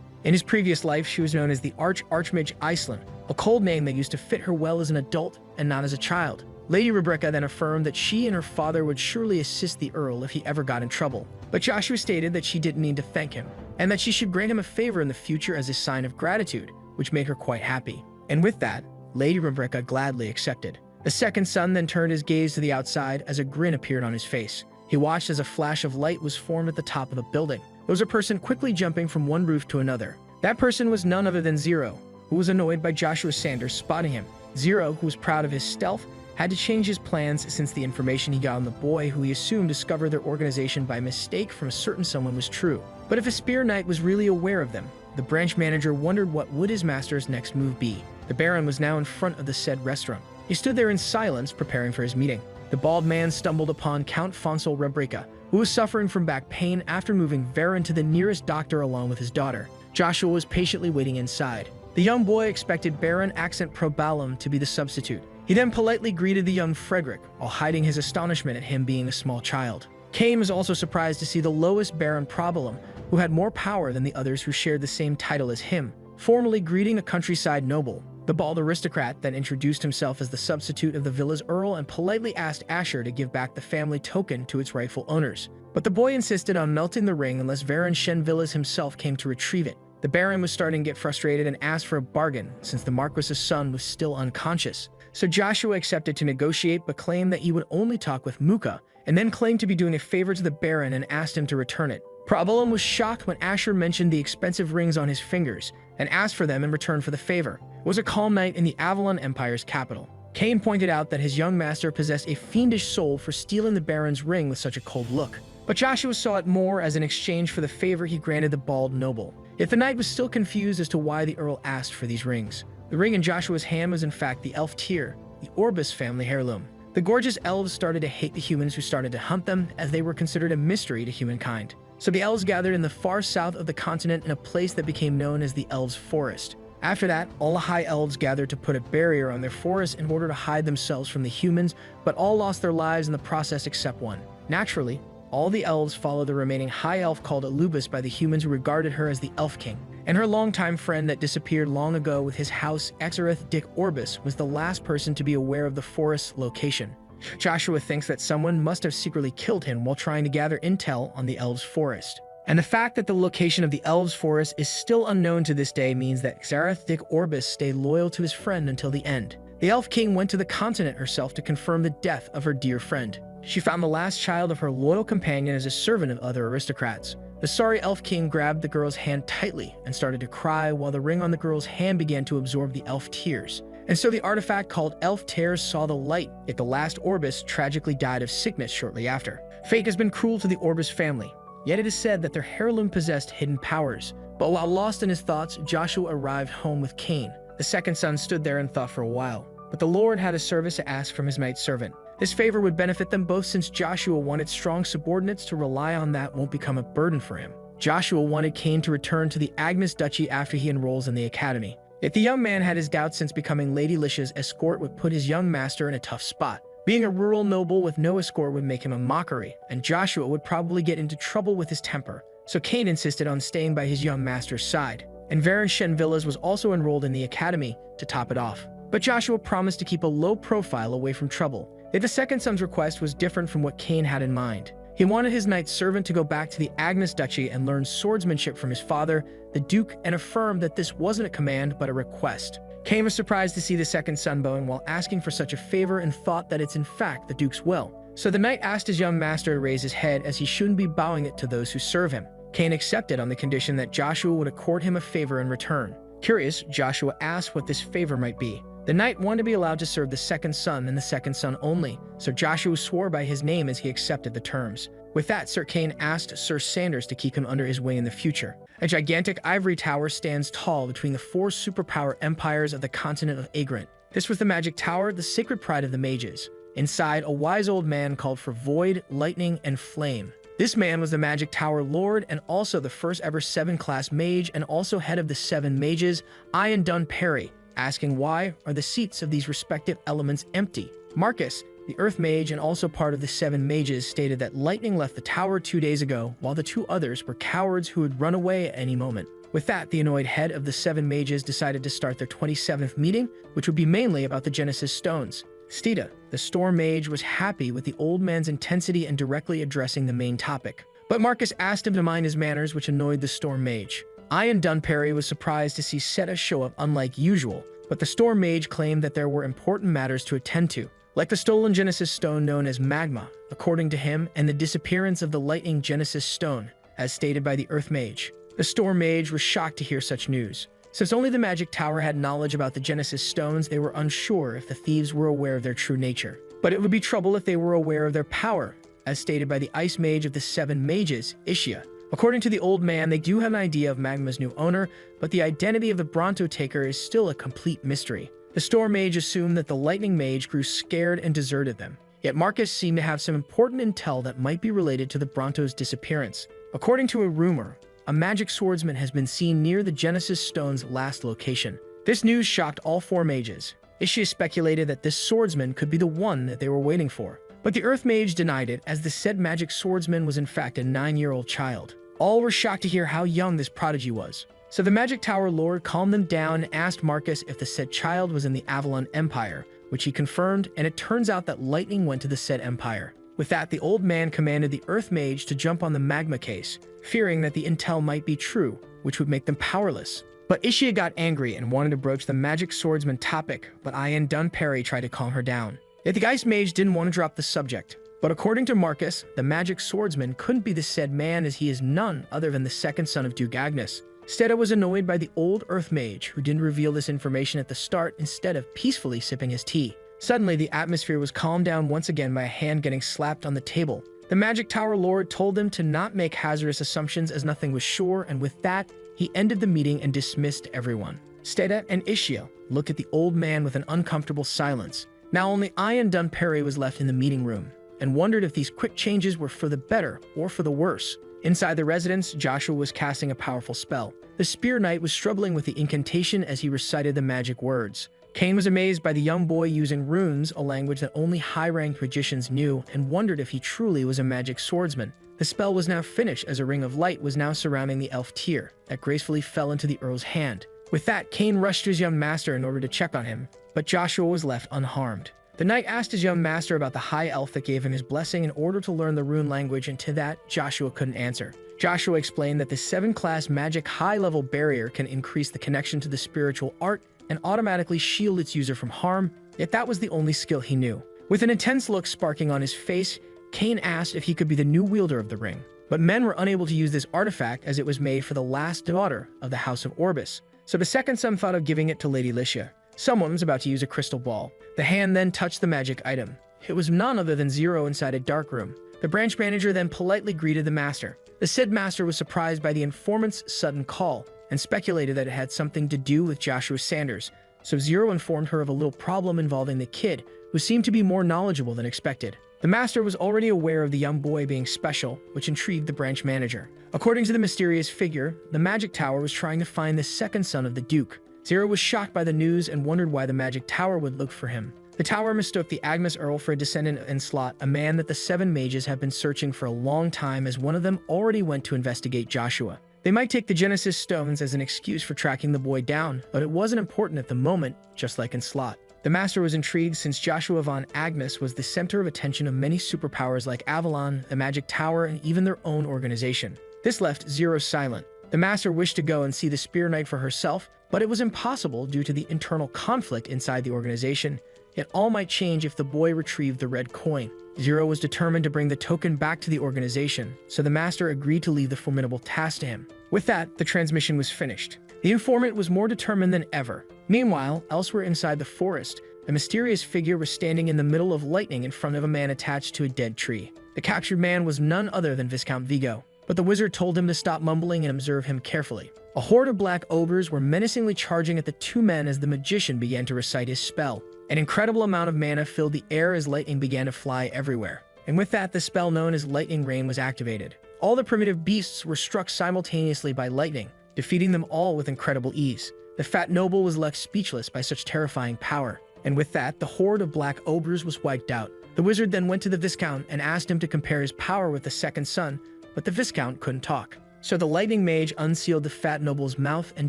[SPEAKER 1] In his previous life, she was known as the Archmage Iceland, a cold name that used to fit her well as an adult and not as a child. Lady Rebecca then affirmed that she and her father would surely assist the Earl if he ever got in trouble. But Joshua stated that she didn't need to thank him, and that she should grant him a favor in the future as a sign of gratitude, which made her quite happy. And with that, Lady Rebecca gladly accepted. The second son then turned his gaze to the outside as a grin appeared on his face. He watched as a flash of light was formed at the top of the building. There was a person quickly jumping from one roof to another. That person was none other than Zero, who was annoyed by Joshua Sanders spotting him. Zero, who was proud of his stealth, had to change his plans since the information he got on the boy, who he assumed discovered their organization by mistake from a certain someone, was true. But if a spear knight was really aware of them, the branch manager wondered what would his master's next move be. The Baron was now in front of the said restaurant. He stood there in silence, preparing for his meeting. The bald man stumbled upon Count Fonsel Rebecca, who was suffering from back pain after moving Varen to the nearest doctor along with his daughter. Joshua was patiently waiting inside. The young boy expected Baron Accent Probalum to be the substitute. He then politely greeted the young Frederick, while hiding his astonishment at him being a small child. Cain was also surprised to see the lowest Baron Probalum, who had more power than the others who shared the same title as him, formally greeting a countryside noble. The bald aristocrat then introduced himself as the substitute of the villa's earl and politely asked Asher to give back the family token to its rightful owners. But the boy insisted on melting the ring unless Baron Shenvillas himself came to retrieve it. The Baron was starting to get frustrated and asked for a bargain since the Marquis's son was still unconscious. So Joshua accepted to negotiate but claimed that he would only talk with Muka, and then claimed to be doing a favor to the Baron and asked him to return it. Problem was shocked when Asher mentioned the expensive rings on his fingers and asked for them in return for the favor. It was a calm night in the Avalon Empire's capital. Cain pointed out that his young master possessed a fiendish soul for stealing the Baron's ring with such a cold look. But Joshua saw it more as an exchange for the favor he granted the bald noble. Yet the knight was still confused as to why the Earl asked for these rings. The ring in Joshua's hand was in fact the elf tear, the Orbis family heirloom. The gorgeous elves started to hate the humans who started to hunt them, as they were considered a mystery to humankind. So the elves gathered in the far south of the continent in a place that became known as the Elves' Forest. After that, all the high elves gathered to put a barrier on their forest in order to hide themselves from the humans, but all lost their lives in the process except one. Naturally, all the elves followed the remaining high elf called Alubis by the humans who regarded her as the Elf King. And her longtime friend that disappeared long ago with his house, Exareth Dick Orbis, was the last person to be aware of the forest's location. Joshua thinks that someone must have secretly killed him while trying to gather intel on the Elves' Forest. And the fact that the location of the Elves' Forest is still unknown to this day means that Exareth Dick Orbis stayed loyal to his friend until the end. The Elf King went to the continent herself to confirm the death of her dear friend. She found the last child of her loyal companion as a servant of other aristocrats. The sorry Elf King grabbed the girl's hand tightly and started to cry while the ring on the girl's hand began to absorb the elf tears. And so the artifact called Elf Tears saw the light, yet the last Orbis tragically died of sickness shortly after. Fate has been cruel to the Orbis family, yet it is said that their heirloom possessed hidden powers. But while lost in his thoughts, Joshua arrived home with Cain. The second son stood there and thought for a while, but the Lord had a service to ask from his maid servant. This favor would benefit them both since Joshua wanted strong subordinates to rely on that won't become a burden for him. Joshua wanted Cain to return to the Agnes Duchy after he enrolls in the academy. Yet the young man had his doubts since becoming Lady Licia's escort would put his young master in a tough spot. Being a rural noble with no escort would make him a mockery, and Joshua would probably get into trouble with his temper. So Cain insisted on staying by his young master's side, and Baron Shenvillas was also enrolled in the academy to top it off. But Joshua promised to keep a low profile away from trouble. Yet the second son's request was different from what Cain had in mind. He wanted his knight servant to go back to the Agnes Duchy and learn swordsmanship from his father, the Duke, and affirm that this wasn't a command but a request. Cain was surprised to see the second son bowing while asking for such a favor and thought that it's in fact the Duke's will. So the knight asked his young master to raise his head as he shouldn't be bowing it to those who serve him. Cain accepted on the condition that Joshua would accord him a favor in return. Curious, Joshua asked what this favor might be. The knight wanted to be allowed to serve the second son and the second son only, so Joshua swore by his name as he accepted the terms. With that, Sir Cain asked Sir Sanders to keep him under his wing in the future. A gigantic ivory tower stands tall between the four superpower empires of the continent of Agrant. This was the Magic Tower, the sacred pride of the mages. Inside, a wise old man called for Void, Lightning, and Flame. This man was the Magic Tower Lord and also the first ever 7-class mage and also head of the 7 mages, Ian Dun Perry, asking why are the seats of these respective elements empty. Marcus, the Earth Mage and also part of the 7 mages, stated that Lightning left the tower 2 days ago, while the 2 others were cowards who would run away at any moment. With that, the annoyed head of the 7 mages decided to start their 27th meeting, which would be mainly about the Genesis Stones. Stita, the Storm Mage, was happy with the old man's intensity and directly addressing the main topic. But Marcus asked him to mind his manners, which annoyed the Storm Mage. Ian Dunperry was surprised to see Seta show up unlike usual, but the Storm Mage claimed that there were important matters to attend to, like the stolen Genesis Stone known as Magma, according to him, and the disappearance of the Lightning Genesis Stone, as stated by the Earth Mage. The Storm Mage was shocked to hear such news. Since only the Magic Tower had knowledge about the Genesis Stones, they were unsure if the thieves were aware of their true nature. But it would be trouble if they were aware of their power, as stated by the Ice Mage of the 7 mages, Ishia. According to the old man, they do have an idea of Magma's new owner, but the identity of the Bronto Taker is still a complete mystery. The Storm Mage assumed that the Lightning Mage grew scared and deserted them. Yet Marcus seemed to have some important intel that might be related to the Bronto's disappearance. According to a rumor, a magic swordsman has been seen near the Genesis Stone's last location. This news shocked all 4 mages. Ishia speculated that this swordsman could be the one that they were waiting for. But the Earth Mage denied it, as the said magic swordsman was in fact a 9-year-old child. All were shocked to hear how young this prodigy was. So the Magic Tower Lord calmed them down and asked Marcus if the said child was in the Avalon Empire, which he confirmed, and it turns out that lightning went to the said empire. With that, the old man commanded the Earth Mage to jump on the magma case, fearing that the intel might be true, which would make them powerless. But Ishia got angry and wanted to broach the magic swordsman topic, but Ian Dunperry tried to calm her down. Yet the Ice Mage didn't want to drop the subject. But according to Marcus, the magic swordsman couldn't be the said man, as he is none other than the second son of Duke Agnes. Steda was annoyed by the old Earth Mage, who didn't reveal this information at the start instead of peacefully sipping his tea. Suddenly, the atmosphere was calmed down once again by a hand getting slapped on the table. The Magic Tower Lord told them to not make hazardous assumptions, as nothing was sure, and with that, he ended the meeting and dismissed everyone. Steda and Ishia looked at the old man with an uncomfortable silence. Now only Ian Dunperry was left in the meeting room, and wondered if these quick changes were for the better or for the worse. Inside the residence, Joshua was casting a powerful spell. The Spear Knight was struggling with the incantation as he recited the magic words. Cain was amazed by the young boy using runes, a language that only high-ranked magicians knew, and wondered if he truly was a magic swordsman. The spell was now finished, as a ring of light was now surrounding the elf tear that gracefully fell into the Earl's hand. With that, Cain rushed to his young master in order to check on him, but Joshua was left unharmed. The knight asked his young master about the high elf that gave him his blessing in order to learn the rune language, and to that, Joshua couldn't answer. Joshua explained that the 7-class magic high-level barrier can increase the connection to the spiritual art and automatically shield its user from harm, yet that was the only skill he knew. With an intense look sparking on his face, Cain asked if he could be the new wielder of the ring. But men were unable to use this artifact, as it was made for the last daughter of the House of Orbis. So the second son thought of giving it to Lady Licia. Someone was about to use a crystal ball. The hand then touched the magic item. It was none other than Zero inside a dark room. The branch manager then politely greeted the master. The said master was surprised by the informant's sudden call, and speculated that it had something to do with Joshua Sanders, so Zero informed her of a little problem involving the kid, who seemed to be more knowledgeable than expected. The master was already aware of the young boy being special, which intrigued the branch manager. According to the mysterious figure, the Magic Tower was trying to find the second son of the Duke. Zero was shocked by the news and wondered why the Magic Tower would look for him. The tower mistook the Agnes Earl for a descendant of Enslot, a man that the 7 mages have been searching for a long time, as one of them already went to investigate Joshua. They might take the Genesis Stones as an excuse for tracking the boy down, but it wasn't important at the moment, just like Enslot. The master was intrigued, since Joshua von Agnes was the center of attention of many superpowers like Avalon, the Magic Tower, and even their own organization. This left Zero silent. The master wished to go and see the Spear Knight for herself, but it was impossible due to the internal conflict inside the organization. Yet all might change if the boy retrieved the red coin. Zero was determined to bring the token back to the organization, so the master agreed to leave the formidable task to him. With that, the transmission was finished. The informant was more determined than ever. Meanwhile, elsewhere inside the forest, a mysterious figure was standing in the middle of lightning in front of a man attached to a dead tree. The captured man was none other than Viscount Vigo, but the wizard told him to stop mumbling and observe him carefully. A horde of black ogres were menacingly charging at the 2 men as the magician began to recite his spell. An incredible amount of mana filled the air as lightning began to fly everywhere. And with that, the spell known as Lightning Rain was activated. All the primitive beasts were struck simultaneously by lightning, defeating them all with incredible ease. The fat noble was left speechless by such terrifying power. And with that, the horde of black ogres was wiped out. The wizard then went to the Viscount and asked him to compare his power with the second son, but the Viscount couldn't talk. So the lightning mage unsealed the fat noble's mouth and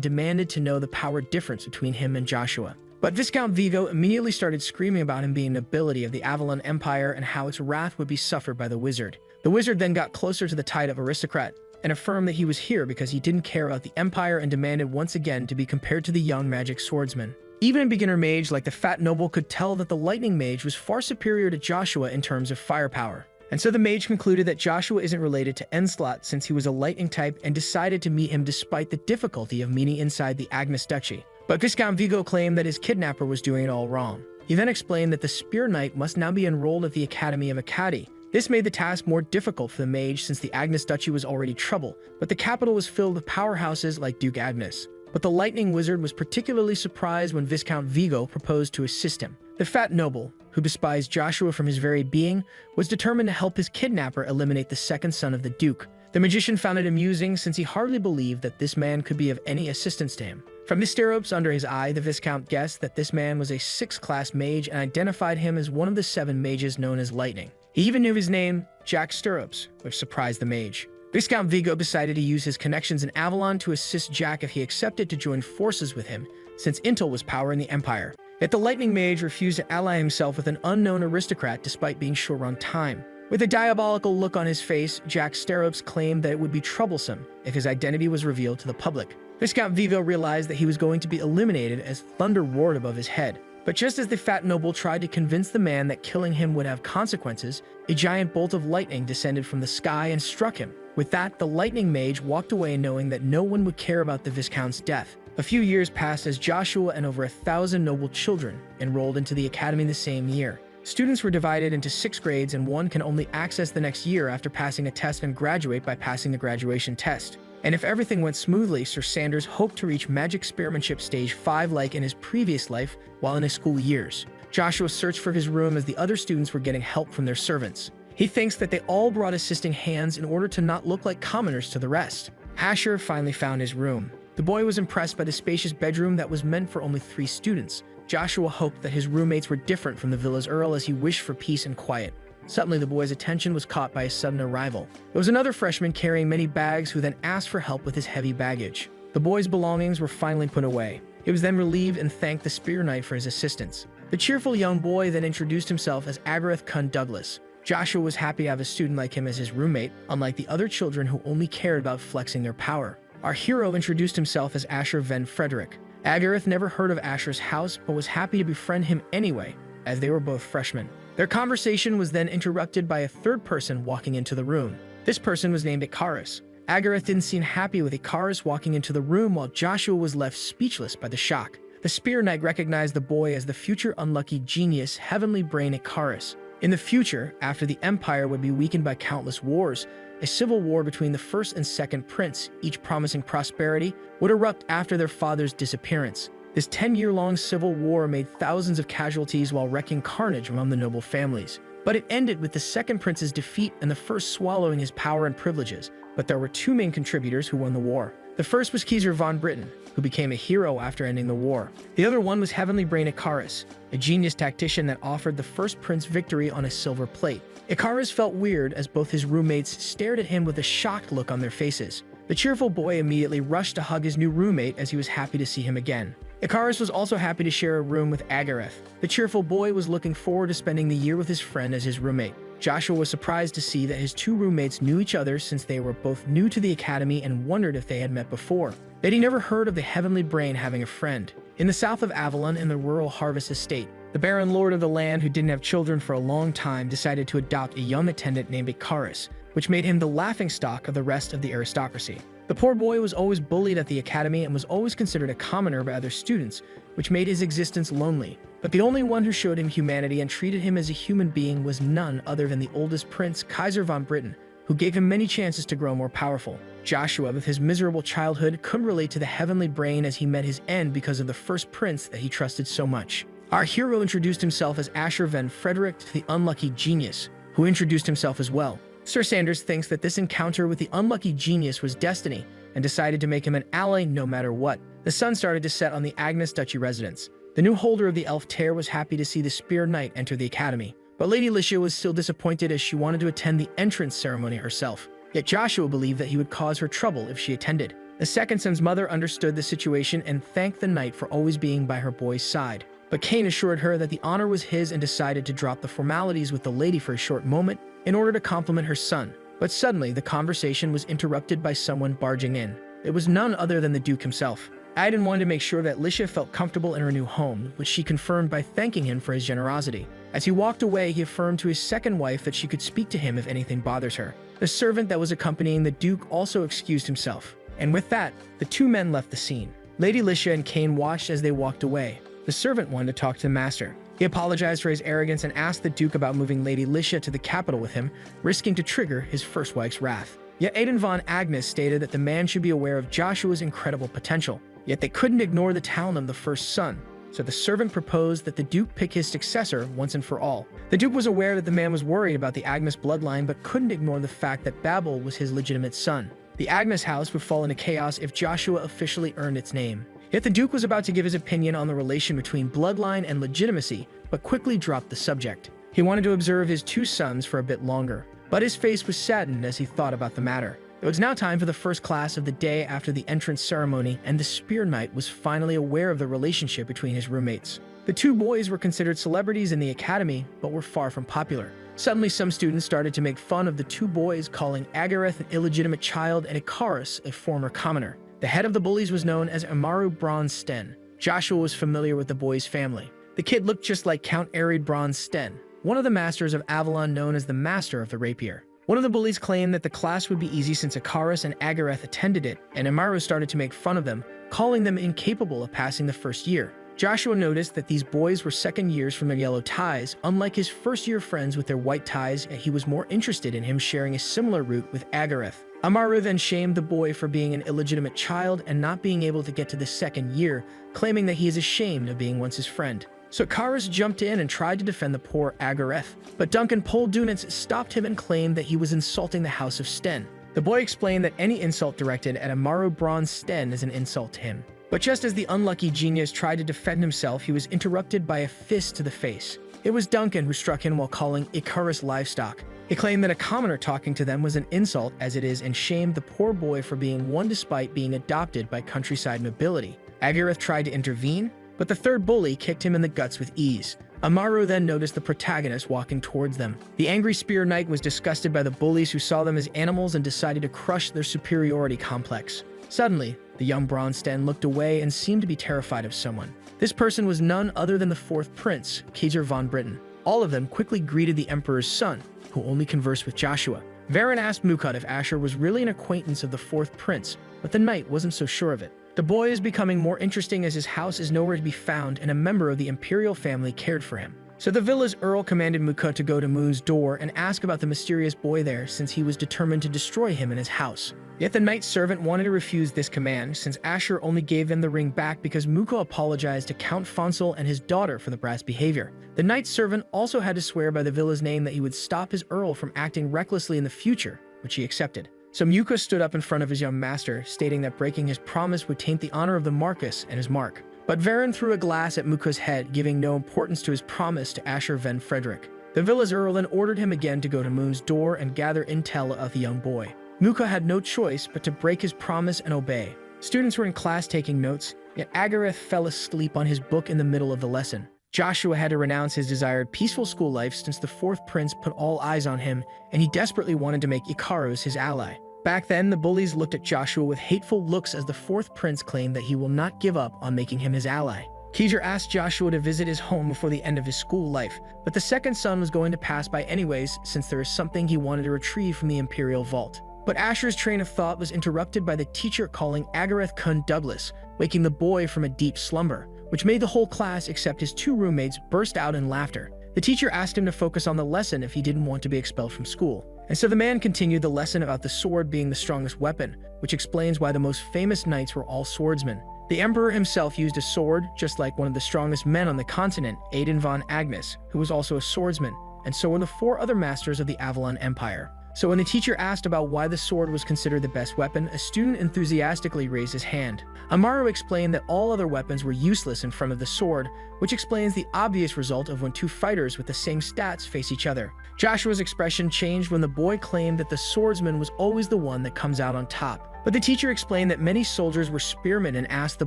[SPEAKER 1] demanded to know the power difference between him and Joshua. But Viscount Vigo immediately started screaming about him being an ability of the Avalon Empire and how its wrath would be suffered by the wizard. The wizard then got closer to the tide of aristocrat and affirmed that he was here because he didn't care about the empire, and demanded once again to be compared to the young magic swordsman. Even a beginner mage like the fat noble could tell that the lightning mage was far superior to Joshua in terms of firepower. And so the mage concluded that Joshua isn't related to Enslot, since he was a lightning type, and decided to meet him despite the difficulty of meeting inside the Agnes Duchy. But Viscount Vigo claimed that his kidnapper was doing it all wrong. He then explained that the Spear Knight must now be enrolled at the Academy of a.k.a. This made the task more difficult for the mage, since the Agnes Duchy was already trouble, but the capital was filled with powerhouses like Duke Agnes. But the lightning wizard was particularly surprised when Viscount Vigo proposed to assist him. The fat noble, who despised Joshua from his very being, was determined to help his kidnapper eliminate the second son of the Duke. The magician found it amusing, since he hardly believed that this man could be of any assistance to him. From the stirrups under his eye, the Viscount guessed that this man was a 6th-class mage and identified him as one of the 7 mages known as Lightning. He even knew his name, Jack Stirrups, which surprised the mage. Viscount Vigo decided to use his connections in Avalon to assist Jack if he accepted to join forces with him, since Intel was power in the Empire. Yet the Lightning Mage refused to ally himself with an unknown aristocrat despite being short on time. With a diabolical look on his face, Jack Sterops claimed that it would be troublesome if his identity was revealed to the public. Viscount Vigo realized that he was going to be eliminated as thunder roared above his head. But just as the fat noble tried to convince the man that killing him would have consequences, a giant bolt of lightning descended from the sky and struck him. With that, the Lightning Mage walked away knowing that no one would care about the Viscount's death. A few years passed as Joshua and over 1,000 noble children enrolled into the academy the same year. Students were divided into 6 grades, and one can only access the next year after passing a test and graduate by passing the graduation test. And if everything went smoothly, Sir Sanders hoped to reach magic spearmanship stage 5 like in his previous life while in his school years. Joshua searched for his room as the other students were getting help from their servants. He thinks that they all brought assisting hands in order to not look like commoners to the rest. Asher finally found his room. The boy was impressed by the spacious bedroom that was meant for only 3 students. Joshua hoped that his roommates were different from the villa's earl as he wished for peace and quiet. Suddenly, the boy's attention was caught by a sudden arrival. It was another freshman carrying many bags who then asked for help with his heavy baggage. The boy's belongings were finally put away. He was then relieved and thanked the Spear Knight for his assistance. The cheerful young boy then introduced himself as Agareth Kun Douglas. Joshua was happy to have a student like him as his roommate, unlike the other children who only cared about flexing their power. Our hero introduced himself as Asher Van Frederick. Agareth never heard of Asher's house, but was happy to befriend him anyway, as they were both freshmen. Their conversation was then interrupted by a third person walking into the room. This person was named a.k.a. Agareth didn't seem happy with a.k.a. walking into the room, while Joshua was left speechless by the shock. The Spear Knight recognized the boy as the future unlucky genius Heavenly Brain a.k.a. In the future, after the Empire would be weakened by countless wars, a civil war between the first and second prince, each promising prosperity, would erupt after their father's disappearance. This 10-year-long civil war made thousands of casualties while wreaking carnage among the noble families. But it ended with the second prince's defeat and the first swallowing his power and privileges. But there were 2 main contributors who won the war. The first was Kaiser von Britain, who became a hero after ending the war. The other one was Heavenly Brain a.k.a., a genius tactician that offered the first prince victory on a silver plate. a.k.a. felt weird as both his roommates stared at him with a shocked look on their faces. The cheerful boy immediately rushed to hug his new roommate as he was happy to see him again. a.k.a. was also happy to share a room with Agareth. The cheerful boy was looking forward to spending the year with his friend as his roommate. Joshua was surprised to see that his 2 roommates knew each other since they were both new to the academy and wondered if they had met before. That he never heard of the Heavenly Brain having a friend. In the south of Avalon, in the rural harvest estate, the Baron Lord of the land, who didn't have children for a long time, decided to adopt a young attendant named a.k.a., which made him the laughingstock of the rest of the aristocracy. The poor boy was always bullied at the academy and was always considered a commoner by other students, which made his existence lonely. But the only one who showed him humanity and treated him as a human being was none other than the oldest prince, Kaiser von Britain, who gave him many chances to grow more powerful. Joshua, with his miserable childhood, couldn't relate to the Heavenly Brain as he met his end because of the first prince that he trusted so much. Our hero introduced himself as Asher Van Frederick to the unlucky genius, who introduced himself as well. Sir Sanders thinks that this encounter with the unlucky genius was destiny and decided to make him an ally no matter what. The sun started to set on the Agnes Duchy residence. The new holder of the Elf Tear was happy to see the Spear Knight enter the academy, but Lady Licia was still disappointed as she wanted to attend the entrance ceremony herself. Yet Joshua believed that he would cause her trouble if she attended. The second son's mother understood the situation and thanked the knight for always being by her boy's side. But Cain assured her that the honor was his and decided to drop the formalities with the lady for a short moment in order to compliment her son. But suddenly, the conversation was interrupted by someone barging in. It was none other than the Duke himself. Aiden wanted to make sure that Licia felt comfortable in her new home, which she confirmed by thanking him for his generosity. As he walked away, he affirmed to his second wife that she could speak to him if anything bothers her. The servant that was accompanying the Duke also excused himself. And with that, the 2 men left the scene. Lady Licia and Cain watched as they walked away. The servant wanted to talk to the master. He apologized for his arrogance and asked the Duke about moving Lady Licia to the capital with him, risking to trigger his first wife's wrath. Yet Aiden von Agnes stated that the man should be aware of Joshua's incredible potential. Yet they couldn't ignore the talent of the first son, so the servant proposed that the Duke pick his successor once and for all. The Duke was aware that the man was worried about the Agnes bloodline, but couldn't ignore the fact that Babel was his legitimate son. The Agnes house would fall into chaos if Joshua officially earned its name. Yet the Duke was about to give his opinion on the relation between bloodline and legitimacy, but quickly dropped the subject. He wanted to observe his 2 sons for a bit longer, but his face was saddened as he thought about the matter. It was now time for the first class of the day after the entrance ceremony, and the Spear Knight was finally aware of the relationship between his roommates. The two boys were considered celebrities in the academy, but were far from popular. Suddenly, some students started to make fun of the two boys, calling a.k.a. an illegitimate child and a.k.a. a former commoner. The head of the bullies was known as Amaru Bronze Sten. Joshua was familiar with the boy's family. The kid looked just like Count Arid Bronze Sten, one of the masters of Avalon known as the Master of the Rapier. One of the bullies claimed that the class would be easy since a.k.a. and a.k.a. attended it, and Amaru started to make fun of them, calling them incapable of passing the first year. Joshua noticed that these boys were second years from their yellow ties, unlike his first-year friends with their white ties, and he was more interested in him sharing a similar route with a.k.a. Amaru then shamed the boy for being an illegitimate child and not being able to get to the second year, claiming that he is ashamed of being once his friend. So a.k.a. jumped in and tried to defend the poor a.k.a., but Duncan Poldunitz stopped him and claimed that he was insulting the House of Sten. The boy explained that any insult directed at Amaru Bronze Sten is an insult to him. But just as the unlucky genius tried to defend himself, he was interrupted by a fist to the face. It was Duncan who struck him while calling a.k.a. livestock. He claimed that a commoner talking to them was an insult as it is, and shamed the poor boy for being one despite being adopted by countryside nobility. a.k.a. tried to intervene, but the third bully kicked him in the guts with ease. Amaru then noticed the protagonist walking towards them. The angry Spear Knight was disgusted by the bullies who saw them as animals and decided to crush their superiority complex. Suddenly, the young Bronze Sten looked away and seemed to be terrified of someone. This person was none other than the fourth prince, Kaiser von Britain. All of them quickly greeted the Emperor's son, who only conversed with Joshua. Varen asked Mukut if Asher was really an acquaintance of the fourth prince, but the knight wasn't so sure of it. The boy is becoming more interesting as his house is nowhere to be found and a member of the imperial family cared for him. So the villa's earl commanded Mukut to go to Moon's door and ask about the mysterious boy there, since he was determined to destroy him and his house. Yet the knight's servant wanted to refuse this command, since Asher only gave them the ring back because Mukut apologized to Count Fonsel and his daughter for the brass behavior. The knight's servant also had to swear by the villa's name that he would stop his earl from acting recklessly in the future, which he accepted. So Mukut stood up in front of his young master, stating that breaking his promise would taint the honor of the Marcus and his mark. But Varen threw a glass at Mukut's head, giving no importance to his promise to Asher Van Frederick. The villa's earl then ordered him again to go to Moon's door and gather intel of the young boy. Mukut had no choice but to break his promise and obey. Students were in class taking notes, yet a.k.a. fell asleep on his book in the middle of the lesson. Joshua had to renounce his desired peaceful school life since the fourth prince put all eyes on him, and he desperately wanted to make a.k.a. his ally. Back then, the bullies looked at Joshua with hateful looks as the fourth prince claimed that he will not give up on making him his ally. Kaiser asked Joshua to visit his home before the end of his school life, but the second son was going to pass by anyways, since there is something he wanted to retrieve from the Imperial Vault. But Asher's train of thought was interrupted by the teacher calling Agareth Kun Douglas, waking the boy from a deep slumber, which made the whole class except his two roommates burst out in laughter. The teacher asked him to focus on the lesson if he didn't want to be expelled from school. And so the man continued the lesson about the sword being the strongest weapon, which explains why the most famous knights were all swordsmen. The emperor himself used a sword, just like one of the strongest men on the continent, Aiden von Agnes, who was also a swordsman, and so were the four other masters of the Avalon Empire. So when the teacher asked about why the sword was considered the best weapon, a student enthusiastically raised his hand. Amaru explained that all other weapons were useless in front of the sword, which explains the obvious result of when two fighters with the same stats face each other. Joshua's expression changed when the boy claimed that the swordsman was always the one that comes out on top. But the teacher explained that many soldiers were spearmen and asked the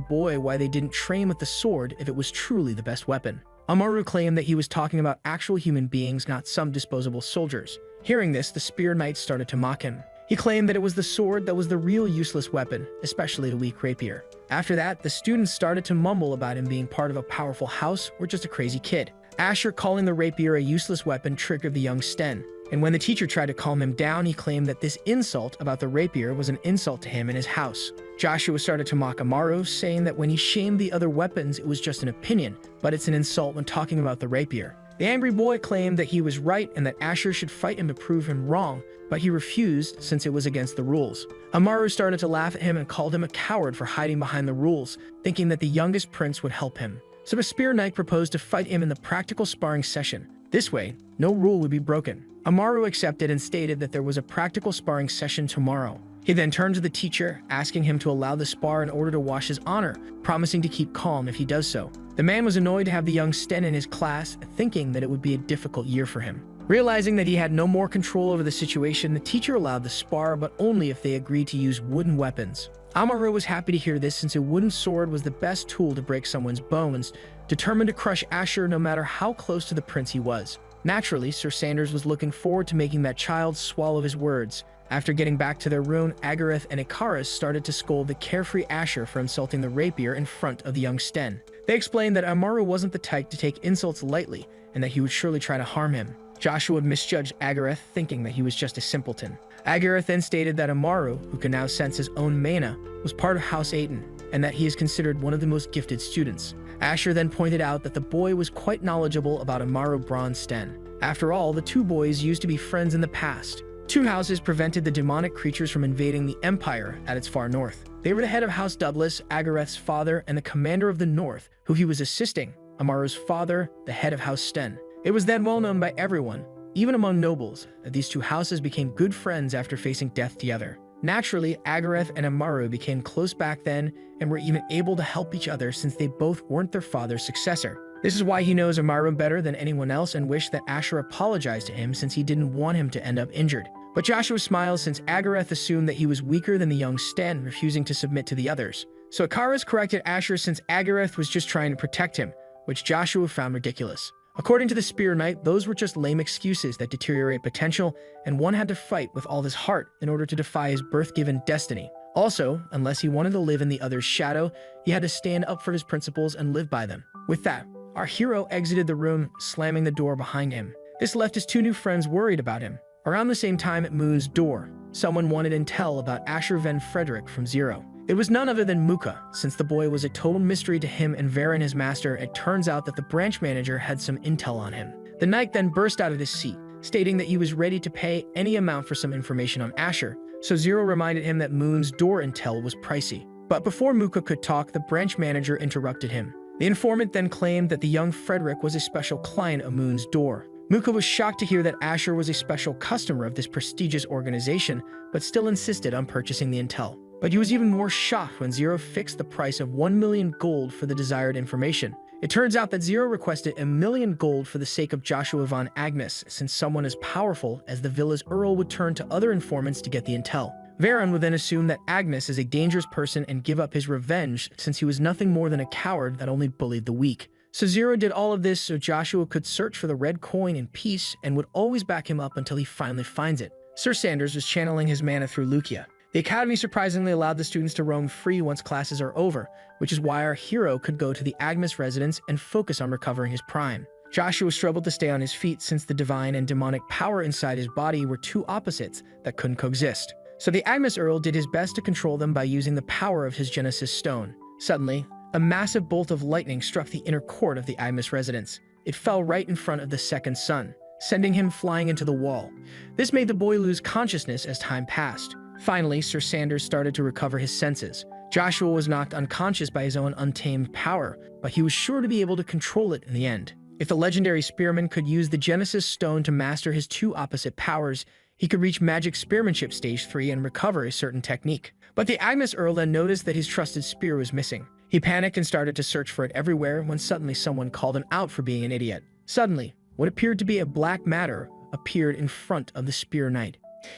[SPEAKER 1] boy why they didn't train with the sword if it was truly the best weapon. Amaru claimed that he was talking about actual human beings, not some disposable soldiers. Hearing this, the Spear Knight started to mock him. He claimed that it was the sword that was the real useless weapon, especially the weak rapier. After that, the students started to mumble about him being part of a powerful house or just a crazy kid. Asher calling the rapier a useless weapon triggered the young Sten, and when the teacher tried to calm him down, he claimed that this insult about the rapier was an insult to him and his house. Joshua started to mock Amaru, saying that when he shamed the other weapons, it was just an opinion, but it's an insult when talking about the rapier. The angry boy claimed that he was right and that Asher should fight him to prove him wrong, but he refused since it was against the rules. Amaru started to laugh at him and called him a coward for hiding behind the rules, thinking that the youngest prince would help him. So the Spear Knight proposed to fight him in the practical sparring session. This way, no rule would be broken. Amaru accepted and stated that there was a practical sparring session tomorrow. He then turned to the teacher, asking him to allow the spar in order to wash his honor, promising to keep calm if he does so. The man was annoyed to have the young Sten in his class, thinking that it would be a difficult year for him. Realizing that he had no more control over the situation, the teacher allowed the spar, but only if they agreed to use wooden weapons. Amuro was happy to hear this, since a wooden sword was the best tool to break someone's bones, determined to crush Asher no matter how close to the prince he was. Naturally, Sir Sanders was looking forward to making that child swallow his words. After getting back to their room, a.k.a. and a.k.a. started to scold the carefree Asher for insulting the rapier in front of the young Sten. They explained that Amuro wasn't the type to take insults lightly, and that he would surely try to harm him. Joshua misjudged a.k.a., thinking that he was just a simpleton. a.k.a. then stated that Amuro, who could now sense his own mana, was part of House Aiden, and that he is considered one of the most gifted students. Asher then pointed out that the boy was quite knowledgeable about Amuro Bronze Sten. After all, the two boys used to be friends in the past. Two houses prevented the demonic creatures from invading the Empire at its far north. They were the head of House Douglas, a.k.a.'s father, and the commander of the North, who he was assisting, Amuro's father, the head of House Sten. It was then well known by everyone, even among nobles, that these two houses became good friends after facing death together. Naturally, a.k.a. and Amuro became close back then and were even able to help each other since they both weren't their father's successor. This is why he knows Amuro better than anyone else and wished that Asher apologized to him, since he didn't want him to end up injured. But Joshua smiles, since a.k.a. assumed that he was weaker than the young Sten, refusing to submit to the others. So a.k.a. corrected Asher, since a.k.a. was just trying to protect him, which Joshua found ridiculous. According to the Spear Knight, those were just lame excuses that deteriorate potential, and one had to fight with all his heart in order to defy his birth-given destiny. Also, unless he wanted to live in the other's shadow, he had to stand up for his principles and live by them. With that, our hero exited the room, slamming the door behind him. This left his two new friends worried about him. Around the same time at Moo's door, someone wanted intel about Asher Van Frederick from Zero. It was none other than Muka. Since the boy was a total mystery to him and Varen, his master, it turns out that the branch manager had some intel on him. The knight then burst out of his seat, stating that he was ready to pay any amount for some information on Asher, so Zero reminded him that Moon's door intel was pricey. But before Muka could talk, the branch manager interrupted him. The informant then claimed that the young Frederick was a special client of Moon's door. Muka was shocked to hear that Asher was a special customer of this prestigious organization, but still insisted on purchasing the intel. But he was even more shocked when Zero fixed the price of 1 million gold for the desired information. It turns out that Zero requested 1 million gold for the sake of Joshua von Agnes, since someone as powerful as the villa's Earl would turn to other informants to get the intel. Varen would then assume that Agnes is a dangerous person and give up his revenge, since he was nothing more than a coward that only bullied the weak. So Zero did all of this so Joshua could search for the red coin in peace and would always back him up until he finally finds it. Sir Sanders was channeling his mana through Lucia. The Academy surprisingly allowed the students to roam free once classes are over, which is why our hero could go to the Agnes residence and focus on recovering his prime. Joshua struggled to stay on his feet, since the divine and demonic power inside his body were two opposites that couldn't coexist. So the Agnes Earl did his best to control them by using the power of his Genesis Stone. Suddenly, a massive bolt of lightning struck the inner court of the Agnes residence. It fell right in front of the second son, sending him flying into the wall. This made the boy lose consciousness as time passed. Finally, Sir Sanders started to recover his senses. Joshua was knocked unconscious by his own untamed power, but he was sure to be able to control it in the end. If the legendary spearman could use the Genesis Stone to master his two opposite powers, he could reach Magic Spearmanship Stage 3 and recover a certain technique. But the Agnes Earl then noticed that his trusted spear was missing. He panicked and started to search for it everywhere when suddenly someone called him out for being an idiot. Suddenly, what appeared to be a black matter appeared in front of the Spear Knight.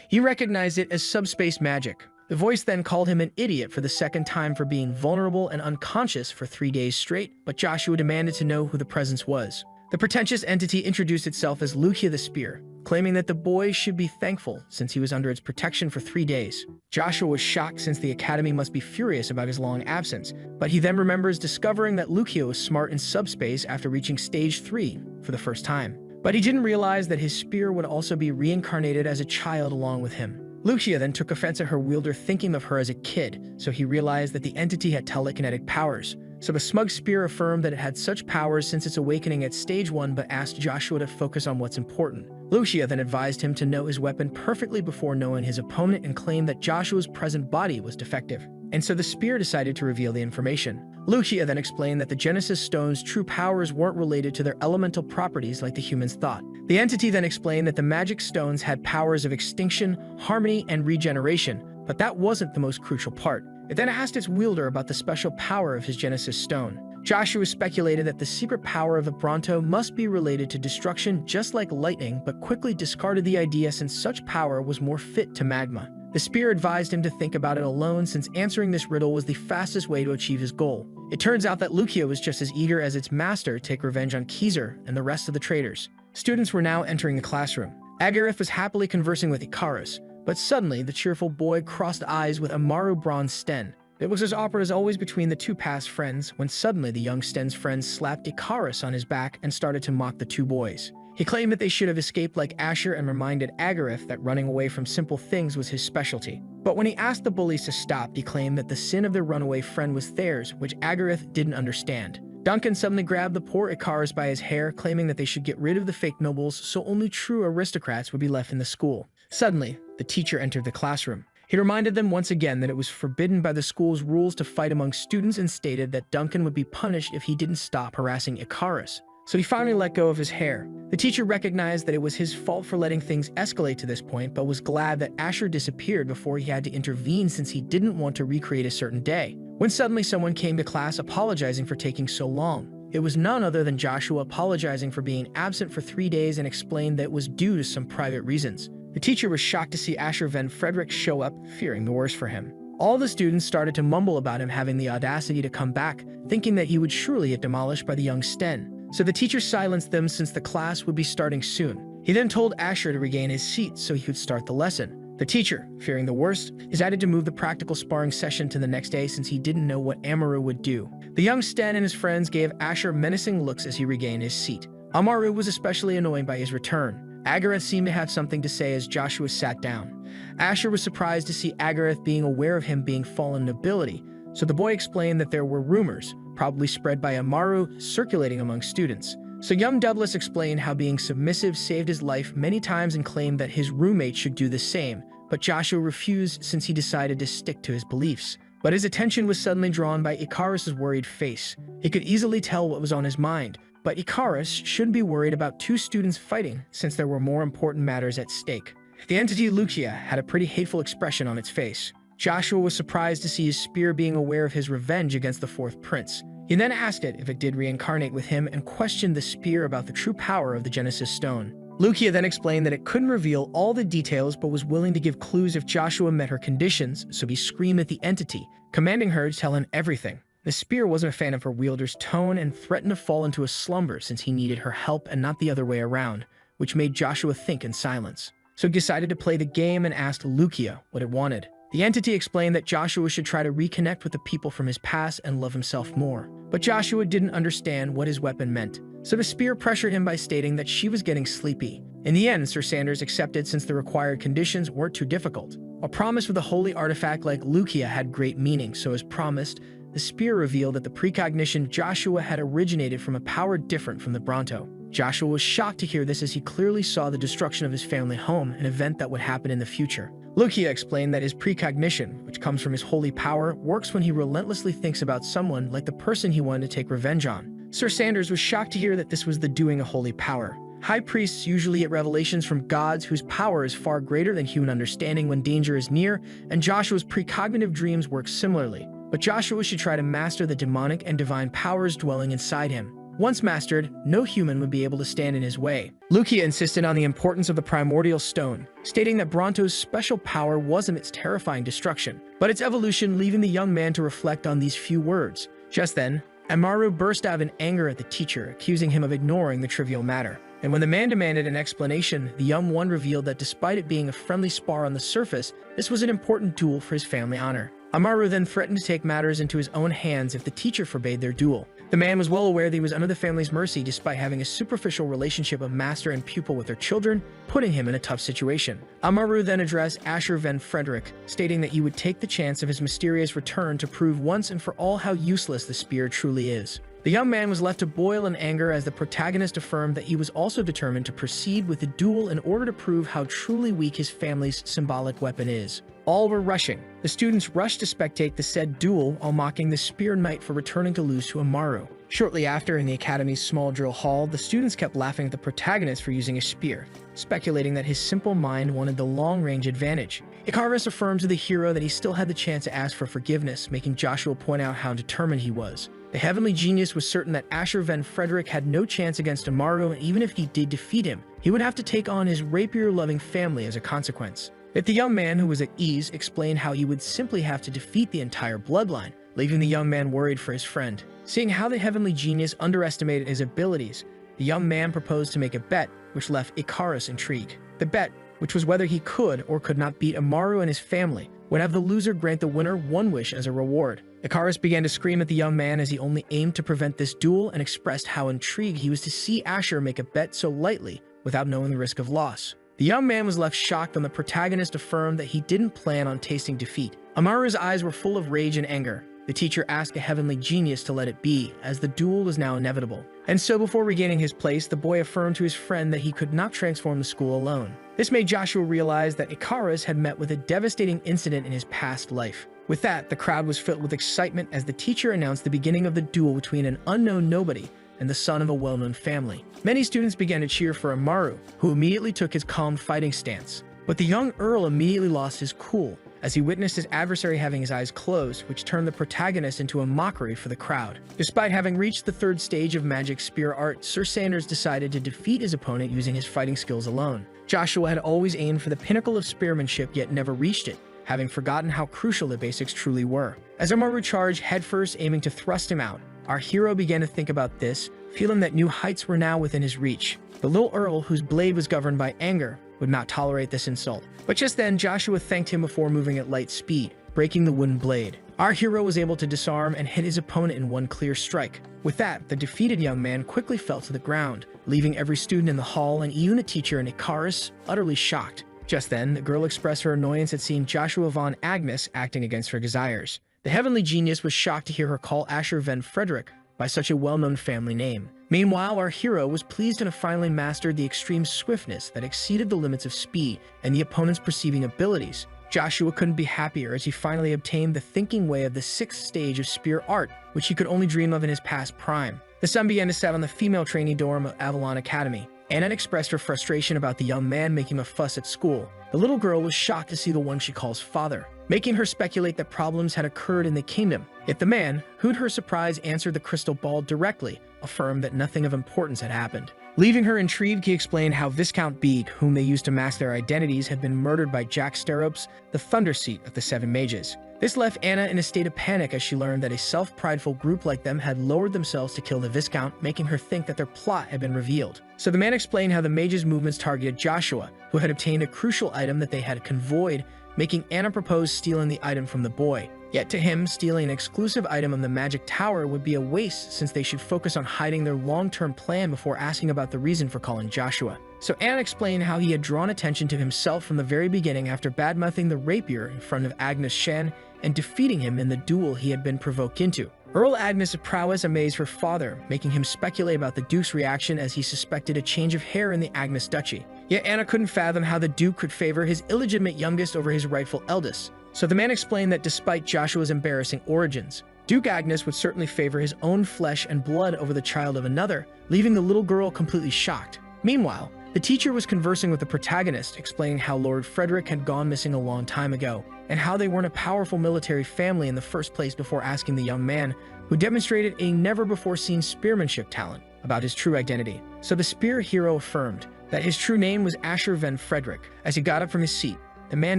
[SPEAKER 1] He recognized it as subspace magic. The voice then called him an idiot for the second time for being vulnerable and unconscious for 3 days straight, but Joshua demanded to know who the presence was. The pretentious entity introduced itself as Lucia the Spear, claiming that the boy should be thankful since he was under its protection for 3 days. Joshua was shocked, since the Academy must be furious about his long absence, but he then remembers discovering that Lucia was smart in subspace after reaching Stage 3 for the first time. But he didn't realize that his spear would also be reincarnated as a child along with him. Lucia then took offense at her wielder thinking of her as a kid, so he realized that the entity had telekinetic powers. So the smug spear affirmed that it had such powers since its awakening at Stage 1, but asked Joshua to focus on what's important. Lucia then advised him to know his weapon perfectly before knowing his opponent and claimed that Joshua's present body was defective. And so the spear decided to reveal the information. Lucia then explained that the Genesis Stone's true powers weren't related to their elemental properties like the humans thought. The entity then explained that the magic stones had powers of extinction, harmony, and regeneration, but that wasn't the most crucial part. It then asked its wielder about the special power of his Genesis Stone. Joshua speculated that the secret power of the Bronto must be related to destruction just like lightning, but quickly discarded the idea since such power was more fit to magma. The spear advised him to think about it alone since answering this riddle was the fastest way to achieve his goal. It turns out that Lukia was just as eager as its master to take revenge on Kizer and the rest of the traitors. Students were now entering the classroom. a.k.a. was happily conversing with Icarus, but suddenly the cheerful boy crossed eyes with Amaru Bronze Sten. It was as awkward as always between the two past friends when suddenly the young Sten's friends slapped Icarus on his back and started to mock the two boys. He claimed that they should have escaped like Asher and reminded a.k.a. that running away from simple things was his specialty. But when he asked the bullies to stop, he claimed that the sin of their runaway friend was theirs, which a.k.a. didn't understand. Duncan suddenly grabbed the poor Icarus by his hair, claiming that they should get rid of the fake nobles so only true aristocrats would be left in the school. Suddenly, the teacher entered the classroom. He reminded them once again that it was forbidden by the school's rules to fight among students and stated that Duncan would be punished if he didn't stop harassing Icarus. So he finally let go of his hair. The teacher recognized that it was his fault for letting things escalate to this point, but was glad that Asher disappeared before he had to intervene since he didn't want to recreate a certain day. When suddenly someone came to class apologizing for taking so long. It was none other than Joshua apologizing for being absent for 3 days and explained that it was due to some private reasons. The teacher was shocked to see Asher Van Frederick show up, fearing the worst for him. All the students started to mumble about him having the audacity to come back, thinking that he would surely get demolished by the young Sten. So the teacher silenced them since the class would be starting soon. He then told Asher to regain his seat so he could start the lesson. The teacher, fearing the worst, decided to move the practical sparring session to the next day since he didn't know what Amaru would do. The young Sten and his friends gave Asher menacing looks as he regained his seat. Amaru was especially annoyed by his return. a.k.a. seemed to have something to say as Joshua sat down. Asher was surprised to see a.k.a. being aware of him being fallen nobility, so the boy explained that there were rumors, probably spread by Amaru, circulating among students. So young Douglas explained how being submissive saved his life many times and claimed that his roommate should do the same, but Joshua refused since he decided to stick to his beliefs. But his attention was suddenly drawn by Icarus's worried face. He could easily tell what was on his mind, but Icarus shouldn't be worried about two students fighting since there were more important matters at stake. The entity Lukia had a pretty hateful expression on its face. Joshua was surprised to see his spear being aware of his revenge against the fourth prince. He then asked it if it did reincarnate with him and questioned the spear about the true power of the Genesis Stone. Lukia then explained that it couldn't reveal all the details but was willing to give clues if Joshua met her conditions, so he screamed at the entity, commanding her to tell him everything. The spear wasn't a fan of her wielder's tone and threatened to fall into a slumber since he needed her help and not the other way around, which made Joshua think in silence. So he decided to play the game and asked Lukia what it wanted. The entity explained that Joshua should try to reconnect with the people from his past and love himself more. But Joshua didn't understand what his weapon meant, so the spear pressured him by stating that she was getting sleepy. In the end, Sir Sanders accepted since the required conditions weren't too difficult. A promise with a holy artifact like Lukia had great meaning, so as promised, the spear revealed that the precognition Joshua had originated from a power different from the Bronto. Joshua was shocked to hear this as he clearly saw the destruction of his family home, an event that would happen in the future. Lukia explained that his precognition, which comes from his holy power, works when he relentlessly thinks about someone like the person he wanted to take revenge on. Sir Sanders was shocked to hear that this was the doing of holy power. High priests usually get revelations from gods whose power is far greater than human understanding when danger is near, and Joshua's precognitive dreams work similarly. But Joshua should try to master the demonic and divine powers dwelling inside him. Once mastered, no human would be able to stand in his way. Lukia insisted on the importance of the primordial stone, stating that Bronto's special power wasn't its terrifying destruction, but its evolution, leaving the young man to reflect on these few words. Just then, Amaru burst out in anger at the teacher, accusing him of ignoring the trivial matter. And when the man demanded an explanation, the young one revealed that despite it being a friendly spar on the surface, this was an important duel for his family honor. Amaru then threatened to take matters into his own hands if the teacher forbade their duel. The man was well aware that he was under the family's mercy despite having a superficial relationship of master and pupil with their children, putting him in a tough situation. Amaru then addressed Asher Van Frederick, stating that he would take the chance of his mysterious return to prove once and for all how useless the spear truly is. The young man was left to boil in anger as the protagonist affirmed that he was also determined to proceed with the duel in order to prove how truly weak his family's symbolic weapon is. All were rushing. The students rushed to spectate the said duel while mocking the Spear Knight for returning to lose to Amaru. Shortly after, in the academy's small drill hall, the students kept laughing at the protagonist for using a spear, speculating that his simple mind wanted the long-range advantage. Icarus affirmed to the hero that he still had the chance to ask for forgiveness, making Joshua point out how determined he was. The heavenly genius was certain that Asher van Frederick had no chance against Amaru, and even if he did defeat him, he would have to take on his rapier-loving family as a consequence. Yet the young man, who was at ease, explained how he would simply have to defeat the entire bloodline, leaving the young man worried for his friend. Seeing how the heavenly genius underestimated his abilities, the young man proposed to make a bet, which left a.k.a. intrigued. The bet, which was whether he could or could not beat Amaru and his family, would have the loser grant the winner one wish as a reward. a.k.a. began to scream at the young man as he only aimed to prevent this duel and expressed how intrigued he was to see Asher make a bet so lightly without knowing the risk of loss. The young man was left shocked when the protagonist affirmed that he didn't plan on tasting defeat. Amaru's eyes were full of rage and anger. The teacher asked a heavenly genius to let it be, as the duel was now inevitable. And so before regaining his place, the boy affirmed to his friend that he could not transform the school alone. This made Joshua realize that a.k.a. had met with a devastating incident in his past life. With that, the crowd was filled with excitement as the teacher announced the beginning of the duel between an unknown nobody and the son of a well-known family. Many students began to cheer for Amaru, who immediately took his calm fighting stance. But the young Earl immediately lost his cool as he witnessed his adversary having his eyes closed, which turned the protagonist into a mockery for the crowd. Despite having reached the third stage of magic spear art, Sir Sanders decided to defeat his opponent using his fighting skills alone. Joshua had always aimed for the pinnacle of spearmanship yet never reached it, having forgotten how crucial the basics truly were. As Amaru charged headfirst, aiming to thrust him out, our hero began to think about this, feeling that new heights were now within his reach. The little Earl, whose blade was governed by anger, would not tolerate this insult. But just then, Joshua thanked him before moving at light speed, breaking the wooden blade. Our hero was able to disarm and hit his opponent in one clear strike. With that, the defeated young man quickly fell to the ground, leaving every student in the hall and even the teacher and a.k.a. utterly shocked. Just then, the girl expressed her annoyance at seeing Joshua von Agnes acting against her desires. The heavenly genius was shocked to hear her call Asher van Frederick by such a well-known family name. Meanwhile, our hero was pleased to have finally mastered the extreme swiftness that exceeded the limits of speed and the opponent's perceiving abilities. Joshua couldn't be happier as he finally obtained the thinking way of the 6th stage of spear art, which he could only dream of in his past prime. The sun began to set on the female trainee dorm of Avalon Academy. Anna expressed her frustration about the young man making a fuss at school. The little girl was shocked to see the one she calls father, making her speculate that problems had occurred in the kingdom. Yet the man, who to her surprise answered the crystal ball directly, affirmed that nothing of importance had happened. Leaving her intrigued, he explained how Viscount Bede, whom they used to mask their identities, had been murdered by Jack Steropes, the Thunderseat of the Seven Mages. This left Anna in a state of panic as she learned that a self-prideful group like them had lowered themselves to kill the Viscount, making her think that their plot had been revealed. So the man explained how the mages' movements targeted Joshua, who had obtained a crucial item that they had convoyed, making Anna propose stealing the item from the boy. Yet to him, stealing an exclusive item of the magic tower would be a waste, since they should focus on hiding their long-term plan before asking about the reason for calling Joshua. So Anna explained how he had drawn attention to himself from the very beginning after badmouthing the rapier in front of Agnes Shan and defeating him in the duel he had been provoked into. Earl Agnes' prowess amazed her father, making him speculate about the Duke's reaction as he suspected a change of hair in the Agnes Duchy. Yet Anna couldn't fathom how the Duke could favor his illegitimate youngest over his rightful eldest. So the man explained that despite Joshua's embarrassing origins, Duke Agnes would certainly favor his own flesh and blood over the child of another, leaving the little girl completely shocked. Meanwhile, the teacher was conversing with the protagonist, explaining how Lord Frederick had gone missing a long time ago, and how they weren't a powerful military family in the first place before asking the young man, who demonstrated a never-before-seen spearmanship talent, about his true identity. So the spear hero affirmed that his true name was Asher van Frederick. As he got up from his seat, the man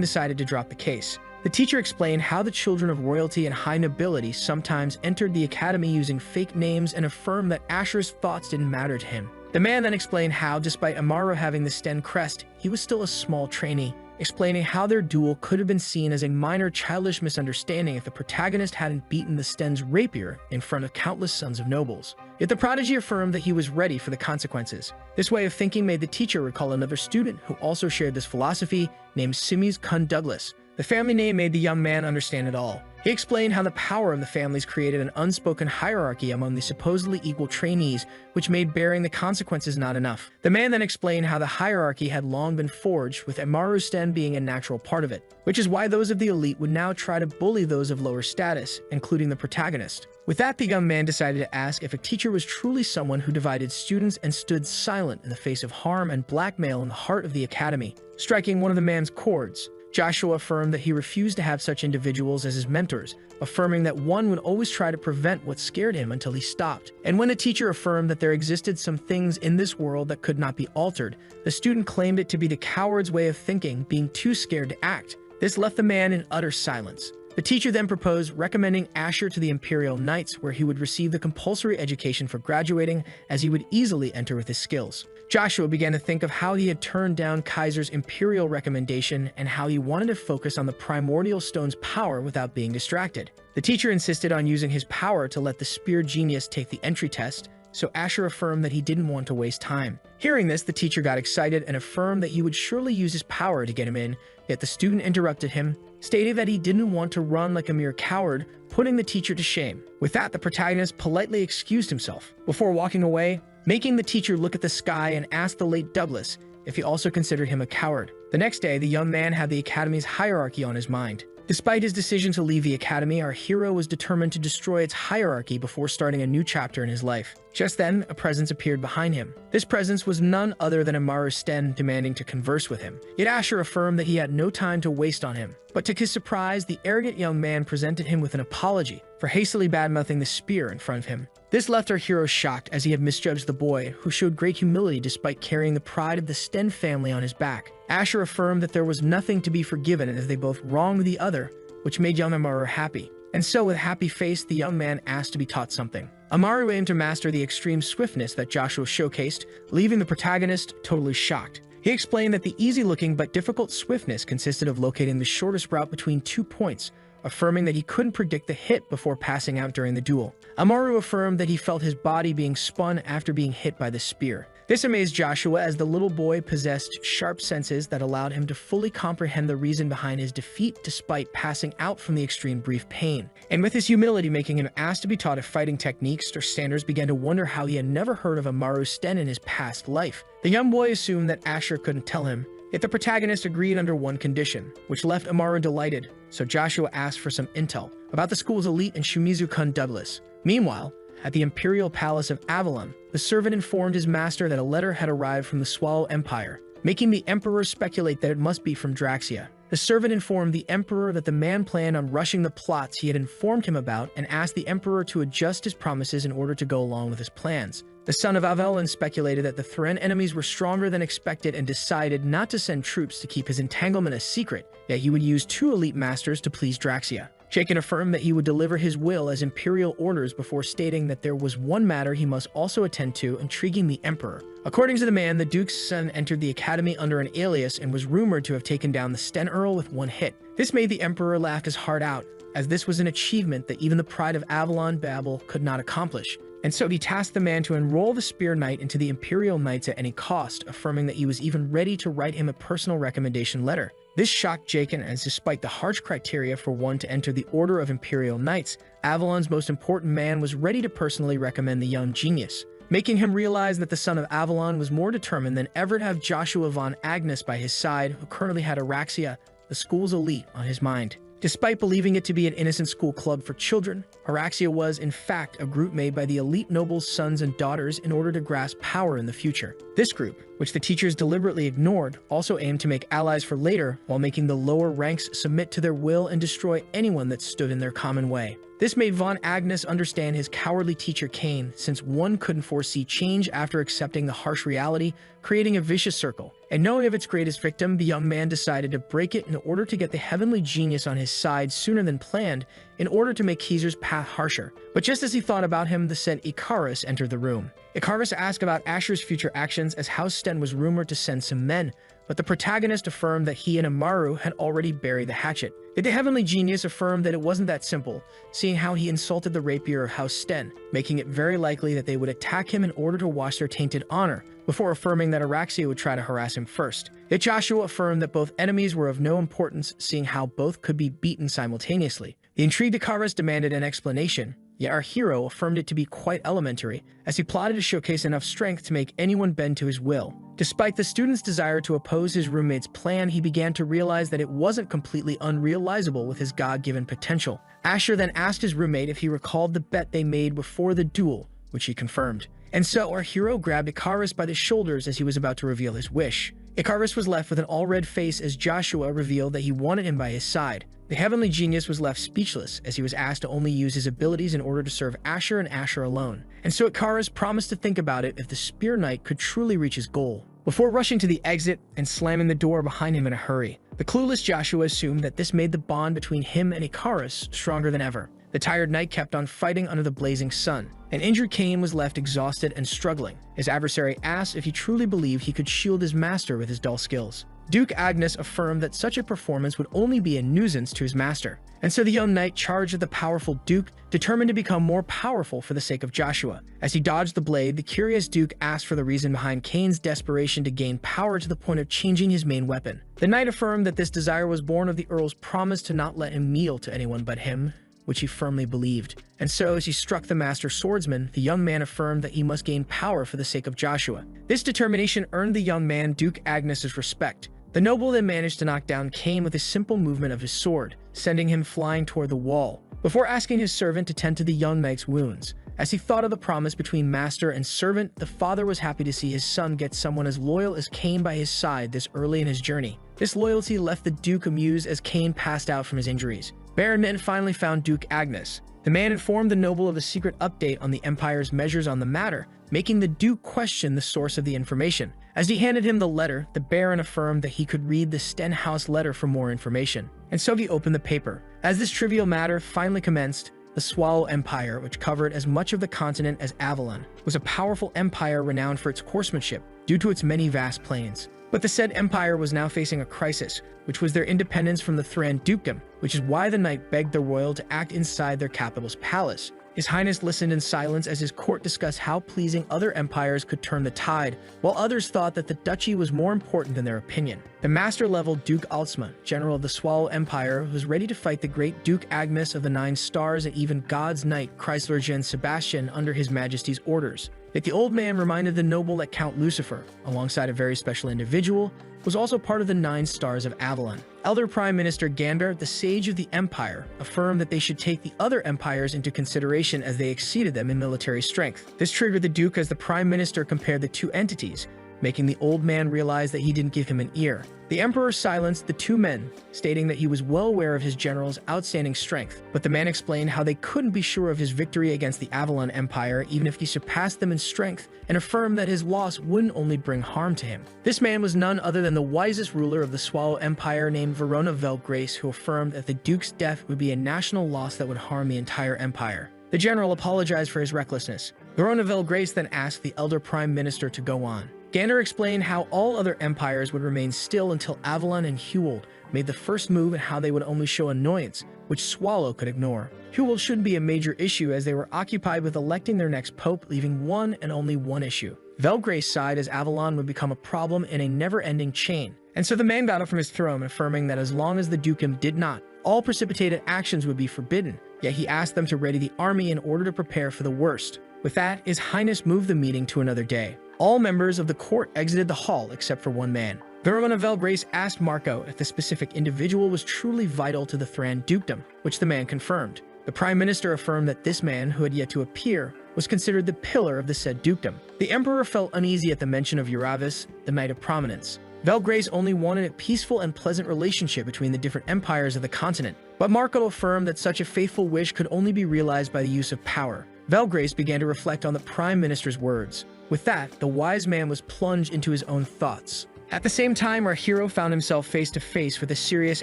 [SPEAKER 1] decided to drop the case. The teacher explained how the children of royalty and high nobility sometimes entered the academy using fake names and affirmed that Asher's thoughts didn't matter to him. The man then explained how, despite Amaru having the Sten crest, he was still a small trainee, explaining how their duel could have been seen as a minor childish misunderstanding if the protagonist hadn't beaten the Sten's rapier in front of countless sons of nobles. Yet the prodigy affirmed that he was ready for the consequences. This way of thinking made the teacher recall another student who also shared this philosophy, named Simmies Kun Douglas. The family name made the young man understand it all. He explained how the power of the families created an unspoken hierarchy among the supposedly equal trainees, which made bearing the consequences not enough. The man then explained how the hierarchy had long been forged, with Amaru Sten being a natural part of it, which is why those of the elite would now try to bully those of lower status, including the protagonist. With that, the young man decided to ask if a teacher was truly someone who divided students and stood silent in the face of harm and blackmail in the heart of the academy, striking one of the man's chords. Joshua affirmed that he refused to have such individuals as his mentors, affirming that one would always try to prevent what scared him until he stopped. And when the teacher affirmed that there existed some things in this world that could not be altered, the student claimed it to be the coward's way of thinking, being too scared to act. This left the man in utter silence. The teacher then proposed recommending Asher to the Imperial Knights, where he would receive the compulsory education for graduating, as he would easily enter with his skills. Joshua began to think of how he had turned down Kaiser's imperial recommendation and how he wanted to focus on the primordial stone's power without being distracted. The teacher insisted on using his power to let the spear genius take the entry test, so Asher affirmed that he didn't want to waste time. Hearing this, the teacher got excited and affirmed that he would surely use his power to get him in, yet the student interrupted him, stating that he didn't want to run like a mere coward, putting the teacher to shame. With that, the protagonist politely excused himself, before walking away, making the teacher look at the sky and ask the late Douglas if he also considered him a coward. The next day, the young man had the academy's hierarchy on his mind. Despite his decision to leave the academy, our hero was determined to destroy its hierarchy before starting a new chapter in his life. Just then, a presence appeared behind him. This presence was none other than Amaru Sten demanding to converse with him. Yet Asher affirmed that he had no time to waste on him. But to his surprise, the arrogant young man presented him with an apology for hastily badmouthing the spear in front of him. This left our hero shocked, as he had misjudged the boy, who showed great humility despite carrying the pride of the Sten family on his back. Asher affirmed that there was nothing to be forgiven as they both wronged the other, which made young Amaru happy. And so, with happy face, the young man asked to be taught something. Amaru aimed to master the extreme swiftness that Joshua showcased, leaving the protagonist totally shocked. He explained that the easy-looking but difficult swiftness consisted of locating the shortest route between 2 points, affirming that he couldn't predict the hit before passing out during the duel. Amaru affirmed that he felt his body being spun after being hit by the spear. This amazed Joshua, as the little boy possessed sharp senses that allowed him to fully comprehend the reason behind his defeat despite passing out from the extreme brief pain. And with his humility making him ask to be taught fighting techniques, the standers began to wonder how he had never heard of Amaru Sten in his past life. The young boy assumed that Asher couldn't tell him, yet the protagonist agreed under one condition, which left Amaru delighted, so Joshua asked for some intel about the school's elite and Shimizu-kun Douglas. Meanwhile, at the Imperial Palace of Avalon, the servant informed his master that a letter had arrived from the Swallow Empire, making the Emperor speculate that it must be from Draxia. The servant informed the Emperor that the man planned on rushing the plots he had informed him about and asked the Emperor to adjust his promises in order to go along with his plans. The son of Avalon speculated that the Thren enemies were stronger than expected and decided not to send troops to keep his entanglement a secret, yet he would use 2 elite masters to please Draxia. Jaken affirmed that he would deliver his will as imperial orders before stating that there was one matter he must also attend to, intriguing the Emperor. According to the man, the Duke's son entered the academy under an alias and was rumored to have taken down the Sten Earl with 1 hit. This made the Emperor laugh his heart out, as this was an achievement that even the pride of Avalon Babel could not accomplish. And so he tasked the man to enroll the Spear Knight into the Imperial Knights at any cost, affirming that he was even ready to write him a personal recommendation letter. This shocked Jaken, as despite the harsh criteria for one to enter the Order of Imperial Knights, Avalon's most important man was ready to personally recommend the young genius, making him realize that the son of Avalon was more determined than ever to have Joshua von Agnes by his side, who currently had Araxia, the school's elite, on his mind. Despite believing it to be an innocent school club for children, Araxia was, in fact, a group made by the elite nobles' sons and daughters in order to grasp power in the future. This group, which the teachers deliberately ignored, also aimed to make allies for later, while making the lower ranks submit to their will and destroy anyone that stood in their common way. This made von Agnes understand his cowardly teacher Cain, since one couldn't foresee change after accepting the harsh reality, creating a vicious circle. And knowing of its greatest victim, the young man decided to break it in order to get the heavenly genius on his side sooner than planned, in order to make Caesar's path harsher. But just as he thought about him, the said Icarus entered the room. Icarus asked about Asher's future actions, as House Sten was rumored to send some men, but the protagonist affirmed that he and Amaru had already buried the hatchet. Yet the heavenly genius affirmed that it wasn't that simple, seeing how he insulted the rapier of House Sten, making it very likely that they would attack him in order to wash their tainted honor, before affirming that Araxia would try to harass him first. Yet Joshua affirmed that both enemies were of no importance, seeing how both could be beaten simultaneously. The intrigued Icarus demanded an explanation, yet our hero affirmed it to be quite elementary, as he plotted to showcase enough strength to make anyone bend to his will. Despite the student's desire to oppose his roommate's plan, he began to realize that it wasn't completely unrealizable with his God-given potential. Asher then asked his roommate if he recalled the bet they made before the duel, which he confirmed. And so our hero grabbed Icarus by the shoulders as he was about to reveal his wish. Icarus was left with an all-red face as Joshua revealed that he wanted him by his side. The heavenly genius was left speechless as he was asked to only use his abilities in order to serve Asher and Asher alone. And so Icarus promised to think about it if the Spear Knight could truly reach his goal, before rushing to the exit and slamming the door behind him in a hurry. The clueless Joshua assumed that this made the bond between him and Icarus stronger than ever. The tired knight kept on fighting under the blazing sun. An injured Cain was left exhausted and struggling. His adversary asked if he truly believed he could shield his master with his dull skills. Duke Agnes affirmed that such a performance would only be a nuisance to his master. And so the young knight charged at the powerful Duke, determined to become more powerful for the sake of Joshua. As he dodged the blade, the curious Duke asked for the reason behind Cain's desperation to gain power to the point of changing his main weapon. The knight affirmed that this desire was born of the Earl's promise to not let him kneel to anyone but him, which he firmly believed. And so, as he struck the master swordsman, the young man affirmed that he must gain power for the sake of Joshua. This determination earned the young man Duke Agnes's respect. The noble then managed to knock down Cain with a simple movement of his sword, sending him flying toward the wall, before asking his servant to tend to the young knight's wounds. As he thought of the promise between master and servant, the father was happy to see his son get someone as loyal as Cain by his side this early in his journey. This loyalty left the Duke amused as Cain passed out from his injuries. Baron then finally found Duke Agnes. The man informed the noble of a secret update on the Empire's measures on the matter, making the Duke question the source of the information. As he handed him the letter, the Baron affirmed that he could read the Stenhouse letter for more information. And so he opened the paper. As this trivial matter finally commenced, the Swallow Empire, which covered as much of the continent as Avalon, was a powerful empire renowned for its horsemanship due to its many vast plains. But the said empire was now facing a crisis, which was their independence from the Thran dukedom, which is why the knight begged the royal to act inside their capital's palace. His Highness listened in silence as his court discussed how pleasing other empires could turn the tide, while others thought that the duchy was more important than their opinion. The master-level Duke Altsma, general of the Swallow Empire, was ready to fight the great Duke Agnes of the Nine Stars and even God's Knight Chrysler Gen Sebastian under His Majesty's orders. Yet the old man reminded the noble that Count Lucifer, alongside a very special individual, was also part of the Nine Stars of Avalon. Elder Prime Minister Gander, the sage of the Empire, affirmed that they should take the other empires into consideration as they exceeded them in military strength. This triggered the Duke as the Prime Minister compared the two entities, making the old man realize that he didn't give him an ear. The Emperor silenced the two men, stating that he was well aware of his general's outstanding strength, but the man explained how they couldn't be sure of his victory against the Avalon Empire even if he surpassed them in strength, and affirmed that his loss wouldn't only bring harm to him. This man was none other than the wisest ruler of the Swallow Empire named Verona Velgrace, who affirmed that the Duke's death would be a national loss that would harm the entire empire. The general apologized for his recklessness. Verona Velgrace then asked the Elder Prime Minister to go on. Gander explained how all other empires would remain still until Avalon and Hewald made the first move and how they would only show annoyance, which Swallow could ignore. Hewald shouldn't be a major issue as they were occupied with electing their next pope, leaving one and only one issue. Velgrace sighed as Avalon would become a problem in a never-ending chain. And so the man got up from his throne, affirming that as long as the dukedom did not, all precipitated actions would be forbidden, yet he asked them to ready the army in order to prepare for the worst. With that, His Highness moved the meeting to another day. All members of the court exited the hall except for one man. Verona Velgrace asked Marco if the specific individual was truly vital to the Thran dukedom, which the man confirmed. The Prime Minister affirmed that this man, who had yet to appear, was considered the pillar of the said dukedom. The Emperor felt uneasy at the mention of Uravis, the Knight of Prominence. Velgrace only wanted a peaceful and pleasant relationship between the different empires of the continent, but Marco affirmed that such a faithful wish could only be realized by the use of power. Velgrace began to reflect on the Prime Minister's words. With that, the wise man was plunged into his own thoughts. At the same time, our hero found himself face to face with a serious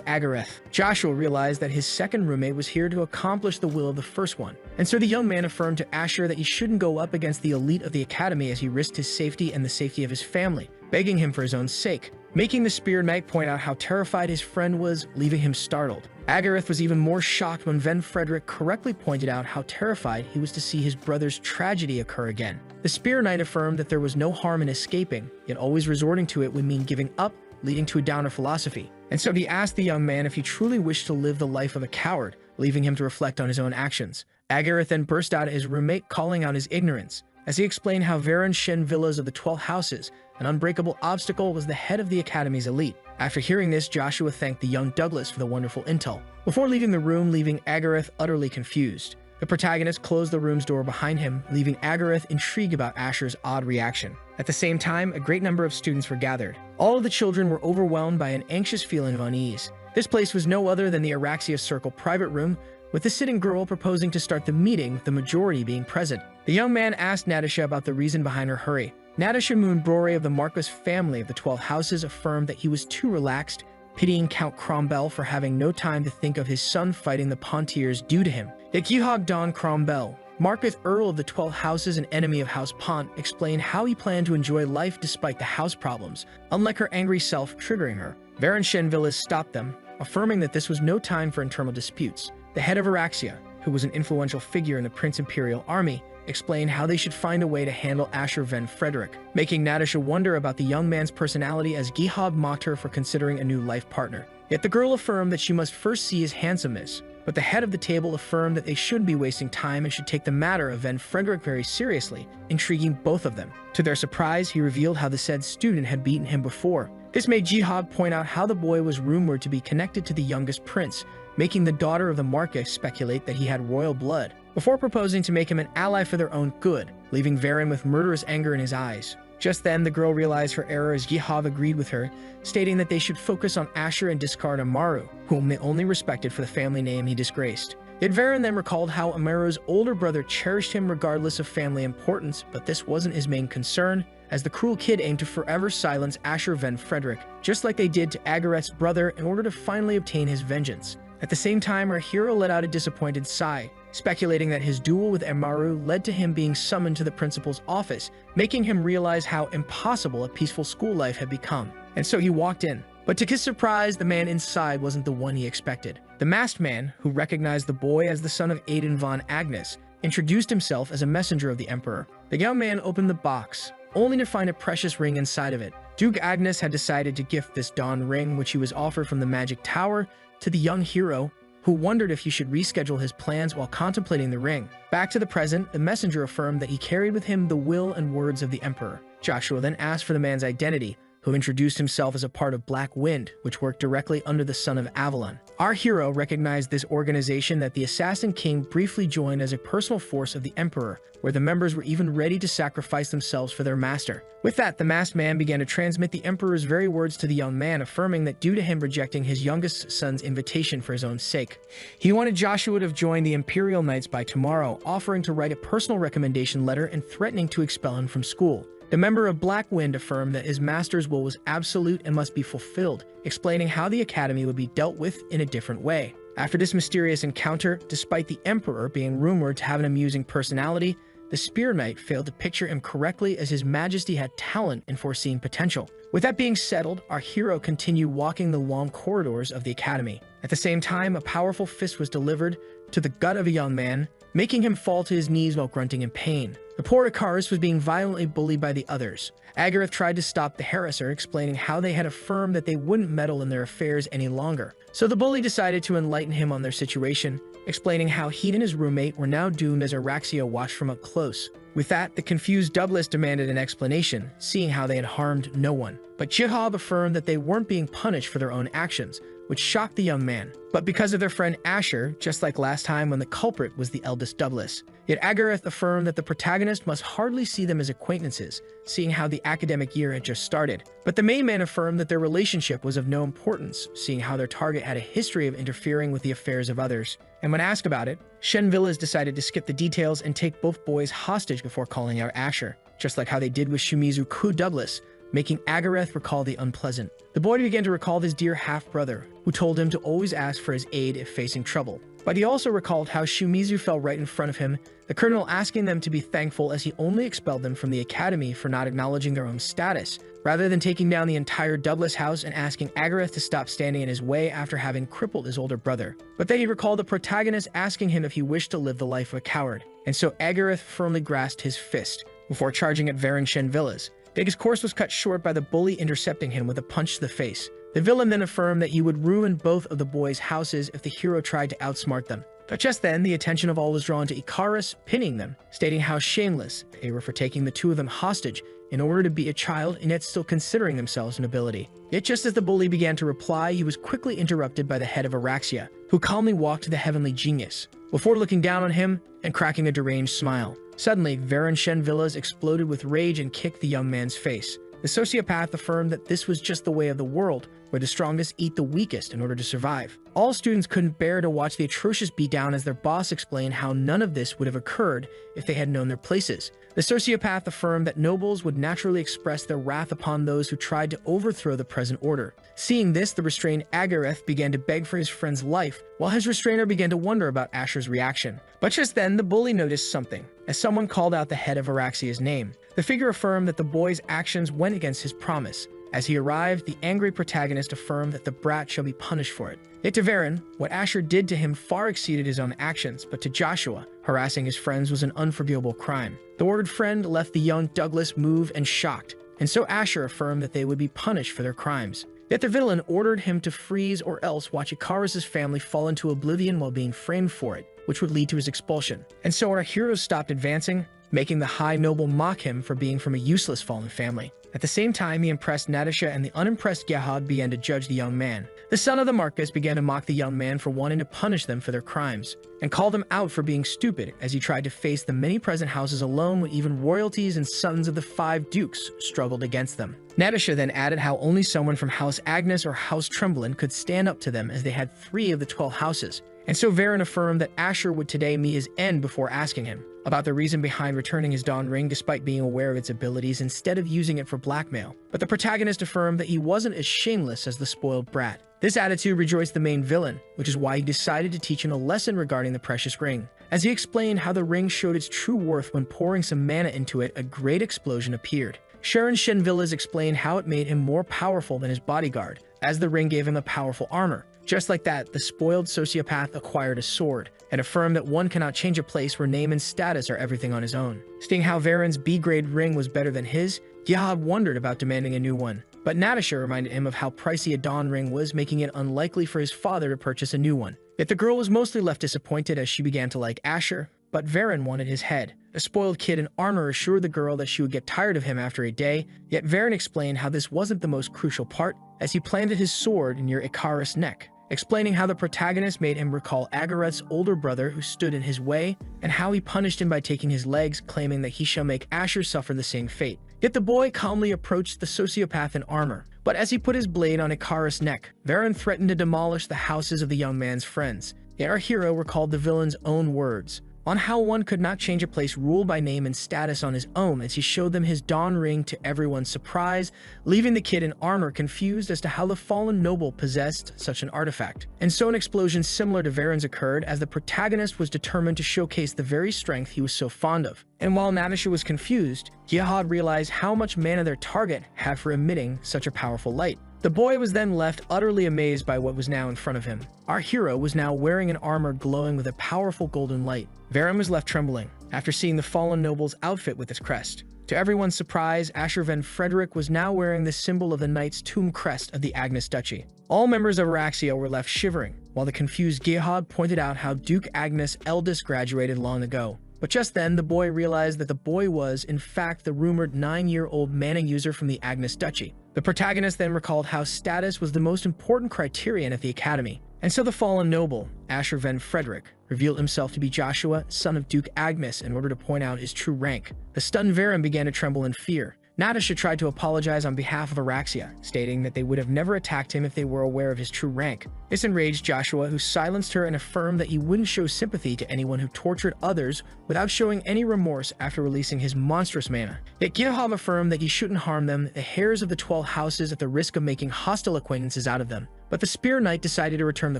[SPEAKER 1] Agareth. Joshua realized that his second roommate was here to accomplish the will of the first one, and so the young man affirmed to Asher that he shouldn't go up against the elite of the academy as he risked his safety and the safety of his family, begging him for his own sake, making the Spear Knight point out how terrified his friend was, leaving him startled. Agareth was even more shocked when Ven Frederick correctly pointed out how terrified he was to see his brother's tragedy occur again. The Spear Knight affirmed that there was no harm in escaping, yet always resorting to it would mean giving up, leading to a downer philosophy. And so he asked the young man if he truly wished to live the life of a coward, leaving him to reflect on his own actions. Agareth then burst out at his roommate, calling out his ignorance, as he explained how Varon Shen Villas of the 12 Houses, an unbreakable obstacle, was the head of the Academy's elite. After hearing this, Joshua thanked the young Douglas for the wonderful intel, before leaving the room, leaving Agareth utterly confused. The protagonist closed the room's door behind him, leaving Agareth intrigued about Asher's odd reaction. At the same time, a great number of students were gathered. All of the children were overwhelmed by an anxious feeling of unease. This place was no other than the Araxia Circle private room, with the sitting girl proposing to start the meeting with the majority being present. The young man asked Natasha about the reason behind her hurry. Natasha Moonbrore of the Marquis family of the 12 houses affirmed that he was too relaxed, pitying Count Cromwell for having no time to think of his son fighting the Pontiers due to him. Yet Gihog Don Cromwell, Marquis Earl of the 12 houses and enemy of House Pont, explained how he planned to enjoy life despite the house problems, unlike her angry self triggering her. Baron Shenvillas stopped them, affirming that this was no time for internal disputes. The head of Araxia, who was an influential figure in the Prince Imperial army, explained how they should find a way to handle Asher Van Frederick, making Natasha wonder about the young man's personality as Gihog mocked her for considering a new life partner. Yet the girl affirmed that she must first see his handsomeness, but the head of the table affirmed that they shouldn't be wasting time and should take the matter of Van Frederick very seriously, intriguing both of them. To their surprise, he revealed how the said student had beaten him before. This made Gihog point out how the boy was rumored to be connected to the youngest prince, making the daughter of the Marquis speculate that he had royal blood, before proposing to make him an ally for their own good, leaving Varen with murderous anger in his eyes. Just then, the girl realized her error as Gihog agreed with her, stating that they should focus on Asher and discard Amaru, whom they only respected for the family name he disgraced. Yet Varen then recalled how Amaru's older brother cherished him regardless of family importance, but this wasn't his main concern, as the cruel kid aimed to forever silence Asher Van Frederick, just like they did to Agareth's brother in order to finally obtain his vengeance. At the same time, our hero let out a disappointed sigh, speculating that his duel with Amaru led to him being summoned to the principal's office, making him realize how impossible a peaceful school life had become. And so he walked in. But to his surprise, the man inside wasn't the one he expected. The masked man, who recognized the boy as the son of Aiden von Agnes, introduced himself as a messenger of the Emperor. The young man opened the box, only to find a precious ring inside of it. Duke Agnes had decided to gift this dawn ring, which he was offered from the Magic Tower, to the young hero, who wondered if he should reschedule his plans while contemplating the ring. Back to the present, the messenger affirmed that he carried with him the will and words of the Emperor. Joshua then asked for the man's identity, who introduced himself as a part of Black Wind, which worked directly under the Son of Avalon. Our hero recognized this organization that the Assassin King briefly joined as a personal force of the Emperor, where the members were even ready to sacrifice themselves for their master. With that, the masked man began to transmit the Emperor's very words to the young man, affirming that due to him rejecting his youngest son's invitation for his own sake, he wanted Joshua to have joined the Imperial Knights by tomorrow, offering to write a personal recommendation letter and threatening to expel him from school. The member of Black Wind affirmed that his master's will was absolute and must be fulfilled, explaining how the academy would be dealt with in a different way. After this mysterious encounter, despite the Emperor being rumored to have an amusing personality, the Spear Knight failed to picture him correctly, as His Majesty had talent and foreseeing potential. With that being settled, our hero continued walking the long corridors of the academy. At the same time, a powerful fist was delivered to the gut of a young man, making him fall to his knees while grunting in pain. The poor Icarus was being violently bullied by the others. Agareth tried to stop the harasser, explaining how they had affirmed that they wouldn't meddle in their affairs any longer. So the bully decided to enlighten him on their situation, explaining how he and his roommate were now doomed as Araxia watched from up close. With that, the confused Douglas demanded an explanation, seeing how they had harmed no one. But Chihab affirmed that they weren't being punished for their own actions, which shocked the young man. But because of their friend Asher, just like last time when the culprit was the eldest Douglas. Yet Agareth affirmed that the protagonist must hardly see them as acquaintances, seeing how the academic year had just started. But the main man affirmed that their relationship was of no importance, seeing how their target had a history of interfering with the affairs of others. And when asked about it, Shenvillas decided to skip the details and take both boys hostage before calling out Asher, just like how they did with Shumizu Ku Douglas, making Agareth recall the unpleasant. The boy began to recall his dear half-brother, who told him to always ask for his aid if facing trouble. But he also recalled how Shumizu fell right in front of him, the colonel asking them to be thankful as he only expelled them from the academy for not acknowledging their own status, rather than taking down the entire Douglas house and asking Agareth to stop standing in his way after having crippled his older brother. But then he recalled the protagonist asking him if he wished to live the life of a coward, and so Agareth firmly grasped his fist, before charging at Varen Shenvillas. His course was cut short by the bully intercepting him with a punch to the face. The villain then affirmed that he would ruin both of the boys' houses if the hero tried to outsmart them. But just then, the attention of all was drawn to Icarus, pinning them, stating how shameless they were for taking the two of them hostage in order to be a child and yet still considering themselves an ability. Yet just as the bully began to reply, he was quickly interrupted by the head of Araxia, who calmly walked to the heavenly genius, before looking down on him and cracking a deranged smile. Suddenly, Varen Shenvillas exploded with rage and kicked the young man's face. The sociopath affirmed that this was just the way of the world, where the strongest eat the weakest in order to survive. All students couldn't bear to watch the atrocious beatdown as their boss explained how none of this would have occurred if they had known their places. The sociopath affirmed that nobles would naturally express their wrath upon those who tried to overthrow the present order. Seeing this, the restrained Agareth began to beg for his friend's life, while his restrainer began to wonder about Asher's reaction. But just then, the bully noticed something, as someone called out the head of Araxia's name. The figure affirmed that the boy's actions went against his promise. As he arrived, the angry protagonist affirmed that the brat shall be punished for it. Yet to Varen, what Asher did to him far exceeded his own actions, but to Joshua, harassing his friends was an unforgivable crime. The ordered friend left the young Douglas moved and shocked, and so Asher affirmed that they would be punished for their crimes. Yet the villain ordered him to freeze or else watch Icarus' family fall into oblivion while being framed for it, which would lead to his expulsion. And so our heroes stopped advancing, making the high noble mock him for being from a useless fallen family. At the same time, the impressed Natasha and the unimpressed Gehad began to judge the young man. The son of the Marcus began to mock the young man for wanting to punish them for their crimes, and called him out for being stupid as he tried to face the many present houses alone when even royalties and sons of the 5 dukes struggled against them. Natasha then added how only someone from House Agnes or House Tremblin could stand up to them as they had 3 of the 12 houses. And so Varen affirmed that Asher would today meet his end before asking him about the reason behind returning his Dawn Ring despite being aware of its abilities instead of using it for blackmail. But the protagonist affirmed that he wasn't as shameless as the spoiled brat. This attitude rejoiced the main villain, which is why he decided to teach him a lesson regarding the precious ring. As he explained how the ring showed its true worth when pouring some mana into it, a great explosion appeared. Sharon Shenvillas explained how it made him more powerful than his bodyguard, as the ring gave him a powerful armor. Just like that, the spoiled sociopath acquired a sword, and affirmed that one cannot change a place where name and status are everything on his own. Seeing how Varen's B-grade ring was better than his, Gehad wondered about demanding a new one. But Natasha reminded him of how pricey a Dawn ring was, making it unlikely for his father to purchase a new one. Yet the girl was mostly left disappointed as she began to like Asher, but Varen wanted his head. A spoiled kid in armor assured the girl that she would get tired of him after a day, yet Varen explained how this wasn't the most crucial part, as he planted his sword near Icarus' neck, explaining how the protagonist made him recall Agareth's older brother who stood in his way, and how he punished him by taking his legs, claiming that he shall make Asher suffer the same fate. Yet the boy calmly approached the sociopath in armor, but as he put his blade on Icarus' neck, Varen threatened to demolish the houses of the young man's friends. Yet our hero recalled the villain's own words on how one could not change a place ruled by name and status on his own as he showed them his Dawn Ring to everyone's surprise, leaving the kid in armor confused as to how the fallen noble possessed such an artifact. And so an explosion similar to Varen's occurred as the protagonist was determined to showcase the very strength he was so fond of. And while Natasha was confused, Gehad realized how much mana their target had for emitting such a powerful light. The boy was then left utterly amazed by what was now in front of him. Our hero was now wearing an armor glowing with a powerful golden light. Varen was left trembling after seeing the fallen noble's outfit with its crest. To everyone's surprise, Asher Van Frederick was now wearing the symbol of the knight's tomb crest of the Agnes Duchy. All members of Araxia were left shivering, while the confused Gehad pointed out how Duke Agnes' eldest graduated long ago. But just then, the boy realized that the boy was, in fact, the rumored 9-year-old mana user from the Agnes Duchy. The protagonist then recalled how status was the most important criterion at the academy. And so the fallen noble, Asher Van Frederick, revealed himself to be Joshua, son of Duke Agnes, in order to point out his true rank. The stunned Varen began to tremble in fear. Natasha tried to apologize on behalf of Araxia, stating that they would have never attacked him if they were aware of his true rank. This enraged Joshua, who silenced her and affirmed that he wouldn't show sympathy to anyone who tortured others without showing any remorse after releasing his monstrous mana. Yet Gehad affirmed that he shouldn't harm them, the heirs of the 12 houses, at the risk of making hostile acquaintances out of them. But the Spear Knight decided to return the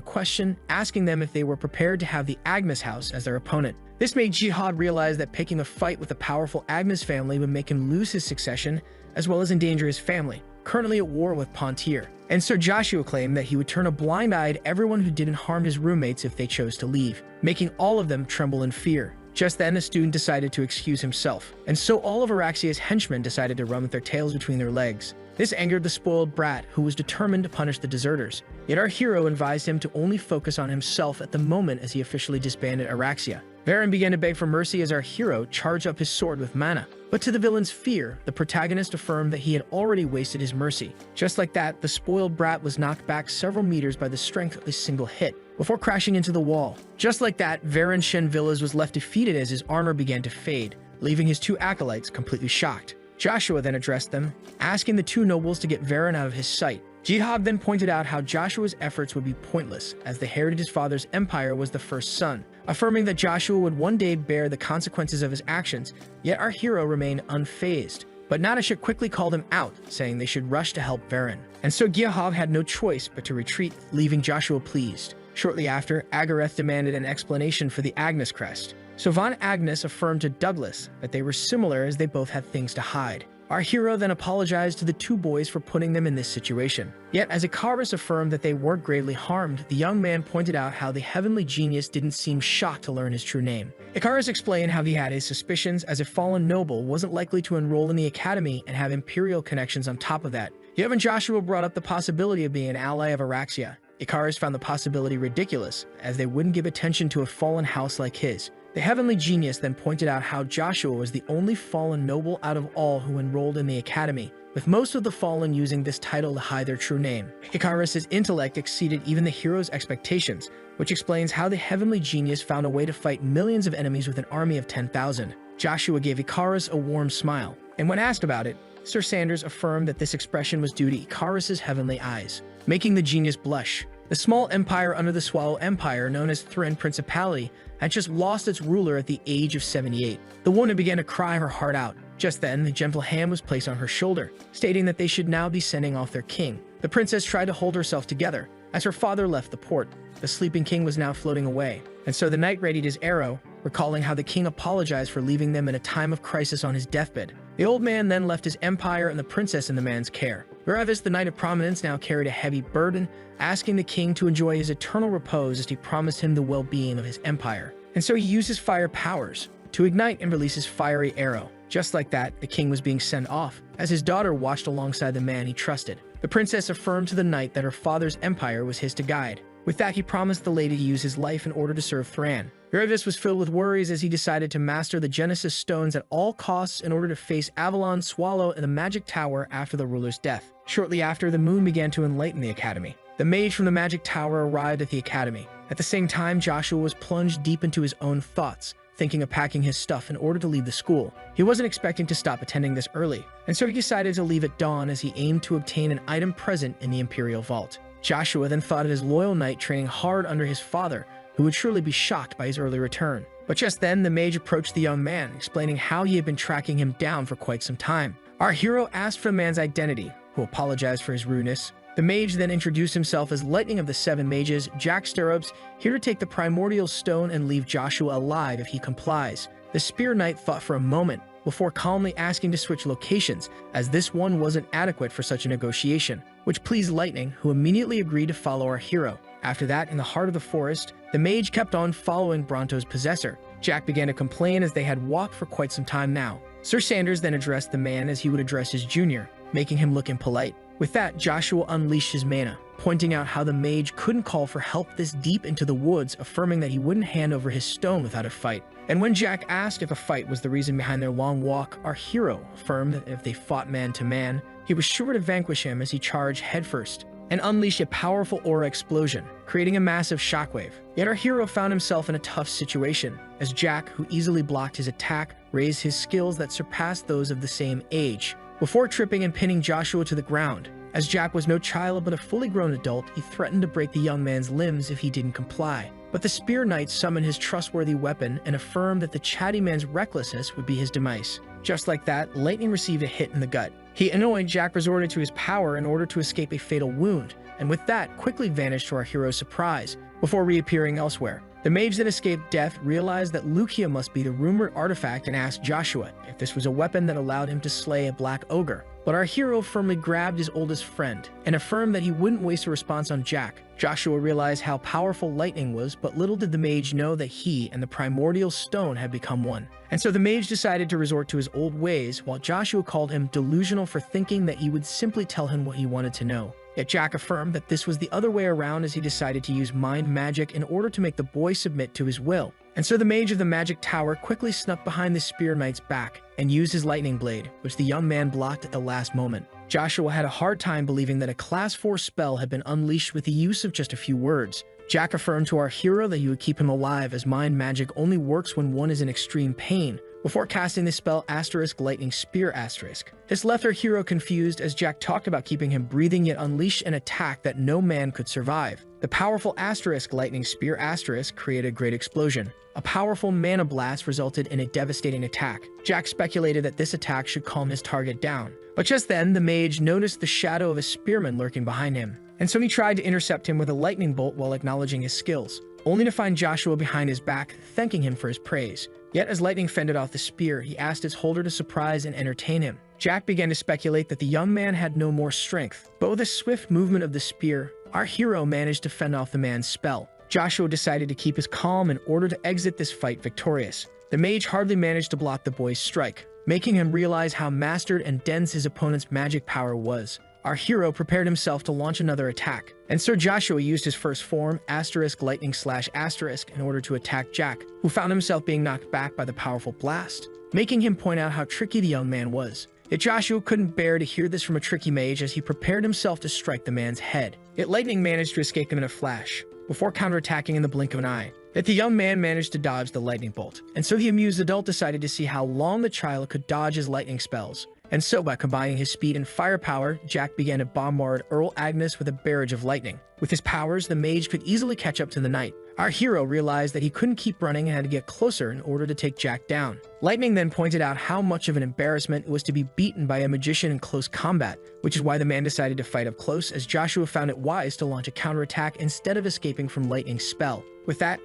[SPEAKER 1] question, asking them if they were prepared to have the Agnes house as their opponent. This made Gehad realize that picking a fight with the powerful Agnes family would make him lose his succession, as well as endanger his family, currently at war with Pointy. And so Joshua claimed that he would turn a blind eye to everyone who didn't harm his roommates if they chose to leave, making all of them tremble in fear. Just then, a student decided to excuse himself, and so all of Araxia's henchmen decided to run with their tails between their legs. This angered the spoiled brat, who was determined to punish the deserters. Yet our hero advised him to only focus on himself at the moment as he officially disbanded Araxia. Varen began to beg for mercy as our hero charged up his sword with mana. But to the villain's fear, the protagonist affirmed that he had already wasted his mercy. Just like that, the spoiled brat was knocked back several meters by the strength of a single hit, before crashing into the wall. Just like that, Varen Shenvillas was left defeated as his armor began to fade, leaving his two acolytes completely shocked. Joshua then addressed them, asking the two nobles to get Varen out of his sight. Jihad then pointed out how Joshua's efforts would be pointless, as the heir to his father's empire was the first son, affirming that Joshua would one day bear the consequences of his actions, yet our hero remained unfazed. But Natasha quickly called him out, saying they should rush to help Varen. And so Giahav had no choice but to retreat, leaving Joshua pleased. Shortly after, Agareth demanded an explanation for the Agnes crest. So Von Agnes affirmed to Douglas that they were similar as they both had things to hide. Our hero then apologized to the two boys for putting them in this situation. Yet, as Icarus affirmed that they weren't gravely harmed, the young man pointed out how the heavenly genius didn't seem shocked to learn his true name. Icarus explained how he had his suspicions, as a fallen noble wasn't likely to enroll in the academy and have imperial connections on top of that. Yet when Joshua brought up the possibility of being an ally of Araxia, Icarus found the possibility ridiculous, as they wouldn't give attention to a fallen house like his. The heavenly genius then pointed out how Joshua was the only fallen noble out of all who enrolled in the academy, with most of the fallen using this title to hide their true name. Icarus's intellect exceeded even the hero's expectations, which explains how the heavenly genius found a way to fight millions of enemies with an army of 10,000. Joshua gave Icarus a warm smile, and when asked about it, Sir Sanders affirmed that this expression was due to Icarus's heavenly eyes, making the genius blush. The small empire under the Swallow Empire, known as Thrin Principality, had just lost its ruler at the age of 78. The woman began to cry her heart out. Just then, the gentle hand was placed on her shoulder, stating that they should now be sending off their king. The princess tried to hold herself together, as her father left the port. The sleeping king was now floating away, and so the knight readied his arrow, recalling how the king apologized for leaving them in a time of crisis on his deathbed. The old man then left his empire and the princess in the man's care. Gravis, the knight of prominence, now carried a heavy burden, asking the king to enjoy his eternal repose as he promised him the well-being of his empire. And so he used his fire powers to ignite and release his fiery arrow. Just like that, the king was being sent off, as his daughter watched alongside the man he trusted. The princess affirmed to the knight that her father's empire was his to guide. With that, he promised the lady to use his life in order to serve Thran. Gravis was filled with worries as he decided to master the Genesis stones at all costs in order to face Avalon Swallow in the Magic Tower after the ruler's death. Shortly after, the moon began to enlighten the academy. The mage from the Magic Tower arrived at the academy. At the same time, Joshua was plunged deep into his own thoughts, thinking of packing his stuff in order to leave the school. He wasn't expecting to stop attending this early, and so he decided to leave at dawn as he aimed to obtain an item present in the Imperial Vault. Joshua then thought of his loyal knight training hard under his father, who would surely be shocked by his early return. But just then, the mage approached the young man, explaining how he had been tracking him down for quite some time. Our hero asked for the man's identity, who apologized for his rudeness. The mage then introduced himself as Lightning of the Seven Mages, Jack Stirrups, here to take the primordial stone and leave Joshua alive if he complies. The Spear Knight thought for a moment, before calmly asking to switch locations, as this one wasn't adequate for such a negotiation, which pleased Lightning, who immediately agreed to follow our hero. After that, in the heart of the forest, the mage kept on following Bronto's possessor. Jack began to complain as they had walked for quite some time now. Sir Sanders then addressed the man as he would address his junior, making him look impolite. With that, Joshua unleashed his mana, pointing out how the mage couldn't call for help this deep into the woods, affirming that he wouldn't hand over his stone without a fight. And when Jack asked if a fight was the reason behind their long walk, our hero affirmed that if they fought man to man, he was sure to vanquish him as he charged headfirst and unleashed a powerful aura explosion, creating a massive shockwave. Yet our hero found himself in a tough situation, as Jack, who easily blocked his attack, raised his skills that surpassed those of the same age, before tripping and pinning Joshua to the ground. As Jack was no child but a fully grown adult, he threatened to break the young man's limbs if he didn't comply. But the Spear Knight summoned his trustworthy weapon and affirmed that the chatty man's recklessness would be his demise. Just like that, Lightning received a hit in the gut. He annoyed Jack resorted to his power in order to escape a fatal wound, and with that, quickly vanished to our hero's surprise, before reappearing elsewhere. The mage that escaped death realized that Lucia must be the rumored artifact and asked Joshua if this was a weapon that allowed him to slay a black ogre. But our hero firmly grabbed his oldest friend and affirmed that he wouldn't waste a response on Jack. Joshua realized how powerful lightning was, but little did the mage know that he and the primordial stone had become one. And so the mage decided to resort to his old ways, while Joshua called him delusional for thinking that he would simply tell him what he wanted to know. Yet Jack affirmed that this was the other way around, as he decided to use mind magic in order to make the boy submit to his will. And so the mage of the magic tower quickly snuck behind the spear knight's back and used his lightning blade, which the young man blocked at the last moment. Joshua had a hard time believing that a class 4 spell had been unleashed with the use of just a few words. Jack affirmed to our hero that he would keep him alive, as mind magic only works when one is in extreme pain, before casting the spell lightning spear *. This left our hero confused, as Jack talked about keeping him breathing yet unleashed an attack that no man could survive. The powerful lightning spear * created a great explosion. A powerful mana blast resulted in a devastating attack. Jack speculated that this attack should calm his target down. But just then, the mage noticed the shadow of a spearman lurking behind him, and so he tried to intercept him with a lightning bolt while acknowledging his skills, only to find Joshua behind his back, thanking him for his praise. Yet as lightning fended off the spear, he asked its holder to surprise and entertain him. Jack began to speculate that the young man had no more strength, but with a swift movement of the spear, our hero managed to fend off the man's spell. Joshua decided to keep his calm in order to exit this fight victorious. The mage hardly managed to block the boy's strike, making him realize how mastered and dense his opponent's magic power was. Our hero prepared himself to launch another attack, and Sir Joshua used his first form, lightning **, in order to attack Jack, who found himself being knocked back by the powerful blast, making him point out how tricky the young man was. Yet Joshua couldn't bear to hear this from a tricky mage, as he prepared himself to strike the man's head. Yet lightning managed to escape him in a flash, before counterattacking in the blink of an eye. Yet the young man managed to dodge the lightning bolt, and so the amused adult decided to see how long the child could dodge his lightning spells. And so, by combining his speed and firepower, Jack began to bombard Earl Agnes with a barrage of lightning. With his powers, the mage could easily catch up to the knight. Our hero realized that he couldn't keep running and had to get closer in order to take Jack down. Lightning then pointed out how much of an embarrassment it was to be beaten by a magician in close combat, which is why the man decided to fight up close, as Joshua found it wise to launch a counterattack instead of escaping from Lightning's spell. With that,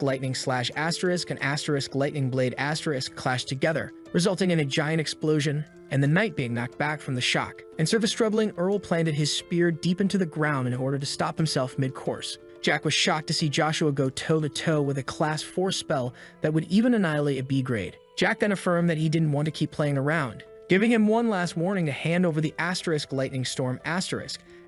[SPEAKER 1] lightning and lightning blade * clashed together, resulting in a giant explosion and the knight being knocked back from the shock. And so the struggling Earl planted his spear deep into the ground in order to stop himself mid-course. Jack was shocked to see Joshua go toe-to-toe with a class 4 spell that would even annihilate a B grade. Jack then affirmed that he didn't want to keep playing around, giving him one last warning to hand over the lightning storm *,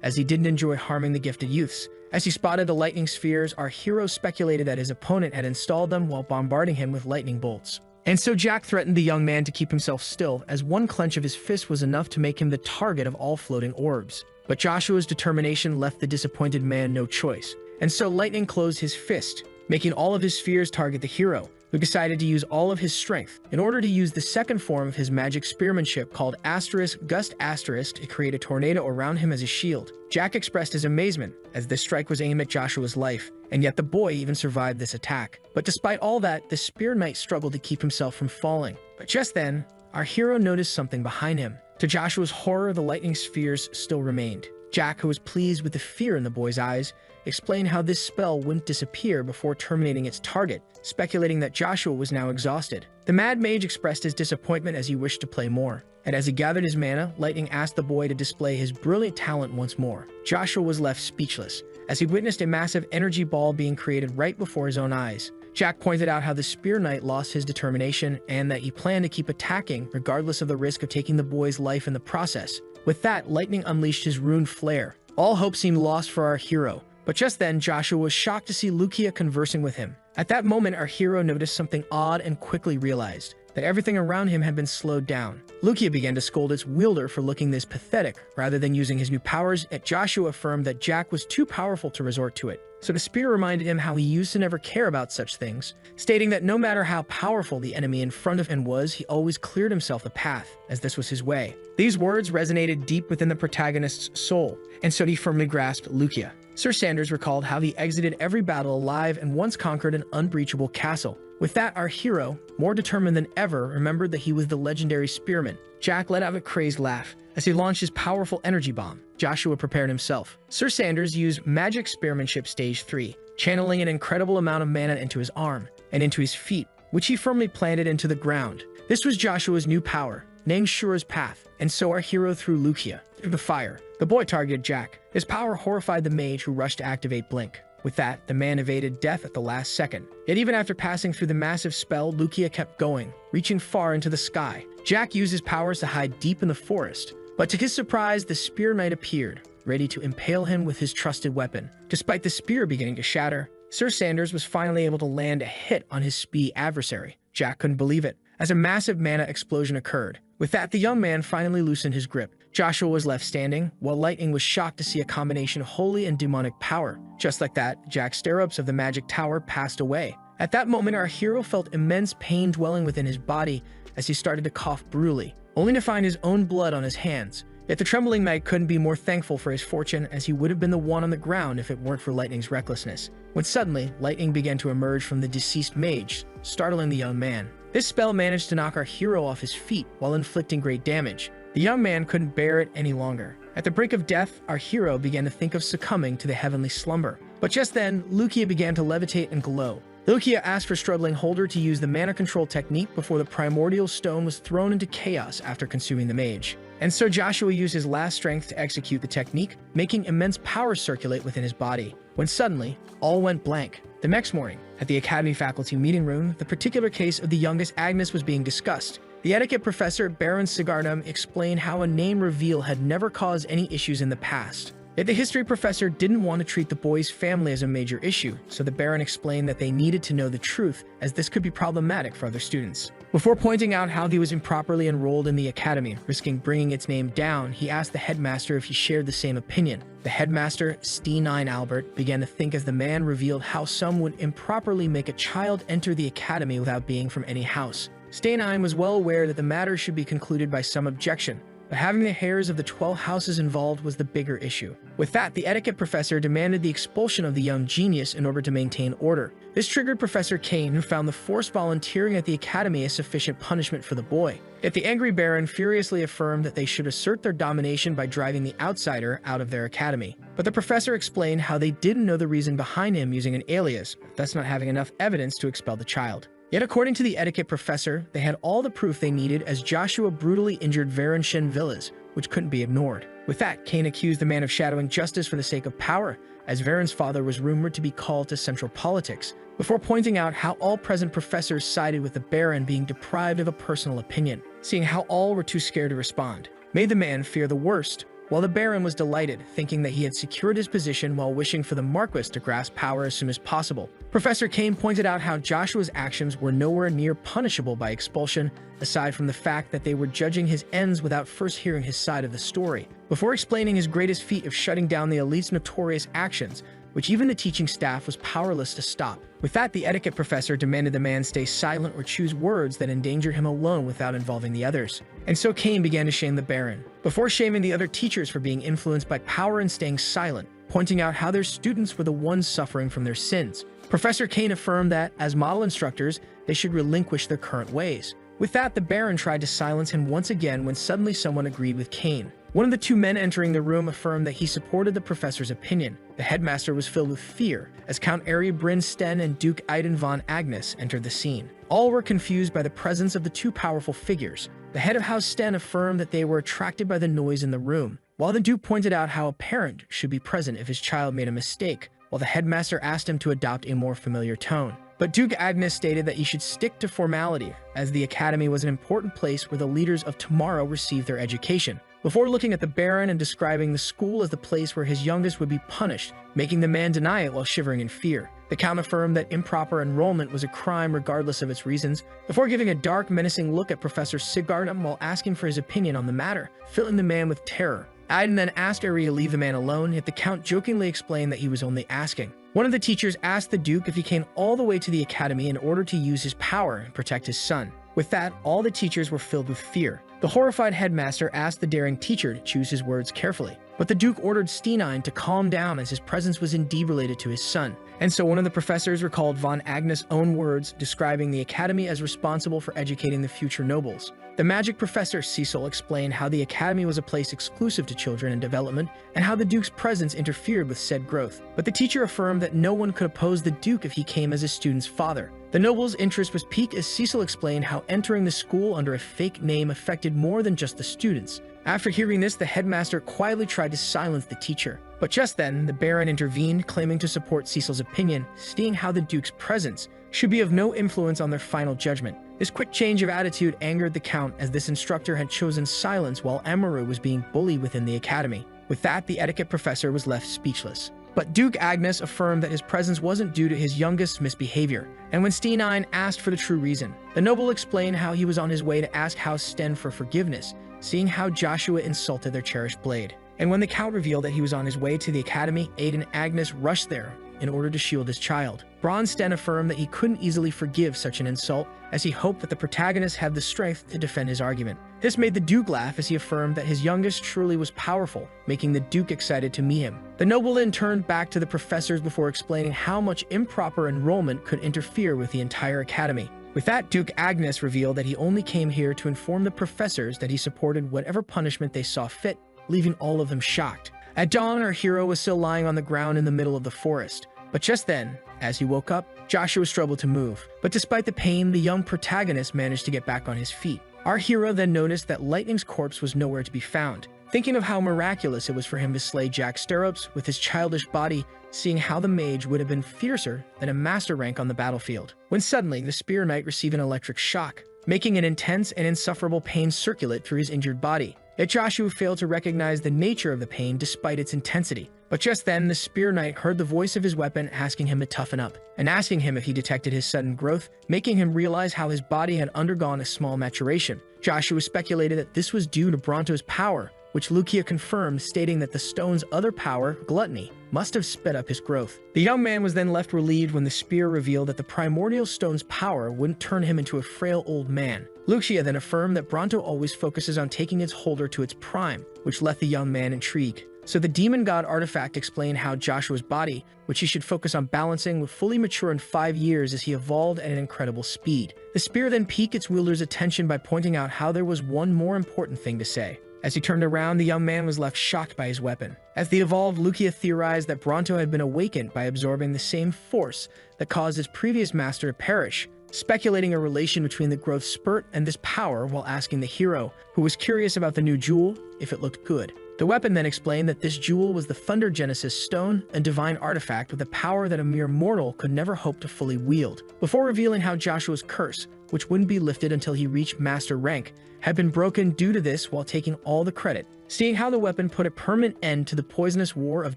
[SPEAKER 1] as he didn't enjoy harming the gifted youths. As he spotted the lightning spheres, our hero speculated that his opponent had installed them while bombarding him with lightning bolts. And so Jack threatened the young man to keep himself still, as one clench of his fist was enough to make him the target of all floating orbs. But Joshua's determination left the disappointed man no choice, and so lightning closed his fist, making all of his spheres target the hero, who decided to use all of his strength in order to use the second form of his magic spearmanship called Gust * to create a tornado around him as a shield. Jack expressed his amazement, as this strike was aimed at Joshua's life, and yet the boy even survived this attack. But despite all that, the spear knight struggled to keep himself from falling. But just then, our hero noticed something behind him. To Joshua's horror, the lightning spheres still remained. Jack, who was pleased with the fear in the boy's eyes, explained how this spell wouldn't disappear before terminating its target, speculating that Joshua was now exhausted. The mad mage expressed his disappointment as he wished to play more, and as he gathered his mana, Lightning asked the boy to display his brilliant talent once more. Joshua was left speechless, as he witnessed a massive energy ball being created right before his own eyes. Jack pointed out how the Spear Knight lost his determination and that he planned to keep attacking regardless of the risk of taking the boy's life in the process. With that, Lightning unleashed his rune flare. All hope seemed lost for our hero, but just then Joshua was shocked to see Lucia conversing with him. At that moment, our hero noticed something odd and quickly realized that everything around him had been slowed down. Lucia began to scold its wielder for looking this pathetic rather than using his new powers, yet Joshua affirmed that Jack was too powerful to resort to it. So the spear reminded him how he used to never care about such things, stating that no matter how powerful the enemy in front of him was, he always cleared himself a path, as this was his way. These words resonated deep within the protagonist's soul, and so he firmly grasped Lucia. Sir Sanders recalled how he exited every battle alive and once conquered an unbreachable castle. With that, our hero, more determined than ever, remembered that he was the legendary spearman. Jack let out a crazed laugh as he launched his powerful energy bomb. Joshua prepared himself. Sir Sanders used Magic Spearmanship Stage 3, channeling an incredible amount of mana into his arm and into his feet, which he firmly planted into the ground. This was Joshua's new power, named Shura's Path, and so our hero threw Lucia through the fire. The boy targeted Jack. His power horrified the mage, who rushed to activate Blink. With that, the man evaded death at the last second. Yet even after passing through the massive spell, Lucia kept going, reaching far into the sky. Jack used his powers to hide deep in the forest, but to his surprise, the Spear Knight appeared, ready to impale him with his trusted weapon. Despite the spear beginning to shatter, Sir Sanders was finally able to land a hit on his speedy adversary. Jack couldn't believe it, as a massive mana explosion occurred. With that, the young man finally loosened his grip. Joshua was left standing, while Lightning was shocked to see a combination of holy and demonic power. Just like that, Jack's stirrups of the magic tower passed away. At that moment, our hero felt immense pain dwelling within his body as he started to cough brutally, only to find his own blood on his hands. Yet the trembling knight couldn't be more thankful for his fortune, as he would have been the one on the ground if it weren't for Lightning's recklessness. When suddenly, Lightning began to emerge from the deceased mage, startling the young man. This spell managed to knock our hero off his feet while inflicting great damage. The young man couldn't bear it any longer. At the brink of death, our hero began to think of succumbing to the heavenly slumber. But just then, Lucia began to levitate and glow. Lucia asked for struggling Holder to use the mana control technique before the primordial stone was thrown into chaos after consuming the mage. And so Joshua used his last strength to execute the technique, making immense power circulate within his body. When suddenly, all went blank. The next morning, at the Academy faculty meeting room, the particular case of the youngest Agnes was being discussed. The etiquette professor, Baron Sigardum, explained how a name reveal had never caused any issues in the past. Yet the history professor didn't want to treat the boy's family as a major issue, so the Baron explained that they needed to know the truth, as this could be problematic for other students. Before pointing out how he was improperly enrolled in the academy, risking bringing its name down, he asked the headmaster if he shared the same opinion. The headmaster, Steinine Albert, began to think as the man revealed how some would improperly make a child enter the academy without being from any house. Steinine was well aware that the matter should be concluded by some objection, but having the heirs of the 12 houses involved was the bigger issue. With that, the etiquette professor demanded the expulsion of the young genius in order to maintain order. This triggered Professor Kane, who found the forced volunteering at the academy a sufficient punishment for the boy. Yet the angry Baron furiously affirmed that they should assert their domination by driving the outsider out of their academy. But the professor explained how they didn't know the reason behind him using an alias, thus not having enough evidence to expel the child. Yet according to the etiquette professor, they had all the proof they needed, as Joshua brutally injured Varen Shen Villas, which couldn't be ignored. With that, Kane accused the man of shadowing justice for the sake of power, as Varen's father was rumored to be called to central politics, before pointing out how all present professors sided with the Baron being deprived of a personal opinion, seeing how all were too scared to respond. Made the man fear the worst, while the Baron was delighted, thinking that he had secured his position while wishing for the Marquis to grasp power as soon as possible. Professor Kane pointed out how Joshua's actions were nowhere near punishable by expulsion, aside from the fact that they were judging his ends without first hearing his side of the story, before explaining his greatest feat of shutting down the elite's notorious actions, which even the teaching staff was powerless to stop. With that, the etiquette professor demanded the man stay silent or choose words that endangered him alone without involving the others. And so Kane began to shame the Baron, before shaming the other teachers for being influenced by power and staying silent, pointing out how their students were the ones suffering from their sins. Professor Kane affirmed that, as model instructors, they should relinquish their current ways. With that, the Baron tried to silence him once again when suddenly someone agreed with Kane. One of the two men entering the room affirmed that he supported the professor's opinion. The headmaster was filled with fear as Count Ari Bryn Sten and Duke Aiden von Agnes entered the scene. All were confused by the presence of the two powerful figures. The head of House Sten affirmed that they were attracted by the noise in the room, while the Duke pointed out how a parent should be present if his child made a mistake, while the headmaster asked him to adopt a more familiar tone. But Duke Agnes stated that he should stick to formality, as the academy was an important place where the leaders of tomorrow received their education, before looking at the Baron and describing the school as the place where his youngest would be punished, making the man deny it while shivering in fear. The Count affirmed that improper enrollment was a crime regardless of its reasons, before giving a dark, menacing look at Professor Sigardum while asking for his opinion on the matter, filling the man with terror. Aiden then asked Ari to leave the man alone, yet the Count jokingly explained that he was only asking. One of the teachers asked the Duke if he came all the way to the academy in order to use his power and protect his son. With that, all the teachers were filled with fear. The horrified headmaster asked the daring teacher to choose his words carefully, but the Duke ordered Steinine to calm down, as his presence was indeed related to his son, And so one of the professors recalled von Agnes' own words describing the academy as responsible for educating the future nobles. The magic professor Cecil explained how the academy was a place exclusive to children in development and how the Duke's presence interfered with said growth. But the teacher affirmed that no one could oppose the Duke if he came as his student's father. The noble's interest was piqued as Cecil explained how entering the school under a fake name affected more than just the students. After hearing this, the headmaster quietly tried to silence the teacher. But just then, the Baron intervened, claiming to support Cecil's opinion, stating how the Duke's presence should be of no influence on their final judgment. This quick change of attitude angered the Count, as this instructor had chosen silence while Amaru was being bullied within the academy. With that, the etiquette professor was left speechless. But Duke Agnes affirmed that his presence wasn't due to his youngest's misbehavior, and when Steenine asked for the true reason, the noble explained how he was on his way to ask House Sten for forgiveness, seeing how Joshua insulted their cherished blade. And when the Count revealed that he was on his way to the academy, Aiden Agnes rushed there in order to shield his child. Bronsten affirmed that he couldn't easily forgive such an insult, as he hoped that the protagonist had the strength to defend his argument. This made the Duke laugh as he affirmed that his youngest truly was powerful, making the Duke excited to meet him. The noble then turned back to the professors before explaining how much improper enrollment could interfere with the entire academy. With that, Duke Agnes revealed that he only came here to inform the professors that he supported whatever punishment they saw fit, leaving all of them shocked. At dawn, our hero was still lying on the ground in the middle of the forest. But just then, as he woke up, Joshua struggled to move. But despite the pain, the young protagonist managed to get back on his feet. Our hero then noticed that Lightning's corpse was nowhere to be found. Thinking of how miraculous it was for him to slay Jack Stirrups with his childish body, seeing how the mage would have been fiercer than a master rank on the battlefield. When suddenly, the Spear Knight received an electric shock, making an intense and insufferable pain circulate through his injured body. Yet Joshua failed to recognize the nature of the pain despite its intensity. But just then, the Spear Knight heard the voice of his weapon asking him to toughen up, and asking him if he detected his sudden growth, making him realize how his body had undergone a small maturation. Joshua speculated that this was due to Bronto's power, which Lucia confirmed, stating that the stone's other power, gluttony, must have sped up his growth. The young man was then left relieved when the spear revealed that the primordial stone's power wouldn't turn him into a frail old man. Lucia then affirmed that Bronto always focuses on taking its holder to its prime, which left the young man intrigued. So the demon god artifact explained how Joshua's body, which he should focus on balancing, would fully mature in 5 years as he evolved at an incredible speed. The spear then piqued its wielder's attention by pointing out how there was one more important thing to say. As he turned around, the young man was left shocked by his weapon. As they evolved, Lucia theorized that Bronto had been awakened by absorbing the same force that caused his previous master to perish, speculating a relation between the growth spurt and this power while asking the hero, who was curious about the new jewel, if it looked good. The weapon then explained that this jewel was the Thunder Genesis Stone, a divine artifact with a power that a mere mortal could never hope to fully wield, before revealing how Joshua's curse, which wouldn't be lifted until he reached master rank, had been broken due to this while taking all the credit. Seeing how the weapon put a permanent end to the poisonous war of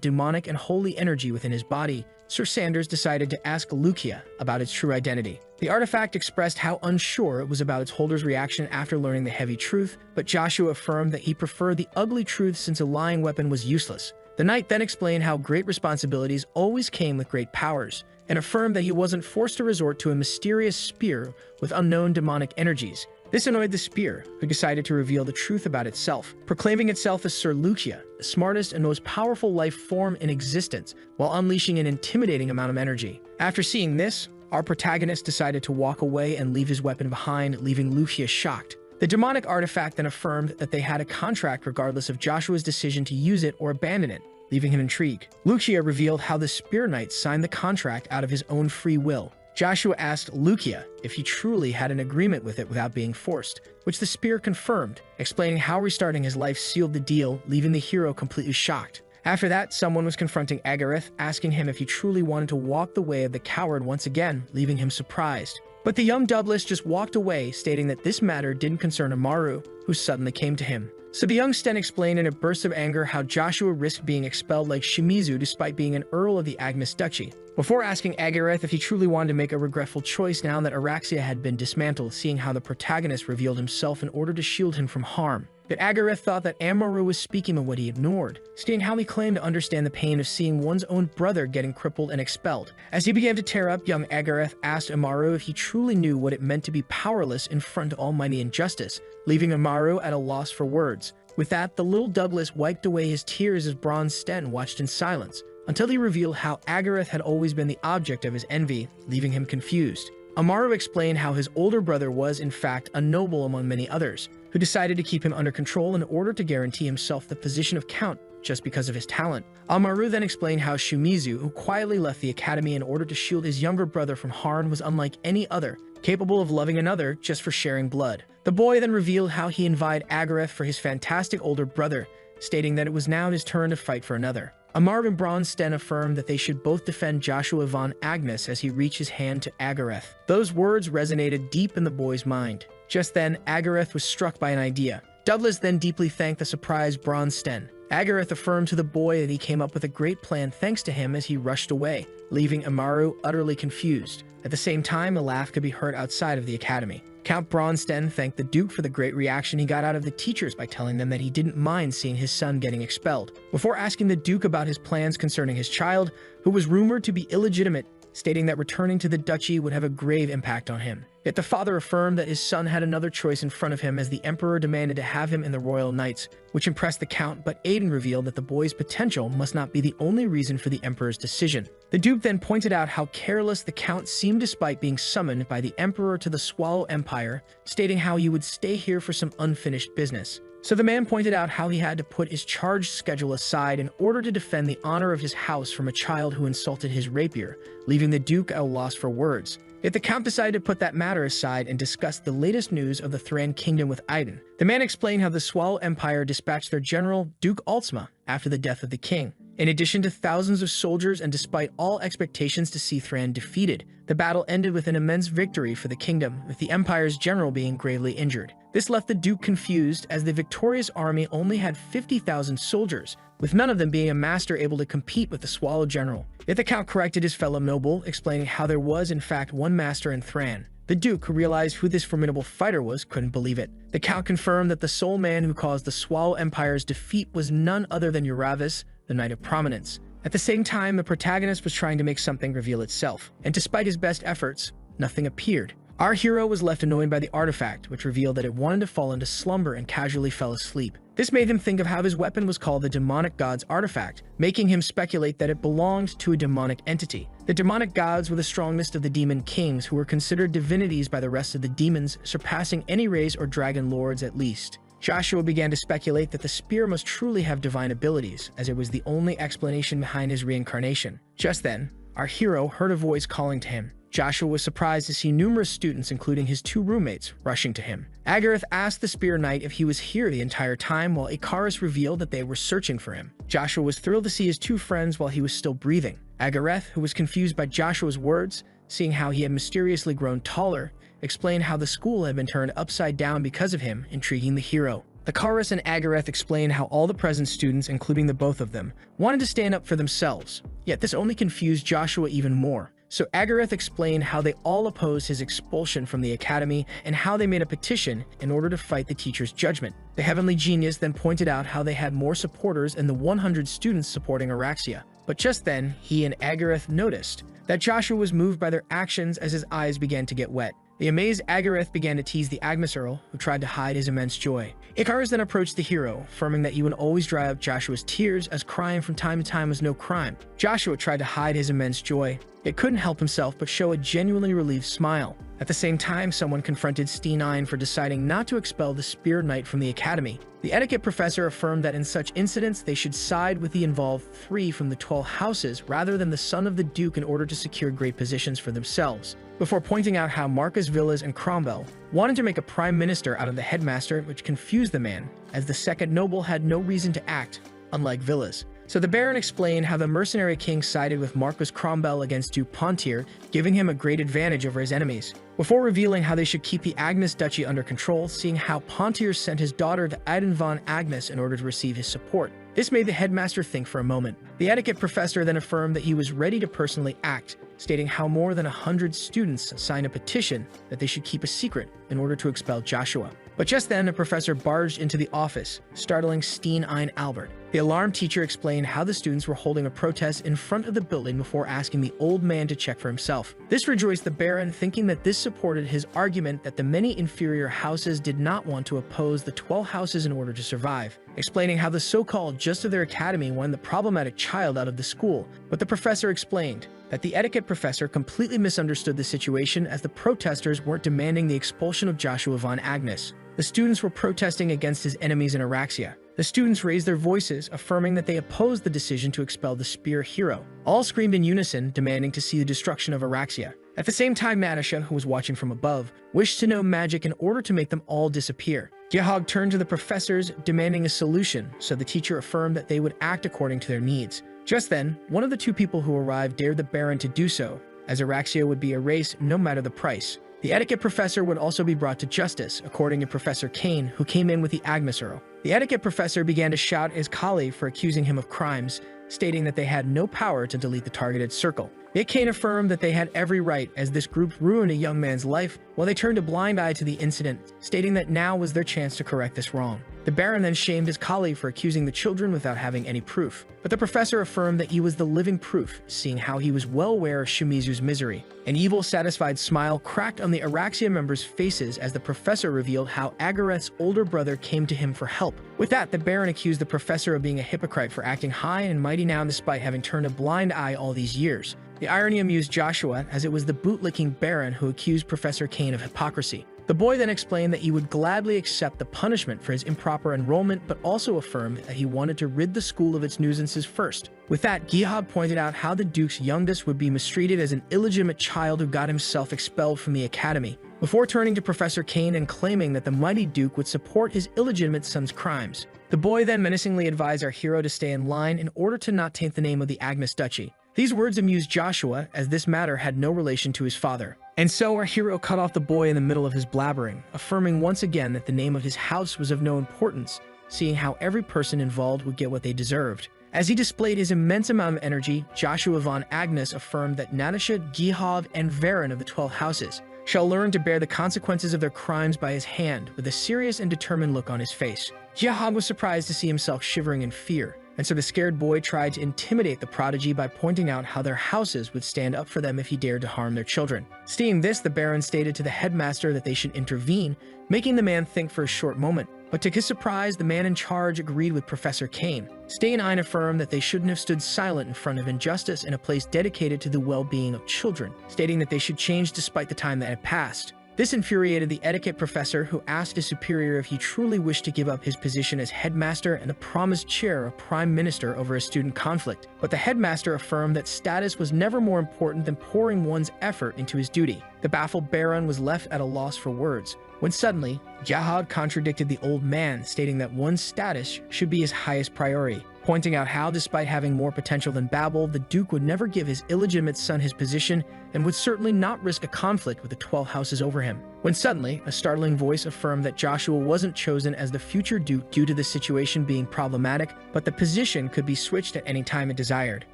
[SPEAKER 1] demonic and holy energy within his body, Sir Sanders decided to ask Lucia about its true identity. The artifact expressed how unsure it was about its holder's reaction after learning the heavy truth, but Joshua affirmed that he preferred the ugly truth since a lying weapon was useless. The knight then explained how great responsibilities always came with great powers, and affirmed that he wasn't forced to resort to a mysterious spear with unknown demonic energies. This annoyed the spear, who decided to reveal the truth about itself, proclaiming itself as Sir Lucia, the smartest and most powerful life form in existence, while unleashing an intimidating amount of energy. After seeing this, our protagonist decided to walk away and leave his weapon behind, leaving Lucia shocked. The demonic artifact then affirmed that they had a contract regardless of Joshua's decision to use it or abandon it, leaving him intrigued. Lucia revealed how the Spear Knight signed the contract out of his own free will. Joshua asked Lucia if he truly had an agreement with it without being forced, which the spear confirmed, explaining how restarting his life sealed the deal, leaving the hero completely shocked. After that, someone was confronting Agareth, asking him if he truly wanted to walk the way of the coward once again, leaving him surprised. But the young Douglas just walked away, stating that this matter didn't concern Amaru, who suddenly came to him. So the young Sten explained in a burst of anger how Joshua risked being expelled like Shimizu despite being an Earl of the Agnes Duchy, before asking Agareth if he truly wanted to make a regretful choice now that Araxia had been dismantled, seeing how the protagonist revealed himself in order to shield him from harm. But Agareth thought that Amaru was speaking of what he ignored, stating how he claimed to understand the pain of seeing one's own brother getting crippled and expelled. As he began to tear up, young Agareth asked Amaru if he truly knew what it meant to be powerless in front of almighty injustice, leaving Amaru at a loss for words. With that, the little Douglas wiped away his tears as Bronze Sten watched in silence, until he revealed how Agareth had always been the object of his envy, leaving him confused. Amaru explained how his older brother was, in fact, a noble among many others, who decided to keep him under control in order to guarantee himself the position of count just because of his talent. Amaru then explained how Shumizu, who quietly left the academy in order to shield his younger brother from harm, was unlike any other, capable of loving another just for sharing blood. The boy then revealed how he invited Agareth for his fantastic older brother, stating that it was now his turn to fight for another. Amaru and Bronstein affirmed that they should both defend Joshua von Agnes as he reached his hand to Agareth. Those words resonated deep in the boy's mind. Just then, Agareth was struck by an idea. Douglas then deeply thanked the surprised Bronstein. Agareth affirmed to the boy that he came up with a great plan thanks to him as he rushed away, leaving Amaru utterly confused. At the same time, a laugh could be heard outside of the academy. Count Bronstein thanked the Duke for the great reaction he got out of the teachers by telling them that he didn't mind seeing his son getting expelled, before asking the Duke about his plans concerning his child, who was rumored to be illegitimate, stating that returning to the duchy would have a grave impact on him. Yet the father affirmed that his son had another choice in front of him as the Emperor demanded to have him in the Royal Knights, which impressed the Count, but Aiden revealed that the boy's potential must not be the only reason for the Emperor's decision. The Duke then pointed out how careless the Count seemed despite being summoned by the Emperor to the Swallow Empire, stating how he would stay here for some unfinished business. So the man pointed out how he had to put his charge schedule aside in order to defend the honor of his house from a child who insulted his rapier, leaving the Duke at a loss for words. Yet the Count decided to put that matter aside and discuss the latest news of the Thran Kingdom with Aiden. The man explained how the Swallow Empire dispatched their general, Duke Altsma, after the death of the king. In addition to thousands of soldiers and despite all expectations to see Thran defeated, the battle ended with an immense victory for the kingdom, with the Empire's general being gravely injured. This left the Duke confused as the victorious army only had 50,000 soldiers, with none of them being a master able to compete with the Swallow general. Yet the Count corrected his fellow noble, explaining how there was in fact one master in Thran. The Duke, who realized who this formidable fighter was, couldn't believe it. The Count confirmed that the sole man who caused the Swallow Empire's defeat was none other than Uravis, the Knight of Prominence. At the same time, the protagonist was trying to make something reveal itself, and despite his best efforts, nothing appeared. Our hero was left annoyed by the artifact, which revealed that it wanted to fall into slumber and casually fell asleep. This made him think of how his weapon was called the demonic god's artifact, making him speculate that it belonged to a demonic entity. The demonic gods were the strongest of the demon kings, who were considered divinities by the rest of the demons, surpassing any race or dragon lords at least. Joshua began to speculate that the spear must truly have divine abilities, as it was the only explanation behind his reincarnation. Just then, our hero heard a voice calling to him. Joshua was surprised to see numerous students, including his two roommates, rushing to him. Agareth asked the Spear Knight if he was here the entire time, while Icarus revealed that they were searching for him. Joshua was thrilled to see his two friends while he was still breathing. Agareth, who was confused by Joshua's words, seeing how he had mysteriously grown taller, explained how the school had been turned upside down because of him, intriguing the hero. Icarus and Agareth explained how all the present students, including the both of them, wanted to stand up for themselves, yet this only confused Joshua even more. So Agareth explained how they all opposed his expulsion from the academy and how they made a petition in order to fight the teacher's judgment. The Heavenly Genius then pointed out how they had more supporters than the 100 students supporting Araxia. But just then, he and Agareth noticed that Joshua was moved by their actions as his eyes began to get wet. The amazed Agareth began to tease the Agnes Earl, who tried to hide his immense joy. Icarus then approached the hero, affirming that he would always dry up Joshua's tears, as crying from time to time was no crime. Joshua tried to hide his immense joy, yet couldn't help himself but show a genuinely relieved smile. At the same time, someone confronted Steenine for deciding not to expel the Spear Knight from the academy. The etiquette professor affirmed that in such incidents they should side with the involved 3 from the 12 houses rather than the son of the Duke in order to secure great positions for themselves, before pointing out how Marcus Villas and Cromwell wanted to make a prime minister out of the headmaster, which confused the man, as the second noble had no reason to act, unlike Villas. So the Baron explained how the mercenary king sided with Marcus Cromwell against Duke Pontier, giving him a great advantage over his enemies, before revealing how they should keep the Agnes Duchy under control, seeing how Pontier sent his daughter to Aiden von Agnes in order to receive his support. This made the headmaster think for a moment. The etiquette professor then affirmed that he was ready to personally act, stating how more than 100 students signed a petition that they should keep a secret in order to expel Joshua. But just then, a professor barged into the office, startling Steenine Albert. The alarmed teacher explained how the students were holding a protest in front of the building before asking the old man to check for himself. This rejoiced the Baron, thinking that this supported his argument that the many inferior houses did not want to oppose the 12 houses in order to survive, explaining how the so-called just of their academy wanted the problematic child out of the school. But the professor explained that the etiquette professor completely misunderstood the situation, as the protesters weren't demanding the expulsion of Joshua von Agnes. The students were protesting against his enemies in Araxia. The students raised their voices, affirming that they opposed the decision to expel the spear hero. All screamed in unison, demanding to see the destruction of Araxia. At the same time, Natasha, who was watching from above, wished to know magic in order to make them all disappear. Gihog turned to the professors, demanding a solution, so the teacher affirmed that they would act according to their needs. Just then, one of the two people who arrived dared the Baron to do so, as Araxia would be erased no matter the price. The etiquette professor would also be brought to justice, according to Professor Kane, who came in with the Agnes Earl. The etiquette professor began to shout at his colleague for accusing him of crimes, stating that they had no power to delete the targeted circle. Yet Kane affirmed that they had every right, as this group ruined a young man's life, while they turned a blind eye to the incident, stating that now was their chance to correct this wrong. The Baron then shamed his colleague for accusing the children without having any proof. But the professor affirmed that he was the living proof, seeing how he was well aware of Shimizu's misery. An evil, satisfied smile cracked on the Araxia members' faces as the professor revealed how Agareth's older brother came to him for help. With that, the Baron accused the professor of being a hypocrite for acting high and mighty now despite having turned a blind eye all these years. The irony amused Joshua, as it was the bootlicking Baron who accused Professor Kane of hypocrisy. The boy then explained that he would gladly accept the punishment for his improper enrollment, but also affirmed that he wanted to rid the school of its nuisances first. With that, Gihog pointed out how the Duke's youngest would be mistreated as an illegitimate child who got himself expelled from the academy, before turning to Professor Kane and claiming that the mighty Duke would support his illegitimate son's crimes. The boy then menacingly advised our hero to stay in line in order to not taint the name of the Agnes Duchy. These words amused Joshua, as this matter had no relation to his father. And so our hero cut off the boy in the middle of his blabbering, affirming once again that the name of his house was of no importance, seeing how every person involved would get what they deserved. As he displayed his immense amount of energy, Joshua von Agnes affirmed that Natasha, Gihov, and Varen of the 12 houses shall learn to bear the consequences of their crimes by his hand, with a serious and determined look on his face. Gihov was surprised to see himself shivering in fear, and so the scared boy tried to intimidate the prodigy by pointing out how their houses would stand up for them if he dared to harm their children. Seeing this, the Baron stated to the headmaster that they should intervene, making the man think for a short moment. But to his surprise, the man in charge agreed with Professor Kane. Stay and Ein affirmed that they shouldn't have stood silent in front of injustice in a place dedicated to the well-being of children, stating that they should change despite the time that had passed. This infuriated the etiquette professor, who asked his superior if he truly wished to give up his position as headmaster and the promised chair of prime minister over a student conflict. But the headmaster affirmed that status was never more important than pouring one's effort into his duty. The baffled Baron was left at a loss for words, when suddenly, Jahad contradicted the old man, stating that one's status should be his highest priority, pointing out how, despite having more potential than Babel, the Duke would never give his illegitimate son his position and would certainly not risk a conflict with the 12 houses over him. When suddenly, a startling voice affirmed that Joshua wasn't chosen as the future Duke due to the situation being problematic, but the position could be switched at any time it desired.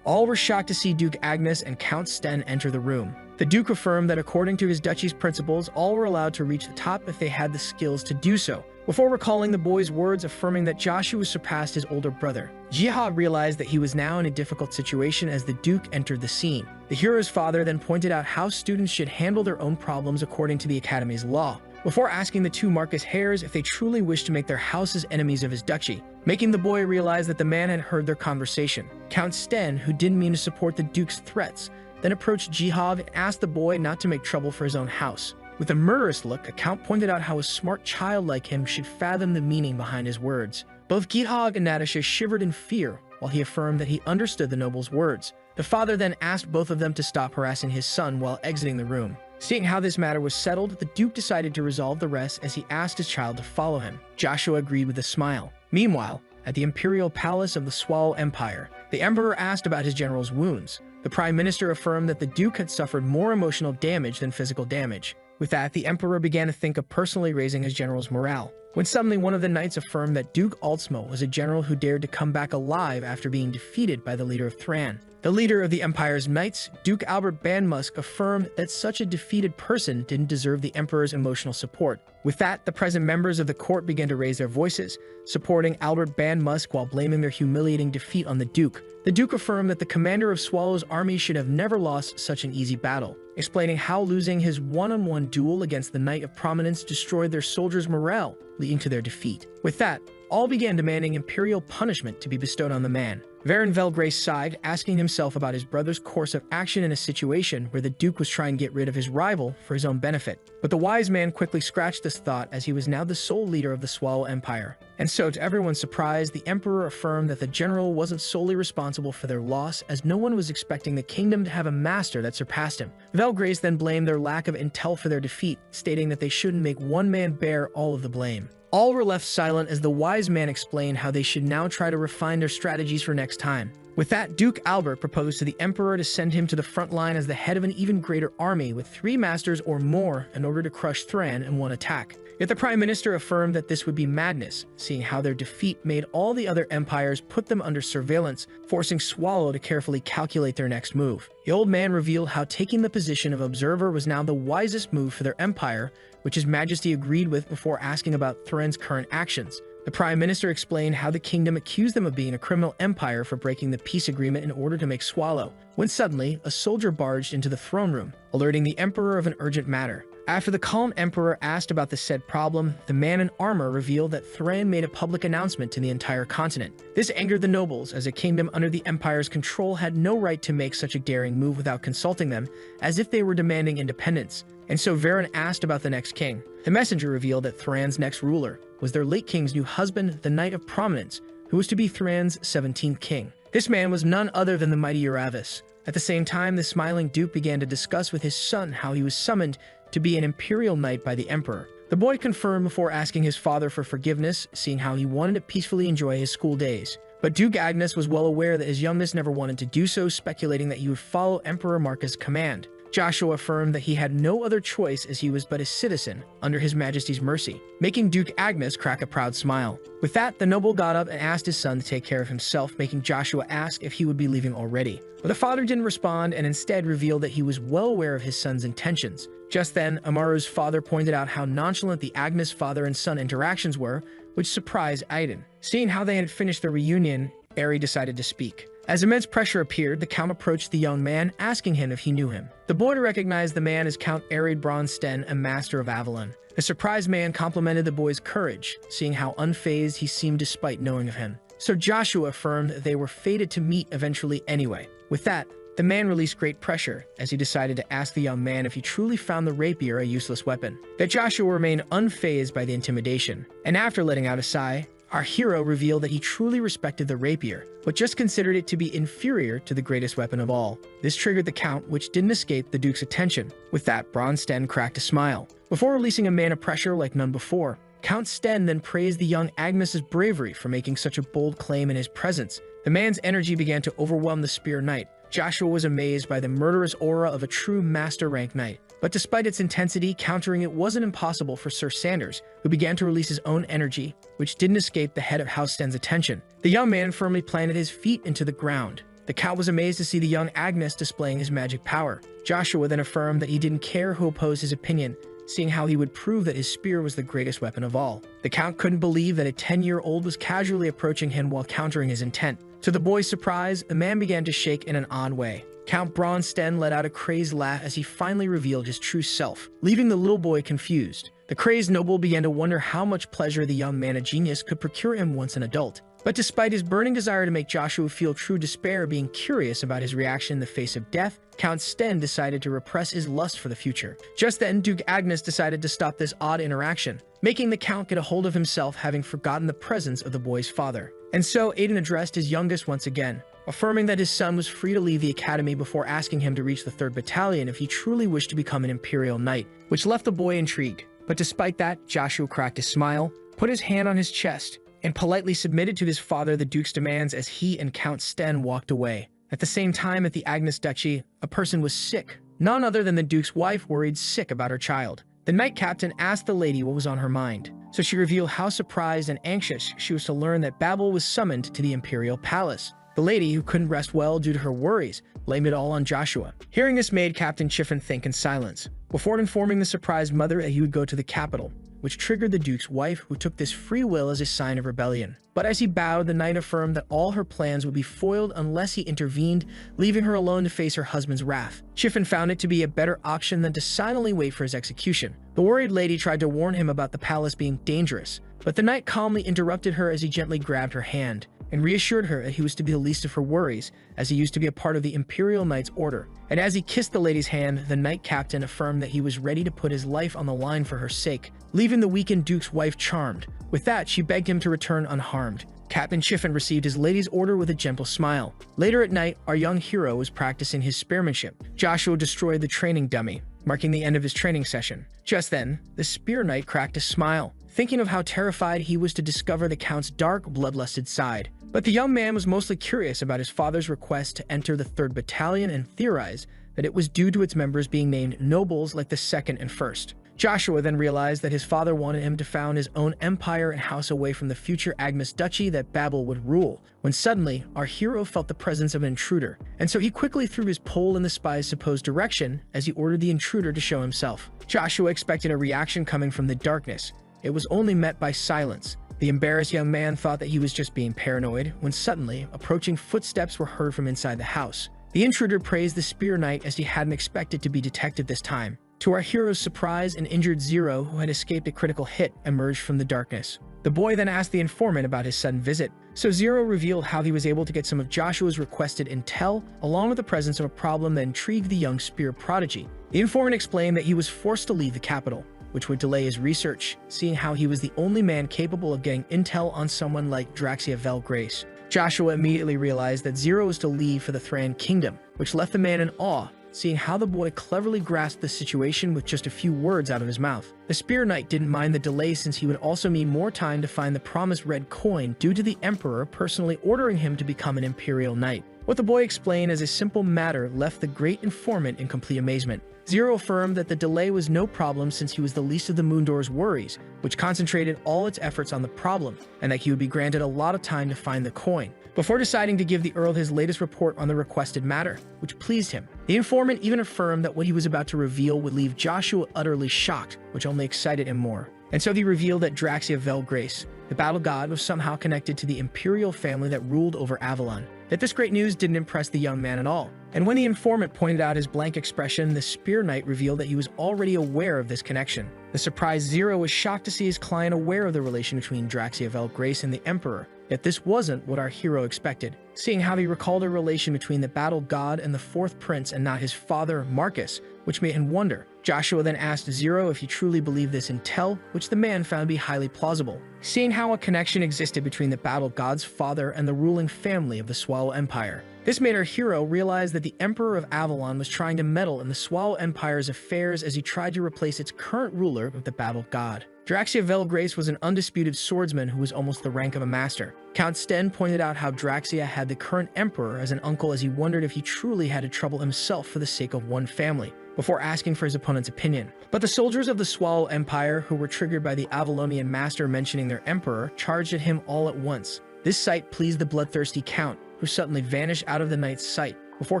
[SPEAKER 1] All were shocked to see Duke Agnes and Count Sten enter the room. The Duke affirmed that according to his duchy's principles, all were allowed to reach the top if they had the skills to do so, before recalling the boy's words affirming that Joshua surpassed his older brother. Jihad realized that he was now in a difficult situation as the Duke entered the scene. The hero's father then pointed out how students should handle their own problems according to the Academy's law, before asking the two Marcus Hares if they truly wished to make their houses enemies of his duchy, making the boy realize that the man had heard their conversation. Count Sten, who didn't mean to support the Duke's threats, then approached Jihad and asked the boy not to make trouble for his own house. With a murderous look, Count pointed out how a smart child like him should fathom the meaning behind his words. Both Gihog and Natasha shivered in fear, while he affirmed that he understood the noble's words. The father then asked both of them to stop harassing his son while exiting the room. Seeing how this matter was settled, the Duke decided to resolve the rest as he asked his child to follow him. Joshua agreed with a smile. Meanwhile, at the Imperial Palace of the Swallow Empire, the Emperor asked about his general's wounds. The Prime Minister affirmed that the Duke had suffered more emotional damage than physical damage. With that, the Emperor began to think of personally raising his general's morale. when suddenly one of the knights affirmed that Duke Altsmo was a general who dared to come back alive after being defeated by the leader of Thran. The leader of the Empire's knights, Duke Albert Banmusk, affirmed that such a defeated person didn't deserve the Emperor's emotional support. With that, the present members of the court began to raise their voices, supporting Albert Banmusk while blaming their humiliating defeat on the Duke. The Duke affirmed that the commander of Swallow's army should have never lost such an easy battle, explaining how losing his one-on-one duel against the Knight of Prominence destroyed their soldiers' morale, leading to their defeat. With that, all began demanding imperial punishment to be bestowed on the man. Varon Velgrace sighed, asking himself about his brother's course of action in a situation where the Duke was trying to get rid of his rival for his own benefit. But the wise man quickly scratched this thought, as he was now the sole leader of the Swallow Empire. And so, to everyone's surprise, the Emperor affirmed that the general wasn't solely responsible for their loss, as no one was expecting the kingdom to have a master that surpassed him. Velgrace then blamed their lack of intel for their defeat, stating that they shouldn't make one man bear all of the blame. All were left silent as the wise man explained how they should now try to refine their strategies for next time. With that, Duke Albert proposed to the Emperor to send him to the front line as the head of an even greater army with 3 masters or more in order to crush Thran in one attack. Yet the Prime Minister affirmed that this would be madness, seeing how their defeat made all the other empires put them under surveillance, forcing Swallow to carefully calculate their next move. The old man revealed how taking the position of observer was now the wisest move for their empire, which His Majesty agreed with before asking about Thran's current actions. The Prime Minister explained how the kingdom accused them of being a criminal empire for breaking the peace agreement in order to make Swallow, when suddenly a soldier barged into the throne room, alerting the Emperor of an urgent matter. After the calm Emperor asked about the said problem, the man in armor revealed that Thran made a public announcement to the entire continent. This angered the nobles, as a kingdom under the Empire's control had no right to make such a daring move without consulting them, as if they were demanding independence. And so Varon asked about the next king. The messenger revealed that Thran's next ruler was their late king's new husband, the Knight of Prominence, who was to be Thran's 17th king. This man was none other than the mighty Uravis. At the same time, the smiling Duke began to discuss with his son how he was summoned to be an imperial knight by the Emperor. The boy confirmed before asking his father for forgiveness, seeing how he wanted to peacefully enjoy his school days. But Duke Agnes was well aware that his youngest never wanted to do so, speculating that he would follow Emperor Marcus' command. Joshua affirmed that he had no other choice, as he was but a citizen under His Majesty's mercy, making Duke Agnes crack a proud smile. With that, the noble got up and asked his son to take care of himself, making Joshua ask if he would be leaving already. But the father didn't respond and instead revealed that he was well aware of his son's intentions. Just then, Amaru's father pointed out how nonchalant the Agnes father and son interactions were, which surprised Aiden. Seeing how they had finished their reunion, Eri decided to speak. As immense pressure appeared, the Count approached the young man, asking him if he knew him. The boy recognized the man as Count Arid Bronsten, a master of Avalon. The surprised man complimented the boy's courage, seeing how unfazed he seemed despite knowing of him. So Joshua affirmed that they were fated to meet eventually anyway. With that, the man released great pressure, as he decided to ask the young man if he truly found the rapier a useless weapon. That Joshua remained unfazed by the intimidation, and after letting out a sigh, our hero revealed that he truly respected the rapier, but just considered it to be inferior to the greatest weapon of all. This triggered the Count, which didn't escape the Duke's attention. With that, Bronsten cracked a smile. Before releasing a man of pressure like none before, Count Sten then praised the young Agnes's bravery for making such a bold claim in his presence. The man's energy began to overwhelm the Spear Knight. Joshua was amazed by the murderous aura of a true master rank knight. But despite its intensity, countering it wasn't impossible for Sir Sanders, who began to release his own energy, which didn't escape the head of House Sten's attention. The young man firmly planted his feet into the ground. The Count was amazed to see the young Agnes displaying his magic power. Joshua then affirmed that he didn't care who opposed his opinion, seeing how he would prove that his spear was the greatest weapon of all. The Count couldn't believe that a 10-year-old was casually approaching him while countering his intent. To the boy's surprise, the man began to shake in an odd way. Count Bronsten let out a crazed laugh as he finally revealed his true self, leaving the little boy confused. The crazed noble began to wonder how much pleasure the young man of genius could procure him once an adult. But despite his burning desire to make Joshua feel true despair, being curious about his reaction in the face of death, Count Sten decided to repress his lust for the future. Just then, Duke Agnes decided to stop this odd interaction, making the Count get a hold of himself, having forgotten the presence of the boy's father. And so Aiden addressed his youngest once again, affirming that his son was free to leave the academy before asking him to reach the 3rd Battalion if he truly wished to become an Imperial Knight, which left the boy intrigued. But despite that, Joshua cracked a smile, put his hand on his chest, and politely submitted to his father the Duke's demands as he and Count Sten walked away. At the same time, at the Agnes Duchy, a person was sick. None other than the Duke's wife, worried sick about her child. The knight captain asked the lady what was on her mind, so she revealed how surprised and anxious she was to learn that Babel was summoned to the imperial palace. The lady, who couldn't rest well due to her worries, blamed it all on Joshua. Hearing this made Captain Chiffin think in silence, before informing the surprised mother that he would go to the capital, which triggered the Duke's wife, who took this free will as a sign of rebellion. But as he bowed, the knight affirmed that all her plans would be foiled unless he intervened, leaving her alone to face her husband's wrath. Chiffin found it to be a better option than to silently wait for his execution. The worried lady tried to warn him about the palace being dangerous, but the knight calmly interrupted her as he gently grabbed her hand and reassured her that he was to be the least of her worries, as he used to be a part of the Imperial Knight's Order. And as he kissed the lady's hand, the knight captain affirmed that he was ready to put his life on the line for her sake, leaving the weakened Duke's wife charmed. With that, she begged him to return unharmed. Captain Chiffin received his lady's order with a gentle smile. Later at night, our young hero was practicing his spearmanship. Joshua destroyed the training dummy, marking the end of his training session. Just then, the spear knight cracked a smile, thinking of how terrified he was to discover the Count's dark, bloodlusted side. But the young man was mostly curious about his father's request to enter the 3rd Battalion and theorized that it was due to its members being named nobles like the 2nd and 1st. Joshua then realized that his father wanted him to found his own empire and house away from the future Agnes Duchy that Babel would rule, when suddenly our hero felt the presence of an intruder, and so he quickly threw his pole in the spy's supposed direction as he ordered the intruder to show himself. Joshua expected a reaction coming from the darkness. It was only met by silence. The embarrassed young man thought that he was just being paranoid, when suddenly, approaching footsteps were heard from inside the house. The intruder praised the spear knight as he hadn't expected to be detected this time. To our hero's surprise, an injured Zero, who had escaped a critical hit, emerged from the darkness. The boy then asked the informant about his sudden visit, so Zero revealed how he was able to get some of Joshua's requested intel, along with the presence of a problem that intrigued the young spear prodigy. The informant explained that he was forced to leave the capital, which would delay his research, seeing how he was the only man capable of getting intel on someone like Draxiavel Grace. Joshua immediately realized that Zero was to leave for the Thran Kingdom, which left the man in awe, seeing how the boy cleverly grasped the situation with just a few words out of his mouth. The Spear Knight didn't mind the delay, since he would also need more time to find the promised red coin due to the Emperor personally ordering him to become an Imperial Knight. What the boy explained as a simple matter left the great informant in complete amazement. Zero affirmed that the delay was no problem, since he was the least of the Moondoor's worries, which concentrated all its efforts on the problem, and that he would be granted a lot of time to find the coin, before deciding to give the Earl his latest report on the requested matter, which pleased him. The informant even affirmed that what he was about to reveal would leave Joshua utterly shocked, which only excited him more. And so he revealed that Draxiavel Grace, the battle god, was somehow connected to the imperial family that ruled over Avalon. That this great news didn't impress the young man at all. And when the informant pointed out his blank expression, the Spear Knight revealed that he was already aware of this connection. The surprised Zero was shocked to see his client aware of the relation between Draxiavel Grace and the Emperor, yet this wasn't what our hero expected. Seeing how he recalled a relation between the battle god and the 4th prince and not his father, Marcus, which made him wonder. Joshua then asked Zero if he truly believed this intel, which the man found to be highly plausible. Seeing how a connection existed between the battle god's father and the ruling family of the Swallow Empire, this made our hero realize that the Emperor of Avalon was trying to meddle in the Swallow Empire's affairs as he tried to replace its current ruler with the battle god. Draxiavel Grace was an undisputed swordsman who was almost the rank of a master. Count Sten pointed out how Draxia had the current emperor as an uncle, as he wondered if he truly had to trouble himself for the sake of one family, before asking for his opponent's opinion. But the soldiers of the Swallow Empire, who were triggered by the Avalonian master mentioning their emperor, charged at him all at once. This sight pleased the bloodthirsty Count, who suddenly vanished out of the knight's sight, before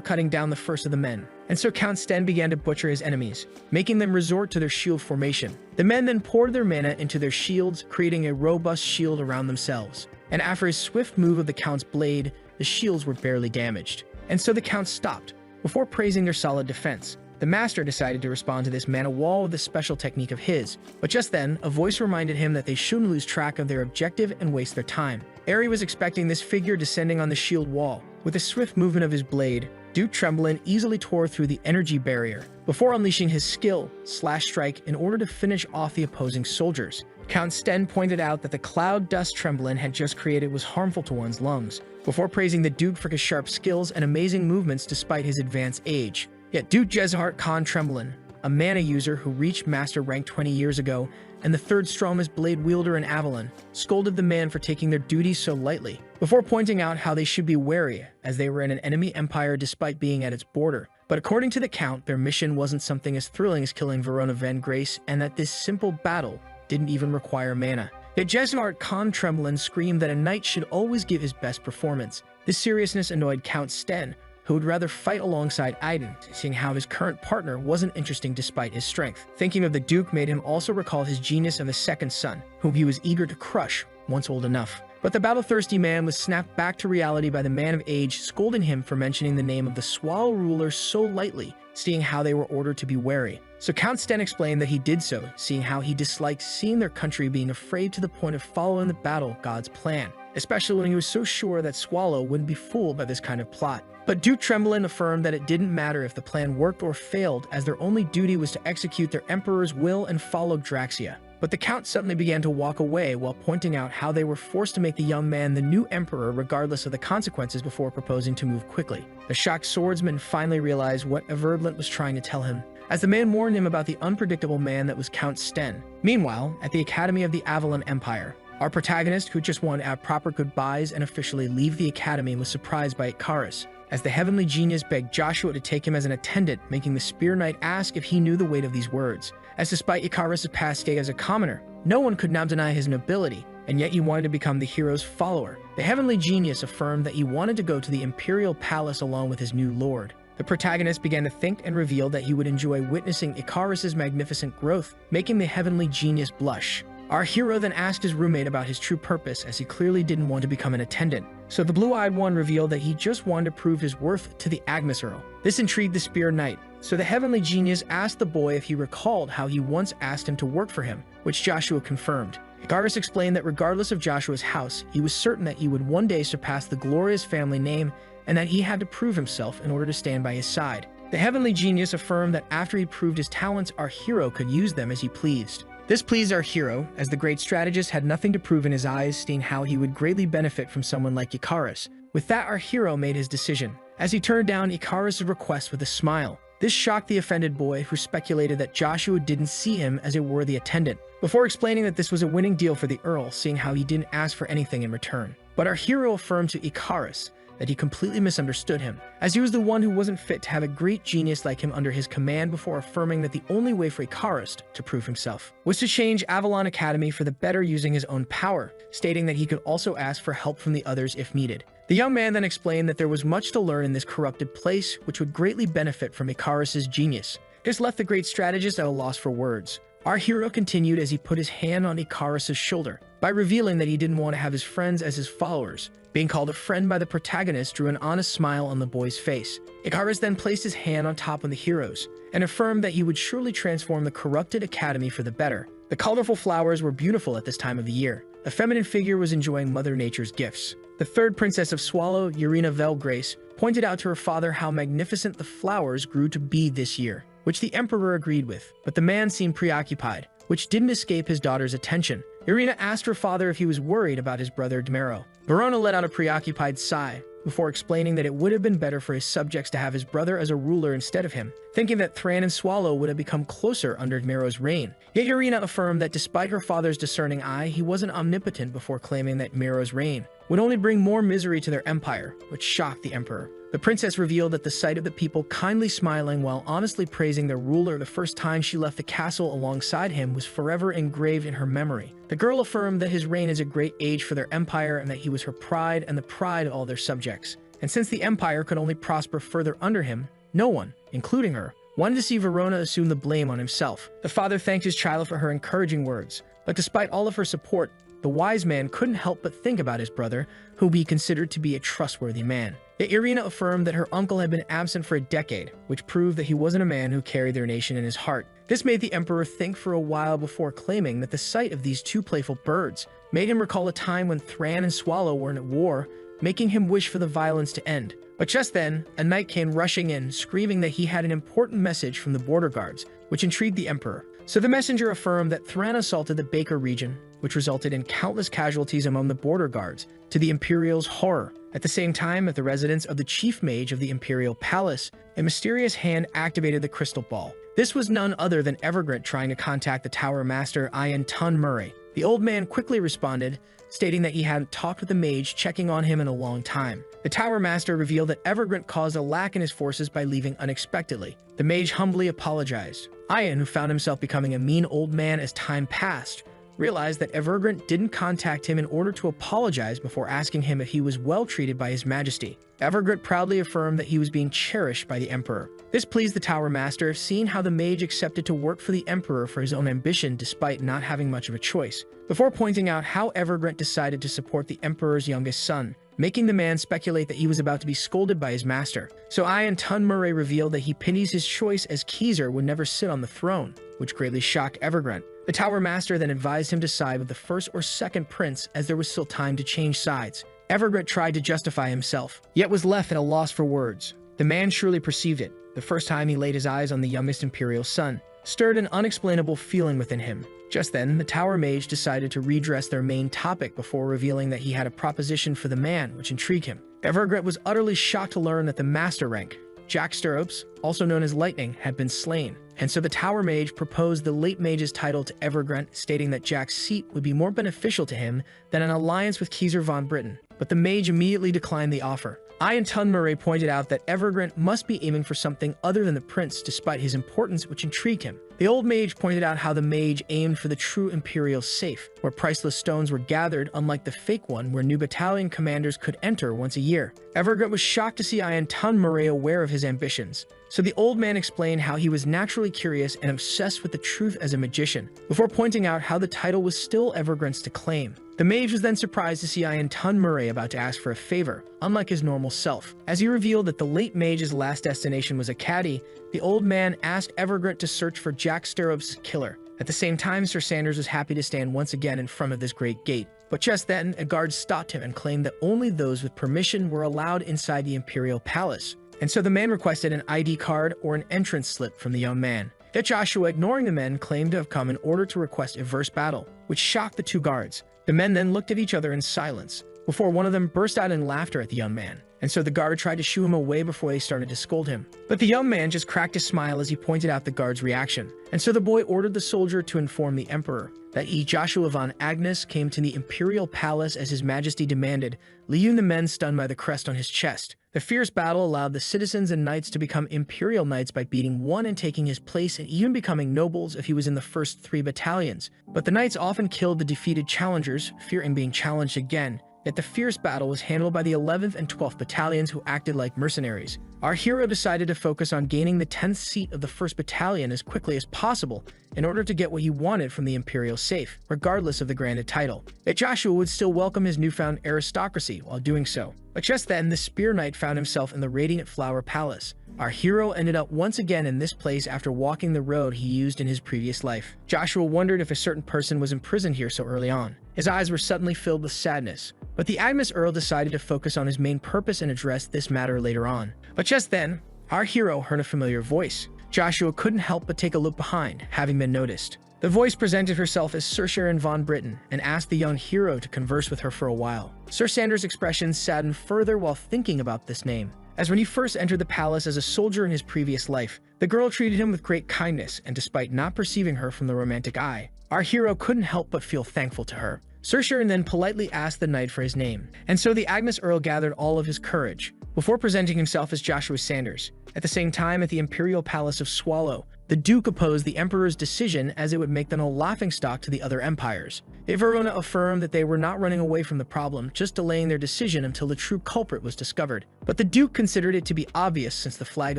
[SPEAKER 1] cutting down the first of the men. And so Count Sten began to butcher his enemies, making them resort to their shield formation. The men then poured their mana into their shields, creating a robust shield around themselves. And after a swift move of the Count's blade, the shields were barely damaged. And so the Count stopped, before praising their solid defense. The master decided to respond to this mana wall with a special technique of his, but just then, a voice reminded him that they shouldn't lose track of their objective and waste their time. Ari was expecting this figure descending on the shield wall. With a swift movement of his blade, Duke Tremblin easily tore through the energy barrier, before unleashing his skill, Slash Strike, in order to finish off the opposing soldiers. Count Sten pointed out that the cloud dust Tremblin had just created was harmful to one's lungs, before praising the Duke for his sharp skills and amazing movements despite his advanced age. Yet Duke Jezhart Khan Tremblin, a mana user who reached master rank 20 years ago, and the 3rd strongest blade wielder in Avalon, scolded the man for taking their duties so lightly, before pointing out how they should be wary, as they were in an enemy empire despite being at its border. But according to the Count, their mission wasn't something as thrilling as killing Verona van Grace, and that this simple battle didn't even require mana. Yet Jesnart Khan Tremblin screamed that a knight should always give his best performance. This seriousness annoyed Count Sten, who would rather fight alongside Aiden, seeing how his current partner wasn't interesting despite his strength. Thinking of the Duke made him also recall his genius of a second son, whom he was eager to crush once old enough. But the battle-thirsty man was snapped back to reality by the man of age, scolding him for mentioning the name of the Swallow ruler so lightly, seeing how they were ordered to be wary. So Count Sten explained that he did so, seeing how he disliked seeing their country being afraid to the point of following the battle God's plan, especially when he was so sure that Swallow wouldn't be fooled by this kind of plot. But Duke Tremblin affirmed that it didn't matter if the plan worked or failed, as their only duty was to execute their emperor's will and follow Draxia. But the Count suddenly began to walk away while pointing out how they were forced to make the young man the new emperor regardless of the consequences before proposing to move quickly. The shocked swordsman finally realized what Unrivaled was trying to tell him, as the man warned him about the unpredictable man that was Count Sten. Meanwhile, at the Academy of the Avalon Empire, our protagonist, who just wanted to have proper goodbyes and officially leave the academy, was surprised by Icarus, as the heavenly genius begged Joshua to take him as an attendant, making the Spear Knight ask if he knew the weight of these words. As despite Icarus' past state as a commoner, no one could now deny his nobility, and yet he wanted to become the hero's follower. The heavenly genius affirmed that he wanted to go to the imperial palace along with his new lord. The protagonist began to think and revealed that he would enjoy witnessing Icarus' magnificent growth, making the heavenly genius blush. Our hero then asked his roommate about his true purpose, as he clearly didn't want to become an attendant. So the blue-eyed one revealed that he just wanted to prove his worth to the Agnes Earl. This intrigued the Spear Knight, so the heavenly genius asked the boy if he recalled how he once asked him to work for him, which Joshua confirmed. Icarus explained that regardless of Joshua's house, he was certain that he would one day surpass the glorious family name, and that he had to prove himself in order to stand by his side. The heavenly genius affirmed that after he proved his talents, our hero could use them as he pleased. This pleased our hero, as the great strategist had nothing to prove in his eyes, seeing how he would greatly benefit from someone like Icarus. With that, our hero made his decision, as he turned down Icarus' request with a smile. This shocked the offended boy, who speculated that Joshua didn't see him as a worthy attendant, before explaining that this was a winning deal for the Earl, seeing how he didn't ask for anything in return. But our hero affirmed to Icarus that he completely misunderstood him, as he was the one who wasn't fit to have a great genius like him under his command, before affirming that the only way for Icarus to prove himself was to change Avalon Academy for the better using his own power, stating that he could also ask for help from the others if needed. The young man then explained that there was much to learn in this corrupted place, which would greatly benefit from Icarus' genius. This left the great strategist at a loss for words. Our hero continued as he put his hand on Icarus' shoulder, by revealing that he didn't want to have his friends as his followers. Being called a friend by the protagonist drew an honest smile on the boy's face. Icarus then placed his hand on top of the hero's, and affirmed that he would surely transform the corrupted academy for the better. The colorful flowers were beautiful at this time of the year. A feminine figure was enjoying Mother Nature's gifts. The third princess of Swallow, Urina Velgrace, pointed out to her father how magnificent the flowers grew to be this year, which the emperor agreed with, but the man seemed preoccupied, which didn't escape his daughter's attention. Irina asked her father if he was worried about his brother Dmero. Verona let out a preoccupied sigh, before explaining that it would have been better for his subjects to have his brother as a ruler instead of him, thinking that Thran and Swallow would have become closer under Dmero's reign. Yet Irina affirmed that despite her father's discerning eye, he wasn't omnipotent, before claiming that Dmero's reign would only bring more misery to their empire, which shocked the emperor. The princess revealed that the sight of the people kindly smiling while honestly praising their ruler the first time she left the castle alongside him was forever engraved in her memory. The girl affirmed that his reign is a great age for their empire, and that he was her pride and the pride of all their subjects. And since the empire could only prosper further under him, no one, including her, wanted to see Verona assume the blame on himself. The father thanked his child for her encouraging words, but despite all of her support, the wise man couldn't help but think about his brother, who he considered to be a trustworthy man. Yet Irina affirmed that her uncle had been absent for a decade, which proved that he wasn't a man who carried their nation in his heart. This made the emperor think for a while before claiming that the sight of these two playful birds made him recall a time when Thran and Swallow were at war, making him wish for the violence to end. But just then, a knight came rushing in, screaming that he had an important message from the border guards, which intrigued the emperor. So the messenger affirmed that Thran assaulted the Baker region, which resulted in countless casualties among the border guards, to the Imperial's horror. At the same time, at the residence of the chief mage of the Imperial Palace, a mysterious hand activated the crystal ball. This was none other than Evergrant trying to contact the Tower Master Ian Tun Murray. The old man quickly responded, stating that he hadn't talked with the mage checking on him in a long time. The Tower Master revealed that Evergrant caused a lack in his forces by leaving unexpectedly. The mage humbly apologized. Ian, who found himself becoming a mean old man as time passed, realized that Evergrant didn't contact him in order to apologize before asking him if he was well treated by His Majesty. Evergrant proudly affirmed that he was being cherished by the Emperor. This pleased the Tower Master, seeing how the mage accepted to work for the Emperor for his own ambition despite not having much of a choice, before pointing out how Evergrant decided to support the Emperor's youngest son, making the man speculate that he was about to be scolded by his master. So Ian Tunmurray revealed that he pities his choice as Keezer would never sit on the throne, which greatly shocked Evergrant. The Tower Master then advised him to side with the first or second prince as there was still time to change sides. Evergrant tried to justify himself, yet was left at a loss for words. The man surely perceived it. The first time he laid his eyes on the youngest imperial son, stirred an unexplainable feeling within him. Just then, the Tower Mage decided to redress their main topic before revealing that he had a proposition for the man, which intrigued him. Evergrant was utterly shocked to learn that the Master rank, Jack Stirrups, also known as Lightning, had been slain, and so the Tower Mage proposed the late mage's title to Evergrant, stating that Jack's seat would be more beneficial to him than an alliance with Keezer von Britten. But the mage immediately declined the offer. Ian Tunmurray pointed out that Evergrant must be aiming for something other than the prince despite his importance, which intrigued him. The old mage pointed out how the mage aimed for the true imperial safe, where priceless stones were gathered, unlike the fake one where new battalion commanders could enter once a year. Evergrant was shocked to see Ian Tunmurray aware of his ambitions, so the old man explained how he was naturally curious and obsessed with the truth as a magician, before pointing out how the title was still Evergrant's to claim. The mage was then surprised to see Ian Tunmurray about to ask for a favor, unlike his normal self. As he revealed that the late mage's last destination was a caddy, the old man asked Evergrant to search for Jack Stirrups' killer. At the same time, Sir Sanders was happy to stand once again in front of this great gate. But just then, a guard stopped him and claimed that only those with permission were allowed inside the Imperial Palace. And so the man requested an ID card or an entrance slip from the young man. Yet Joshua, ignoring the men, claimed to have come in order to request a verse battle, which shocked the two guards. The men then looked at each other in silence, before one of them burst out in laughter at the young man, and so the guard tried to shoo him away before they started to scold him. But the young man just cracked a smile as he pointed out the guard's reaction, and so the boy ordered the soldier to inform the emperor that he, Joshua von Agnes, came to the imperial palace as his majesty demanded, leaving the men stunned by the crest on his chest. The fierce battle allowed the citizens and knights to become imperial knights by beating one and taking his place, and even becoming nobles if he was in the first 3 battalions. But the knights often killed the defeated challengers, fearing being challenged again. Yet the fierce battle was handled by the 11th and 12th battalions, who acted like mercenaries. Our hero decided to focus on gaining the 10th seat of the 1st battalion as quickly as possible in order to get what he wanted from the imperial safe, regardless of the granted title. Yet Joshua would still welcome his newfound aristocracy while doing so. But just then, the Spear Knight found himself in the Radiant Flower Palace. Our hero ended up once again in this place after walking the road he used in his previous life. Joshua wondered if a certain person was imprisoned here so early on. His eyes were suddenly filled with sadness, but the Agnes Earl decided to focus on his main purpose and address this matter later on. But just then, our hero heard a familiar voice. Joshua couldn't help but take a look behind, having been noticed. The voice presented herself as Sir Sharon von Britten and asked the young hero to converse with her for a while. Sir Sanders' expression saddened further while thinking about this name, as when he first entered the palace as a soldier in his previous life, the girl treated him with great kindness, and despite not perceiving her from the romantic eye, our hero couldn't help but feel thankful to her. Sir Sharon then politely asked the knight for his name, and so the Agnes Earl gathered all of his courage, before presenting himself as Joshua Sanders. At the same time, at the Imperial Palace of Swallow, the Duke opposed the Emperor's decision as it would make them a laughingstock to the other empires. Verona affirmed that they were not running away from the problem, just delaying their decision until the true culprit was discovered. But the Duke considered it to be obvious since the flag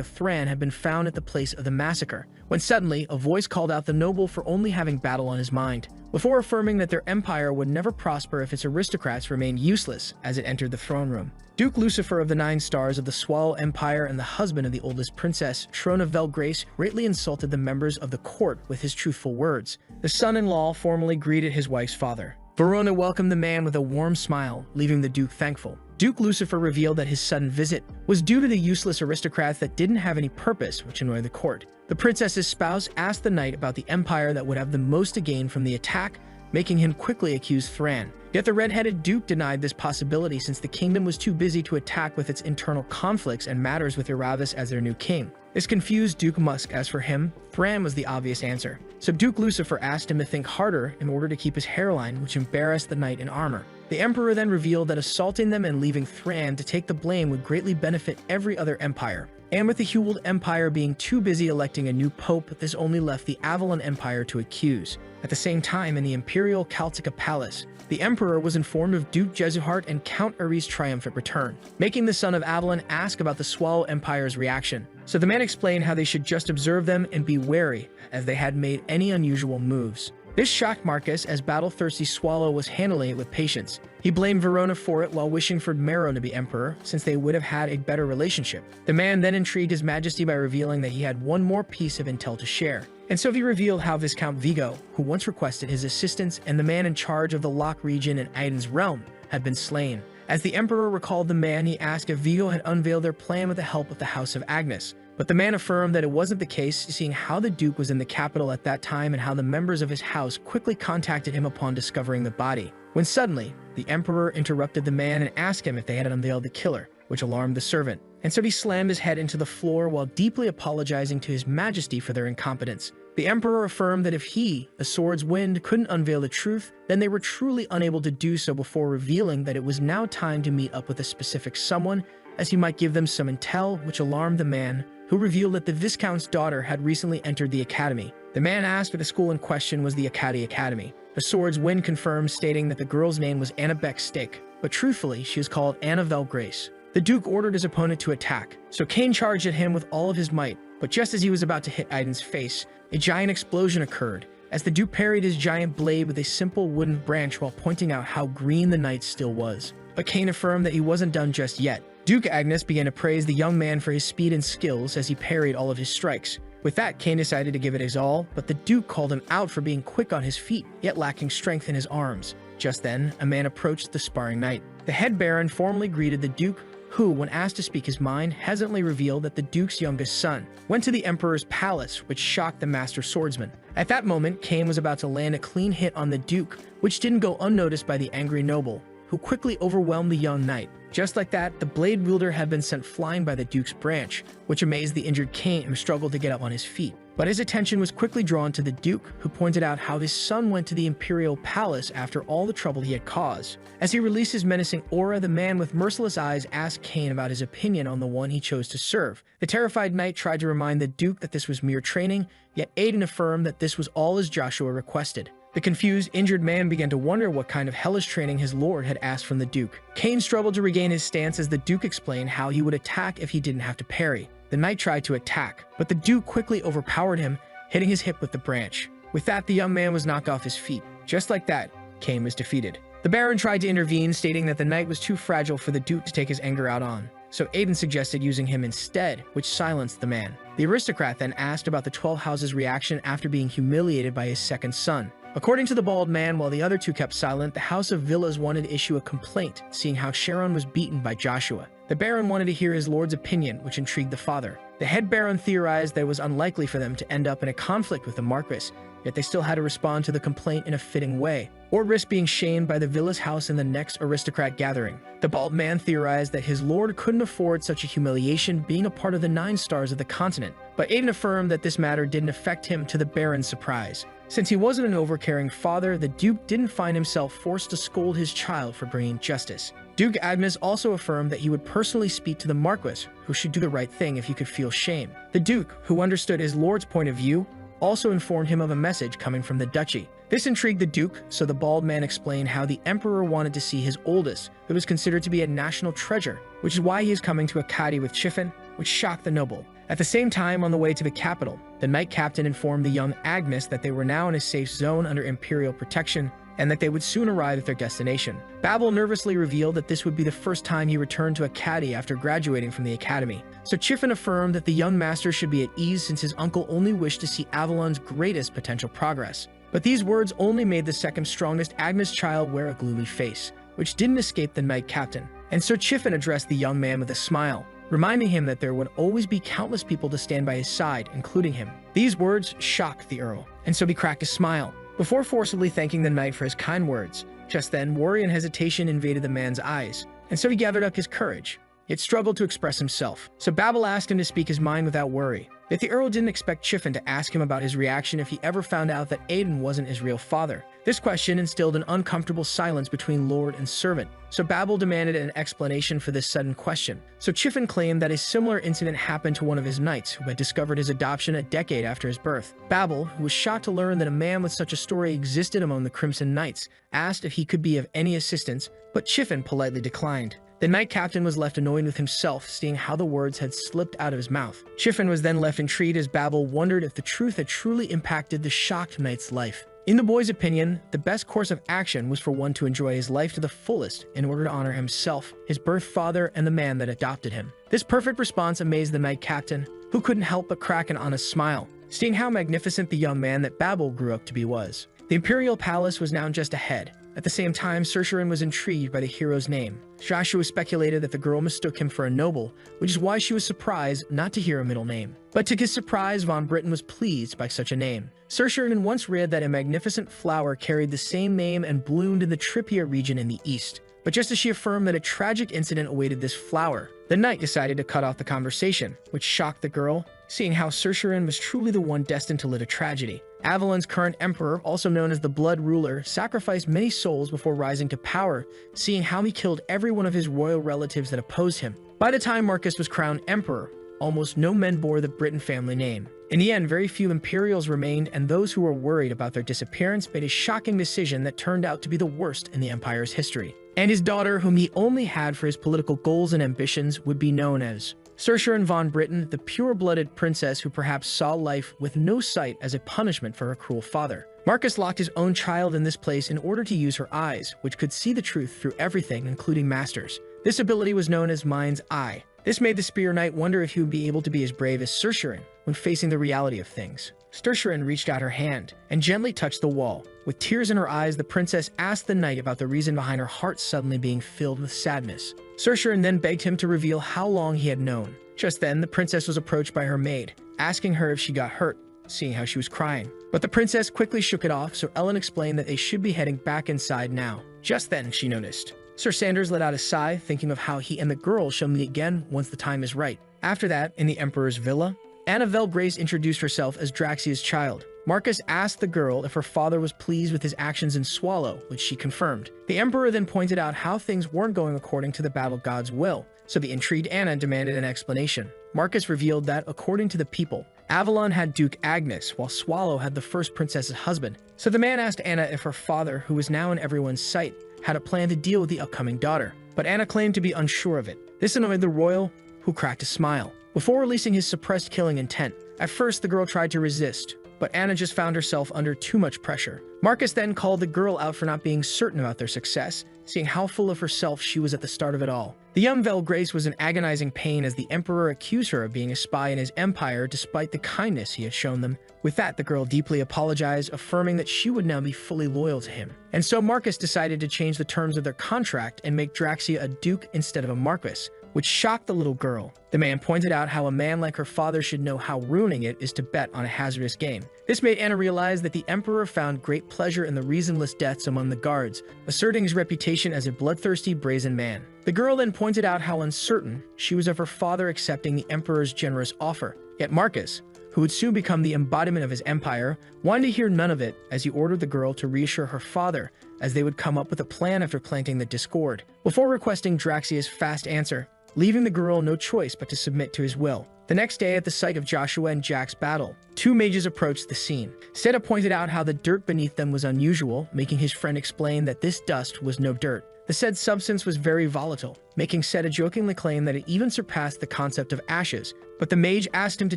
[SPEAKER 1] of Thran had been found at the place of the massacre, when suddenly a voice called out the noble for only having battle on his mind, before affirming that their empire would never prosper if its aristocrats remained useless as it entered the throne room. Duke Lucifer of the 9 Stars of the Swallow Empire and the husband of the oldest princess, Trone of Velgrace, greatly insulted the members of the court with his truthful words. The son-in-law formally greeted his wife's father. Verona welcomed the man with a warm smile, leaving the Duke thankful. Duke Lucifer revealed that his sudden visit was due to the useless aristocrats that didn't have any purpose, which annoyed the court. The princess's spouse asked the knight about the empire that would have the most to gain from the attack, making him quickly accuse Thran. Yet the red-headed Duke denied this possibility since the kingdom was too busy to attack with its internal conflicts and matters with Iravis as their new king. This confused Duke Musk as for him, Thran was the obvious answer. So Duke Lucifer asked him to think harder in order to keep his hairline, which embarrassed the knight in armor. The Emperor then revealed that assaulting them and leaving Thran to take the blame would greatly benefit every other empire. And with the Hewald Empire being too busy electing a new pope, this only left the Avalon Empire to accuse. At the same time, in the Imperial Caltica Palace, the Emperor was informed of Duke Jesuhart and Count Ari's triumphant return, making the son of Avalon ask about the Swallow Empire's reaction. So the man explained how they should just observe them and be wary, as they had made any unusual moves. This shocked Marcus, as battle-thirsty Swallow was handling it with patience. He blamed Verona for it while wishing for Meron to be emperor, since they would have had a better relationship. The man then intrigued his majesty by revealing that he had one more piece of intel to share. And so he revealed how Viscount Vigo, who once requested his assistance, and the man in charge of the Lock region in Aiden's realm, had been slain. As the emperor recalled the man, he asked if Vigo had unveiled their plan with the help of the House of Agnes. But the man affirmed that it wasn't the case, seeing how the Duke was in the capital at that time and how the members of his house quickly contacted him upon discovering the body. When suddenly, the Emperor interrupted the man and asked him if they had unveiled the killer, which alarmed the servant. And so he slammed his head into the floor while deeply apologizing to his majesty for their incompetence. The Emperor affirmed that if he, the Sword's Wind, couldn't unveil the truth, then they were truly unable to do so, before revealing that it was now time to meet up with a specific someone, as he might give them some intel, which alarmed the man, who revealed that the Viscount's daughter had recently entered the academy. The man asked if the school in question was the a.k.a. Academy. The Sword's Wind confirmed, stating that the girl's name was Anna Beck-Stake, but truthfully, she was called Anna Valgrace. The Duke ordered his opponent to attack, so Cain charged at him with all of his might, but just as he was about to hit Aiden's face, a giant explosion occurred, as the Duke parried his giant blade with a simple wooden branch while pointing out how green the knight still was. But Cain affirmed that he wasn't done just yet. Duke Agnes began to praise the young man for his speed and skills as he parried all of his strikes. With that, Cain decided to give it his all, but the Duke called him out for being quick on his feet, yet lacking strength in his arms. Just then, a man approached the sparring knight. The head baron formally greeted the Duke, who, when asked to speak his mind, hesitantly revealed that the Duke's youngest son went to the Emperor's palace, which shocked the master swordsman. At that moment, Cain was about to land a clean hit on the Duke, which didn't go unnoticed by the angry noble, who quickly overwhelmed the young knight. Just like that, the blade wielder had been sent flying by the Duke's branch, which amazed the injured Cain, who struggled to get up on his feet. But his attention was quickly drawn to the Duke, who pointed out how his son went to the Imperial Palace after all the trouble he had caused. As he released his menacing aura, the man with merciless eyes asked Cain about his opinion on the one he chose to serve. The terrified knight tried to remind the Duke that this was mere training, yet Aiden affirmed that this was all as Joshua requested. The confused, injured man began to wonder what kind of hellish training his lord had asked from the Duke. Cain struggled to regain his stance as the Duke explained how he would attack if he didn't have to parry. The knight tried to attack, but the Duke quickly overpowered him, hitting his hip with the branch. With that, the young man was knocked off his feet. Just like that, Cain was defeated. The Baron tried to intervene, stating that the knight was too fragile for the Duke to take his anger out on. So Aiden suggested using him instead, which silenced the man. The aristocrat then asked about the 12 Houses' reaction after being humiliated by his second son. According to the bald man, while the other two kept silent, the House of Villas wanted to issue a complaint, seeing how Sharon was beaten by Joshua. The Baron wanted to hear his lord's opinion, which intrigued the father. The head Baron theorized that it was unlikely for them to end up in a conflict with the Marquis, yet they still had to respond to the complaint in a fitting way, or risk being shamed by the Villas house in the next aristocrat gathering. The bald man theorized that his lord couldn't afford such a humiliation, being a part of the 9 stars of the continent, but Aiden affirmed that this matter didn't affect him, to the Baron's surprise. Since he wasn't an overcaring father, the Duke didn't find himself forced to scold his child for bringing justice. Duke Agnes also affirmed that he would personally speak to the Marquis, who should do the right thing if he could feel shame. The Duke, who understood his lord's point of view, also informed him of a message coming from the duchy. This intrigued the Duke, so the bald man explained how the Emperor wanted to see his oldest, who was considered to be a national treasure, which is why he is coming to Akkadi with Chiffon, which shocked the noble. At the same time, on the way to the capital, the knight captain informed the young Agnes that they were now in a safe zone under Imperial protection, and that they would soon arrive at their destination. Babel nervously revealed that this would be the first time he returned to Akkadi after graduating from the academy. So Chiffon affirmed that the young master should be at ease since his uncle only wished to see Avalon's greatest potential progress. But these words only made the second strongest Agnes child wear a gloomy face, which didn't escape the knight captain. And Sir Chiffon addressed the young man with a smile, reminding him that there would always be countless people to stand by his side, including him. These words shocked the Earl, and so he cracked a smile. before forcibly thanking the knight for his kind words. Just then, worry and hesitation invaded the man's eyes, and so he gathered up his courage, yet struggled to express himself. So Babel asked him to speak his mind without worry. Yet the Earl didn't expect Chiffin to ask him about his reaction if he ever found out that Aiden wasn't his real father. This question instilled an uncomfortable silence between lord and servant, so Babel demanded an explanation for this sudden question. So Chiffin claimed that a similar incident happened to one of his knights who had discovered his adoption a decade after his birth. Babel, who was shocked to learn that a man with such a story existed among the Crimson Knights, asked if he could be of any assistance, but Chiffin politely declined. The knight captain was left annoyed with himself, seeing how the words had slipped out of his mouth. Chiffin was then left intrigued as Babel wondered if the truth had truly impacted the shocked knight's life. In the boy's opinion, the best course of action was for one to enjoy his life to the fullest in order to honor himself, his birth father, and the man that adopted him. This perfect response amazed the knight captain, who couldn't help but crack an honest smile, seeing how magnificent the young man that Babel grew up to be was. The imperial palace was now just ahead. At the same time, Saoirse was intrigued by the hero's name. Joshua speculated that the girl mistook him for a noble, which is why she was surprised not to hear a middle name. But to his surprise, Von Britten was pleased by such a name. Saoirse once read that a magnificent flower carried the same name and bloomed in the Tripia region in the east. But just as she affirmed that a tragic incident awaited this flower, the knight decided to cut off the conversation, which shocked the girl, seeing how Saoirse was truly the one destined to live a tragedy. Avalon's current emperor, also known as the Blood Ruler, sacrificed many souls before rising to power, seeing how he killed every one of his royal relatives that opposed him. By the time Marcus was crowned emperor, almost no men bore the Britten family name. In the end, very few Imperials remained, and those who were worried about their disappearance made a shocking decision that turned out to be the worst in the Empire's history. And his daughter, whom he only had for his political goals and ambitions, would be known as Saoirse von Britten, the pure-blooded princess who perhaps saw life with no sight as a punishment for her cruel father. Marcus locked his own child in this place in order to use her eyes, which could see the truth through everything, including masters. This ability was known as Mind's Eye. This made the Spear Knight wonder if he would be able to be as brave as Saoirse when facing the reality of things. Saoirse reached out her hand and gently touched the wall. With tears in her eyes, the princess asked the knight about the reason behind her heart suddenly being filled with sadness. Saoirse then begged him to reveal how long he had known. Just then, the princess was approached by her maid, asking her if she got hurt, seeing how she was crying. But the princess quickly shook it off, so Ellen explained that they should be heading back inside now. Just then, she noticed. Sir Sanders let out a sigh, thinking of how he and the girl shall meet again once the time is right. After that, in the Emperor's villa, Anna Velgrace introduced herself as Draxia's child. Marcus asked the girl if her father was pleased with his actions in Swallow, which she confirmed. The Emperor then pointed out how things weren't going according to the battle god's will, so the intrigued Anna demanded an explanation. Marcus revealed that, according to the people, Avalon had Duke Agnes, while Swallow had the first princess's husband. So the man asked Anna if her father, who was now in everyone's sight, had a plan to deal with the upcoming daughter. But Anna claimed to be unsure of it. This annoyed the royal, who cracked a smile. Before releasing his suppressed killing intent, at first the girl tried to resist, but Anna just found herself under too much pressure. Marcus then called the girl out for not being certain about their success, seeing how full of herself she was at the start of it all. The young Velgrace was in agonizing pain as the Emperor accused her of being a spy in his empire despite the kindness he had shown them. With that, the girl deeply apologized, affirming that she would now be fully loyal to him. And so Marcus decided to change the terms of their contract and make Draxia a duke instead of a marquis, which shocked the little girl. The man pointed out how a man like her father should know how ruining it is to bet on a hazardous game. This made Anna realize that the Emperor found great pleasure in the reasonless deaths among the guards, asserting his reputation as a bloodthirsty, brazen man. The girl then pointed out how uncertain she was of her father accepting the Emperor's generous offer. Yet Marcus, who would soon become the embodiment of his empire, wanted to hear none of it as he ordered the girl to reassure her father as they would come up with a plan after planting the discord, before requesting Draxia's fast answer, leaving the girl no choice but to submit to his will. The next day, at the site of Joshua and Jack's battle, two mages approached the scene. Seta pointed out how the dirt beneath them was unusual, making his friend explain that this dust was no dirt. The said substance was very volatile, making Seta jokingly claim that it even surpassed the concept of ashes, but the mage asked him to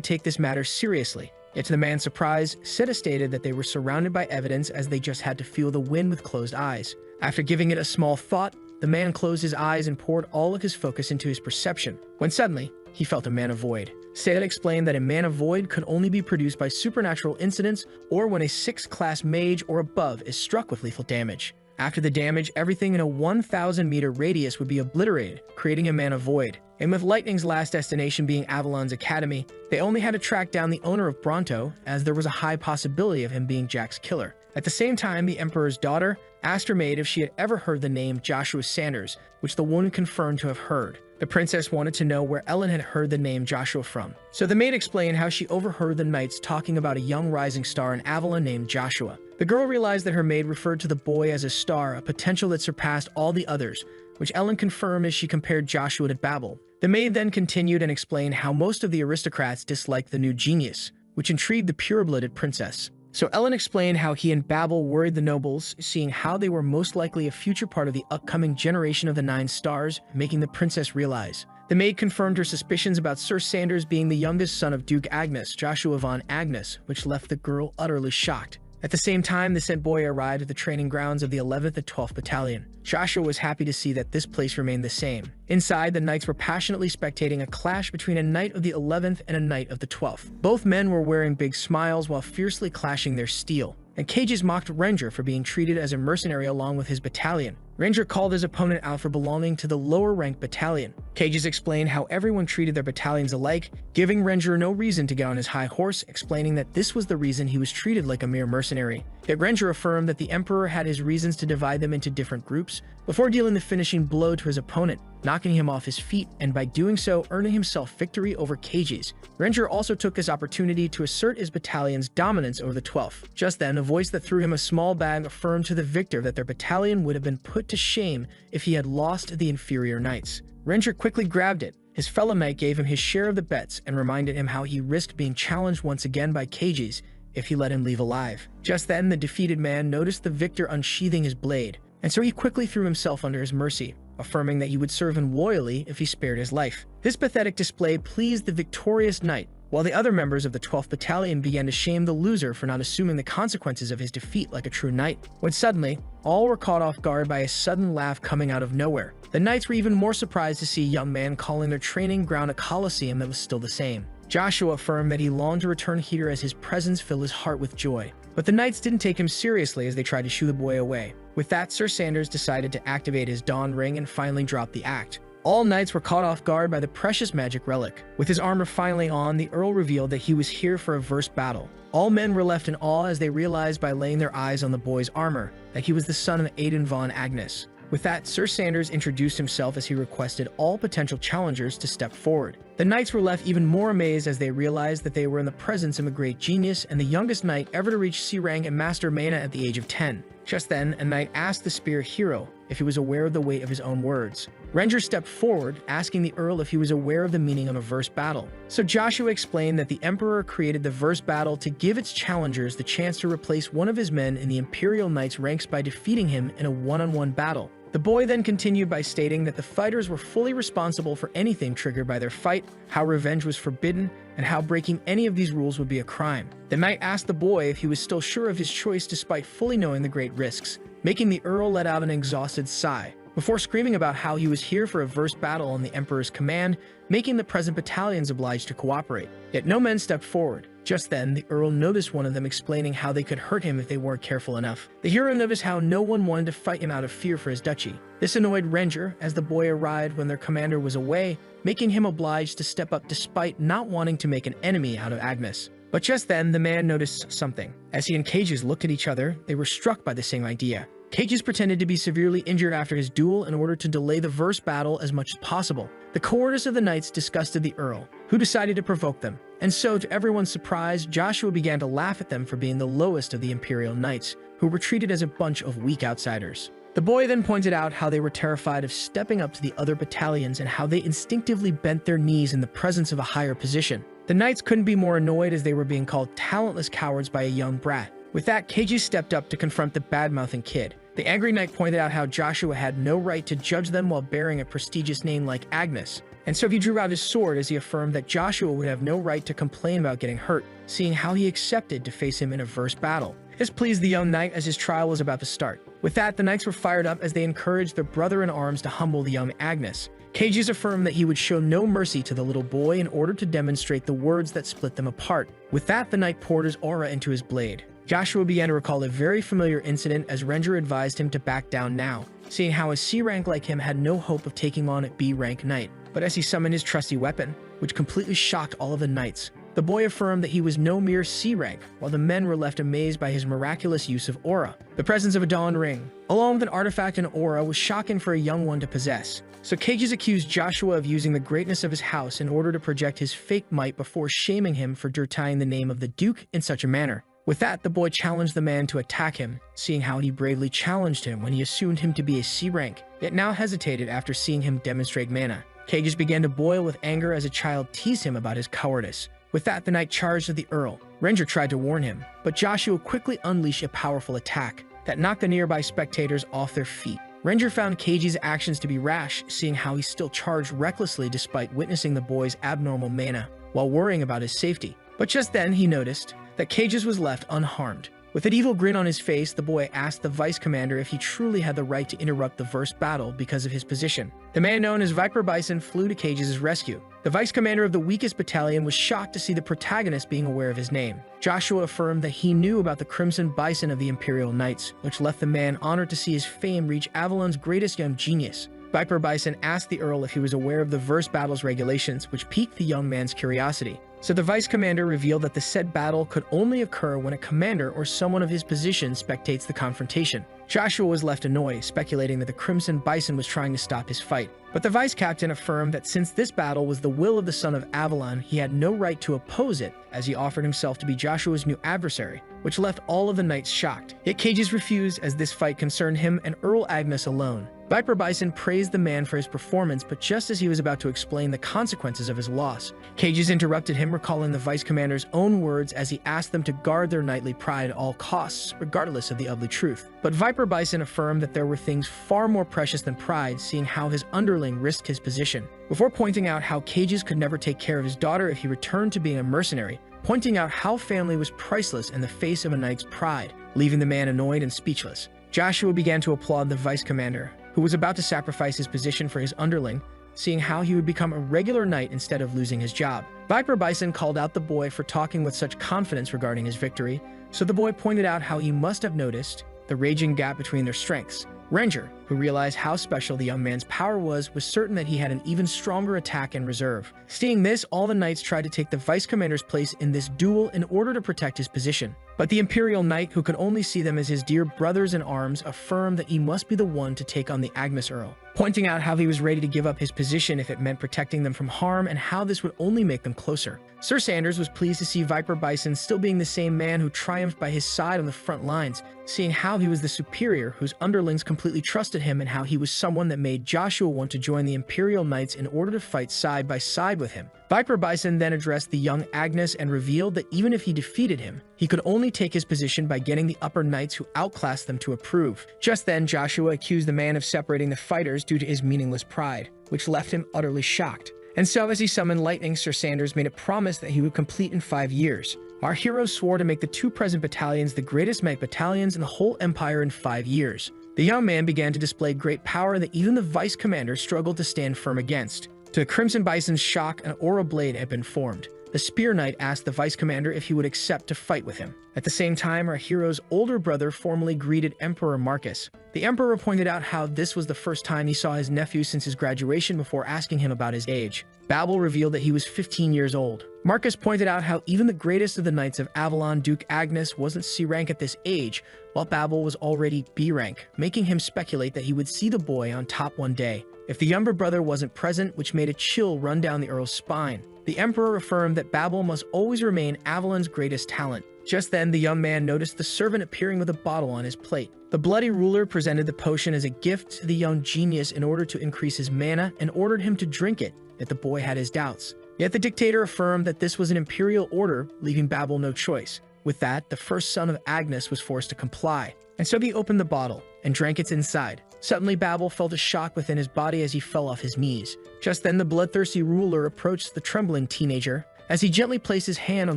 [SPEAKER 1] take this matter seriously. Yet to the man's surprise, Seta stated that they were surrounded by evidence as they just had to feel the wind with closed eyes. After giving it a small thought, the man closed his eyes and poured all of his focus into his perception, when suddenly, he felt a mana void. Seta explained that a mana void could only be produced by supernatural incidents or when a 6th class mage or above is struck with lethal damage. After the damage, everything in a 1,000-meter radius would be obliterated, creating a mana void. And with Lightning's last destination being Avalon's Academy, they only had to track down the owner of Bronto, as there was a high possibility of him being Jack's killer. At the same time, the Emperor's daughter asked her maid if she had ever heard the name Joshua Sanders, which the woman confirmed to have heard. The princess wanted to know where Ellen had heard the name Joshua from. So the maid explained how she overheard the knights talking about a young rising star in Avalon named Joshua. The girl realized that her maid referred to the boy as a star, a potential that surpassed all the others, which Ellen confirmed as she compared Joshua to Babel. The maid then continued and explained how most of the aristocrats disliked the new genius, which intrigued the pure-blooded princess. So Ellen explained how he and Babel worried the nobles, seeing how they were most likely a future part of the upcoming generation of the 9 stars, making the princess realize. The maid confirmed her suspicions about Sir Sanders being the youngest son of Duke Agnes, Joshua von Agnes, which left the girl utterly shocked. At the same time, the sent boy arrived at the training grounds of the 11th and 12th Battalion. Joshua was happy to see that this place remained the same. Inside, the knights were passionately spectating a clash between a knight of the 11th and a knight of the 12th. Both men were wearing big smiles while fiercely clashing their steel. And Cages mocked Ranger for being treated as a mercenary along with his battalion. Ranger called his opponent out for belonging to the lower-ranked battalion. Cages explained how everyone treated their battalions alike, giving Ranger no reason to get on his high horse, explaining that this was the reason he was treated like a mere mercenary. Yet Ranger affirmed that the Emperor had his reasons to divide them into different groups, before dealing the finishing blow to his opponent, knocking him off his feet, and by doing so earning himself victory over Cages. Ranger also took this opportunity to assert his battalion's dominance over the 12th. Just then, a voice that threw him a small bag affirmed to the victor that their battalion would have been put to shame if he had lost to the inferior knights. Ranger quickly grabbed it. His fellow knight gave him his share of the bets and reminded him how he risked being challenged once again by Cages if he let him leave alive. Just then, the defeated man noticed the victor unsheathing his blade, and so he quickly threw himself under his mercy, affirming that he would serve him loyally if he spared his life. This pathetic display pleased the victorious knight, while the other members of the 12th Battalion began to shame the loser for not assuming the consequences of his defeat like a true knight. When suddenly, all were caught off guard by a sudden laugh coming out of nowhere. The knights were even more surprised to see a young man calling their training ground a coliseum that was still the same. Joshua affirmed that he longed to return here as his presence filled his heart with joy. But the knights didn't take him seriously as they tried to shoo the boy away. With that, Sir Sanders decided to activate his Dawn Ring and finally drop the act. All knights were caught off guard by the precious magic relic. With his armor finally on, the Earl revealed that he was here for a verse battle. All men were left in awe as they realized by laying their eyes on the boy's armor that he was the son of Aidan von Agnes. With that, Sir Sanders introduced himself as he requested all potential challengers to step forward. The knights were left even more amazed as they realized that they were in the presence of a great genius and the youngest knight ever to reach C rank and master mana at the age of 10. Just then, a knight asked the spear hero if he was aware of the weight of his own words. Ranger stepped forward, asking the Earl if he was aware of the meaning of a verse battle. So Joshua explained that the Emperor created the verse battle to give its challengers the chance to replace one of his men in the Imperial Knights ranks by defeating him in a one-on-one battle. The boy then continued by stating that the fighters were fully responsible for anything triggered by their fight, how revenge was forbidden, and how breaking any of these rules would be a crime. The knight asked the boy if he was still sure of his choice despite fully knowing the great risks, making the Earl let out an exhausted sigh, before screaming about how he was here for a verse battle on the Emperor's command, making the present battalions obliged to cooperate. Yet no men stepped forward. Just then, the Earl noticed one of them explaining how they could hurt him if they weren't careful enough. The hero noticed how no one wanted to fight him out of fear for his duchy. This annoyed Ranger as the boy arrived when their commander was away, making him obliged to step up despite not wanting to make an enemy out of Agnes. But just then, the man noticed something. As he and Cages looked at each other, they were struck by the same idea. Cages pretended to be severely injured after his duel in order to delay the verse battle as much as possible. The cowardice of the knights disgusted the Earl, who decided to provoke them. And so, to everyone's surprise, Joshua began to laugh at them for being the lowest of the Imperial Knights, who were treated as a bunch of weak outsiders. The boy then pointed out how they were terrified of stepping up to the other battalions and how they instinctively bent their knees in the presence of a higher position. The knights couldn't be more annoyed as they were being called talentless cowards by a young brat. With that, Cages stepped up to confront the bad-mouthing kid. The angry knight pointed out how Joshua had no right to judge them while bearing a prestigious name like Agnes, and so he drew out his sword as he affirmed that Joshua would have no right to complain about getting hurt, seeing how he accepted to face him in a verse battle. This pleased the young knight as his trial was about to start. With that, the knights were fired up as they encouraged their brother-in-arms to humble the young Agnes. Cages affirmed that he would show no mercy to the little boy in order to demonstrate the words that split them apart. With that, the knight poured his aura into his blade. Joshua began to recall a very familiar incident as Ranger advised him to back down now, seeing how a C rank like him had no hope of taking on a B rank knight. But as he summoned his trusty weapon, which completely shocked all of the knights, The boy affirmed that he was no mere C rank, while the men were left amazed by his miraculous use of aura. The presence of a dawn ring, along with an artifact and aura, was shocking for a young one to possess. So Cages accused Joshua of using the greatness of his house in order to project his fake might before shaming him for dirtying the name of the Duke in such a manner. With that, the boy challenged the man to attack him, seeing how he bravely challenged him when he assumed him to be a C rank, yet now hesitated after seeing him demonstrate mana. Cages began to boil with anger as a child teased him about his cowardice. With that, the knight charged at the Earl. Ranger tried to warn him, but Joshua quickly unleashed a powerful attack that knocked the nearby spectators off their feet. Ranger found Cages' actions to be rash, seeing how he still charged recklessly despite witnessing the boy's abnormal mana, while worrying about his safety. But just then, he noticed that Cages was left unharmed. With an evil grin on his face, the boy asked the vice commander if he truly had the right to interrupt the verse battle because of his position. The man known as Viper Bison flew to Cages' rescue. The vice commander of the weakest battalion was shocked to see the protagonist being aware of his name. Joshua affirmed that he knew about the Crimson Bison of the Imperial Knights, which left the man honored to see his fame reach Avalon's greatest young genius. Viper Bison asked the Earl if he was aware of the verse battle's regulations, which piqued the young man's curiosity. So the vice commander revealed that the said battle could only occur when a commander or someone of his position spectates the confrontation. Joshua was left annoyed, speculating that the Crimson Bison was trying to stop his fight. But the vice captain affirmed that since this battle was the will of the son of Avalon, he had no right to oppose it, as he offered himself to be Joshua's new adversary, which left all of the knights shocked. Yet Cages refused, as this fight concerned him and Earl Agnes alone. Viper Bison praised the man for his performance, but just as he was about to explain the consequences of his loss, Cages interrupted him, recalling the vice commander's own words as he asked them to guard their knightly pride at all costs, regardless of the ugly truth. But Viper Bison affirmed that there were things far more precious than pride, seeing how his underling risked his position. Before pointing out how Cages could never take care of his daughter if he returned to being a mercenary, pointing out how family was priceless in the face of a knight's pride, leaving the man annoyed and speechless. Joshua began to applaud the vice commander, who was about to sacrifice his position for his underling, seeing how he would become a regular knight instead of losing his job. Viper Bison called out the boy for talking with such confidence regarding his victory, so the boy pointed out how he must have noticed the raging gap between their strengths. Ranger, who realized how special the young man's power was certain that he had an even stronger attack in reserve. Seeing this, all the knights tried to take the vice commander's place in this duel in order to protect his position. But the Imperial Knight, who could only see them as his dear brothers in arms, affirmed that he must be the one to take on the Agnes Earl, pointing out how he was ready to give up his position if it meant protecting them from harm and how this would only make them closer. Sir Sanders was pleased to see Viper Bison still being the same man who triumphed by his side on the front lines, seeing how he was the superior whose underlings completely trusted him and how he was someone that made Joshua want to join the Imperial Knights in order to fight side by side with him. Viper Bison then addressed the young Agnes and revealed that even if he defeated him, he could only take his position by getting the upper knights who outclassed them to approve. Just then, Joshua accused the man of separating the fighters due to his meaningless pride, which left him utterly shocked. And so, as he summoned lightning, Sir Sanders made a promise that he would complete in 5 years. Our heroes swore to make the two present battalions the greatest knight battalions in the whole empire in 5 years. The young man began to display great power that even the vice commander struggled to stand firm against. To the Crimson Bison's shock, an aura blade had been formed. The Spear Knight asked the vice commander if he would accept to fight with him. At the same time, our hero's older brother formally greeted Emperor Marcus. The Emperor pointed out how this was the first time he saw his nephew since his graduation before asking him about his age. Babel revealed that he was 15 years old. Marcus pointed out how even the greatest of the Knights of Avalon, Duke Agnes, wasn't C rank at this age, while Babel was already B rank, making him speculate that he would see the boy on top one day if the younger brother wasn't present, which made a chill run down the Earl's spine. The Emperor affirmed that Babel must always remain Avalon's greatest talent. Just then, the young man noticed the servant appearing with a bottle on his plate. The bloody ruler presented the potion as a gift to the young genius in order to increase his mana and ordered him to drink it, yet the boy had his doubts. Yet the dictator affirmed that this was an imperial order, leaving Babel no choice. With that, the first son of Agnes was forced to comply, and so he opened the bottle and drank its inside. Suddenly, Babel felt a shock within his body as he fell off his knees. Just then, the bloodthirsty ruler approached the trembling teenager as he gently placed his hand on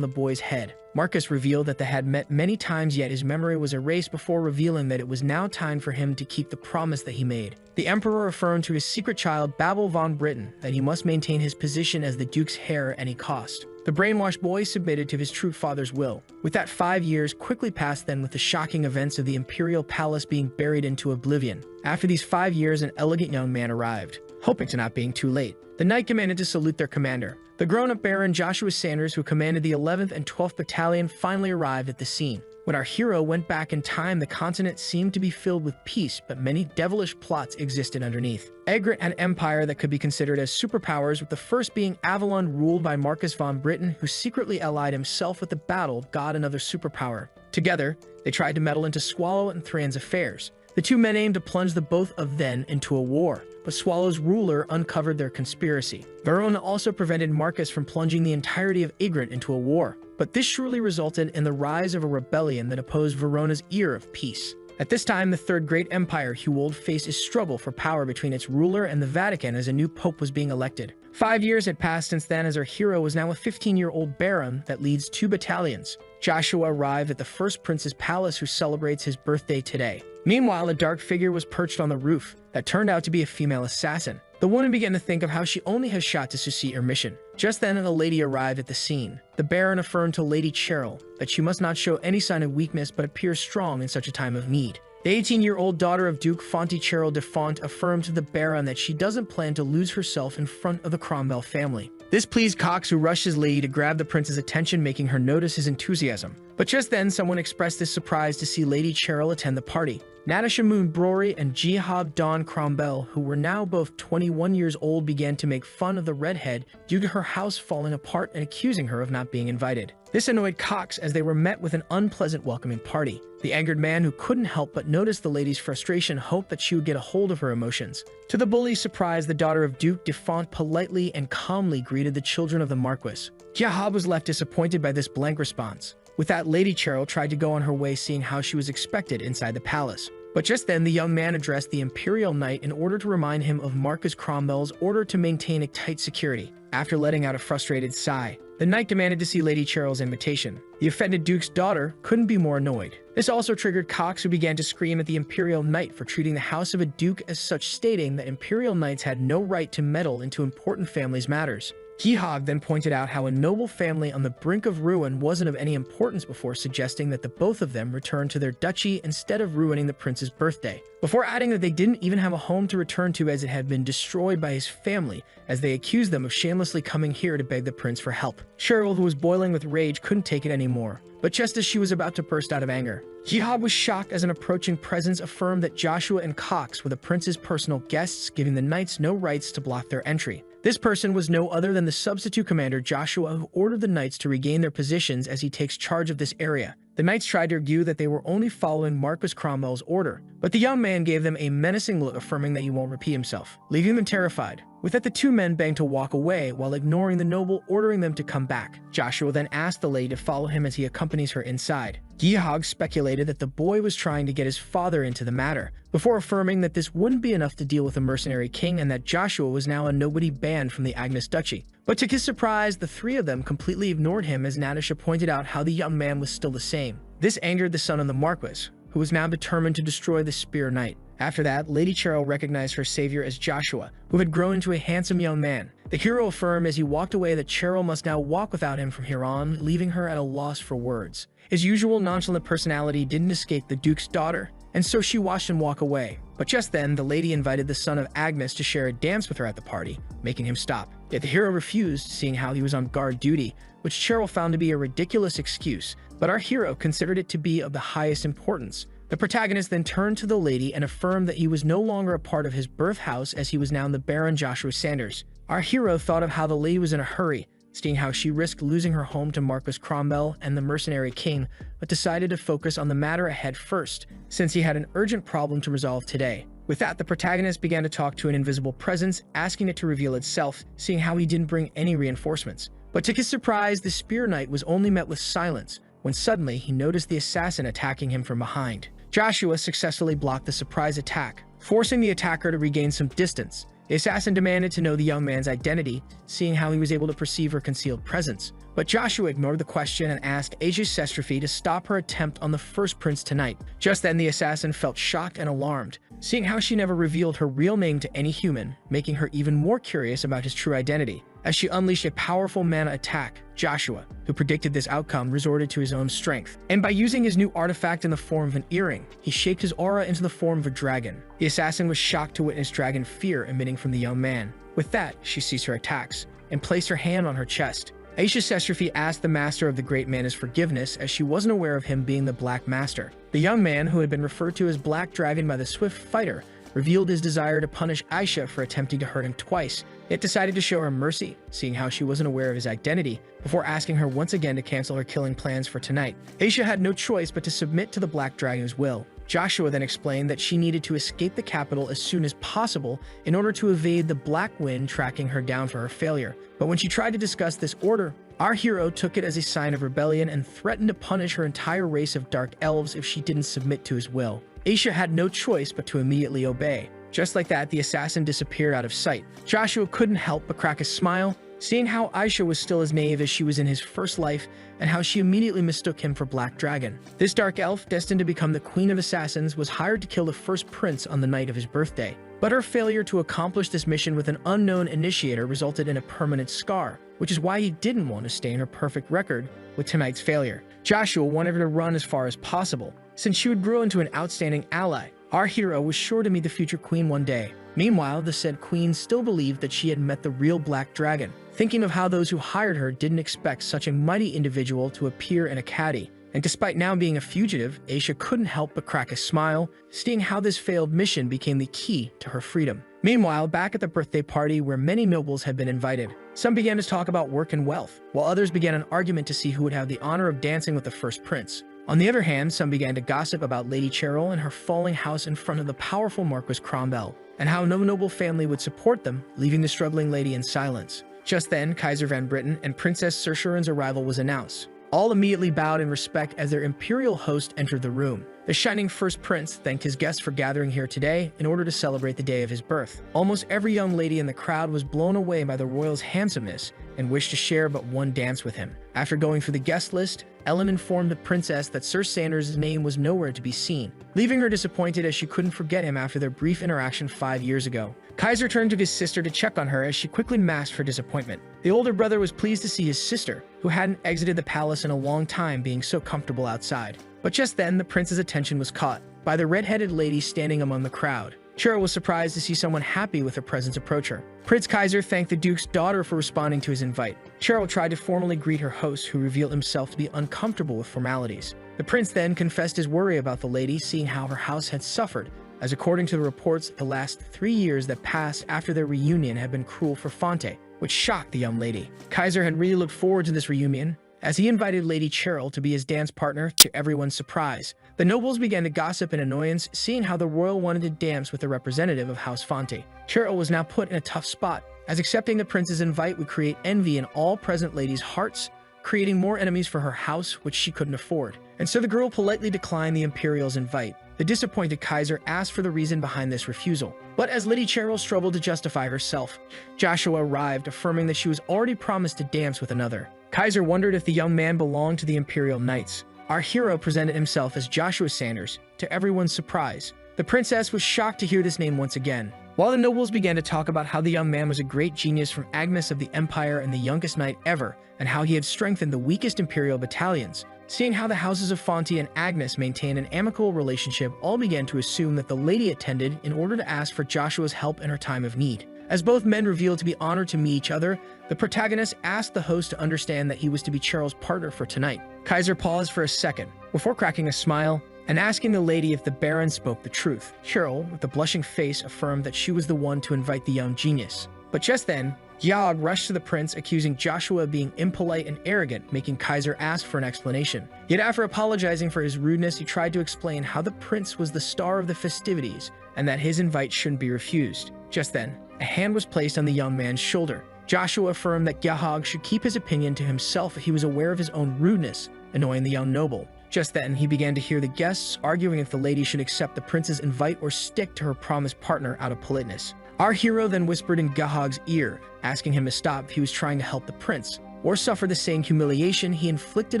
[SPEAKER 1] the boy's head. Marcus revealed that they had met many times, yet his memory was erased before revealing that it was now time for him to keep the promise that he made. The Emperor affirmed to his secret child, Babel von Britten, that he must maintain his position as the Duke's heir at any cost. The brainwashed boy submitted to his true father's will. With that, 5 years quickly passed then, with the shocking events of the imperial palace being buried into oblivion. After these 5 years, an elegant young man arrived. hoping to not being too late. The knight commanded to salute their commander. The grown-up Baron Joshua Sanders, who commanded the 11th and 12th Battalion, finally arrived at the scene. When our hero went back in time, the continent seemed to be filled with peace, but many devilish plots existed underneath. Egret had an empire that could be considered as superpowers, with the first being Avalon, ruled by Marcus von Britain, who secretly allied himself with the battle god, another superpower. Together, they tried to meddle into Swallow and Thran's affairs. The two men aimed to plunge the both of them into a war, but Swallow's ruler uncovered their conspiracy. Verona also prevented Marcus from plunging the entirety of Egret into a war, but this surely resulted in the rise of a rebellion that opposed Verona's era of peace. At this time, the Third Great Empire, Huold, faced a struggle for power between its ruler and the Vatican as a new pope was being elected. 5 years had passed since then, as our hero was now a 15-year-old baron that leads 2 battalions. Joshua arrived at the first prince's palace, who celebrates his birthday today. Meanwhile, a dark figure was perched on the roof that turned out to be a female assassin. The woman began to think of how she only has shot to succeed her mission. Just then, a lady arrived at the scene. The Baron affirmed to Lady Cheryl that she must not show any sign of weakness but appear strong in such a time of need. The 18-year-old daughter of Duke Pointy, Cheryl de Font, affirmed to the Baron that she doesn't plan to lose herself in front of the Cromwell family. This pleased Cox, who rushed his lady to grab the prince's attention, making her notice his enthusiasm. But just then, someone expressed his surprise to see Lady Cheryl attend the party. Natasha Moon Brory and Jehab Don Cromwell, who were now both 21 years old, began to make fun of the redhead due to her house falling apart and accusing her of not being invited. This annoyed Cox, as they were met with an unpleasant welcoming party. The angered man, who couldn't help but notice the lady's frustration, hoped that she would get a hold of her emotions. To the bully's surprise, the daughter of Duke de Font politely and calmly greeted the children of the Marquis. Jehab was left disappointed by this blank response. With that, Lady Cheryl tried to go on her way, seeing how she was expected inside the palace. But just then, the young man addressed the Imperial Knight in order to remind him of Marcus Cromwell's order to maintain a tight security. After letting out a frustrated sigh, the knight demanded to see Lady Cheryl's invitation. The offended Duke's daughter couldn't be more annoyed. This also triggered Cox, who began to scream at the Imperial Knight for treating the house of a duke as such, stating that Imperial Knights had no right to meddle into important families' matters. Jehab then pointed out how a noble family on the brink of ruin wasn't of any importance, before suggesting that the both of them return to their duchy instead of ruining the prince's birthday, before adding that they didn't even have a home to return to, as it had been destroyed by his family, as they accused them of shamelessly coming here to beg the prince for help. Cheryl, who was boiling with rage, couldn't take it anymore. But just as she was about to burst out of anger, Jehab was shocked as an approaching presence affirmed that Joshua and Cox were the prince's personal guests, giving the knights no rights to block their entry. This person was no other than the substitute commander Joshua, who ordered the knights to regain their positions as he takes charge of this area. The knights tried to argue that they were only following Marcus Cromwell's order, but the young man gave them a menacing look, affirming that he won't repeat himself, leaving them terrified. With that, the two men begged to walk away, while ignoring the noble, ordering them to come back. Joshua then asked the lady to follow him as he accompanies her inside. Jehab speculated that the boy was trying to get his father into the matter, before affirming that this wouldn't be enough to deal with a mercenary king, and that Joshua was now a nobody banned from the Agnes Duchy. But to his surprise, the three of them completely ignored him, as Natasha pointed out how the young man was still the same. This angered the son of the Marquis, who was now determined to destroy the Spear Knight. After that, Lady Cheryl recognized her savior as Joshua, who had grown into a handsome young man. The hero affirmed as he walked away that Cheryl must now walk without him from here on, leaving her at a loss for words. His usual nonchalant personality didn't escape the Duke's daughter, and so she watched him walk away. But just then, the lady invited the son of Agnes to share a dance with her at the party, making him stop. Yet the hero refused, seeing how he was on guard duty, which Cheryl found to be a ridiculous excuse, but our hero considered it to be of the highest importance. The protagonist then turned to the lady and affirmed that he was no longer a part of his birth house, as he was now the Baron Joshua Sanders. Our hero thought of how the lady was in a hurry, seeing how she risked losing her home to Marcus Cromwell and the mercenary king, but decided to focus on the matter ahead first, since he had an urgent problem to resolve today. With that, the protagonist began to talk to an invisible presence, asking it to reveal itself, seeing how he didn't bring any reinforcements. But to his surprise, the Spear Knight was only met with silence, when suddenly he noticed the assassin attacking him from behind. Joshua successfully blocked the surprise attack, forcing the attacker to regain some distance. The assassin demanded to know the young man's identity, seeing how he was able to perceive her concealed presence. But Joshua ignored the question and asked Asia Sestrophy to stop her attempt on the first prince tonight. Just then, the assassin felt shocked and alarmed, seeing how she never revealed her real name to any human, making her even more curious about his true identity. As she unleashed a powerful mana attack, Joshua, who predicted this outcome, resorted to his own strength. And by using his new artifact in the form of an earring, he shaped his aura into the form of a dragon. The assassin was shocked to witness dragon fear emitting from the young man. With that, she ceased her attacks and placed her hand on her chest. Aisha Sestrophy asked the master of the great man his forgiveness, as she wasn't aware of him being the Black Master. The young man, who had been referred to as Black Dragon by the Swift Fighter, revealed his desire to punish Aisha for attempting to hurt him twice, yet decided to show her mercy, seeing how she wasn't aware of his identity, before asking her once again to cancel her killing plans for tonight. Aisha had no choice but to submit to the Black Dragon's will. Joshua then explained that she needed to escape the capital as soon as possible in order to evade the Black Wind tracking her down for her failure. But when she tried to discuss this order, our hero took it as a sign of rebellion and threatened to punish her entire race of dark elves if she didn't submit to his will. Aisha had no choice but to immediately obey. Just like that, the assassin disappeared out of sight. Joshua couldn't help but crack a smile, seeing how Aisha was still as naive as she was in his first life, and how she immediately mistook him for Black Dragon. This dark elf, destined to become the Queen of Assassins, was hired to kill the first prince on the night of his birthday. But her failure to accomplish this mission with an unknown initiator resulted in a permanent scar, which is why he didn't want to stain her perfect record with tonight's failure. Joshua wanted her to run as far as possible, since she would grow into an outstanding ally. Our hero was sure to meet the future queen one day. Meanwhile, the said queen still believed that she had met the real Black Dragon, thinking of how those who hired her didn't expect such a mighty individual to appear in a caddy. And despite now being a fugitive, Aisha couldn't help but crack a smile, seeing how this failed mission became the key to her freedom. Meanwhile, back at the birthday party where many nobles had been invited, some began to talk about work and wealth, while others began an argument to see who would have the honor of dancing with the first prince. On the other hand, some began to gossip about Lady Cheryl and her falling house in front of the powerful Marquis Cromwell, and how no noble family would support them, leaving the struggling lady in silence. Just then, Kaiser Van Britten and Princess Saoirse's arrival was announced. All immediately bowed in respect as their imperial host entered the room. The shining first prince thanked his guests for gathering here today in order to celebrate the day of his birth. Almost every young lady in the crowd was blown away by the royal's handsomeness and wished to share but one dance with him. After going through the guest list, Ellen informed the princess that Sir Sanders' name was nowhere to be seen, leaving her disappointed as she couldn't forget him after their brief interaction 5 years ago. Kaiser turned to his sister to check on her as she quickly masked her disappointment. The older brother was pleased to see his sister, who hadn't exited the palace in a long time, being so comfortable outside. But just then, the prince's attention was caught by the red-headed lady standing among the crowd. Cheryl was surprised to see someone happy with her presence approach her. Prince Kaiser thanked the Duke's daughter for responding to his invite. Cheryl tried to formally greet her host, who revealed himself to be uncomfortable with formalities. The prince then confessed his worry about the lady, seeing how her house had suffered, as according to the reports, the last 3 years that passed after their reunion had been cruel for Fonte, which shocked the young lady. Kaiser had really looked forward to this reunion, as he invited Lady Cheryl to be his dance partner, to everyone's surprise. The nobles began to gossip in annoyance, seeing how the royal wanted to dance with a representative of House Fonte. Cheryl was now put in a tough spot, as accepting the prince's invite would create envy in all present ladies' hearts, creating more enemies for her house, which she couldn't afford. And so the girl politely declined the Imperial's invite. The disappointed Kaiser asked for the reason behind this refusal. But as Lady Cheryl struggled to justify herself, Joshua arrived, affirming that she was already promised to dance with another. Kaiser wondered if the young man belonged to the Imperial Knights. Our hero presented himself as Joshua Sanders, to everyone's surprise. The princess was shocked to hear this name once again. While the nobles began to talk about how the young man was a great genius from Agnes of the Empire and the youngest knight ever, and how he had strengthened the weakest Imperial battalions, seeing how the houses of Fonte and Agnes maintained an amicable relationship, all began to assume that the lady attended in order to ask for Joshua's help in her time of need. As both men revealed to be honored to meet each other, the protagonist asked the host to understand that he was to be Cheryl's partner for tonight. Kaiser paused for a second, before cracking a smile and asking the lady if the Baron spoke the truth. Cheryl, with a blushing face, affirmed that she was the one to invite the young genius. But just then, Yag rushed to the prince, accusing Joshua of being impolite and arrogant, making Kaiser ask for an explanation. Yet after apologizing for his rudeness, he tried to explain how the prince was the star of the festivities and that his invite shouldn't be refused. Just then, a hand was placed on the young man's shoulder. Joshua affirmed that Yag should keep his opinion to himself if he was aware of his own rudeness, annoying the young noble. Just then, he began to hear the guests arguing if the lady should accept the prince's invite or stick to her promised partner out of politeness. Our hero then whispered in Yag's ear, asking him to stop if he was trying to help the prince, or suffer the same humiliation he inflicted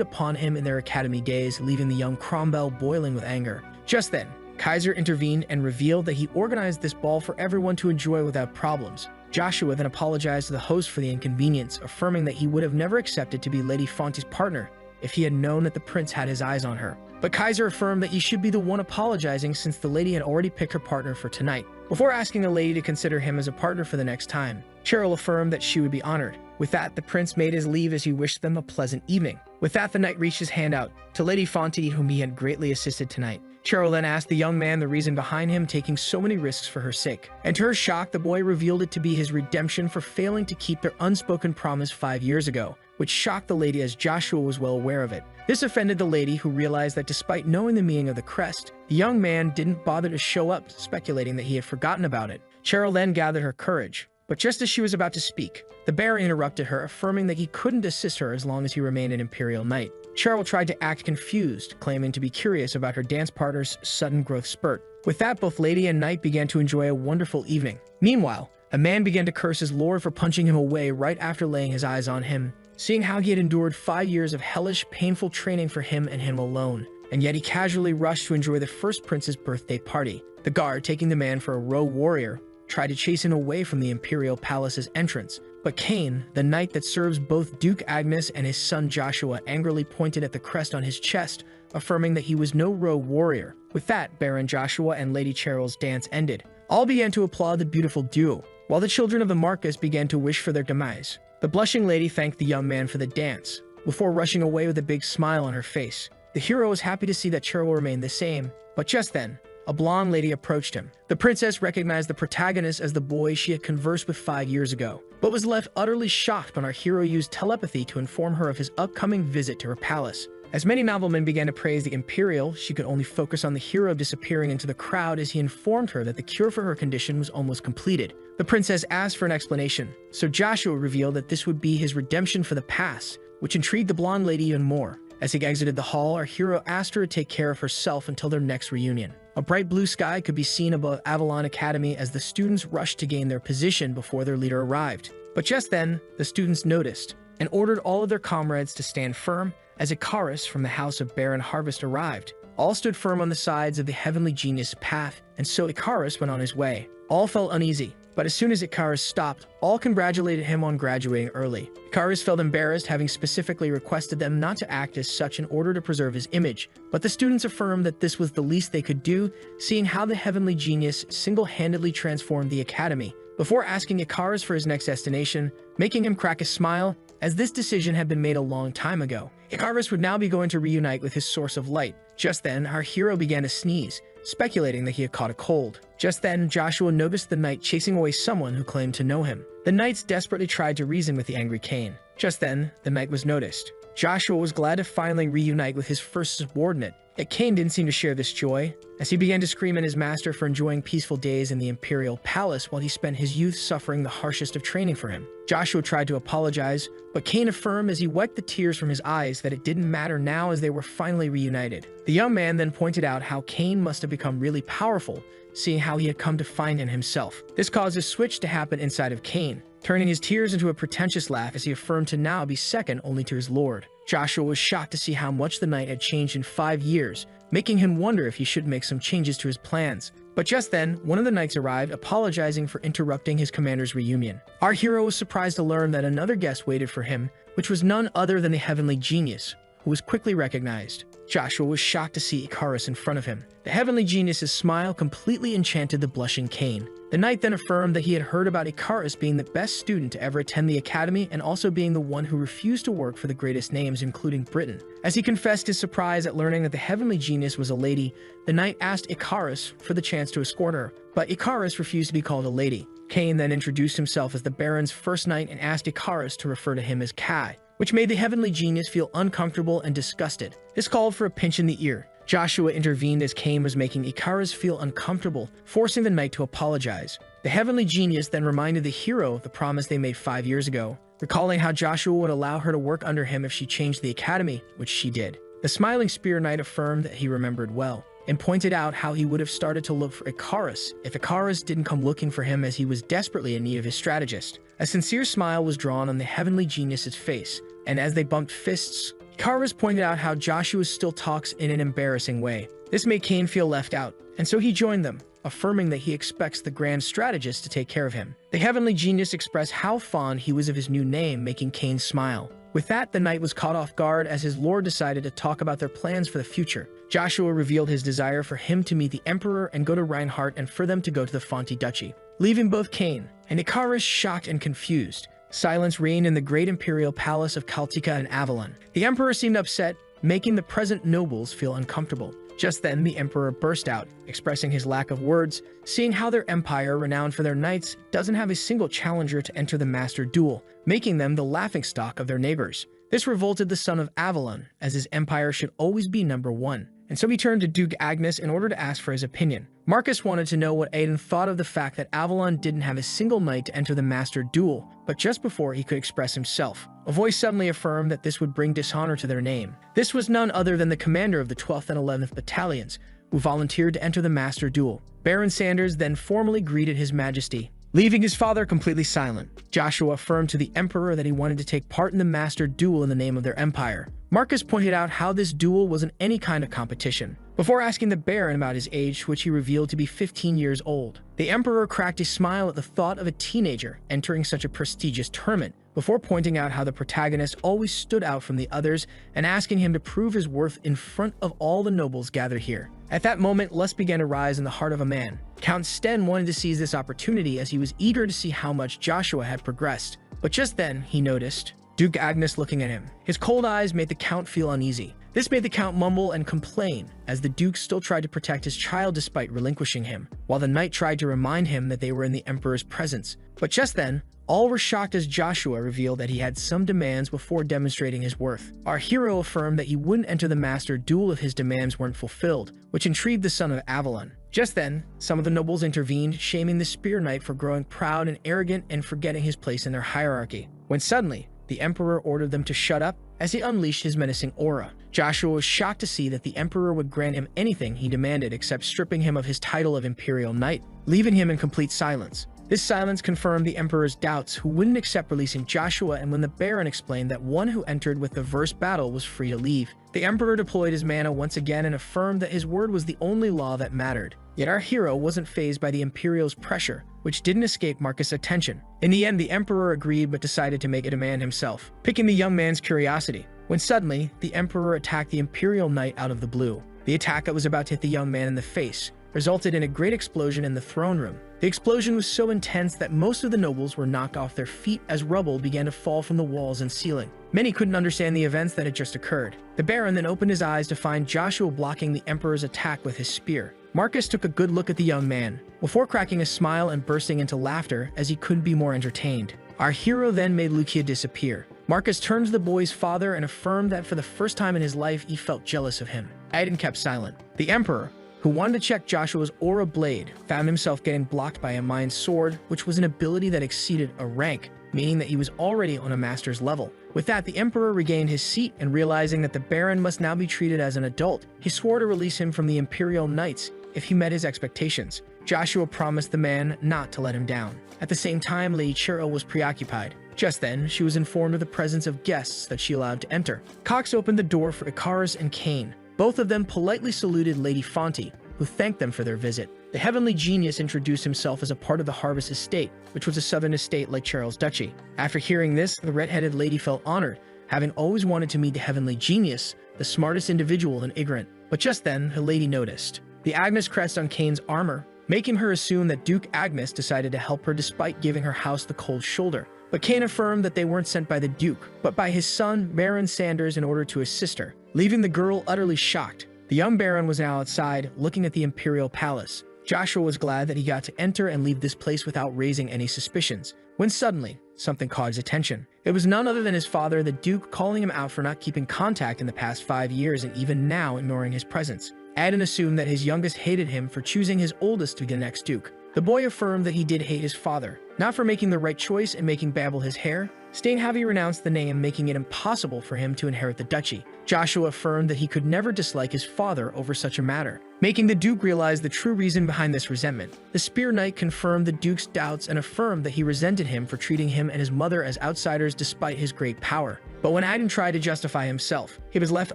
[SPEAKER 1] upon him in their academy days, leaving the young Cromwell boiling with anger. Just then, Kaiser intervened and revealed that he organized this ball for everyone to enjoy without problems. Joshua then apologized to the host for the inconvenience, affirming that he would have never accepted to be Lady Pointy's partner if he had known that the prince had his eyes on her. But Kaiser affirmed that he should be the one apologizing since the lady had already picked her partner for tonight. Before asking the lady to consider him as a partner for the next time, Cheryl affirmed that she would be honored. With that, the prince made his leave as he wished them a pleasant evening. With that, the knight reached his hand out to Lady Pointy, whom he had greatly assisted tonight. Cheryl then asked the young man the reason behind him taking so many risks for her sake. And to her shock, the boy revealed it to be his redemption for failing to keep their unspoken promise 5 years ago, which shocked the lady as Joshua was well aware of it. This offended the lady, who realized that despite knowing the meaning of the crest, the young man didn't bother to show up, speculating that he had forgotten about it. Cheryl then gathered her courage. But just as she was about to speak, the Baron interrupted her, affirming that he couldn't assist her as long as he remained an Imperial Knight. Cheryl tried to act confused, claiming to be curious about her dance partner's sudden growth spurt. With that, both lady and knight began to enjoy a wonderful evening. Meanwhile, a man began to curse his lord for punching him away right after laying his eyes on him, seeing how he had endured 5 years of hellish, painful training for him and him alone. And yet he casually rushed to enjoy the first prince's birthday party. The guard, taking the man for a rogue warrior, tried to chase him away from the Imperial Palace's entrance. But Cain, the knight that serves both Duke Agnes and his son Joshua, angrily pointed at the crest on his chest, affirming that he was no rogue warrior. With that, Baron Joshua and Lady Cheryl's dance ended. All began to applaud the beautiful duo, while the children of the Marquis began to wish for their demise. The blushing lady thanked the young man for the dance, before rushing away with a big smile on her face. The hero was happy to see that Cheryl remained the same, but just then, a blonde lady approached him. The princess recognized the protagonist as the boy she had conversed with 5 years ago, but was left utterly shocked when our hero used telepathy to inform her of his upcoming visit to her palace. As many noblemen began to praise the Imperial, she could only focus on the hero disappearing into the crowd as he informed her that the cure for her condition was almost completed. The princess asked for an explanation, so Joshua revealed that this would be his redemption for the past, which intrigued the blonde lady even more. As he exited the hall, our hero asked her to take care of herself until their next reunion. A bright blue sky could be seen above Avalon Academy as the students rushed to gain their position before their leader arrived. But just then, the students noticed and ordered all of their comrades to stand firm as Icarus from the house of Baron Harvest arrived. All stood firm on the sides of the heavenly genius path, and so Icarus went on his way. All felt uneasy, but as soon as Icarus stopped, all congratulated him on graduating early. Icarus felt embarrassed, having specifically requested them not to act as such in order to preserve his image, but the students affirmed that this was the least they could do, seeing how the heavenly genius single-handedly transformed the academy, before asking Icarus for his next destination, making him crack a smile, as this decision had been made a long time ago. Icarus would now be going to reunite with his source of light. Just then, our hero began to sneeze, speculating that he had caught a cold. Just then, Joshua noticed the knight chasing away someone who claimed to know him. The knights desperately tried to reason with the angry Cain. Just then, the knight was noticed. Joshua was glad to finally reunite with his first subordinate, yet Cain didn't seem to share this joy, as he began to scream at his master for enjoying peaceful days in the Imperial Palace while he spent his youth suffering the harshest of training for him. Joshua tried to apologize, but Cain affirmed as he wiped the tears from his eyes that it didn't matter now as they were finally reunited. The young man then pointed out how Cain must have become really powerful, seeing how he had come to find him himself. This caused a switch to happen inside of Cain, turning his tears into a pretentious laugh as he affirmed to now be second only to his lord. Joshua was shocked to see how much the knight had changed in 5 years, making him wonder if he should make some changes to his plans. But just then, one of the knights arrived, apologizing for interrupting his commander's reunion. Our hero was surprised to learn that another guest waited for him, which was none other than the heavenly genius, who was quickly recognized. Joshua was shocked to see Icarus in front of him. The heavenly genius's smile completely enchanted the blushing Cain. The knight then affirmed that he had heard about Icarus being the best student to ever attend the academy and also being the one who refused to work for the greatest names, including Britain. As he confessed his surprise at learning that the heavenly genius was a lady, the knight asked Icarus for the chance to escort her, but Icarus refused to be called a lady. Cain then introduced himself as the Baron's first knight and asked Icarus to refer to him as Kai, which made the heavenly genius feel uncomfortable and disgusted. This called for a pinch in the ear. Joshua intervened as Cain was making Icarus feel uncomfortable, forcing the knight to apologize. The heavenly genius then reminded the hero of the promise they made 5 years ago, recalling how Joshua would allow her to work under him if she changed the academy, which she did. The smiling spear knight affirmed that he remembered well, and pointed out how he would have started to look for Icarus if Icarus didn't come looking for him, as he was desperately in need of his strategist. A sincere smile was drawn on the heavenly genius's face, and as they bumped fists, Icarus pointed out how Joshua still talks in an embarrassing way. This made Cain feel left out, and so he joined them. affirming that he expects the grand strategist to take care of him. The heavenly genius expressed how fond he was of his new name, making Cain smile. With that, the knight was caught off guard as his lord decided to talk about their plans for the future. Joshua revealed his desire for him to meet the emperor and go to Reinhardt, and for them to go to the Pointy duchy, leaving both Cain and a.k.a. shocked and confused. Silence reigned in the great imperial palace of Kaltika and Avalon. The emperor seemed upset, making the present nobles feel uncomfortable. Just then, the emperor burst out, expressing his lack of words, seeing how their empire, renowned for their knights, doesn't have a single challenger to enter the master duel, making them the laughingstock of their neighbors. This revolted the son of Avalon, as his empire should always be number one. And so he turned to Duke Agnes in order to ask for his opinion. Marcus wanted to know what Aiden thought of the fact that Avalon didn't have a single knight to enter the master duel, but just before he could express himself, a voice suddenly affirmed that this would bring dishonor to their name. This was none other than the commander of the 12th and 11th battalions, who volunteered to enter the master duel. Baron Sanders then formally greeted His Majesty, leaving his father completely silent. Joshua affirmed to the emperor that he wanted to take part in the master duel in the name of their empire. Marcus pointed out how this duel wasn't any kind of competition, before asking the Baron about his age, which he revealed to be 15 years old. The emperor cracked a smile at the thought of a teenager entering such a prestigious tournament, before pointing out how the protagonist always stood out from the others and asking him to prove his worth in front of all the nobles gathered here. At that moment, lust began to rise in the heart of a man. Count Sten wanted to seize this opportunity as he was eager to see how much Joshua had progressed. But just then, he noticed Duke Agnes looking at him. His cold eyes made the Count feel uneasy. This made the Count mumble and complain, as the Duke still tried to protect his child despite relinquishing him, while the knight tried to remind him that they were in the Emperor's presence. But just then, all were shocked as Joshua revealed that he had some demands before demonstrating his worth. Our hero affirmed that he wouldn't enter the master duel if his demands weren't fulfilled, which intrigued the son of Avalon. Just then, some of the nobles intervened, shaming the Spear Knight for growing proud and arrogant and forgetting his place in their hierarchy. When suddenly, the Emperor ordered them to shut up as he unleashed his menacing aura. Joshua was shocked to see that the Emperor would grant him anything he demanded except stripping him of his title of Imperial Knight, leaving him in complete silence. This silence confirmed the Emperor's doubts, who wouldn't accept releasing Joshua, and when the Baron explained that one who entered with the verse battle was free to leave, the Emperor deployed his mana once again and affirmed that his word was the only law that mattered. Yet our hero wasn't fazed by the Imperial's pressure, which didn't escape Marcus' attention. In the end, the Emperor agreed but decided to make a demand himself, picking the young man's curiosity, when suddenly, the Emperor attacked the Imperial Knight out of the blue. The attack that was about to hit the young man in the face resulted in a great explosion in the throne room. The explosion was so intense that most of the nobles were knocked off their feet as rubble began to fall from the walls and ceiling. Many couldn't understand the events that had just occurred. The Baron then opened his eyes to find Joshua blocking the Emperor's attack with his spear. Marcus took a good look at the young man, before cracking a smile and bursting into laughter as he couldn't be more entertained. Our hero then made Lucia disappear. Marcus turned to the boy's father and affirmed that for the first time in his life he felt jealous of him. Aiden kept silent. The Emperor, who wanted to check Joshua's aura blade, found himself getting blocked by a mind sword, which was an ability that exceeded a rank, meaning that he was already on a master's level. With that, the Emperor regained his seat, and realizing that the Baron must now be treated as an adult, he swore to release him from the Imperial Knights if he met his expectations. Joshua promised the man not to let him down. At the same time, Lady Cheryl was preoccupied. Just then, she was informed of the presence of guests that she allowed to enter. Cox opened the door for Icarus and Cain. Both of them politely saluted Lady Pointy, who thanked them for their visit. The heavenly genius introduced himself as a part of the Harvest Estate, which was a southern estate like Cheryl's duchy. After hearing this, the red-headed lady felt honored, having always wanted to meet the heavenly genius, the smartest individual in Ignorant. But just then, the lady noticed the Agnes crest on Cain's armor, making her assume that Duke Agnes decided to help her despite giving her house the cold shoulder. But Cain affirmed that they weren't sent by the Duke, but by his son, Baron Sanders, in order to assist her, leaving the girl utterly shocked. The young Baron was now outside, looking at the Imperial Palace. Joshua was glad that he got to enter and leave this place without raising any suspicions, when suddenly, something caught his attention. It was none other than his father, the Duke, calling him out for not keeping contact in the past 5 years and even now ignoring his presence. Aiden assumed that his youngest hated him for choosing his oldest to be the next Duke. The boy affirmed that he did hate his father, not for making the right choice and making Babel his heir, stating how he renounced the name, making it impossible for him to inherit the duchy. Joshua affirmed that he could never dislike his father over such a matter, making the Duke realize the true reason behind this resentment. The Spear Knight confirmed the Duke's doubts and affirmed that he resented him for treating him and his mother as outsiders despite his great power. But when Aiden tried to justify himself, he was left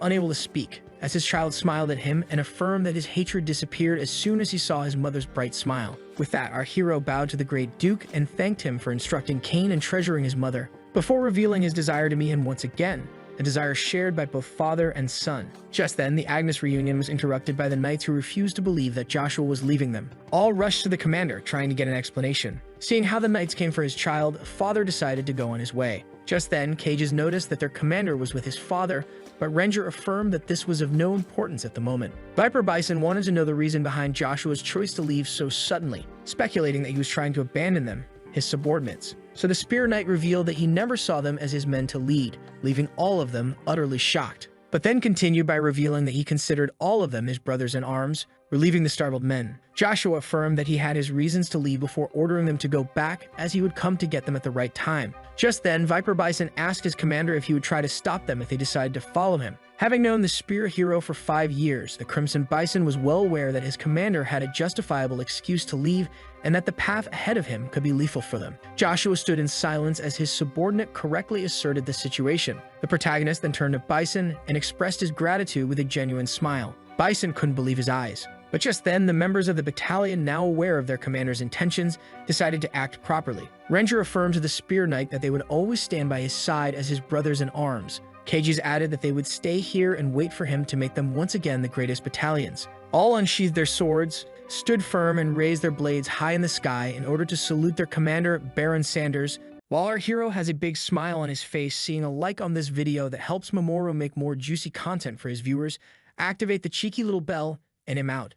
[SPEAKER 1] unable to speak. as his child smiled at him and affirmed that his hatred disappeared as soon as he saw his mother's bright smile. With that, our hero bowed to the great Duke and thanked him for instructing Cain and treasuring his mother, before revealing his desire to meet him once again, a desire shared by both father and son. Just then, the Agnes reunion was interrupted by the knights who refused to believe that Joshua was leaving them. All rushed to the commander, trying to get an explanation. Seeing how the knights came for his child, father decided to go on his way. Just then, Cages noticed that their commander was with his father, but Ranger affirmed that this was of no importance at the moment. Viper Bison wanted to know the reason behind Joshua's choice to leave so suddenly, speculating that he was trying to abandon them, his subordinates. So the Spear Knight revealed that he never saw them as his men to lead, leaving all of them utterly shocked. But then continued by revealing that he considered all of them his brothers in arms, relieving the startled men. Joshua affirmed that he had his reasons to leave before ordering them to go back, as he would come to get them at the right time. Just then, Viper Bison asked his commander if he would try to stop them if they decided to follow him. Having known the Spear hero for 5 years, the Crimson Bison was well aware that his commander had a justifiable excuse to leave and that the path ahead of him could be lethal for them. Joshua stood in silence as his subordinate correctly asserted the situation. The protagonist then turned to Bison and expressed his gratitude with a genuine smile. Bison couldn't believe his eyes. But just then, the members of the battalion, now aware of their commander's intentions, decided to act properly. Ranger affirmed to the Spear Knight that they would always stand by his side as his brothers in arms. Cages added that they would stay here and wait for him to make them once again the greatest battalions. All unsheathed their swords, stood firm and raised their blades high in the sky in order to salute their commander, Baron Sanders. While our hero has a big smile on his face seeing a like on this video that helps Mamoru make more juicy content for his viewers, activate the cheeky little bell, and I'm out.